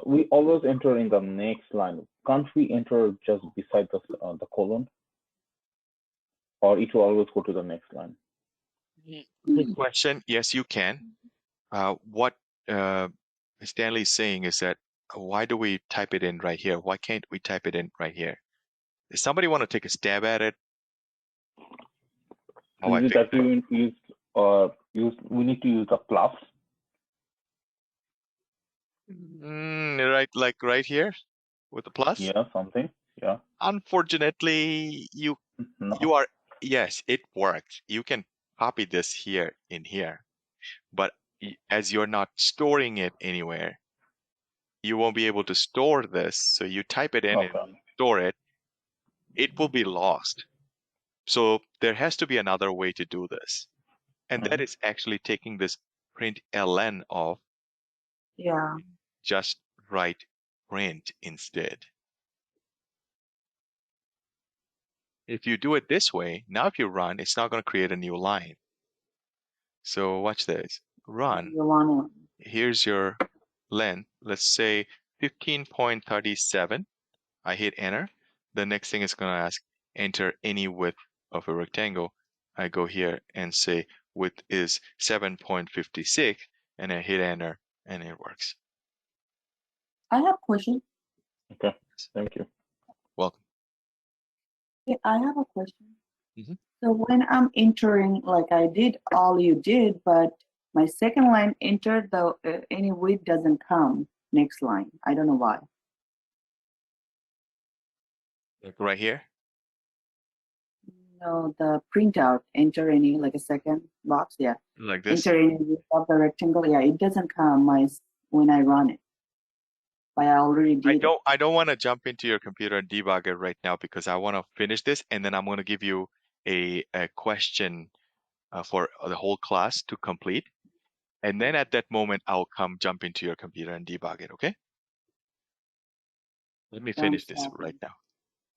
We always enter in the next line. Can't we enter just beside the colon? Or it will always go to the next line? Good question. Yes, you can. What Stanley is saying is that why do we type it in right here? Why can't we type it in right here? Does somebody want to take a stab at it? How I Is it fix that we need to use the plus? right, like right here with the plus? Yeah, something. Yeah. Unfortunately, you No. are, yes, it works. You can copy this here in here, but as you're not storing it anywhere, you won't be able to store this. So you type it in and Okay. store it, it will be lost. So there has to be another way to do this. And that is actually taking this print ln off, Yeah. just write print instead. If you do it this way, now if you run, it's not going to create a new line. So watch this. Run. You want Here's your length. Let's say 15.37. I hit enter. The next thing is going to ask enter any width of a rectangle. I go here and say width is 7.56 and I hit enter and it works. I have a question. Okay. Thank you. Welcome. Yeah, I have a question. Mhm. So when I'm entering, like I did all you did, but my second line entered the any width doesn't come next line. I don't know why. Like right here. No, the printout enter any like a second box. Yeah, Like this. enter any width of the rectangle. Yeah, it doesn't come when I run it. But I already did. I don't want to jump into your computer and debug it right now because I want to finish this and then I'm going to give you a question for the whole class to complete. And then at that moment, I'll jump into your computer and debug it, okay? Let me finish this right now.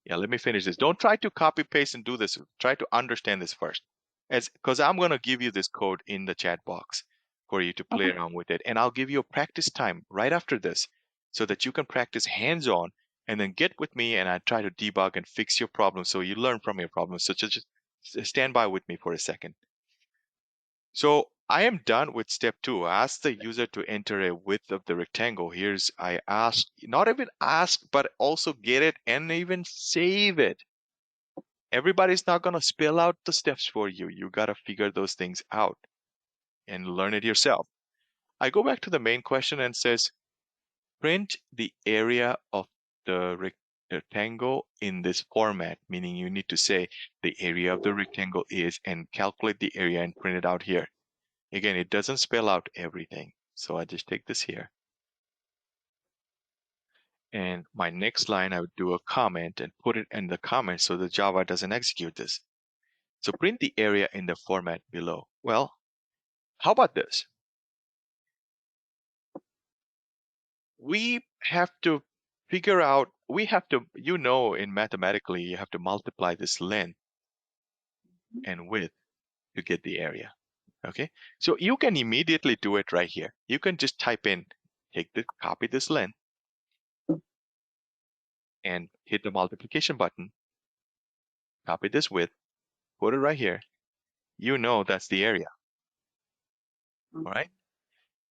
Yeah, let me finish this. Don't try to copy paste and do this. Try to understand this first. Because I'm going to give you this code in the chat box for you to play around with it. And I'll give you a practice time right after this so that you can practice hands-on and then get with me and I try to debug and fix your problem so you learn from your problems. So just stand by with me for a second. So I am done with step 2. I ask the user to enter a width of the rectangle. I ask, not even ask, but also get it and even save it. Everybody's not going to spell out the steps for you. You got to figure those things out and learn it yourself. I go back to the main question and says, print the area of the rectangle in this format, meaning you need to say the area of the rectangle is and calculate the area and print it out here. Again, it doesn't spell out everything. So I just take this here. And my next line, I would do a comment and put it in the comment so the Java doesn't execute this. So print the area in the format below. Well, how about this? We have to figure out, in mathematically, you have to multiply this length and width to get the area. Okay, so you can immediately do it right here. You can just type in, copy this length and hit the multiplication button, copy this width, put it right here. You know that's the area. All right.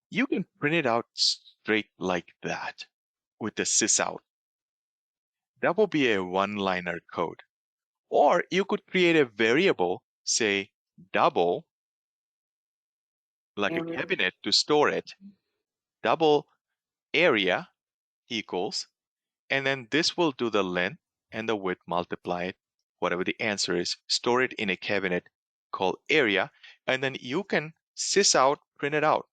You can print it out straight like that with the sysout. That will be a one-liner code. Or you could create a variable, say double, like a cabinet to store it, double area equals, and then this will do the length and the width, multiply it, whatever the answer is, store it in a cabinet called area, and then you can sysout, print it out.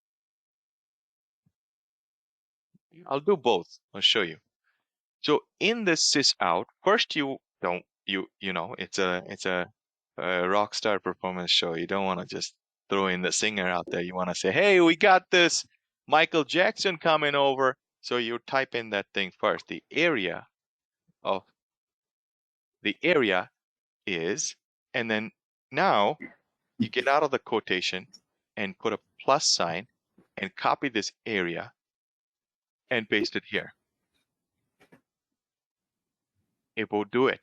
I'll do both. I'll show you. So in this sysout, first it's a rock star performance show. You don't want to just throw in the singer out there. You want to say, hey, we got this Michael Jackson coming over. So you type in that thing first. The area is, and then now you get out of the quotation and put a plus sign and copy this area and paste it here. It will do it.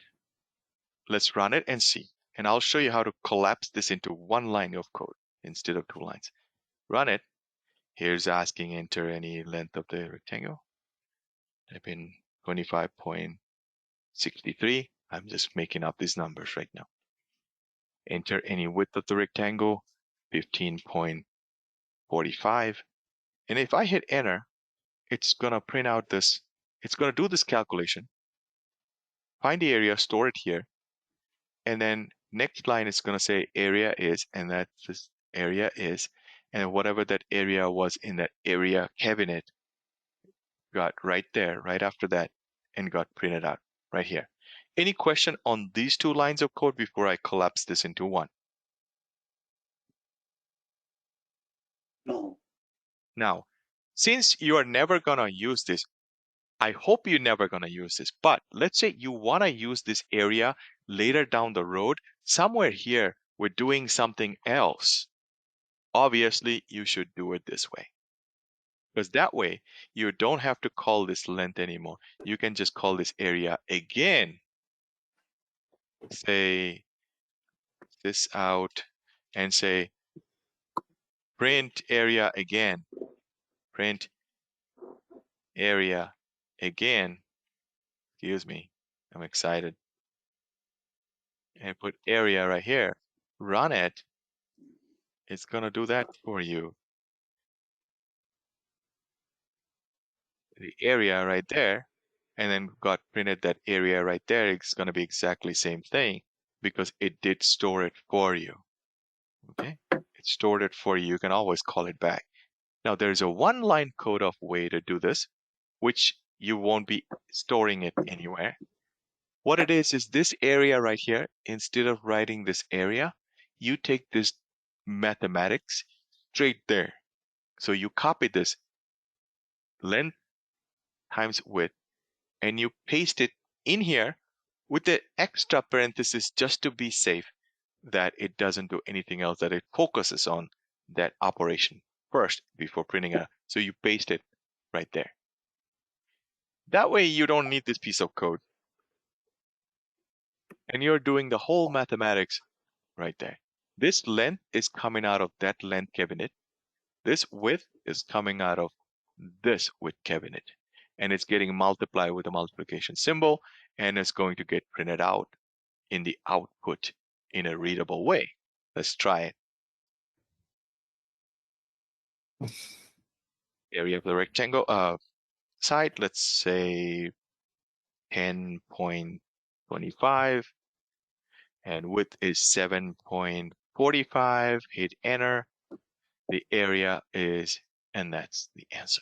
Let's run it and see. And I'll show you how to collapse this into one line of code instead of 2 lines. Run it. Here's asking enter any length of the rectangle. Type in 25.63. I'm just making up these numbers right now. Enter any width of the rectangle, 15.45. And if I hit enter, it's going to print out this. It's going to do this calculation. Find the area, store it here. And then next line is going to say area is, and that this area is, and whatever that area was in that area cabinet got right there, right after that, and got printed out right here. Any question on these 2 lines of code before I collapse this into one? No. Now, since you are never going to use this, I hope you're never going to use this, but let's say you want to use this area later down the road, somewhere here, we're doing something else. Obviously, you should do it this way. Because that way, you don't have to call this length anymore. You can just call this area again. Say this out and say print area again. Print area again. Excuse me, I'm excited. And put area right here. Run it. It's going to do that for you. The area right there, and then got printed that area right there. It's going to be exactly same thing because it did store it for you. Okay, it stored it for you. You can always call it back. Now there's a 1-line code of way to do this, which you won't be storing it anywhere. What it is this area right here. Instead of writing this area, you take this mathematics straight there. So you copy this length times width, and you paste it in here with the extra parenthesis just to be safe that it doesn't do anything else, that it focuses on that operation first before printing it. So you paste it right there. That way you don't need this piece of code. And you're doing the whole mathematics right there. This length is coming out of that length cabinet. This width is coming out of this width cabinet. And it's getting multiplied with a multiplication symbol, and it's going to get printed out in the output in a readable way. Let's try it. Area of the rectangle side, let's say 10.25, and width is 7.45. Hit enter. The area is, and that's the answer.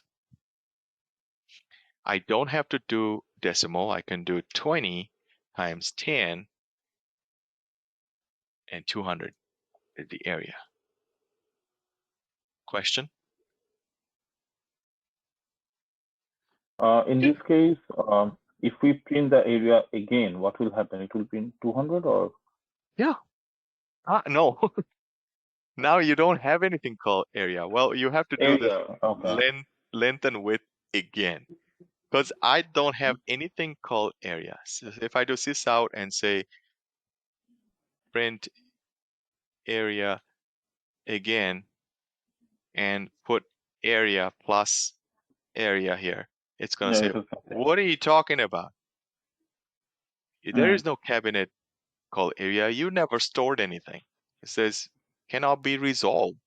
I don't have to do decimal. I can do 20 times 10, and 200 is the area. Question? In this case, if we print the area again, what will happen? It will print 200 or? Yeah. No. Now you don't have anything called area. Well, you have to do this Okay. length and width again. Because I don't have anything called area. So if I do sys out and say print area again and put area plus area here, it's going to say, what are you talking about? There is no cabinet called area. You never stored anything. It says cannot be resolved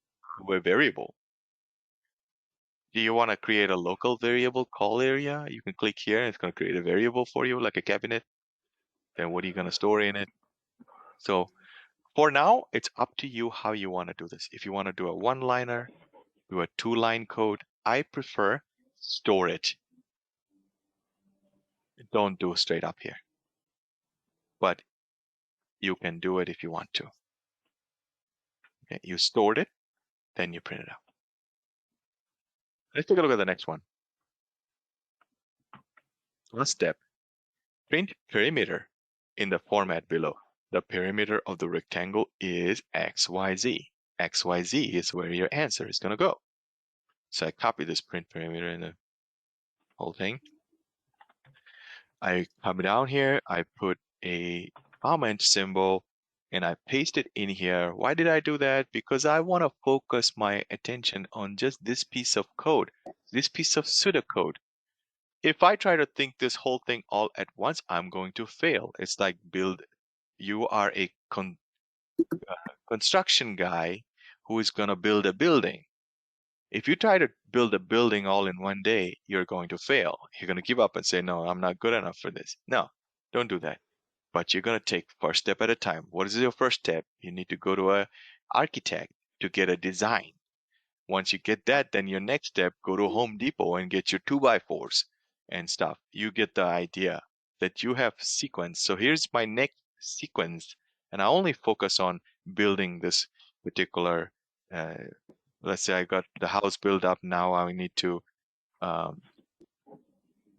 to a variable. Do you want to create a local variable called area? You can click here and it's going to create a variable for you like a cabinet. Then what are you going to store in it? So for now, it's up to you how you want to do this. If you want to do a 1-liner, do a 2-line code. I prefer store it. Don't do straight up here. But you can do it if you want to. Okay, you stored it, then you print it out. Let's take a look at the next one. Last step, print perimeter in the format below. The perimeter of the rectangle is XYZ. XYZ is where your answer is going to go. So I copy this print perimeter in the whole thing. I come down here, I put a comment symbol and I paste it in here. Why did I do that? Because I want to focus my attention on just this piece of code, this piece of pseudocode. If I try to think this whole thing all at once, I'm going to fail. It's like you are a construction guy who is going to build a building. If you try to build a building all in one day, you're going to fail. You're going to give up and say, no, I'm not good enough for this. No, don't do that. But you're going to take first step at a time. What is your first step? You need to go to an architect to get a design. Once you get that, then your next step, go to Home Depot and get your 2x4s and stuff. You get the idea that you have sequence. So here's my next sequence. And I only focus on building this particular, let's say I got the house built up. Now I need to,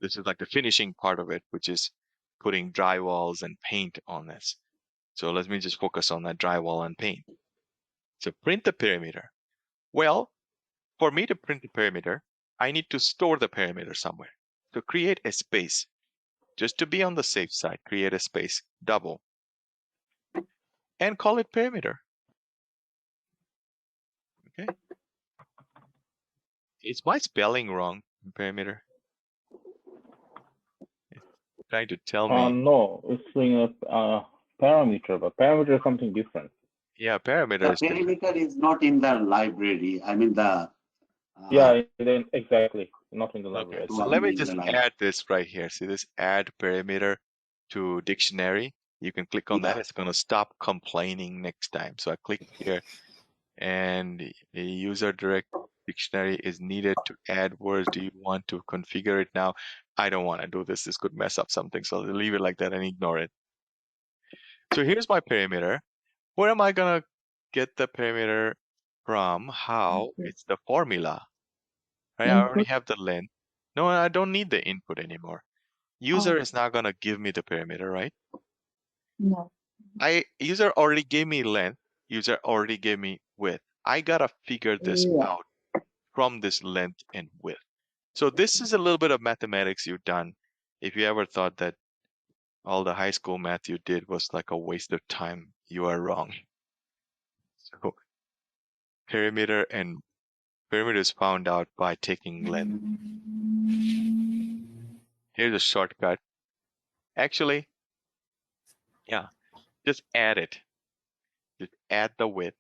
this is like the finishing part of it, which is putting drywalls and paint on this. So let me just focus on that drywall and paint. So print the perimeter. Well, for me to print the perimeter, I need to store the perimeter somewhere. So create a space. Just to be on the safe side, create a space, double, and call it perimeter. Okay. Is my spelling wrong, perimeter? It's trying to tell me. No, it's saying a parameter, but parameter is something different. Yeah, perimeter The is different. perimeter is not in the library. I mean the. Yeah, then exactly. Not in the library. Okay, so let me just add this right here. See this add perimeter to dictionary. You can click on that. It's going to stop complaining next time. So I click here and a user direct dictionary is needed to add words. Do you want to configure it now? I don't want to do this. This could mess up something. So I'll leave it like that and ignore it. So here's my perimeter. Where am I going to get the perimeter from? How? It's the formula. Right? I already have the length. No, I don't need the input anymore. User is not going to give me the perimeter, right? No. User already gave me length. User already gave me width. I got to figure this out from this length and width. So this is a little bit of mathematics you've done. If you ever thought that all the high school math you did was like a waste of time, you are wrong. So perimeter is found out by taking length. Here's a shortcut. Actually, yeah, just add it. Just add the width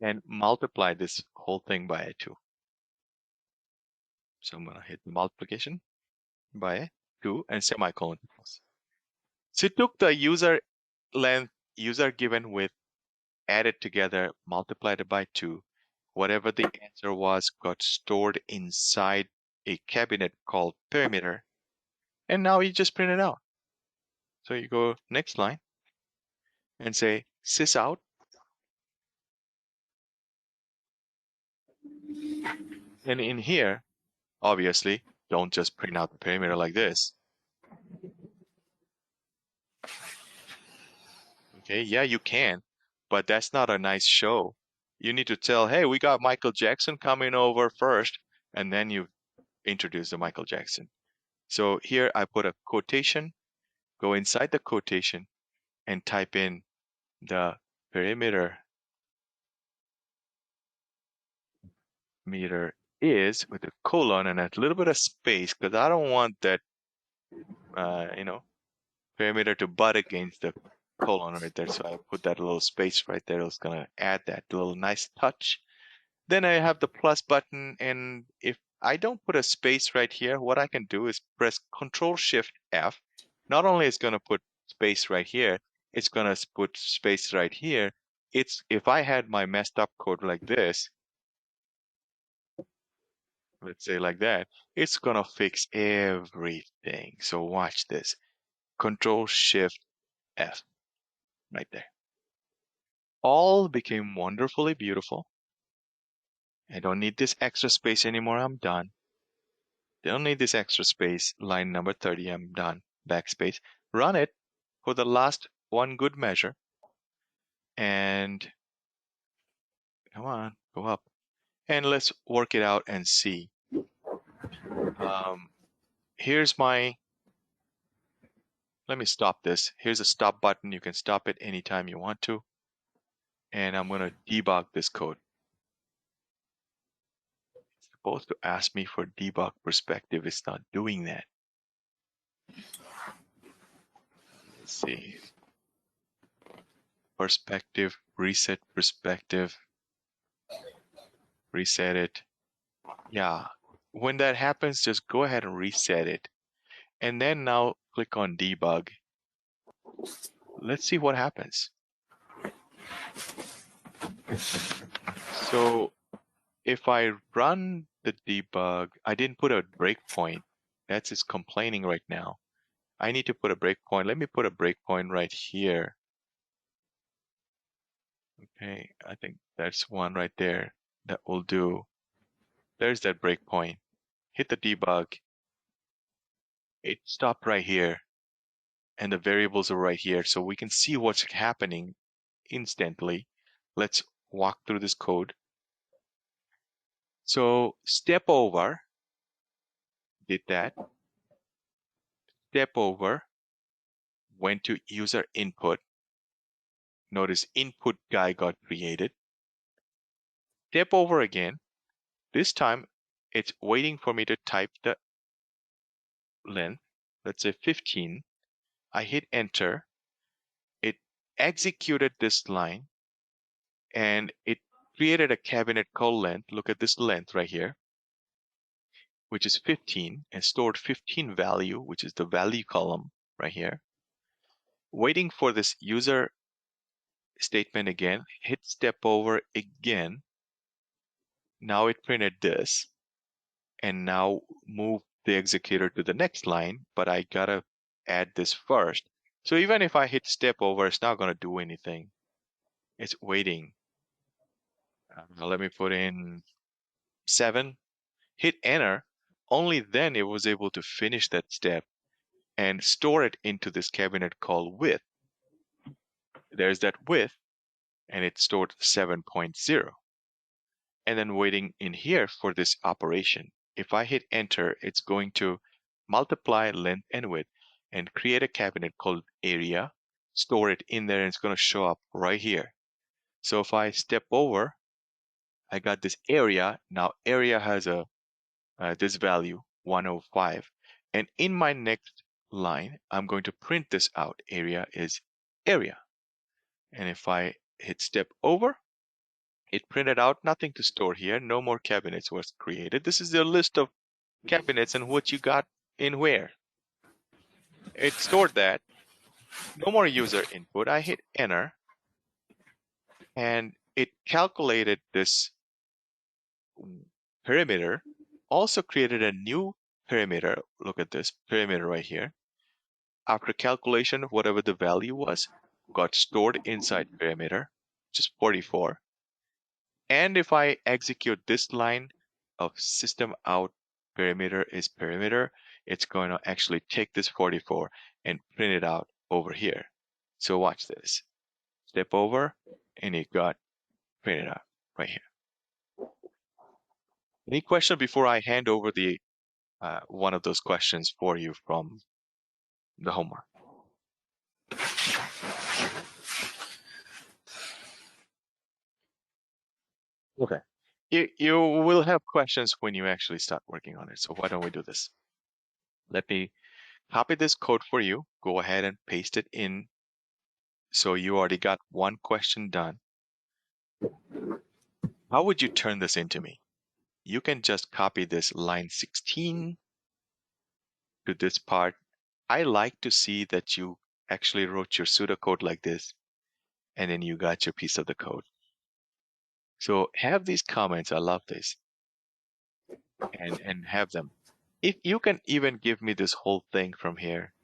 and multiply this whole thing by 2. So I'm going to hit multiplication by 2 and semicolon. So it took the user length, user given width, added together, multiplied it by 2. Whatever the answer was got stored inside a cabinet called perimeter. And now you just print it out. So you go next line and say sys out. And in here, obviously, don't just print out the perimeter like this. Okay, yeah, you can, but that's not a nice show. You need to tell, hey, we got Michael Jackson coming over first, and then you introduce the Michael Jackson. So here I put a quotation, go inside the quotation and type in the perimeter meter is with a colon and a little bit of space because I don't want that, perimeter to butt against the colon right there. So I put that little space right there. It's going to add that little nice touch. Then I have the plus button. And if I don't put a space right here, what I can do is press Control-Shift-F. Not only is it going to put space right here, it's going to put space right here. If I had my messed up code like this, let's say like that, it's going to fix everything. So watch this. Control-Shift-F right there. All became wonderfully beautiful. I don't need this extra space anymore. I'm done. Don't need this extra space. Line number 30, I'm done. Backspace. Run it for the last one good measure. And come on, go up. And let's work it out and see. Here's my, let me stop this. Here's a stop button. You can stop it anytime you want to. And I'm going to debug this code. It's supposed to ask me for debug perspective. It's not doing that. Let's see. Perspective, reset perspective. Reset it. Yeah. When that happens, just go ahead and reset it. And then now click on debug. Let's see what happens. So if I run the debug, I didn't put a breakpoint. That's it's complaining right now. I need to put a breakpoint. Let me put a breakpoint right here. Okay, I think that's one right there. That will do. There's that breakpoint. Hit the debug. It stopped right here. And the variables are right here. So we can see what's happening instantly. Let's walk through this code. So step over, did that. Step over, went to user input. Notice input guy got created. Step over again. This time it's waiting for me to type the length. Let's say 15. I hit enter. It executed this line and it created a cabinet called length. Look at this length right here, which is 15, and stored 15 value, which is the value column right here. Waiting for this user statement again, hit step over again. Now it printed this, and now move the executor to the next line, but I gotta add this first. So even if I hit step over, it's not gonna do anything. It's waiting. Let me put in 7, hit enter. Only then it was able to finish that step and store it into this cabinet called width. There's that width, and it stored 7.0. And then waiting in here for this operation. If I hit enter, it's going to multiply length and width and create a cabinet called area, store it in there, and it's going to show up right here. So if I step over, I got this area. Now area has a this value 105, and in my next line I'm going to print this out. Area is area, and if I hit step over, it printed out nothing to store here. No more cabinets was created. This is the list of cabinets and what you got in where. It stored that. No more user input. I hit enter, and it calculated this perimeter, also created a new perimeter. Look at this perimeter right here. After calculation, whatever the value was, got stored inside perimeter, which is 44. And if I execute this line of system out perimeter is perimeter, it's going to actually take this 44 and print it out over here. So watch this. Step over, and it got printed out right here. Any question before I hand over the one of those questions for you from the homework? Okay. You will have questions when you actually start working on it. So why don't we do this? Let me copy this code for you. Go ahead and paste it in. So you already got one question done. How would you turn this into me? You can just copy this line 16 to this part. I like to see that you actually wrote your pseudocode like this, and then you got your piece of the code. So have these comments. I love this. And have them. If you can even give me this whole thing from here,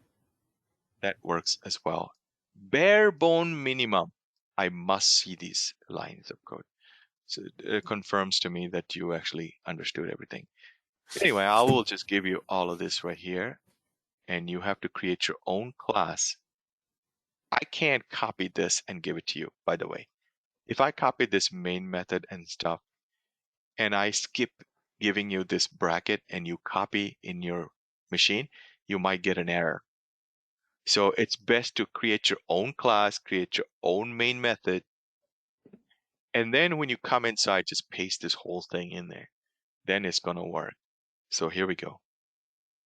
that works as well. Bare bone minimum. I must see these lines of code. So it confirms to me that you actually understood everything. Anyway, I will just give you all of this right here, and you have to create your own class. I can't copy this and give it to you, by the way. If I copy this main method and stuff, and I skip giving you this bracket and you copy in your machine, you might get an error. So it's best to create your own class, create your own main method, and then when you come inside, just paste this whole thing in there. Then it's going to work. So here we go.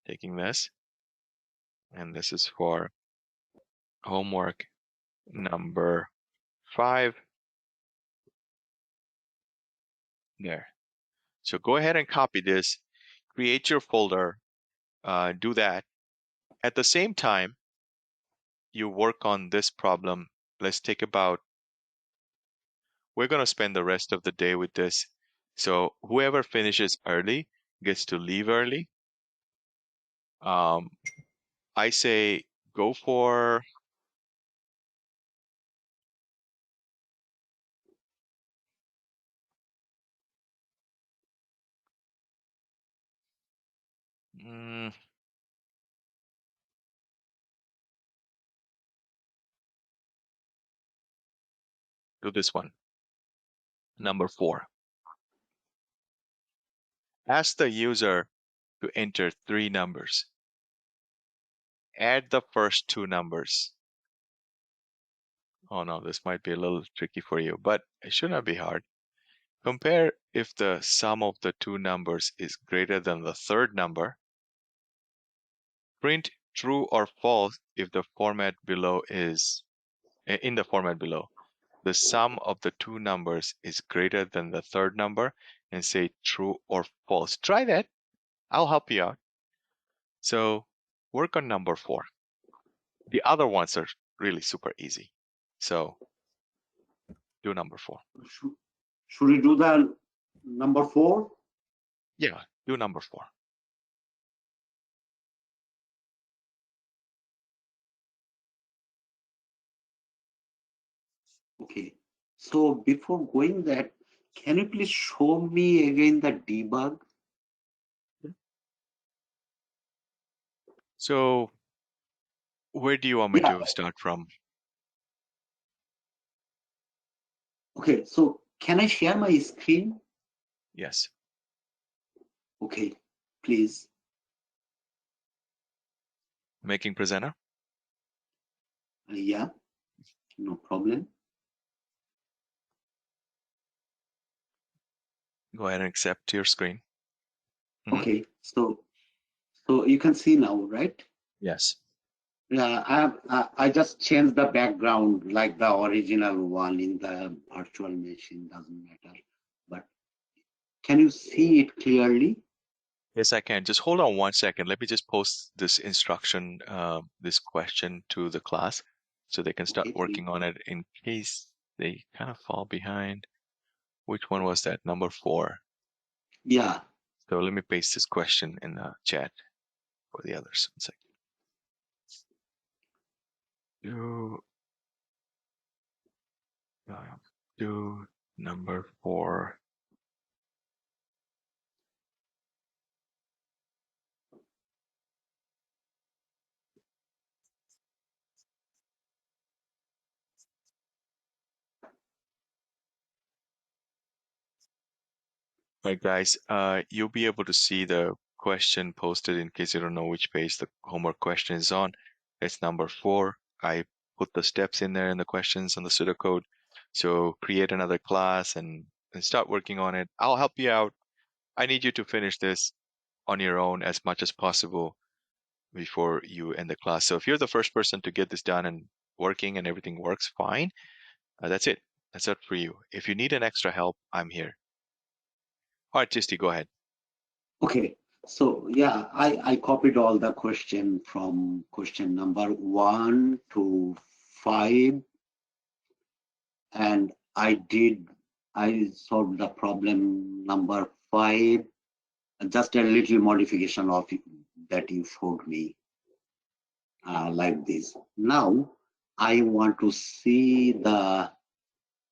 Taking this, and this is for homework number 5. There. So go ahead and copy this, create your folder, do that. At the same time, you work on this problem. Let's take about, we're going to spend the rest of the day with this. So whoever finishes early gets to leave early. I say go for, do this one. Number 4. Ask the user to enter 3 numbers. Add the first 2 numbers. Oh no, this might be a little tricky for you, but it should not be hard. Compare if the sum of the 2 numbers is greater than the third number. Print true or false if the format below is, in the format below, the sum of the 2 numbers is greater than the third number, and say true or false. Try that. I'll help you out. So work on number 4. The other ones are really super easy. So do number 4. Should we do the number 4? Yeah, do number 4. Okay. So before going that, can you please show me again the debug? So where do you want me Yeah. to start from? Okay. So can I share my screen? Yes. Okay. Please. Making presenter. Yeah. No problem. Go ahead and accept your screen. Mhm. Okay. So you can see now, right? Yes. Yeah, I just changed the background like the original one in the virtual machine, doesn't matter. But can you see it clearly? Yes, I can. Just hold on 1 second. Let me just post this instruction, this question to the class so they can start Okay, working on it in case they kind of fall behind. Which one was that? Number 4. Yeah. So let me paste this question in the chat for the others. 1 second. Do number 4. Right, guys, you'll be able to see the question posted in case you don't know which page the homework question is on. It's number 4. I put the steps in there in the questions on the pseudocode. So create another class and start working on it. I'll help you out. I need you to finish this on your own as much as possible before you end the class. So if you're the first person to get this done and working and everything works fine, that's it. That's it for you. If you need an extra help, I'm here. All right, Chisti, go ahead. Okay. So yeah, I copied all the question from question number 1 to 5, and I solved the problem number 5. Just a little modification of it that you showed me, like this. Now I want to see the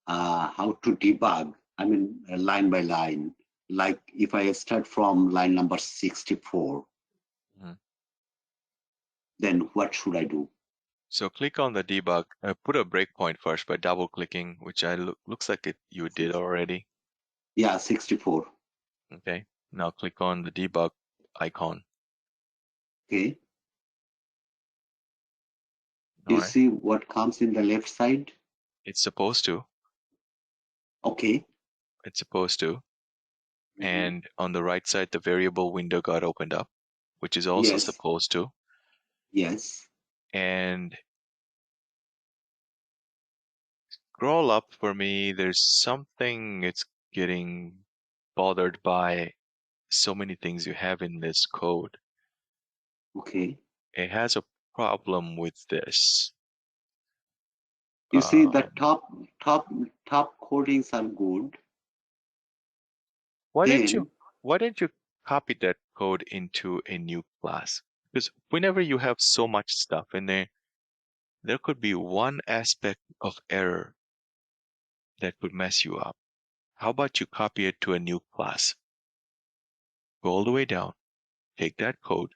how to debug. I mean, line by line. Like if I start from line number 64, then what should I do? So click on the debug. Put a breakpoint first by double clicking, which looks like you did already. Yeah, 64. Okay. Now click on the debug icon. Okay. All You right. see what comes in the left side? It's supposed to. Okay. It's supposed to. Mhm. And on the right side, the variable window got opened up, which is also Yes. supposed to. Yes. And scroll up for me. There's something it's getting bothered by so many things you have in this code. Okay. It has a problem with this. You see the Um, top codings are good. why didn't Then you copy that code into a new class? Because whenever you have so much stuff in there could be one aspect of error that could mess you up. How about you copy it to a new class? Go all the way down, take that code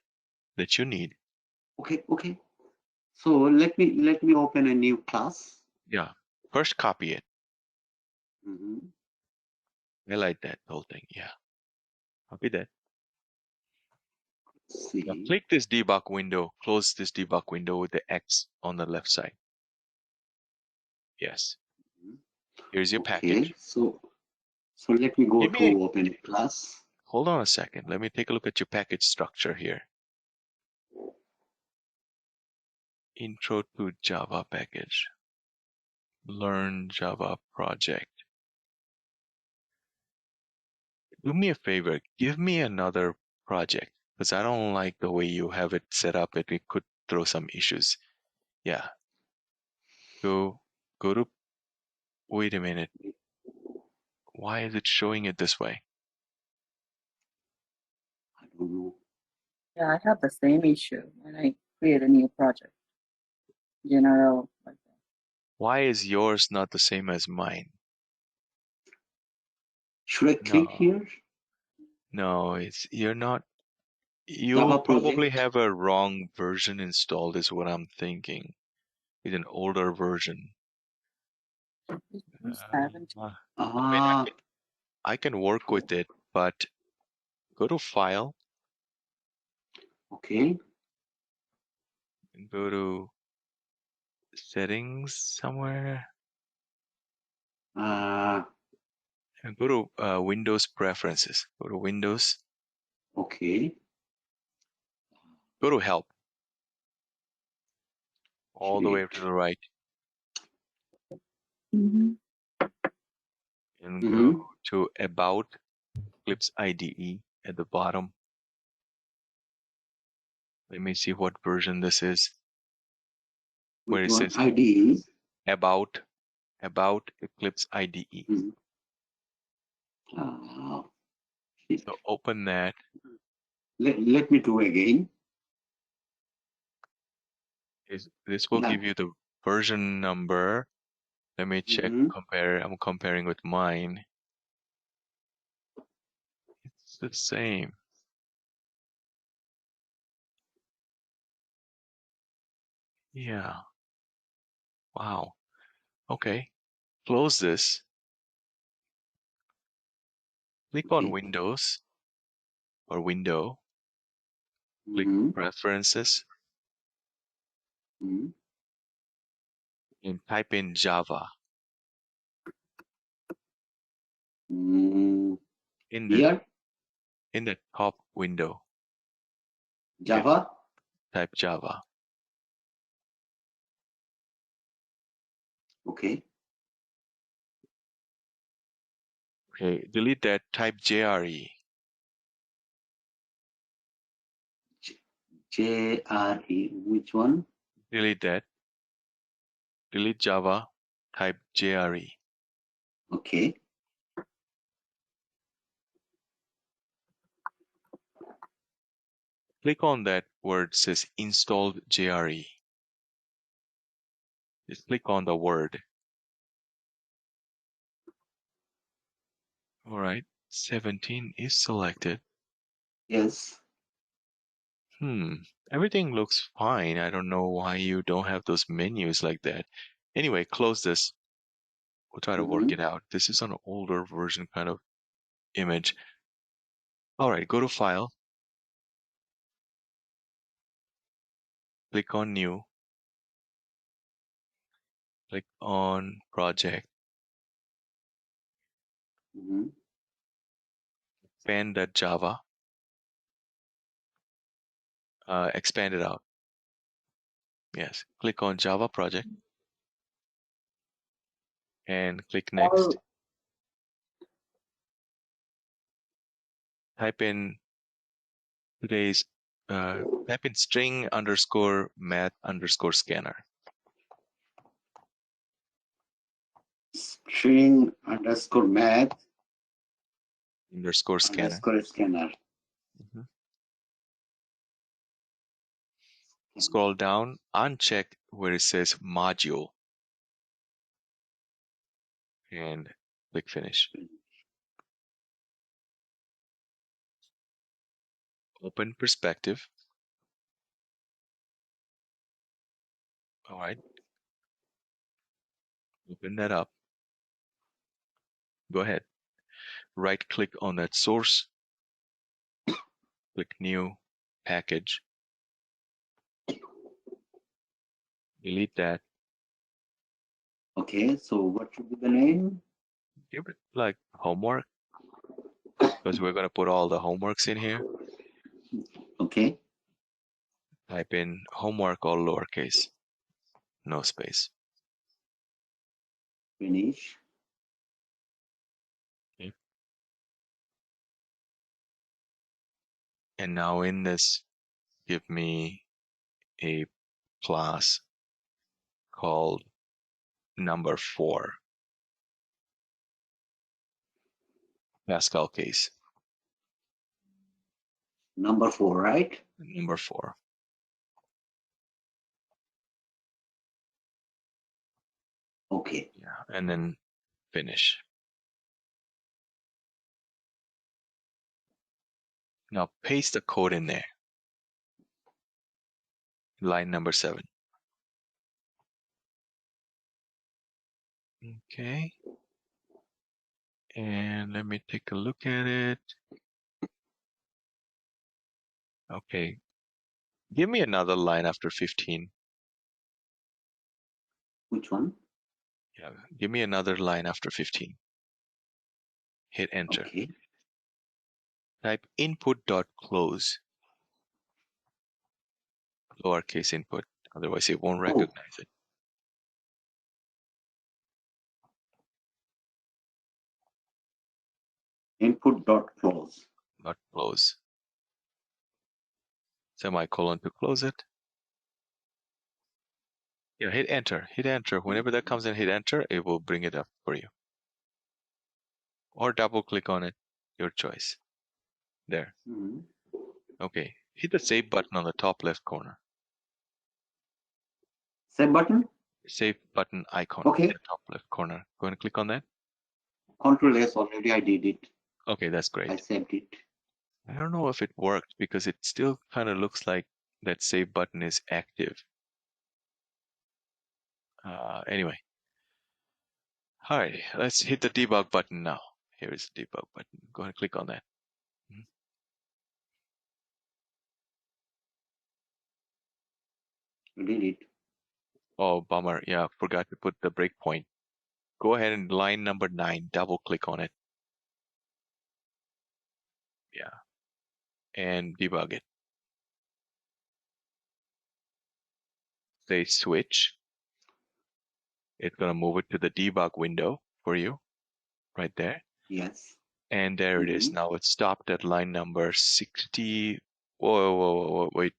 that you need. okay. So let me open a new class. Yeah. First copy it. Mhm. Highlight that whole thing. Yeah. Copy that. Now See. click this debug window, close this debug window with the X on the left side. Yes. Mhm. Here's your Okay. package. So let me go Give me to open a class. hold on a second. Let me take a look at your package structure here. Intro to Java package. Learn Java project. Do me a favor, give me another project because I don't like the way you have it set up. It could throw some issues. Yeah. Go to, wait a minute. Why is it showing it this way? I don't know. Yeah, I have the same issue when I create a new project. General, like that. Why is yours not the same as mine? Should I click No, here? no, you're not. Java You probably project. have a wrong version installed, is what I'm thinking. It's an older version. It's 17. I mean, Ah, I can work with it, but go to File okay. and go to Settings somewhere Uh, and go to Windows Preferences. Go to Windows, okay. go to Help, all the way Wait. to the right, Mm-hmm. and go Mm-hmm. to About Eclipse IDE at the bottom. Let me see what version this is. Where Which it one? says IDE. About Eclipse IDE. Mm-hmm. Ah, shit. So open that. Let me do again. This will Yeah. give you the version number. Let me check, Mm-hmm. compare. I'm comparing with mine. It's the same. Yeah. Wow. Okay. Close this. Click on Okay. Windows or Window. Click Mm-hmm. Preferences Mm-hmm. and type in Java Mm, in here, the top window. Yeah. Java. Type Java. Okay. Okay. Delete that. Type JRE. JRE. Which one? Delete that. Delete Java. Type JRE. Okay. Click on that word says installed JRE. Just click on the word. All right. 17 is selected. Yes. Everything looks fine. I don't know why you don't have those menus like that. Anyway, close this. We'll try to work Mm-hmm. it out. This is an older version kind of image. All right, go to File. Click on New. Click on Project. Mhm. Expand that Java. Expand it out. Yes. Click on Java Project. And click Next. Type in today's type in string underscore math underscore scanner. String underscore math Underscore scanner. underscore scanner. Mhm. Scroll down, uncheck where it says module, and click Finish. Open Perspective. All right. Open that up. Go ahead. Right click on that source. Click New Package. Delete that. Okay, so what should be the name? Give it like homework, because we're going to put all the homeworks in here. Okay, Type in homework, all lowercase, no space. finish. Okay. And now in this, give me a class called number 4, Pascal case, Number 4, right? number 4. Okay. Yeah, and then finish. Now paste the code in there. Line number 7. Okay. And let me take a look at it. Okay. Give me another line after 15. Which one? Yeah, give me another line after 15. Hit enter. Okay. Type input.close. Lowercase input. Otherwise it won't recognize it. Input dot close. Not close. Semicolon to close it. Yeah, hit enter. Hit enter. Whenever that comes in, hit enter. It will bring it up for you. Or double click on it. Your choice. There. Mhm. Okay. Hit the save button on the top left corner. Save button. Save button icon Okay. in the top left corner. Go and click on that. Control S, already I did it. Okay, that's I great. saved it. I don't know if it worked because it still kind of looks like that save button is active. Anyway. All right, let's hit the debug button now. Here is the debug button. Go ahead and click on that. I did it. Oh, bummer. Yeah, forgot to put the breakpoint. Go ahead and line number 9, double click on it. Yeah. And debug it. Say switch. It's going to move it to the debug window for you right there. Yes. And there it is. Mhm. Now it's stopped at line number 60. Whoa, wait.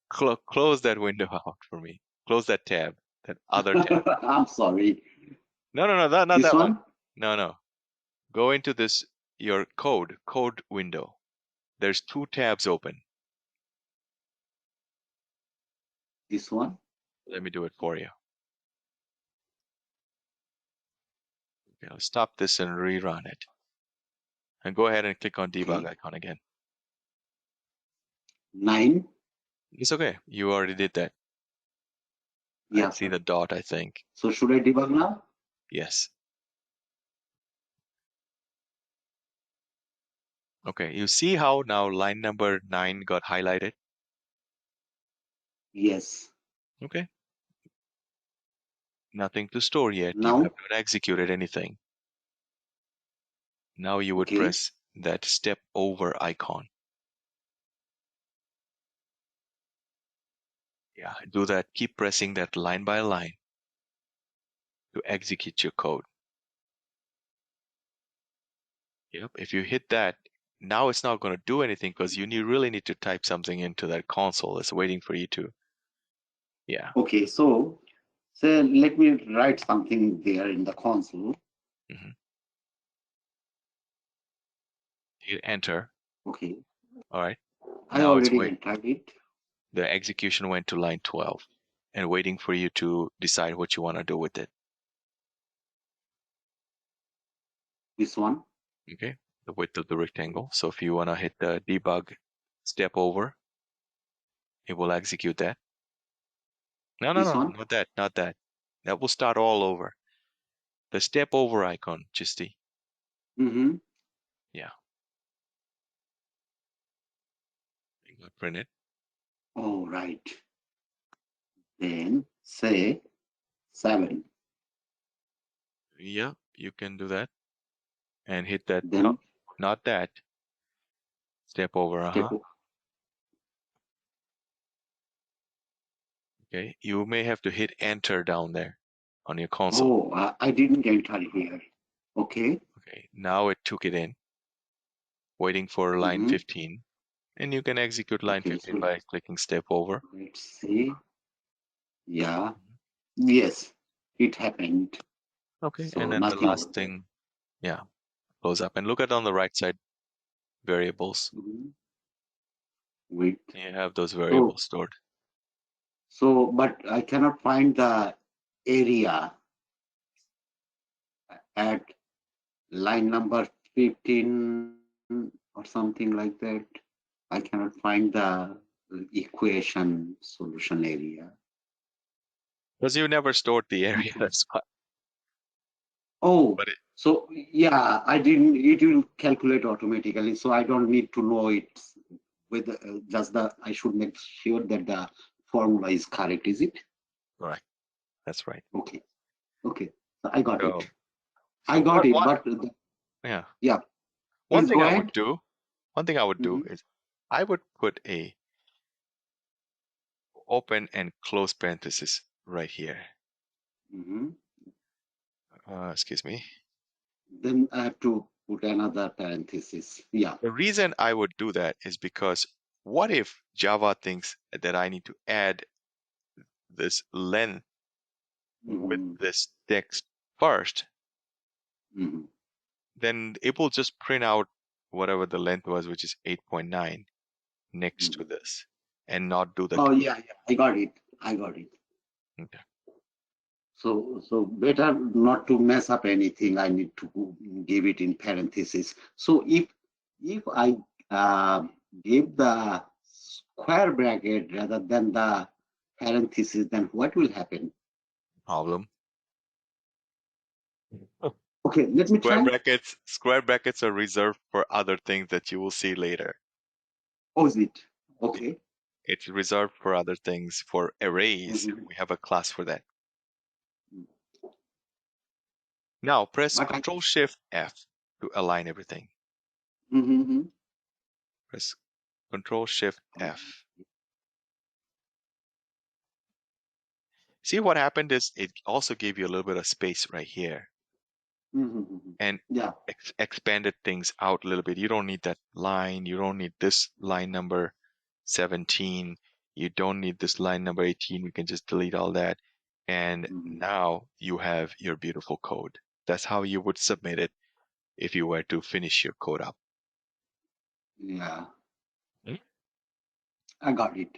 Close that window out for me. Close that tab, that other tab. I'm sorry. No, not This that one. one? No. Go into this, your code window. There's 2 tabs open. This one? Let me do it for you. Okay, I'll stop this and rerun it. And go ahead and click on debug Okay. icon again. 9? It's okay. You already did that. Yeah. I see the dot, I think. So should I debug now? Yes. Okay, you see how now line number 9 got highlighted? Yes. Okay, nothing to store yet. You Now, have not executed anything. Now you would okay. press that step over icon. Yeah, do that. Keep pressing that line by line to execute your code. Yep, if you hit that, now it's not going to do anything because you really need to type something into that console. It's waiting for you to. Yeah. Okay, so let me write something there in the console. Hit enter. Okay, All right. I Now it's already entered it. the execution went to line 12 and waiting for you to decide what you want to do with it. This one. Okay, the width of the rectangle. So if you want to hit the debug step over, it will execute that. No, This one. not that, not that. That will start all over. The step over icon, Chisti. Mm-hmm. Yeah. You got printed. All right. Then say 7. Yeah, you can do that. And hit that. Then No, not that. Step over. step. Okay. You may have to hit enter down there on your console. Oh, I didn't enter here. Okay. Okay. Now it took it in. Waiting for line Mm-hmm. 15. And you can execute line Okay, 15 so by clicking step over. let's see. Yeah. Yes, it happened. Okay. So And then the nothing last over there. thing, yeah, close up and look at on the right side variables. Mhm. Wait. You have those So, variables stored. but I cannot find the area at line number 15 or something like that. I cannot find the equation solution area. Because you never stored the area. That's why. Oh, But it, so yeah, I didn't. It will calculate automatically, so I don't need to know it. With just the, I should make sure that the formula is correct. Is it? right. That's right. Okay. Okay. So I got So, it. I got it. But yeah. yeah. One Please thing go I ahead. would do, Mhm. is I would put a open and close parenthesis right here. Mhm. Excuse me. Then I have to put another parenthesis. Yeah. The reason I would do that is because what if Java thinks that I need to add this length with Mhm. this text first, Mhm. then it will just print out whatever the length was, which is 8.9 next to Mhm. this and not do the Oh yeah, yeah. I got it. I got it. Okay. So better not to mess up anything. I need to give it in parentheses. So if I give the square bracket rather than the parentheses, then what will happen? Problem. Okay, let me try. Square brackets are reserved for other things that you will see later. Oh, is it? Okay. It's reserved for other things. For arrays, Mhm. we have a class for that. Now press But I. Control Shift F to align everything. Mhm. Press Control Shift F. See what happened is it also gave you a little bit of space right here Mhm. and Yeah. expanded things out a little bit. You don't need that line. You don't need this line number 17. You don't need this line number 18. We can just delete all that. And Mhm. now you have your beautiful code. That's how you would submit it if you were to finish your code up. Yeah. Hmm? I got it.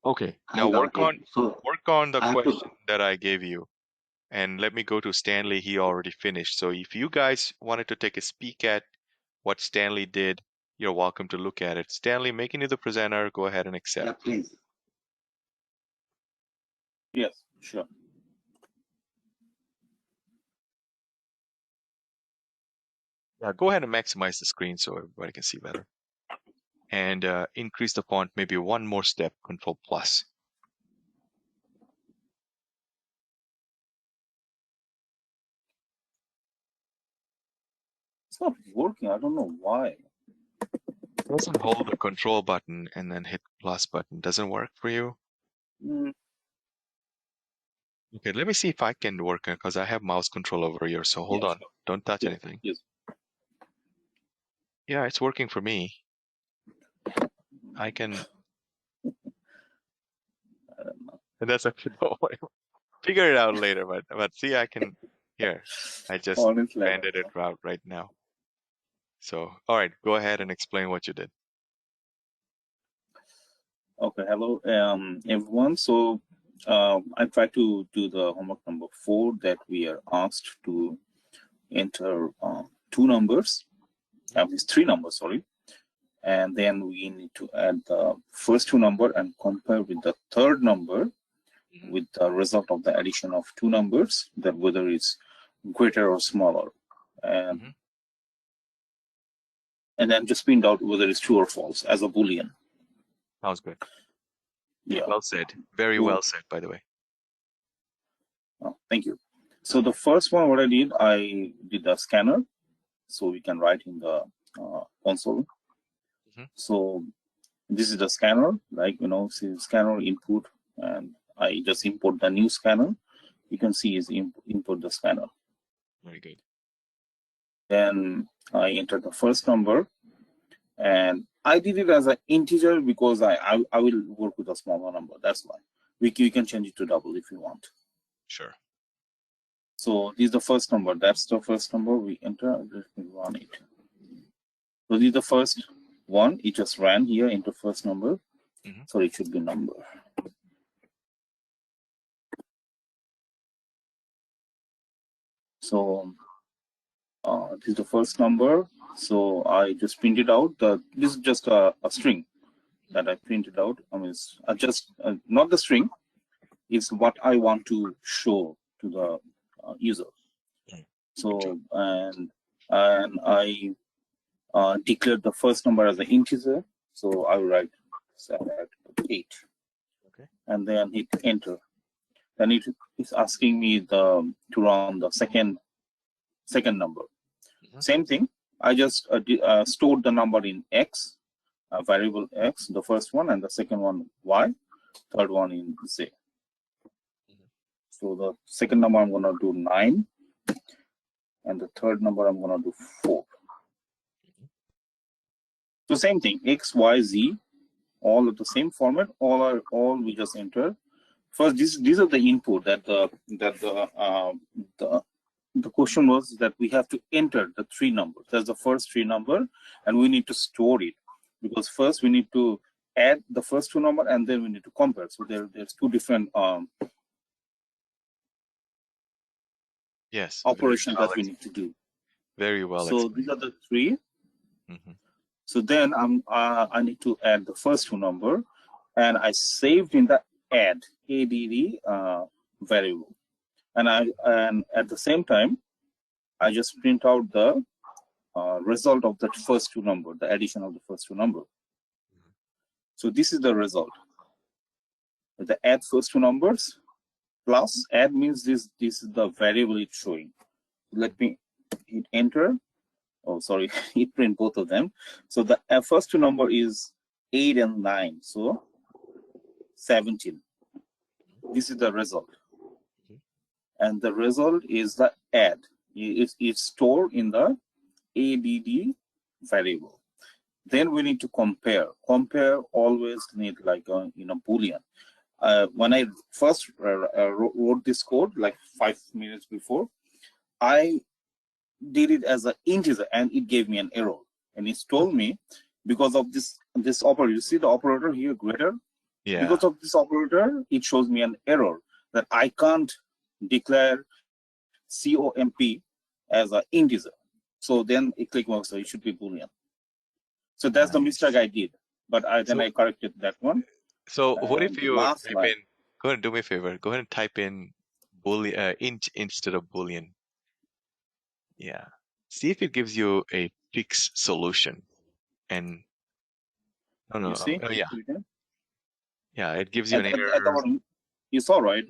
Okay. I Now got it. So work on the I have to. question that I gave you. And let me go to Stanley. He already finished. So if you guys wanted to take a peek at what Stanley did, you're welcome to look at it. Stanley, making you the presenter, go ahead and accept. Yeah, please. Yes, sure. Yeah, go ahead and maximize the screen so everybody can see better. and increase the font maybe one more step, Control plus. It's not working. I don't know why. Doesn't hold the control button and then hit plus button. Doesn't work for you? Mm, Okay, let me see if I can work it because I have mouse control over here. So hold yeah, on. sure. Don't touch Yeah, anything. yes. Yeah, it's working for me. I can. I don't know. And that's okay. Don't worry. Figure it out later. But see, I can. Here, I just Honestly, I don't banded it know. out right now. So, all right, go ahead and explain what you did. Okay, hello, everyone. So I tried to do the homework number 4 that we are asked to enter 2 numbers, at least 3 numbers, sorry. And then we need to add the first 2 number and compare with the third number with the result of the addition of 2 numbers, that whether it's greater or smaller. And and then just print out whether it's true or false as a Boolean. Sounds good. Yeah. Well said. Very Cool. well said, by the way. Oh, thank you. So the first one, what I did the scanner, so we can write in the console. So this is the scanner, like, see scanner input, and I just import the new scanner. You can see is import the scanner. Very good. Then I enter the first number, and I did it as an integer because I will work with a smaller number. That's why we can change it to double if you want. Sure. So this is the first number. That's the first number we enter. Let me run it. So this is the first one. It just ran here into first number. So it should be number. So this is the first number. So I just printed out. This is just a string that I printed out. I mean, it's just not the string. It's what I want to show to the user. So and I declared the first number as an integer. So I will write 8. Okay. And then hit enter. Then it is asking me to run the second number. Same thing. I just stored the number in X, variable X, the first one, and the second one Y, third one in Z. So the second number I'm gonna do 9, and the third number I'm gonna do 4. So same thing, X, Y, Z, all of the same format. All we just enter. First, these are the input that the question was that we have to enter the 3 numbers. That's the first 3 number, and we need to store it because first we need to add the first 2 number and then we need to compare. So there's 2 different yes operations that we need to do. Very well. So explained. these are the 3. So then I need to add the first 2 number, and I saved in the add variable, and at the same time I just print out the result of the first 2 number, the addition of the first 2 number. So this is the result. The add first 2 numbers plus add means this is the variable it's showing. Let me hit enter. Oh, sorry, it print both of them. So the first 2 number is 8 and 9. So 17. This is the result. And the result is the add. It's stored in the add variable. Then we need to compare. Compare always need like a Boolean. When I first wrote this code like 5 minutes before, I did it as an integer and it gave me an error. And it told me because of this operator, you see the operator here, greater? Yeah. Because of this operator, it shows me an error that I can't declare COMP as an integer. So then it click works, so it should be Boolean. So that's the mistake I did. But then I corrected that one. So what if you last type line. in, go ahead and do me a favor, go ahead and type in Boolean, int instead of Boolean. Yeah. See if it gives you a fixed solution. And No, no, You see? oh, yeah, Written? yeah. It gives you an At the error. bottom, you saw, right?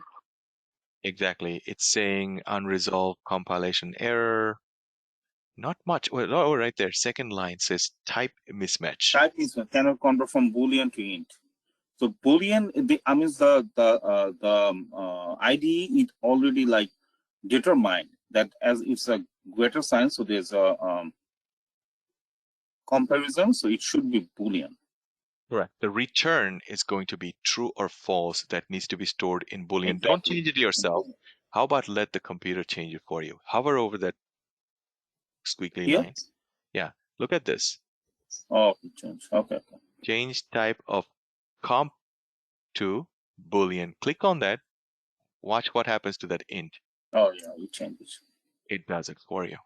Exactly. It's saying unresolved compilation error. Not much. Well, oh, right there. Second line says type mismatch. Type is cannot convert from Boolean to int. So Boolean, I mean the IDE it already like determined that as it's a greater sign, so there's a comparison, so it should be Boolean. Correct. The return is going to be true or false. That needs to be stored in Boolean. Exactly. Don't change it yourself. How about let the computer change it for you? Hover over that squiggly Here? line. Yeah. Look at this. Oh, change. Okay. Change type of comp to Boolean. Click on that. Watch what happens to that int. Oh yeah, you change it. It does it for you.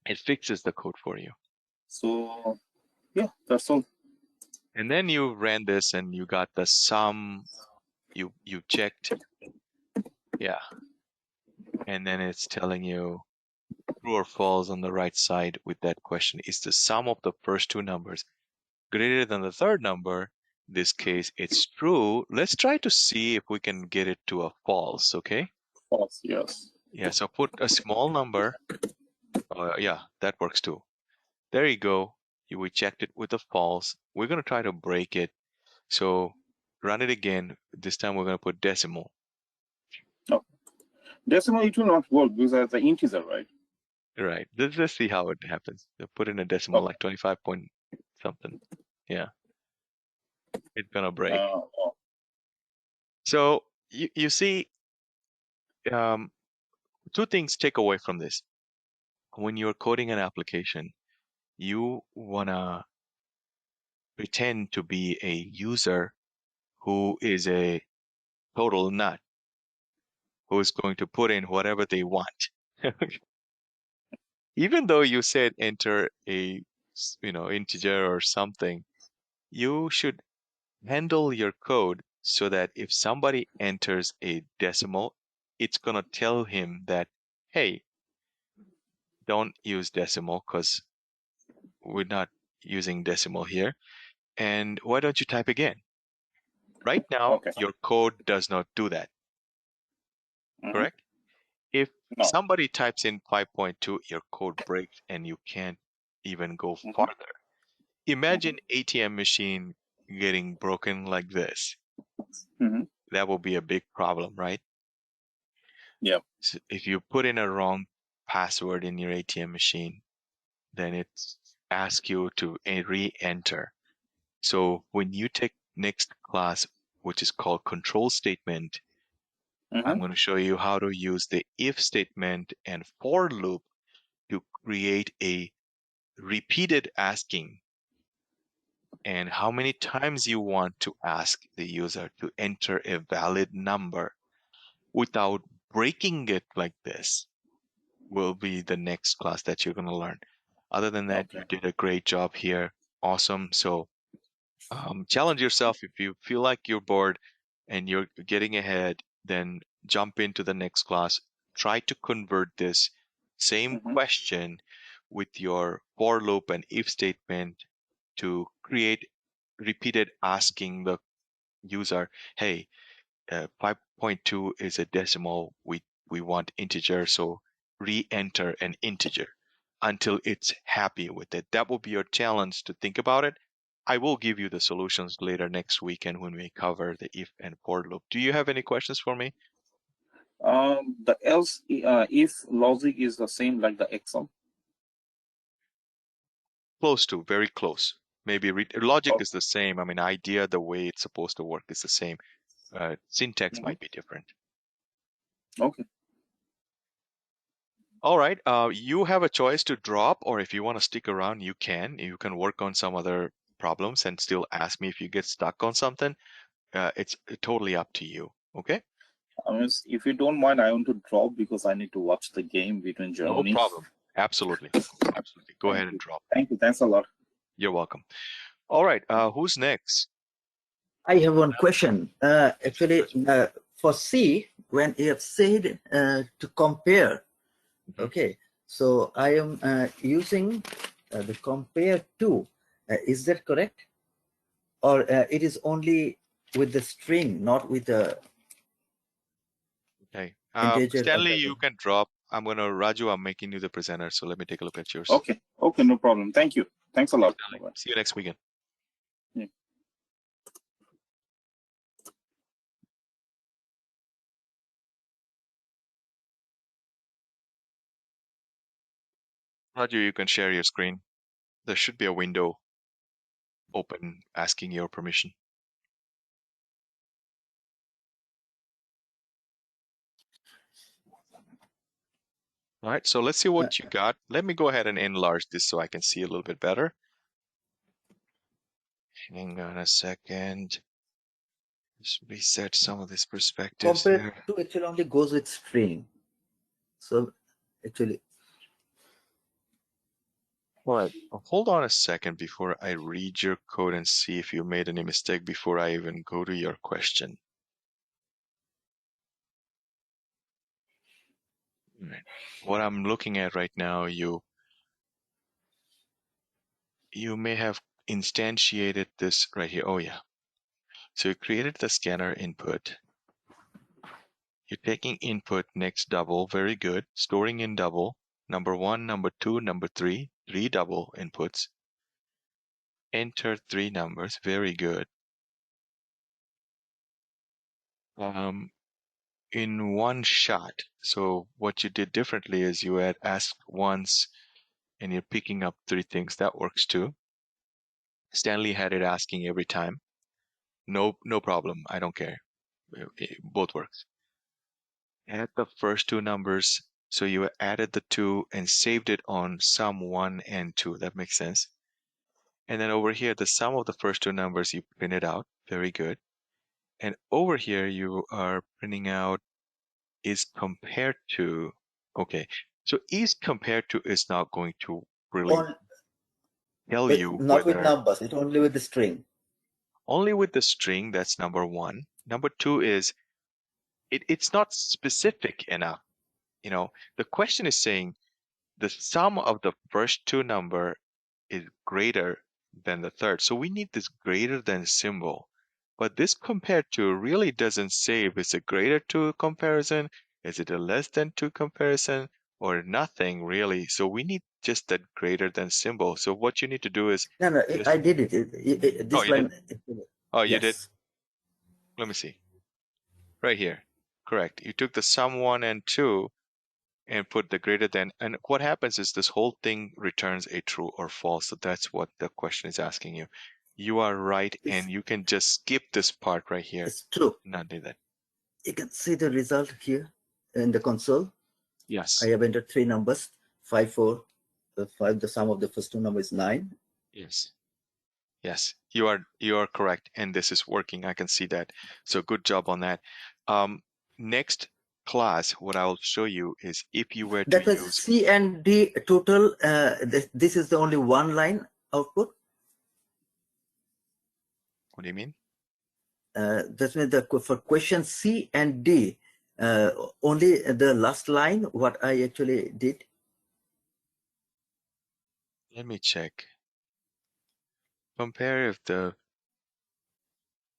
It fixes the code for you. So yeah, that's all. And then you ran this and you got the sum. You checked. Yeah. And then it's telling you true or false on the right side with that question. Is the sum of the first two numbers greater than the third number? In this case, it's true. Let's try to see if we can get it to a false, okay? False, yes. Yeah, so put a small number. Yeah, that works too. There you go. We checked it with a false. We're going to try to break it. So run it again. This time we're going to put decimal. Oh. Decimal, it will not work because it's an integer, right? Right. Let's see how it happens. Put in a decimal like 25 point something. Yeah. It's going to break. So you see, two things take away from this. When you're coding an application, you want to pretend to be a user who is a total nut, who is going to put in whatever they want. Even though you said enter a integer or something, you should handle your code so that if somebody enters a decimal, it's going to tell him that, hey, don't use decimal because we're not using decimal here. And why don't you type again? Right now, your code does not do that. Correct? If somebody types in 5.2, your code breaks and you can't even go farther. Imagine ATM machine getting broken like this. That will be a big problem, right? Yep. So if you put in a wrong password in your ATM machine, then it asks you to re-enter. So when you take next class, which is called control statement, I'm going to show you how to use the if statement and for loop to create a repeated asking and how many times you want to ask the user to enter a valid number without breaking it like this will be the next class that you're going to learn. Other than that, you did a great job here. Awesome. So challenge yourself. If you feel like you're bored and you're getting ahead, then jump into the next class. Try to convert this same question with your for loop and if statement to create repeated asking the user, hey, 5.2 is a decimal. We want integer, so re-enter an integer until it's happy with it. That will be your challenge to think about it. I will give you the solutions later next weekend when we cover the if and for loop. Do you have any questions for me? The else if logic is the same like the Excel. Close to, very close. Maybe logic is the same. I mean, idea, the way it's supposed to work is the same. Syntax might be different. Okay. All right. You have a choice to drop, or if you want to stick around, you can. You can work on some other problems and still ask me if you get stuck on something. It's totally up to you. Okay. I mean, if you don't mind, I want to drop because I need to watch the game between Germany. No problem. Absolutely. Absolutely. Go ahead and drop. Thank you. Thanks a lot. You're welcome. All right. Who's next? I have one question. Actually, for C, when you have said to compare, okay, so I am using the compare to. Is that correct? or it is only with the string, not with the Okay. integer? Stanley, you can drop. Raju, I'm making you the presenter, so let me take a look at yours. Okay. Okay, no problem. Thank you. Thanks a lot. Stanley, Bye-bye. see you next weekend. Yeah. Raju, you can share your screen. There should be a window open asking your permission. All right, so let's see what you got. Let me go ahead and enlarge this so I can see a little bit better. Hang on a second. Just reset some of these perspectives compared here. to actually only goes with string. So actually, All right, hold on a second before I read your code and see if you made any mistake before I even go to your question. All right. What I'm looking at right now, you may have instantiated this right here. Oh yeah. So you created the scanner input. You're taking input next double, very good. Storing in double, number 1, number 2, number 3, 3 double inputs. Enter 3 numbers, very good. In one shot. So what you did differently is you had asked once and you're picking up 3 things. That works too. Stanley had it asking every time. No problem. I don't care. Both works. Add the first 2 numbers. So you added the 2 and saved it on sum 1 and 2. That makes sense. And then over here, the sum of the first 2 numbers you print it out. Very good. And over here, you are printing out is compared to. Okay, so is compared to is not going to really on, tell you not with whether numbers, it only with the string. only with the string. That's number 1. Number 2 is it's not specific enough. You know, the question is saying the sum of the first 2 number is greater than the third. So we need this greater than symbol. But this compared to really doesn't say if it's a greater to comparison, is it a less than to comparison, or nothing really. So we need just that greater than symbol. So what you need to do is No, just, I did it. oh, This you line. did? Oh, you did? Yes. Let me see. Right here. Correct. You took the sum 1 and 2 and put the greater than, and what happens is this whole thing returns a true or false. So that's what the question is asking you. You are right, and you can just skip this part right here. It's true. Not do that. You can see the result here in the console. Yes. I have entered 3 numbers, 5, 4, 5. The sum of the first 2 numbers is 9. Yes. Yes. You are correct, and this is working. I can see that. So good job on that. Next class, what I'll show you is if you were to That was use. C and D total. This is the only one line output. What do you mean? That means for question C and D, only the last line, what I actually did. Let me check. Compare if the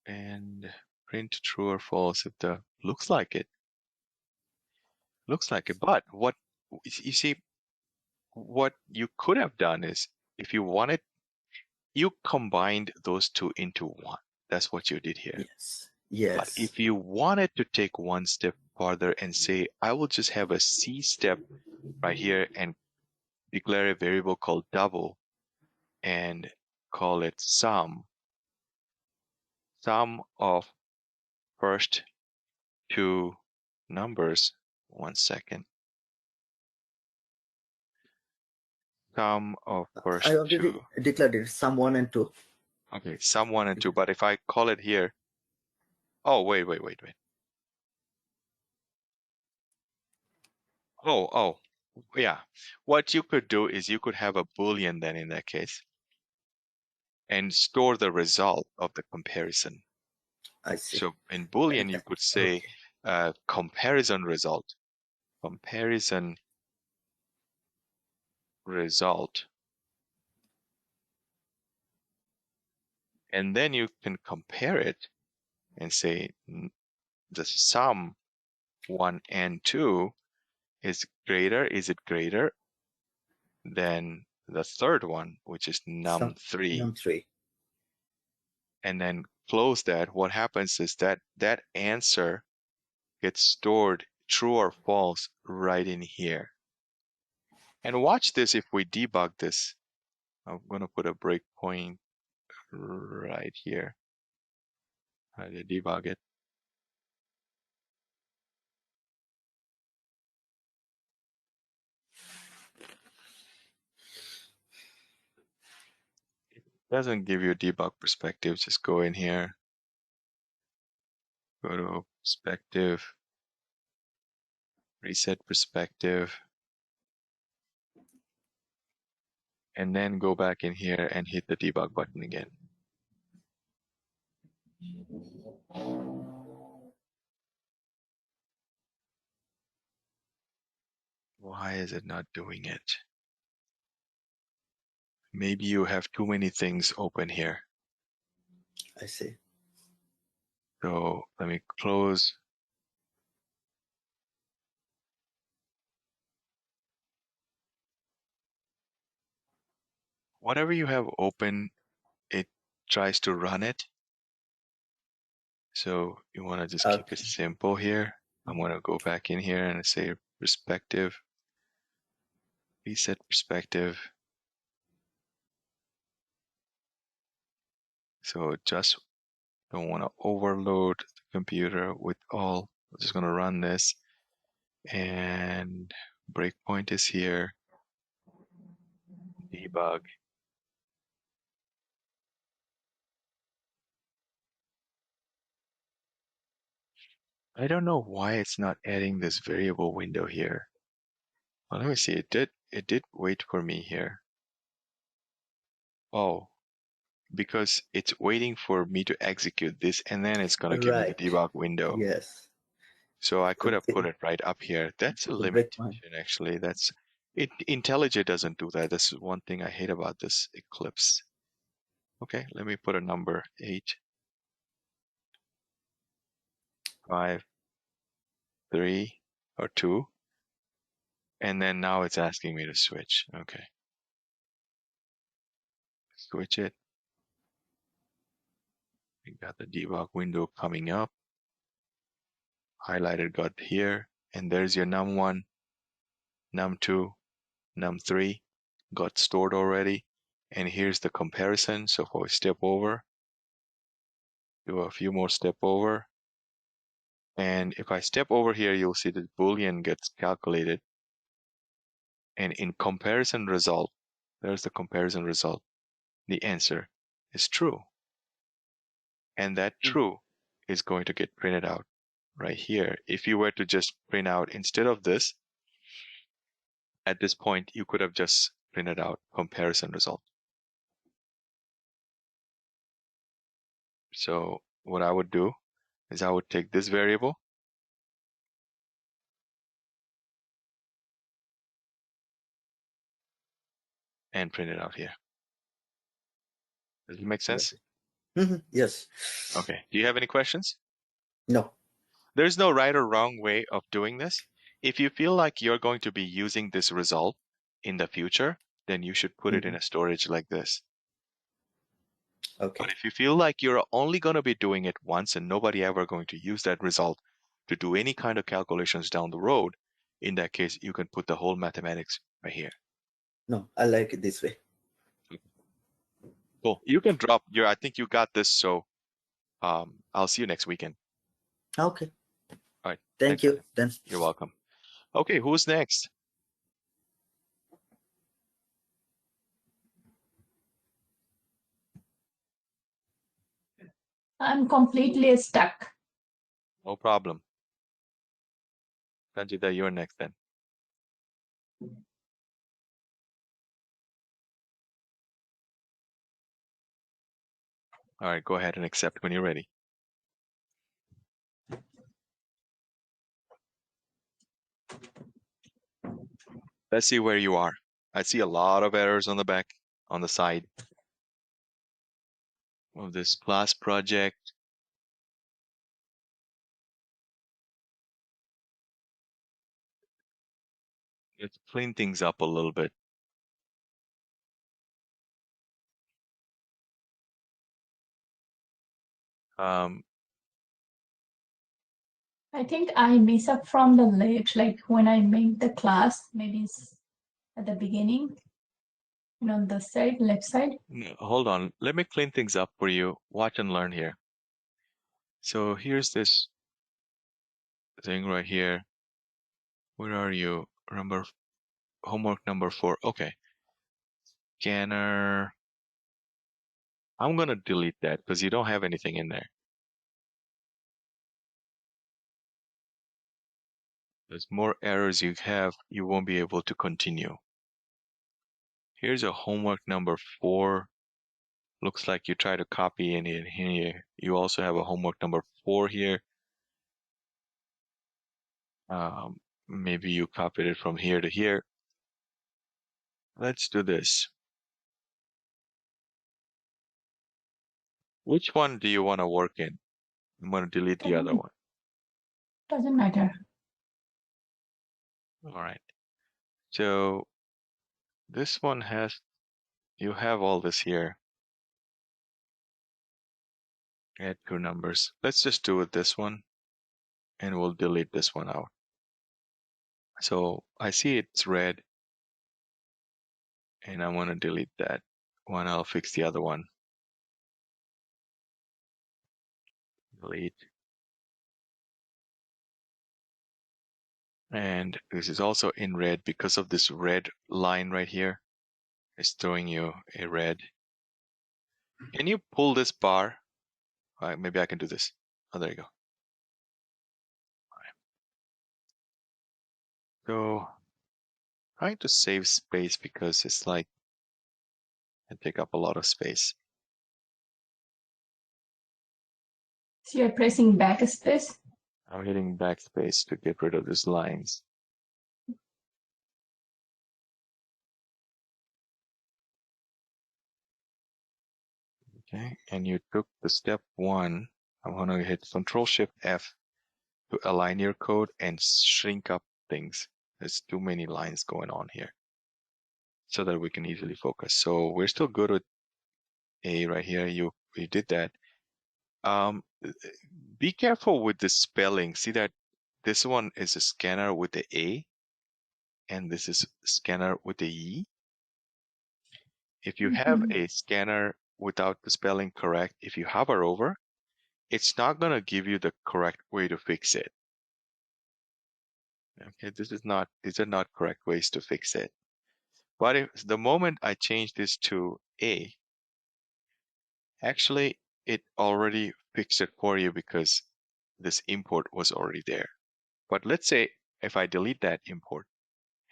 and print true or false if the looks like it. Looks like it. But what you see, what you could have done is if you wanted, you combined those 2 into 1. That's what you did here. Yes. Yes. But if you wanted to take one step farther and say, I will just have a C step right here and declare a variable called double and call it sum of first 2 numbers. 1 second. Sum of first I already 2. declared it, sum 1 and 2. Okay, sum 1 and 2. But if I call it here, oh, wait. Oh, yeah. What you could do is you could have a Boolean then in that case and store the result of the comparison. I see. So in Boolean, you could say Okay. comparison result. Comparison result. And then you can compare it and say the sum 1 and 2 is it greater than the third one, which is num3, num3. and then close that. What happens is that that answer gets stored true or false right in here. And watch this if we debug this. I'm going to put a breakpoint right here. How to debug it. It doesn't give you a debug perspective. Just go in here. Go to perspective. Reset perspective. And then go back in here and hit the debug button again. Why is it not doing it? Maybe you have too many things open here. I see. So let me close. Whatever you have open, it tries to run it. So you want to just keep it Okay. simple here. I'm going to go back in here and say perspective, reset perspective. So just don't want to overload the computer with all. I'm just going to run this, and breakpoint is here. Debug. I don't know why it's not adding this variable window here. Well, let me see. It did wait for me here. Oh, because it's waiting for me to execute this, and then it's gonna give me the Right. debug window. Yes. So I could have Okay. put it right up here. That's a The breakpoint. limitation, actually. That's it. IntelliJ doesn't do that. This is one thing I hate about this Eclipse. Okay, let me put a number 8, 5, 3, or 2, and then now it's asking me to switch. Okay, switch it. We got the debug window coming up. Highlighted got here, and there's your num1, num2, num3 got stored already. And here's the comparison. So if I step over, do a few more step over. And if I step over here, you'll see the Boolean gets calculated. And in comparison result, there's the comparison result. The answer is true. And that true is going to get printed out right here. If you were to just print out instead of this, at this point, you could have just printed out comparison result. So what I would do is I would take this variable and print it out here. Does it make sense? Yes. Okay. Do you have any questions? No. There's no right or wrong way of doing this. If you feel like you're going to be using this result in the future, then you should put it in a storage like this. Okay. But if you feel like you're only going to be doing it once and nobody ever going to use that result to do any kind of calculations down the road, in that case, you can put the whole mathematics right here. No, I like it this way. Cool. You can drop your, I think you got this. So I'll see you next weekend. Okay. All right. Thank Thanks, you. Adam. Then. You're welcome. Okay. Who's next? I'm completely stuck. No problem. Sanjita, you're next then. All right. Go ahead and accept when you're ready. Let's see where you are. I see a lot of errors on the back, on the side. of this class project. Let's clean things up a little bit. Um, I think I miss up from the left, like when I make the class, maybe it's at the beginning, and on the side, left side. no, hold on. Let me clean things up for you. Watch and learn here. So here's this thing right here. Where are you? Remember homework number 4. Okay. Scanner. I'm going to delete that because you don't have anything in there. There's more errors you have, you won't be able to continue. Here's a homework number 4. Looks like you try to copy in here. You also have a homework number 4 here. Maybe you copied it from here to here. Let's do this. Which one do you want to work in? I'm going to delete the other one. Doesn't matter. All right. So this one has, you have all this here. Add 2 numbers. Let's just do it this one and we'll delete this one out. So I see it's red and I want to delete that one. I'll fix the other one. Delete. And this is also in red because of this red line right here. It's throwing you a red. Can you pull this bar? Maybe I can do this. Oh, there you go. All right. So trying to save space because it's like it take up a lot of space. So you're pressing backspace. I'm hitting backspace to get rid of these lines. Okay, and you took the step 1. I'm gonna hit Control-Shift-F to align your code and shrink up things. There's too many lines going on here so that we can easily focus. So we're still good with A right here. You did that. Be careful with the spelling. See that this one is a scanner with the A and this is scanner with the E. If you have a scanner without the spelling correct, if you hover over, it's not going to give you the correct way to fix it. Okay, these are not correct ways to fix it. But if the moment I change this to A, actually it already fixed it for you because this import was already there. But let's say if I delete that import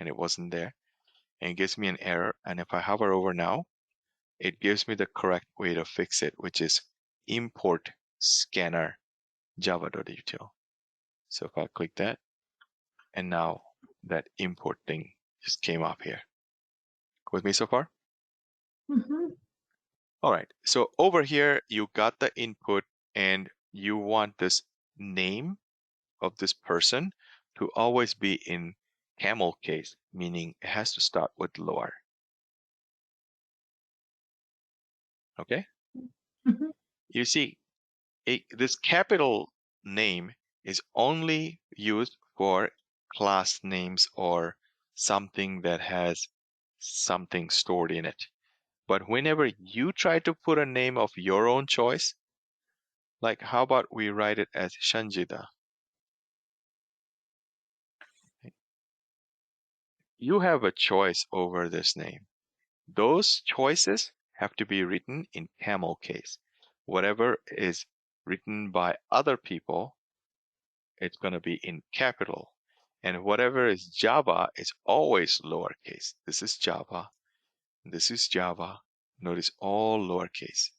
and it wasn't there and it gives me an error, and if I hover over now, it gives me the correct way to fix it, which is import scanner java.util. So if I click that, and now that import thing just came up here. With me so far? All right, so over here, you got the input and you want this name of this person to always be in camel case, meaning it has to start with lower. Okay? You see, this capital name is only used for class names or something that has something stored in it. But whenever you try to put a name of your own choice, like how about we write it as Shanjida? You have a choice over this name. Those choices have to be written in camel case. Whatever is written by other people, it's going to be in capital. And whatever is Java is always lowercase. This is Java. This is Java. Notice all lowercase.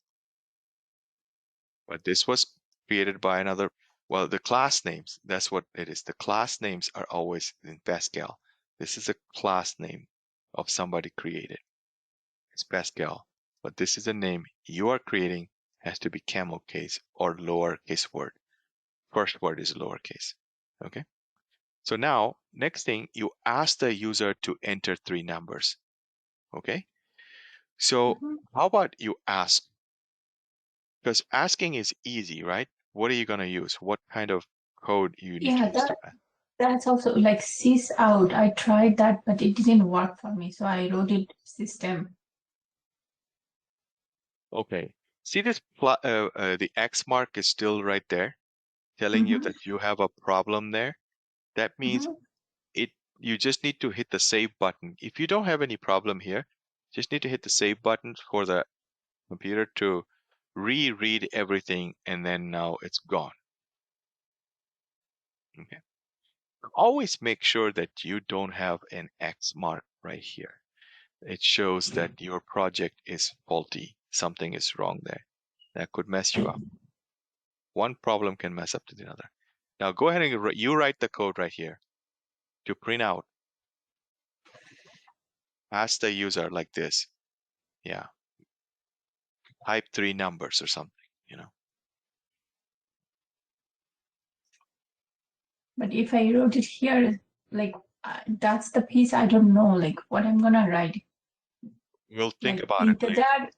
But this was created by another, well, the class names, that's what it is. The class names are always in Pascal. This is a class name of somebody created. It's Pascal. But this is a name you are creating Has to be camel case or lowercase word. First word is lowercase. Okay. So now, next thing, you ask the user to enter 3 numbers. Okay. So Mhm. how about you ask? Because asking is easy, right? What are you going to use? What kind of code you need to Yeah, use to ask? that's also like sys out. I tried that, but it didn't work for me. So I wrote it system. Okay. See this, the X mark is still right there, telling you Mhm. that you have a problem there. That means Mhm. you just need to hit the save button. If you don't have any problem here, just need to hit the save button for the computer to reread everything, and then now it's gone. Okay. Always make sure that you don't have an X mark right here. It shows that your project is faulty. Something is wrong there. That could mess you up. One problem can mess up to the other. Now go ahead and you write the code right here to print out. Ask the user like this. Yeah. Type 3 numbers or something, you know. But if I wrote it here, like that's the piece I don't know, like what I'm gonna write. We'll think Like about it later. integer.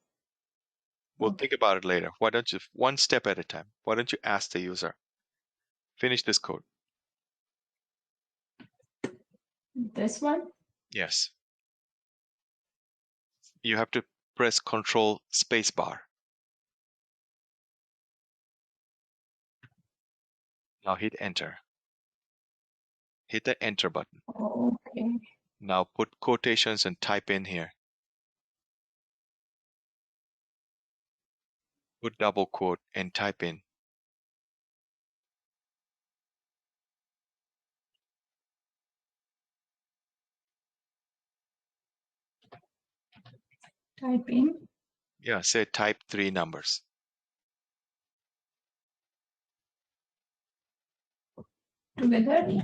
We'll Okay. think about it later. Why don't you, one step at a time? Why don't you ask the user? Finish this code. This one. Yes. You have to press Control Spacebar. Now hit Enter. Hit the Enter button. Okay. Now put quotations and type in here. Put double quote and type in. Type in Yeah, say type 3 numbers. together.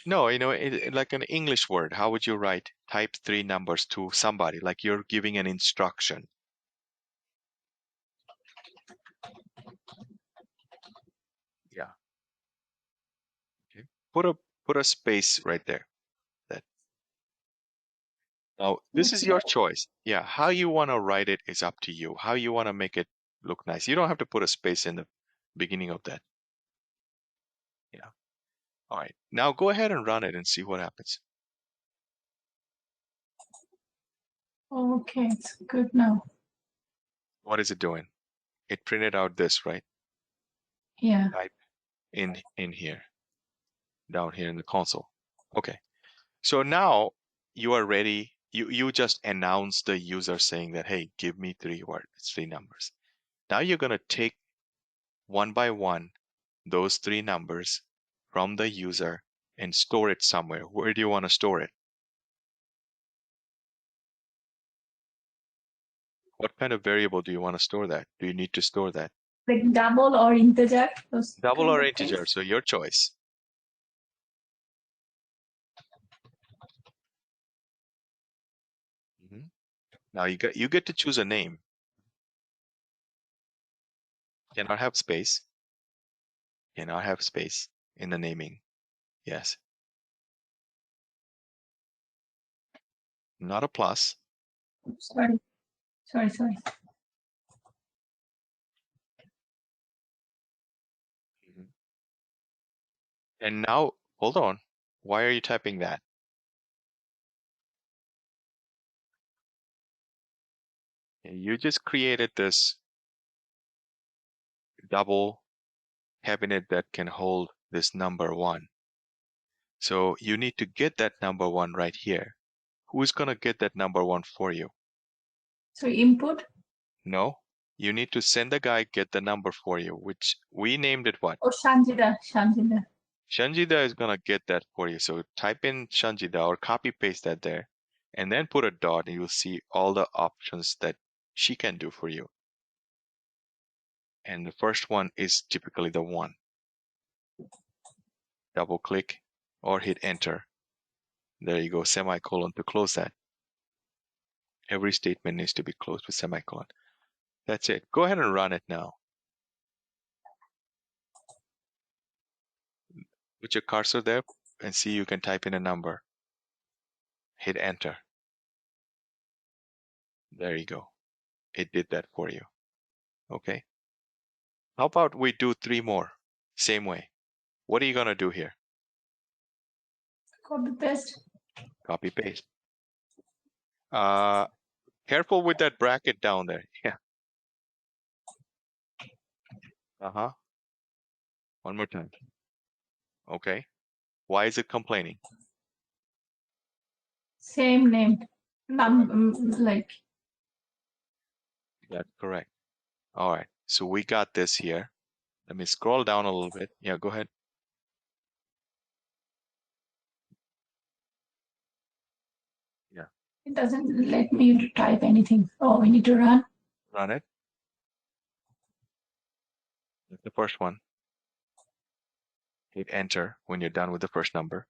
No, you know, like an English word, how would you write type 3 numbers to somebody? Like you're giving an instruction. Yeah. Okay. Put a space right there. That now this is your choice. Yeah, how you want to write it is up to you. How you want to make it look nice. You don't have to put a space in the beginning of that. Yeah. All right. Now go ahead and run it and see what happens. Okay, it's good now. What is it doing? It printed out this, right? Yeah. Type in here, down here in the console. Okay. So now you are ready. You just announce the user saying that, hey, give me 3 words, 3 numbers. Now you're going to take one by one those 3 numbers from the user and store it somewhere. Where do you want to store it? What kind of variable do you want to store that? Do you need to store that? Like double or integer. Those Double kind or of integer, things. so your choice. Mhm. Now you get to choose a name. Cannot have space. Cannot have space in the naming. Yes. Not a plus. Sorry. Sorry. Mhm. And now, hold on. Why are you typing that? You just created this double cabinet that can hold this number 1. So you need to get that number 1 right here. Who's going to get that number 1 for you? So input. No, you need to send the guy get the number for you, which we named it what? Oh, Shanjida. Shanjida is going to get that for you. So type in Shanjida or copy paste that there and then put a dot and you'll see all the options that she can do for you. And the first one is typically the 1. Double click or hit enter. There you go, semicolon to close that. Every statement needs to be closed with semicolon. That's it. Go ahead and run it now. Put your cursor there and see you can type in a number. Hit enter. There you go. It did that for you. Okay. How about we do 3 more? Same way. What are you going to do here? Copy paste. Copy paste. Careful with that bracket down there. Yeah. One more time. Okay. Why is it complaining? Same name. Like That's correct. All right. So we got this here. Let me scroll down a little bit. Yeah, go ahead. Yeah. it doesn't let me to type anything. Oh, we need to run. Run it. That's the first one. Hit enter when you're done with the first number.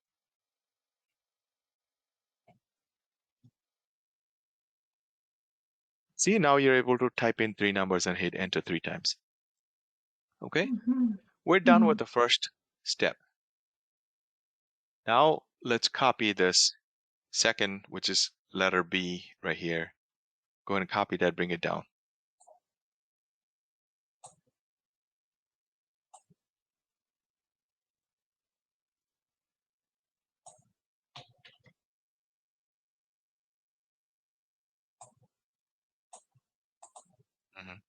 See, now you're able to type in 3 numbers and hit enter 3 times. Okay. Mhm. We're done with the first step. Now let's copy this second, which is letter B right here. Go ahead and copy that, bring it down. Mhm.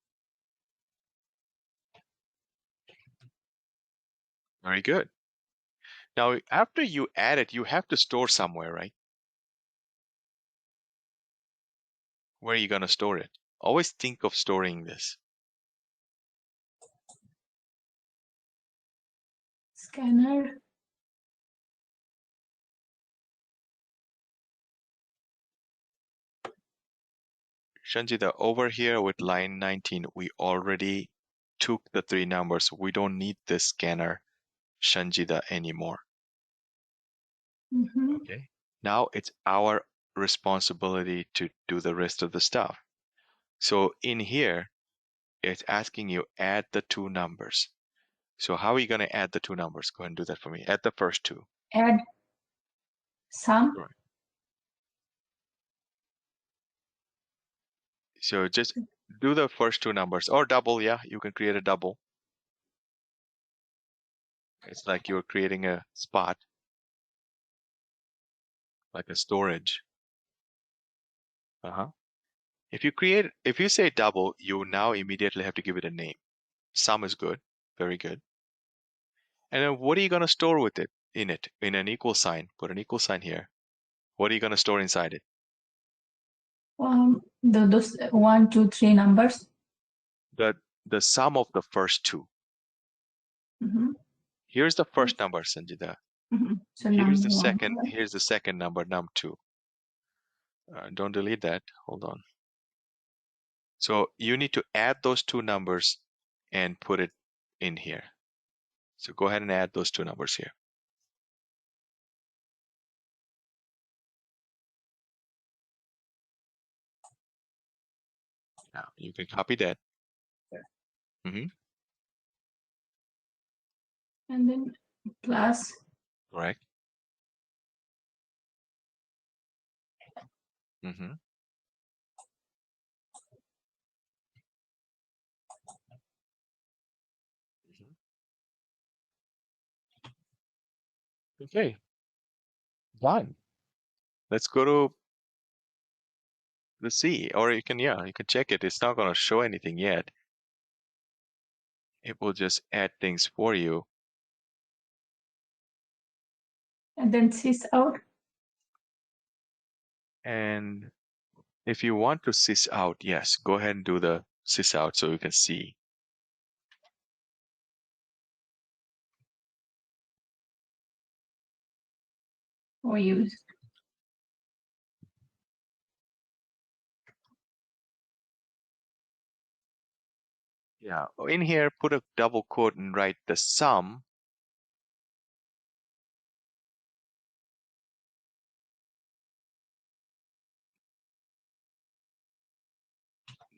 Very good. Now, after you add it, you have to store somewhere, right? Where are you going to store it? Always think of storing this. Scanner. Shanjita, over here with line 19, we already took the 3 numbers. We don't need this scanner, Shanjita, anymore. Mhm. Okay. Now it's our responsibility to do the rest of the stuff. So in here, it's asking you add the 2 numbers. So how are you going to add the 2 numbers? Go ahead and do that for me. Add the first 2. Add sum. Right. So just do the first 2 numbers or double. Yeah, you can create a double. It's like you're creating a spot, like a storage. If you say double, you now immediately have to give it a name. Sum is good, very good. And then what are you going to store with it in an equal sign? Put an equal sign here. What are you going to store inside it? Those 1, 2, 3 numbers. The sum of the first 2. Mhm. Here's the first number, Sanjita. Mhm. So Here's the number 1. second. Here's the second number, num2. Don't delete that. Hold on. So you need to add those 2 numbers and put it in here. So go ahead and add those 2 numbers here. Now you can copy that. Mm-hmm. And then plus. Correct. Mm-hmm. Okay. Done. Let's go to the C, or you can check it. It's not going to show anything yet. It will just add things for you. And then sys out. And if you want to sys out, yes, go ahead and do the sys out so you can see. Or use. Yeah. In here, put a double quote and write the sum.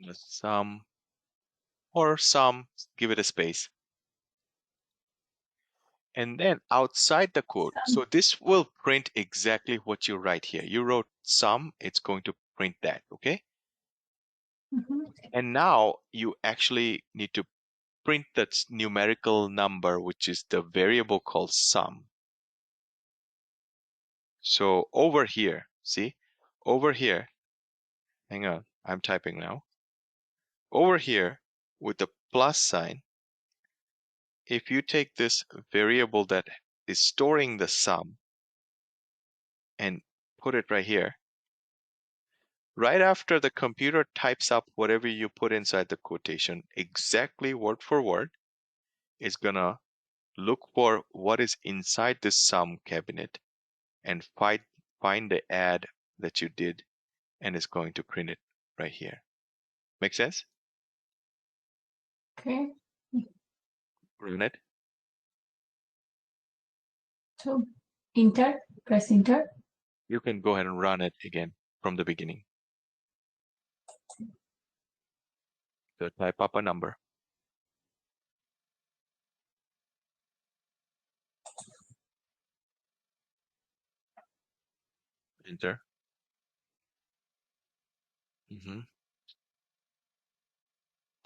The sum or sum, give it a space. And then outside the quote, so this will print exactly what you write here. You wrote sum, it's going to print that, okay? Mhm. And now you actually need to print that numerical number, which is the variable called sum. So over here, see, over here, hang on, I'm typing now. Over here with the plus sign, if you take this variable that is storing the sum and put it right here, right after the computer types up whatever you put inside the quotation, exactly word for word, it's gonna look for what is inside this sum cabinet and find the add that you did, and it's going to print it right here. Make sense? Okay. Run it. So enter, press enter. You can go ahead and run it again from the beginning. So type up a number. Enter.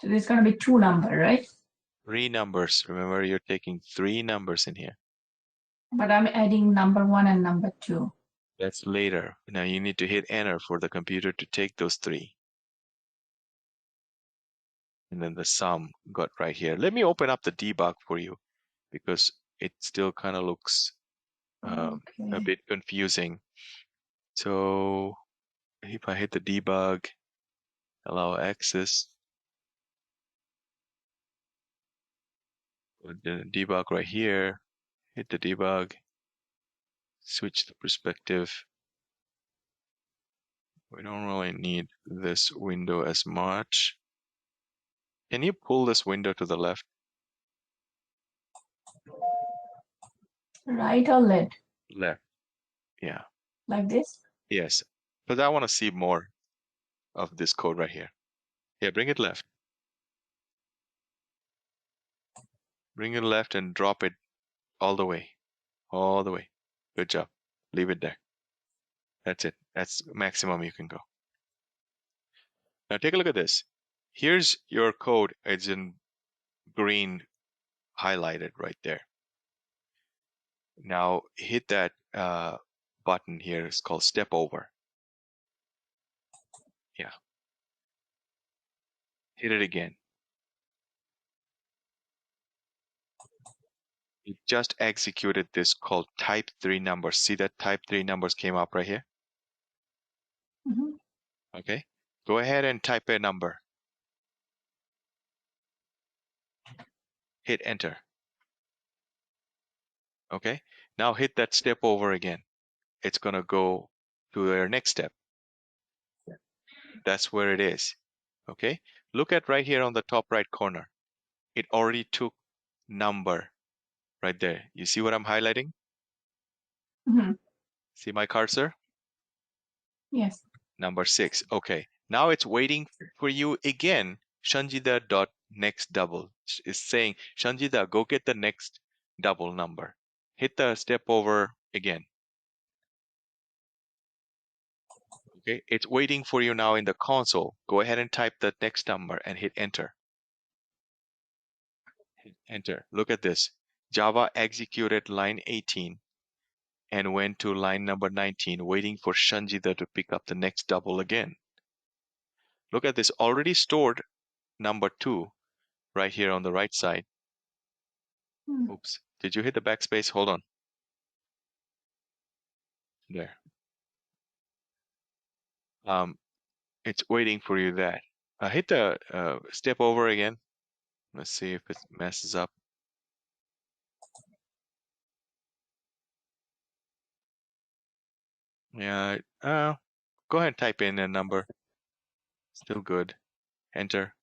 So there's going to be 2 number, right? 3 numbers. Remember, you're taking 3 numbers in here. But I'm adding number 1 and number 2. That's later. Now you need to hit enter for the computer to take those 3. And then the sum got right here. Let me open up the debug for you because it still kind of looks a Okay. bit confusing. So if I hit the debug, allow access, put the debug right here, hit the debug, switch the perspective. We don't really need this window as much. Can you pull this window to the left? Right or left? Left. Yeah. Like this? Yes. But I want to see more of this code right here. Yeah, bring it left. Bring it left and drop it all the way. All the way. Good job. Leave it there. That's it. That's maximum you can go. Now take a look at this. Here's your code. It's in green highlighted right there. Now hit that button here. It's called step over. Yeah. Hit it again. It just executed this called type 3 numbers. See that type 3 numbers came up right here? Mhm. Okay. Go ahead and type a number. Hit enter. Okay. Now hit that step over again. It's going to go to your next step. That's where it is. Okay. Look at right here on the top right corner. It already took number right there. You see what I'm highlighting? Mhm. See my cursor? Yes. Number 6. Okay. Now it's waiting for you again. Shanjida dot next double is saying, Shanjida, go get the next double number. Hit the step over again. Okay. It's waiting for you now in the console. Go ahead and type the next number and hit enter. Hit enter. Look at this. Java executed line 18 and went to line number 19, waiting for Shanjida to pick up the next double again. Look at this, already stored number 2 right here on the right side. Hmm. Oops, did you hit the backspace? Hold on. There. It's waiting for you there. Hit the step over again. Let's see if it messes up. Yeah, go ahead and type in a number. Still good. Enter.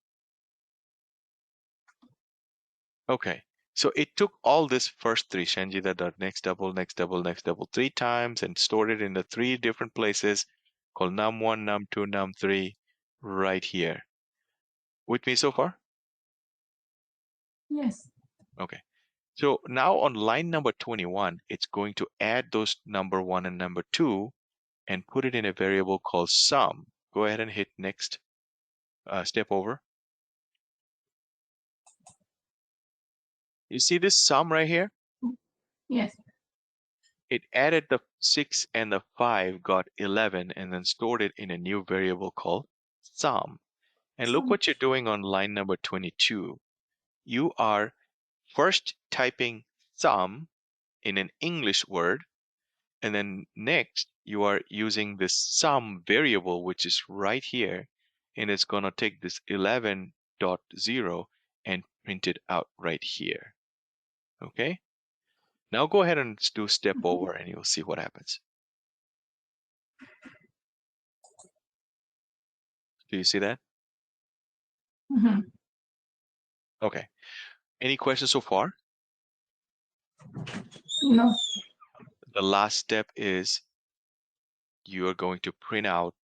Okay, so it took all this first 3, Shanjida dot next double, next double, next double 3 times and stored it in the 3 different places called num1, num2, num3 right here. With me so far? Yes. Okay. So now on line number 21, it's going to add those number 1 and number 2 and put it in a variable called sum. Go ahead and hit next, step over. You see this sum right here? Yes. It added the 6 and the 5, got 11, and then stored it in a new variable called sum. And look what you're doing on line number 22. You are first typing sum in an English word, and then next you are using this sum variable, which is right here, and it's going to take this 11.0 and print it out right here. Okay? Now go ahead and do step over and you'll see what happens. Do you see that? Mm-hmm. Okay. Any questions so far? No. The last step is you are going to print out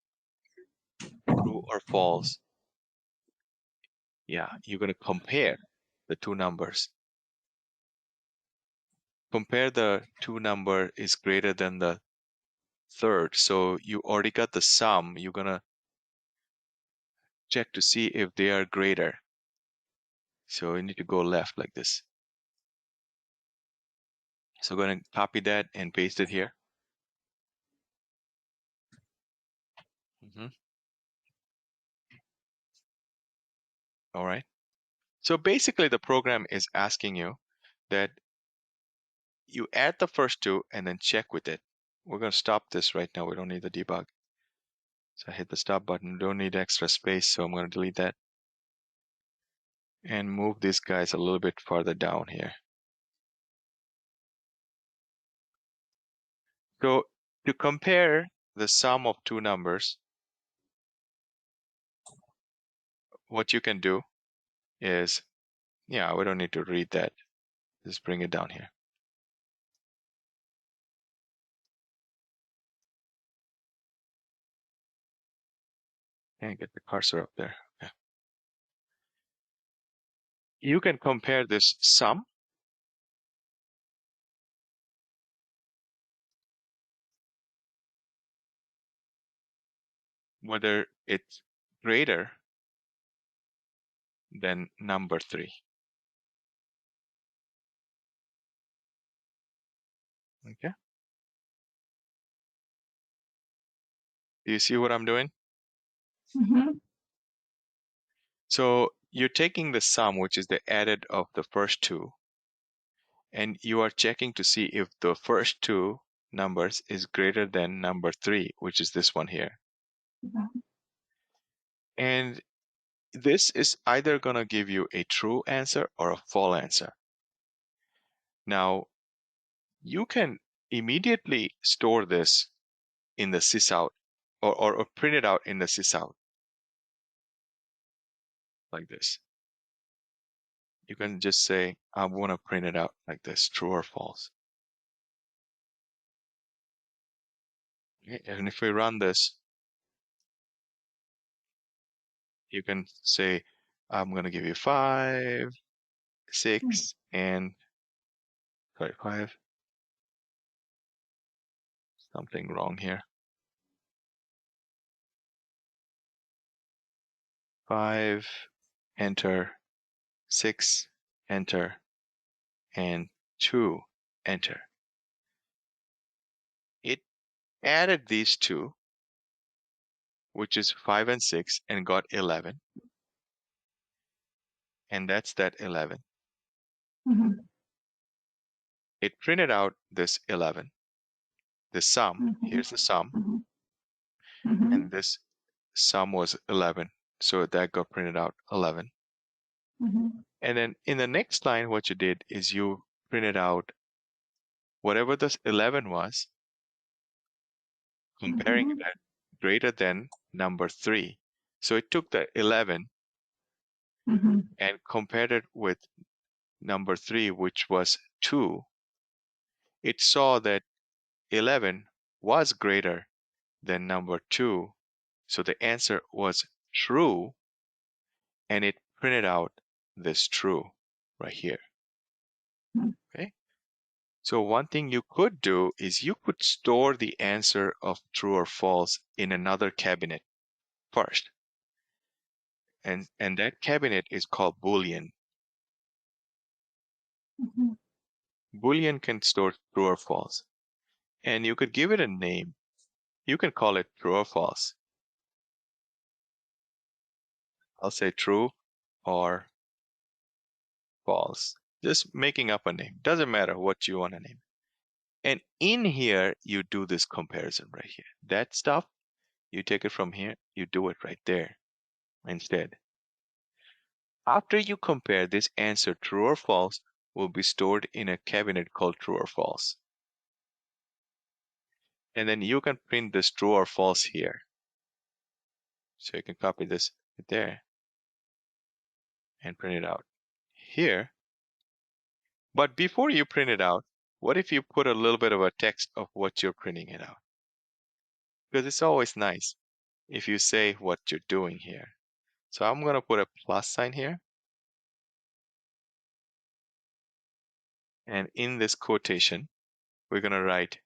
true or false. Yeah, you're going to compare the two numbers. Compare the two number is greater than the third. So you already got the sum. You're going to check to see if they are greater. So you need to go left like this. So go ahead and copy that and paste it here. All right. So basically the program is asking you that you add the first two and then check with it. We're going to stop this right now. We don't need the debug. So I hit the stop button. Don't need extra space, so I'm going to delete that. And move these guys a little bit farther down here. So to compare the sum of two numbers, what you can do is, yeah, we don't need to read that. Just bring it down here. And get the cursor up there. Okay. You can compare this sum whether it's greater than number 3. Okay. Do you see what I'm doing? Mm-hmm. So you're taking the sum, which is the added of the first two, and you are checking to see if the first two numbers is greater than number 3, which is this one here. Mm-hmm. And this is either going to give you a true answer or a false answer. Now, you can immediately store this in the sysout or print it out in the sysout like this. You can just say, I want to print it out like this, true or false. Okay, and if we run this, you can say, I'm going to give you 5, 6, and sorry, 5. Something wrong here. 5, enter, 6, enter, and 2, enter. It added these two, which is 5 and 6, and got 11. And that's that 11. Mm-hmm. It printed out this 11. The sum, Mm-hmm. here's the sum, Mm-hmm. and this sum was 11. So that got printed out 11. Mm-hmm. And then in the next line, what you did is you printed out whatever this 11 was, comparing Mm-hmm. that greater than number 3. So it took the 11 Mm-hmm. and compared it with number 3, which was 2. It saw that 11 was greater than number 2. So the answer was true, and it printed out this true. right here. Hmm. Okay. So one thing you could do is you could store the answer of true or false in another cabinet first. And that cabinet is called Boolean. Mhm. Boolean can store true or false. And you could give it a name. You can call it true or false. I'll say true or false. Just making up a name. Doesn't matter what you want to name. And in here, you do this comparison right here. That stuff, you take it from here, you do it right there instead. After you compare, this answer, true or false, will be stored in a cabinet called true or false. And then you can print this true or false here. So you can copy this right there and print it out here. But before you print it out, what if you put a little bit of a text of what you're printing it out? Because it's always nice if you say what you're doing here. So I'm going to put a plus sign here. And in this quotation, we're going to write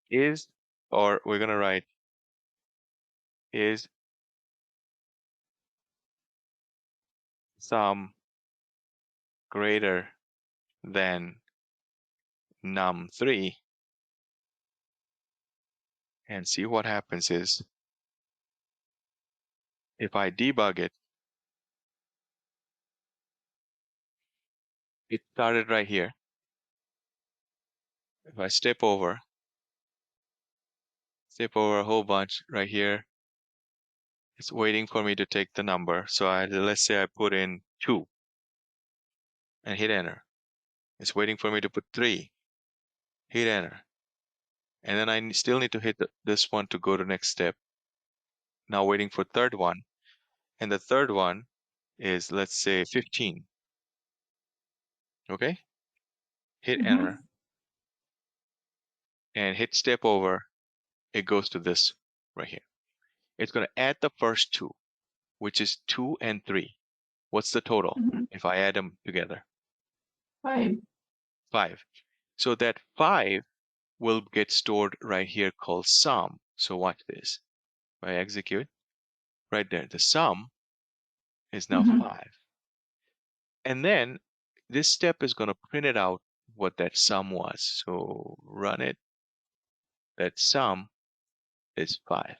is, or we're going to write is sum greater than num3, and see what happens is if I debug it, it started right here. If I step over a whole bunch right here, it's waiting for me to take the number. So let's say I put in 2 and hit enter. It's waiting for me to put 3, hit enter. And then I still need to hit this one to go to next step. Now waiting for third one. And the third one is, let's say, 15. Okay? Hit Mhm. enter. And hit step over. It goes to this right here. It's going to add the first 2, which is 2 and 3. What's the total Mhm. if I add them together? 5. 5. So that 5 will get stored right here called sum. So watch this. If I execute, right there, the sum is now Mhm. 5. And then this step is going to print it out what that sum was. So run it. That sum is 5.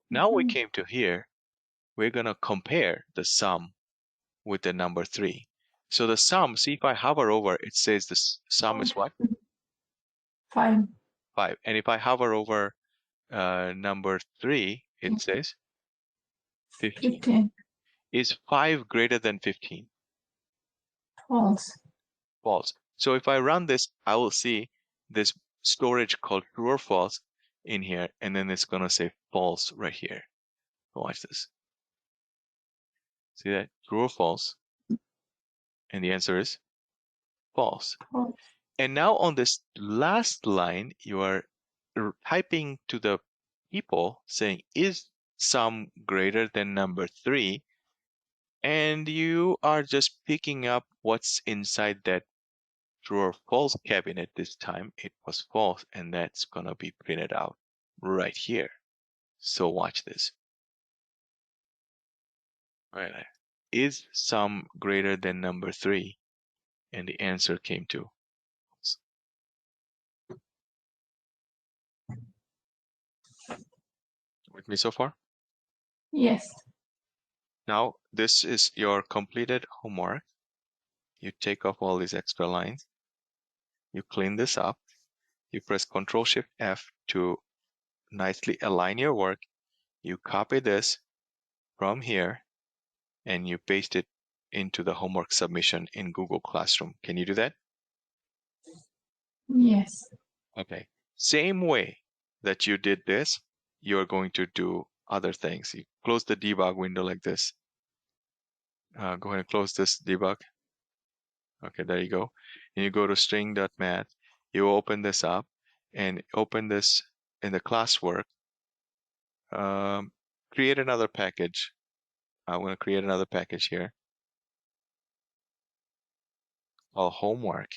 Now we Mhm. came to here. We're going to compare the sum with the number 3. So the sum, see if I hover over, it says the sum is what? 5. 5. And if I hover over number 3, it says 15. 15. Is 5 greater than 15? False. False. So if I run this, I will see this storage called true or false in here, and then it's going to say false right here. Watch this. See that? True or false? And the answer is false. False. And now on this last line, you are typing to the people saying, is sum greater than number 3? And you are just picking up what's inside that true or false cabinet. This time it was false, and that's gonna be printed out right here. So watch this. Right. Is sum greater than number 3? And the answer came to false. With me so far? Yes. Now this is your completed homework. You take off all these extra lines. You clean this up. You press Ctrl-Shift-F to nicely align your work. You copy this from here and you paste it into the homework submission in Google Classroom. Can you do that? Yes. Okay. Same way that you did this, you're going to do other things. You close the debug window like this. Go ahead and close this debug. Okay, there you go. And you go to string.math. You open this up and open this in the classwork. Create another package. I'm going to create another package here. called homework.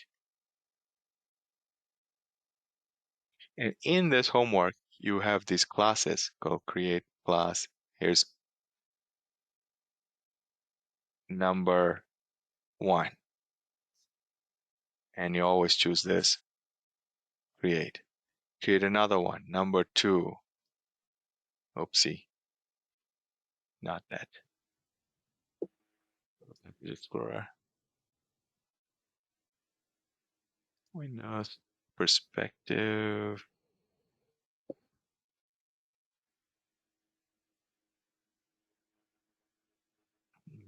And in this homework, you have these classes. Go create class. Here's number 1. And you always choose this. Create. Create another one. Number 2. Oopsie. Not that. Explorer. Windows. Perspective.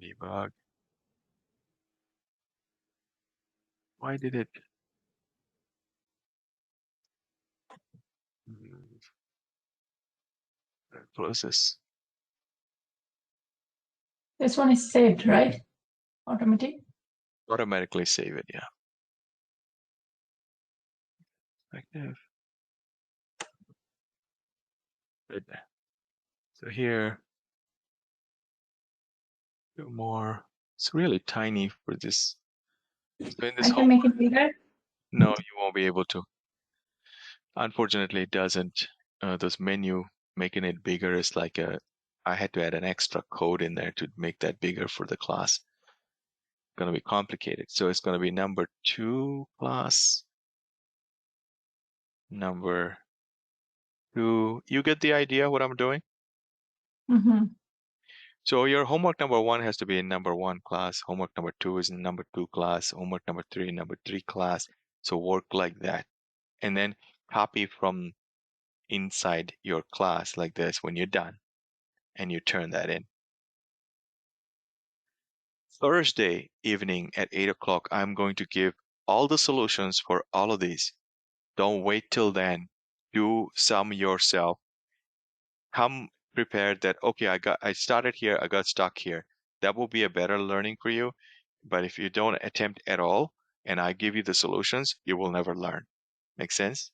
Debug. Why did it? Close this. This one is saved, right? Automatic. Automatically save it, yeah. Perspective. Right there. So here, more. It's really tiny for this. So in this I can make it bigger. no, you won't be able to. Unfortunately, it doesn't. Those menu making it bigger is like I had to add an extra code in there to make that bigger for the class. It's going to be complicated. So it's going to be number 2 class. Number 2. You get the idea what I'm doing? Mm-hmm. So your homework number 1 has to be in number 1 class. Homework number 2 is in number 2 class. Homework number 3, number 3 class. So work like that. And then copy from inside your class like this when you're done. And you turn that in. Thursday evening at 8 o'clock, I'm going to give all the solutions for all of these. Don't wait till then. Do some yourself. Come prepared that, okay, I started here, I got stuck here. That will be a better learning for you. But if you don't attempt at all, and I give you the solutions, you will never learn. Make sense?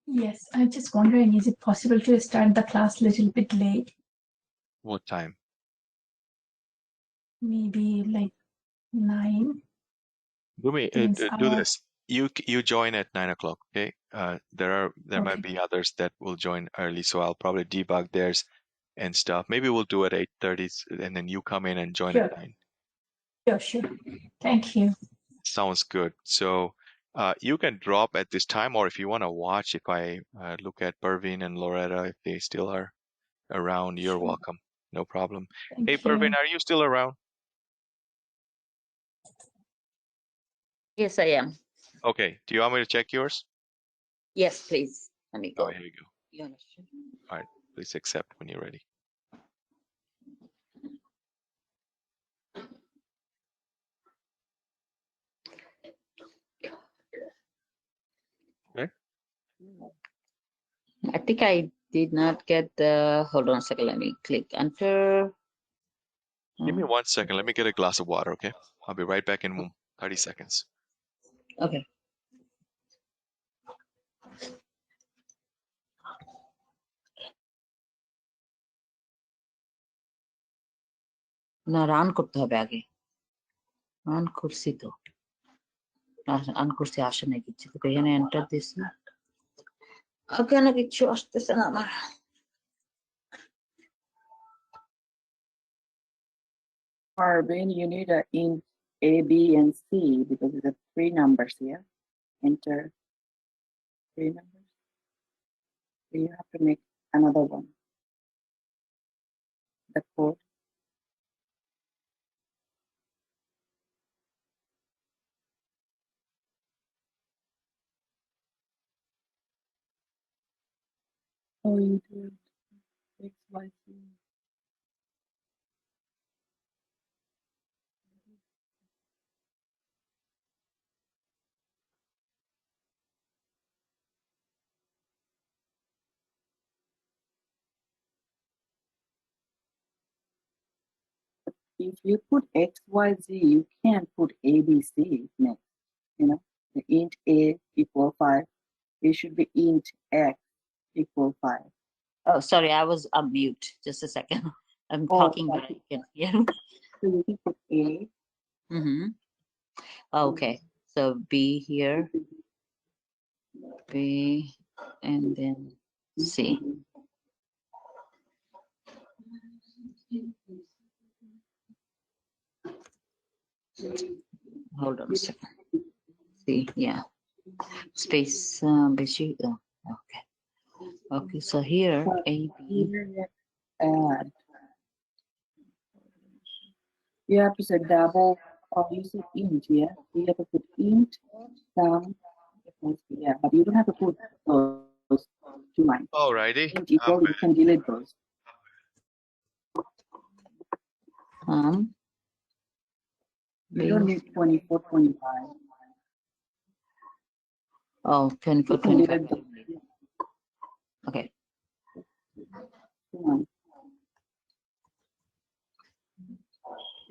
Yes, I'm just wondering, is it possible to start the class a little bit late? What time? Maybe like 9. Do Means this. You join at 9 o'clock, okay? There might Okay. be others that will join early, so I'll probably debug theirs and stuff. Maybe we'll do it 8:30, and then you come in and join at Sure. 9. Sure. Thank you. Sounds good. So you can drop at this time, or if you want to watch, if I look at Pervin and Loretta, if they still are around, you're Sure. welcome. No problem. Thank Hey, you. Pervin, are you still around? Yes, I am. Okay. Do you want me to check yours? Yes, please. Let me Oh, go. here you go. You understand? All right. Please accept when you're ready. Okay. I think I did not get the, hold on a second, let me click enter. Give me 1 second. Let me get a glass of water, okay? I'll be right back in 30 seconds. Okay. না run করতে হবে আগে run করছি তো run করছি আসে না কিছু তো এখানে এন্টার দিছি কেন কিছু আসতেছে না আমার Arvin, you need a int A, B, and C because it's 3 numbers here. Enter 3 numbers. So you have to make another one. The code. Oh, you did. X, Y, Z. If you put X, Y, Z, you can't put A, B, C next. You know, the int A equal 5. It should be int X equal 5. oh sorry I was on mute just a second I'm talking but I can hear So you can put A. mm-hmm. Okay, so B here, B, and then C. Hold on a second. C, yeah. Space, B, okay. Okay, so here, So A, B. here you add. You have to say double, or you say int, yeah? You have to put int, sum, yeah, but you don't have to put those two lines. Alrighty. Int equal, you can delete those. You don't need 24, 25. Oh, 24, You can 25. delete those. Okay. Two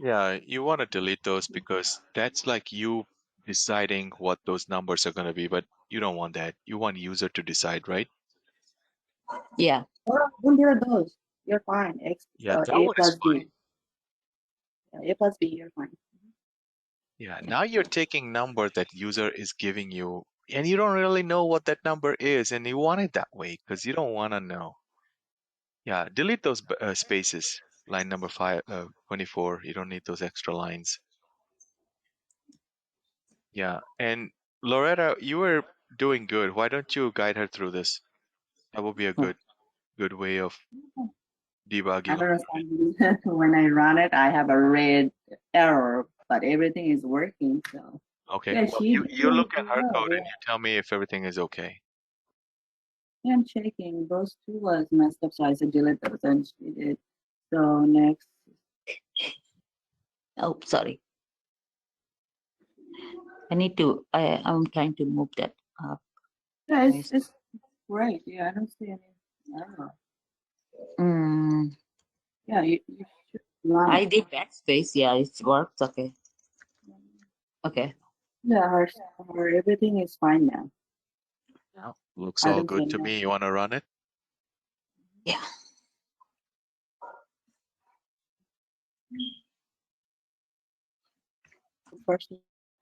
Yeah, you want to delete those because that's like you deciding what those numbers are going to be, but you don't want that. You want user to decide, right? Yeah. Or don't delete those. You're fine. X, Yeah, that A one is plus B. fine. Yeah, A plus B, you're fine. Yeah, now you're taking number that user is giving you, and you don't really know what that number is, and you want it that way because you don't want to know. Yeah, delete those spaces. Line number 24. You don't need those extra lines. Yeah, and Loretta, you were doing good. Why don't you guide her through this? That would be a good way of I debugging. don't understand. When I run it, I have a red error, but everything is working. So Okay, yeah, well, she you look at her well, code and yeah. you tell me if everything is okay. Yeah, I'm checking. Those two was messed up, so I said delete those, and she did. So next, Oh, sorry. I need to, I'm trying to move that up. yeah, Nice. it's great. Yeah, I don't see any error. Mm, Yeah, you should run I it. did backspace. Yeah, it works. Okay. Okay. Yeah, her everything is fine now. Yeah, looks I all don't good see to any me. You want to run it? Yeah. first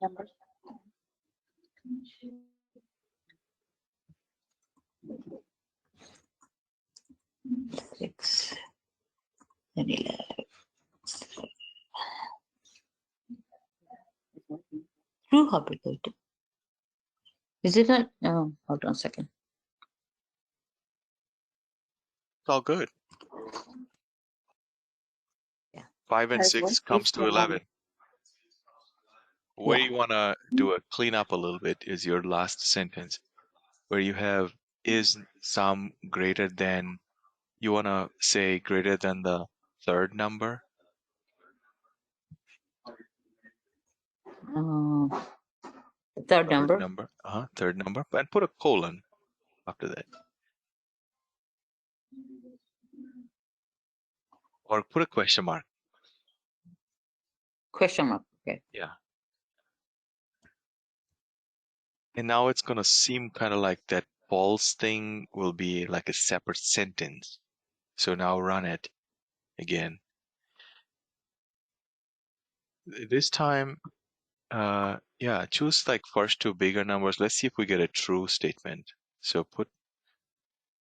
numbers. 6 and 11. True complicated. Is it not? Oh, hold on a second. It's all good. Yeah. 5 and Guys, 6 what's comes this to one? 11. Where Yeah. you want to do a clean up a little bit is your last sentence, where you have is some greater than, you want to say greater than the third number. The third number. Third number, and put a colon after that. Or put a question mark. Question mark. Okay. Yeah. And now it's going to seem kind of like that false thing will be like a separate sentence. So now run it again. This time, yeah, choose like first two bigger numbers. Let's see if we get a true statement. So put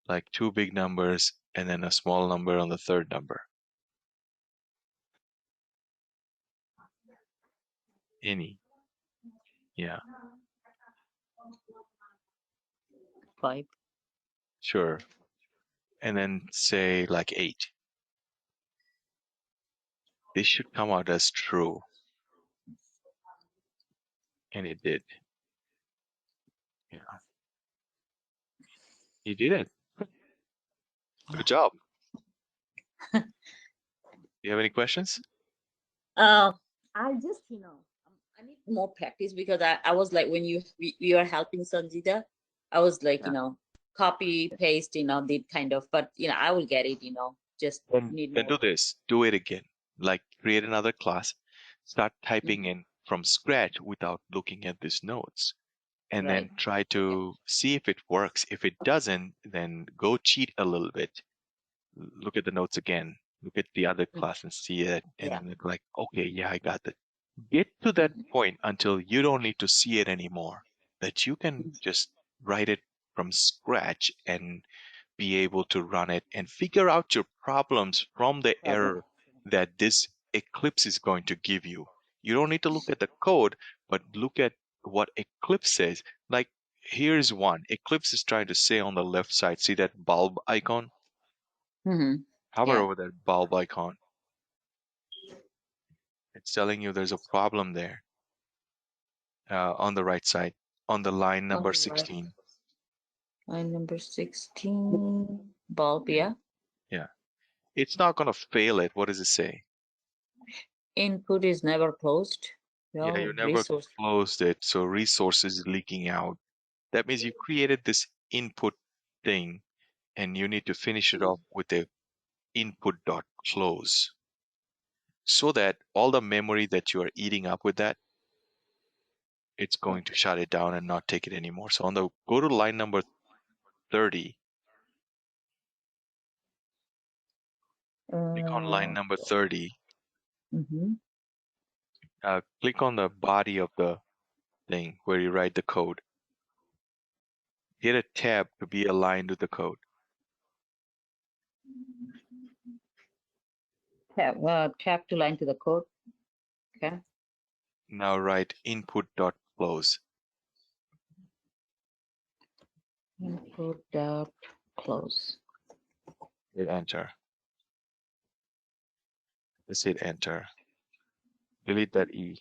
like two big numbers and then a small number on the third number. Any. Yeah, 5. sure. And then say like 8. This should come out as true. And it did. Yeah. You did it. Good job. You have any questions? I just, I need more practice because I was like, when we were helping Sanjita, I was like, Yeah. copy, paste, did kind of, but, I will get it, just need Then more. do this. Do it again. Like create another class. Start typing in from scratch without looking at these notes. And then Right. try to see if it works. If it doesn't, then go cheat a little bit. Look at the notes again. Look at the other class and see it. And Yeah. then like, okay, yeah, I got it. Get to that point until you don't need to see it anymore, that you can just write it from scratch and be able to run it and figure out your problems from the error that this Eclipse is going to give you. You don't need to look at the code, but look at what Eclipse says. Like, here's one. Eclipse is trying to say on the left side, see that bulb icon? Mm-hmm. Hover Yeah. over that bulb icon. It's telling you there's a problem there on the right side, on the line number 16. Line number 16, bulb, yeah. Yeah. It's not going to fail it. What does it say? Input is never closed. Yeah, No you never resource. closed it, so resources leaking out. That means you created this input thing, and you need to finish it off with a input.close, so that all the memory that you are eating up with that, it's going to shut it down and not take it anymore. So go to line number 30. Click on line number 30. Mm-hmm. Click on the body of the thing where you write the code. Hit a tab to be aligned with the code. Tab to line to the code. Okay. Now write input.close. Input dot close. Hit enter. Let's hit enter. Delete that E.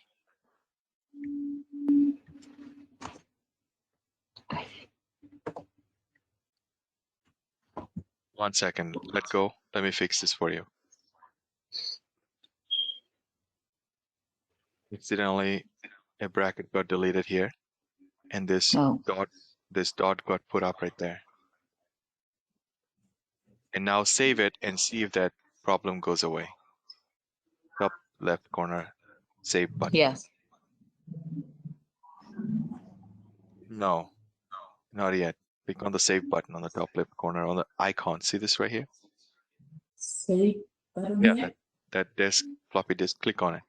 One second. Let go. Let me fix this for you. Accidentally, a bracket got deleted here, and this Oh. dot got put up right there. And now save it and see if that problem goes away. Top left corner, save button. Yes. No, not yet. Click on the save button on the top left corner on the icon. See this right here? Save button Yeah, here. that disk, floppy disk. Click on it.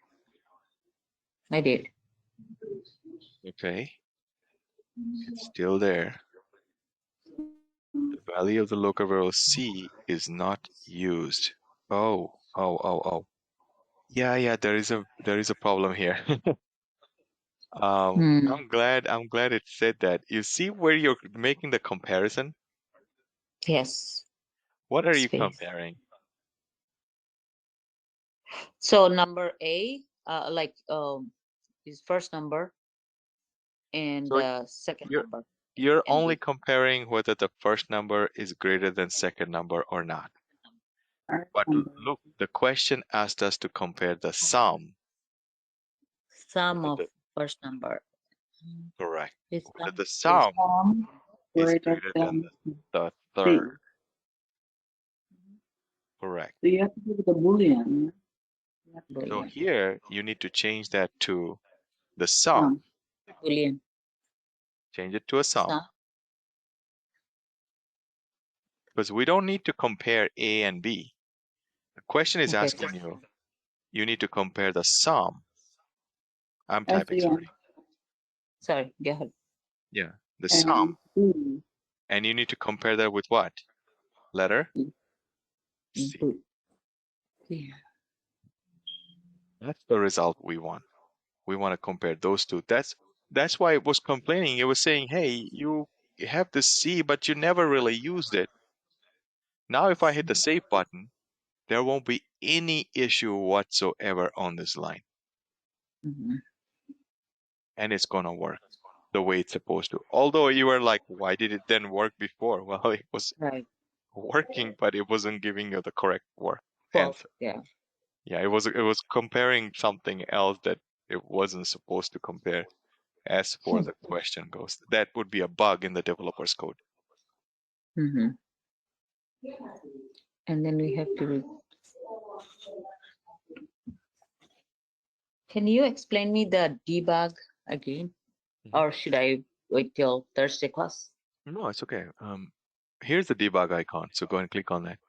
I did. Okay. It's still there. The value of the local variable C is not used. Oh. Yeah, there is a problem here. I'm glad it said that. You see where you're making the comparison? Yes. What are you Space. comparing? So number A, is first number and So second you're- number. You're And only B. comparing whether the first number is greater than second number or not. But look, the question asked us to compare the sum. Sum Whether of the- first number. Correct. Is Whether sum the sum is greater than the third. Correct. So you have to do the Boolean. So Boolean. here you need to change that to the sum. Boolean. Change it to a sum. Sum. Because we don't need to compare A and B. The question is Okay. asking you need to compare the sum. I'm That's typing, the sorry. Sorry, go ahead. Yeah, the sum. B. And you need to compare that with what? Letter? E. C. Input. Yeah. That's the result we want. We want to compare those two. That's why it was complaining. It was saying, hey, you have the C, but you never really used it. Now, if I hit the save button, there won't be any issue whatsoever on this line. Mhm. And it's going to work the way it's supposed to. Although you were like, why did it then work before? Well, it was Right. working, but it wasn't giving you the correct False. answer. Yeah. Yeah, it was comparing something else that it wasn't supposed to compare. As for the question goes, that would be a bug in the developer's code. Mm-hmm. And then we have to. Can you explain me the debug again, or should I wait till Thursday class? No, it's okay. Here's the debug icon. So go and click on that.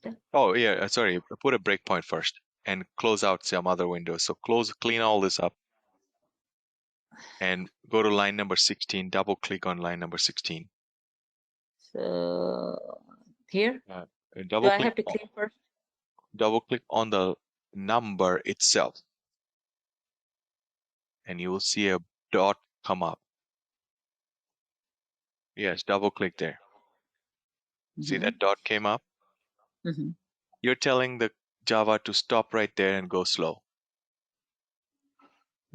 Okay. Oh yeah, sorry. Put a breakpoint first. and close out some other windows. So clean all this up and go to line number 16, double click on line number 16. So here, And do double I click have to click first? double click on the number itself. And you will see a dot come up. Yes, double click there. See Mhm. that dot came up? Mhm. You're telling the Java to stop right there and go slow.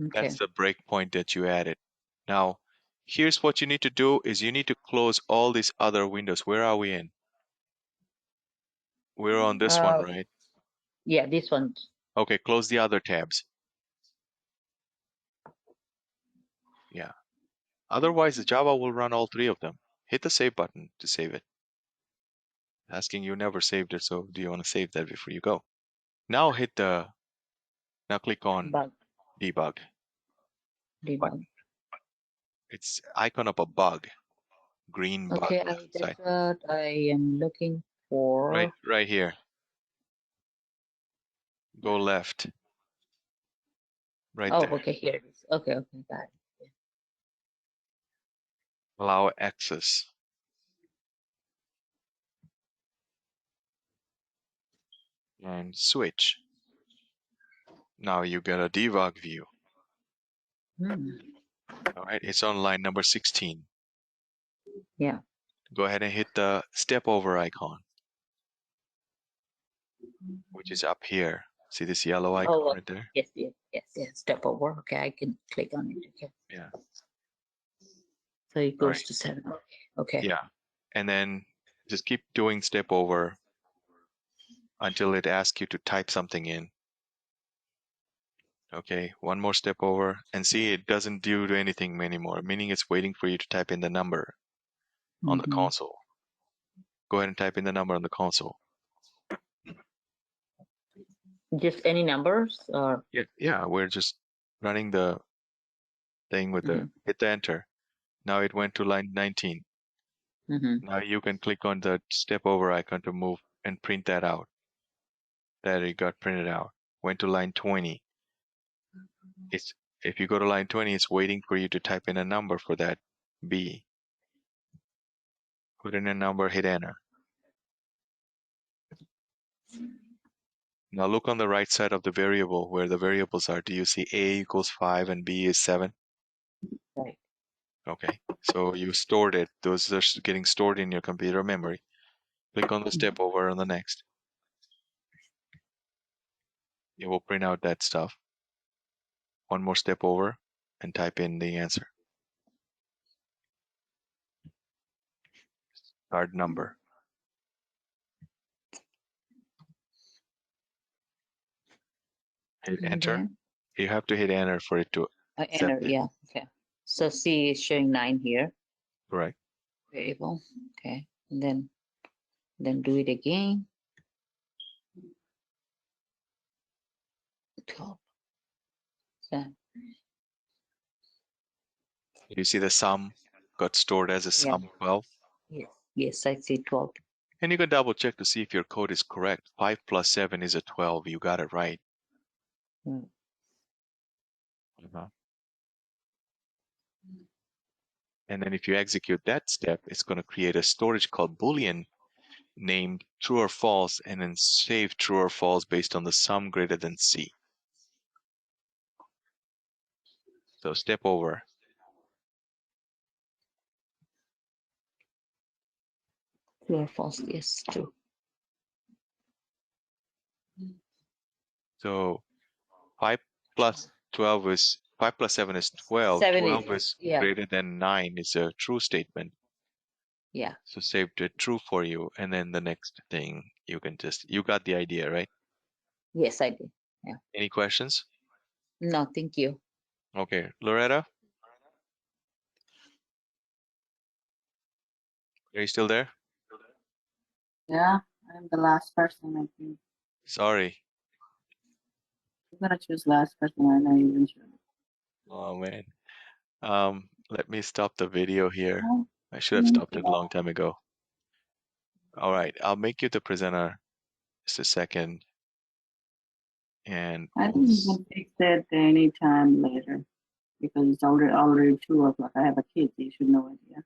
Okay. That's the breakpoint that you added. Now, here's what you need to do is you need to close all these other windows. Where are we in? We're on this one, right? Yeah, this one. Okay, close the other tabs. Yeah. Otherwise, the Java will run all three of them. Hit the save button to save it. Asking you never saved it, so do you want to save that before you go? Now click on Bug. debug. Debug. It's icon of a bug, green bug. Okay, left that's side. what I am looking for. Right here. Go left. Right Oh, there. okay, here it is. Okay, got it. Allow access. And switch. Now you get a debug view. Hmm. All right, it's on line number 16. Yeah. Go ahead and hit the step over icon, which is up here. See this yellow icon Oh, right there? yes. Step over. Okay, I can click on it. Okay. Yeah. So it goes Right. to 7. Okay. Yeah. And then just keep doing step over until it asks you to type something in. Okay, one more step over and see it doesn't do anything anymore, meaning it's waiting for you to type in the number on the Mhm. console. Go ahead and type in the number on the console. Just any numbers or? Yeah, we're just running the thing with the hit the enter. Now it went to line 19. Now you can click on the step over icon to move and print that out. That it got printed out. Went to line 20. If you go to line 20, it's waiting for you to type in a number for that B. Put in a number, hit enter. Now look on the right side of the variable where the variables are. Do you see A equals 5 and B is 7? Right. Okay, so you stored it. Those are getting stored in your computer memory. Click on the step over on the next. It will print out that stuff. One more step over and type in the answer. Card number. Hit enter. Okay. You have to hit enter for it to Enter. accept it. Yeah. Okay. So C is showing 9 here. Correct. Variable. Okay. And then do it again. 12. So, You see the sum got stored as a sum 12. yes, I see 12. And you can double check to see if your code is correct. 5 plus 7 is a 12. You got it right. Mm. And then if you execute that step, it's going to create a storage called Boolean named true or false, and then save true or false based on the sum greater than C. So step over. True or false? Yes, true. So 5 plus 12 is 5 plus 7 is 12. 12 is yeah. greater than 9 is a true statement. Yeah. So saved it true for you. And then the next thing you can you got the idea, right? Yes, I did. Yeah. Any questions? No, thank you. Okay, Loretta, are you still there? Yeah, I'm the last person, I think. Sorry. I'm gonna choose last person. I'm not even sure. Oh man. Let me stop the video here. Oh, I should have stopped it a long time ago. All right, I'll make you the presenter. Just a second. And I think you can fix that any time later because it's already 2 o'clock. I have a kid. You should know it. Yeah.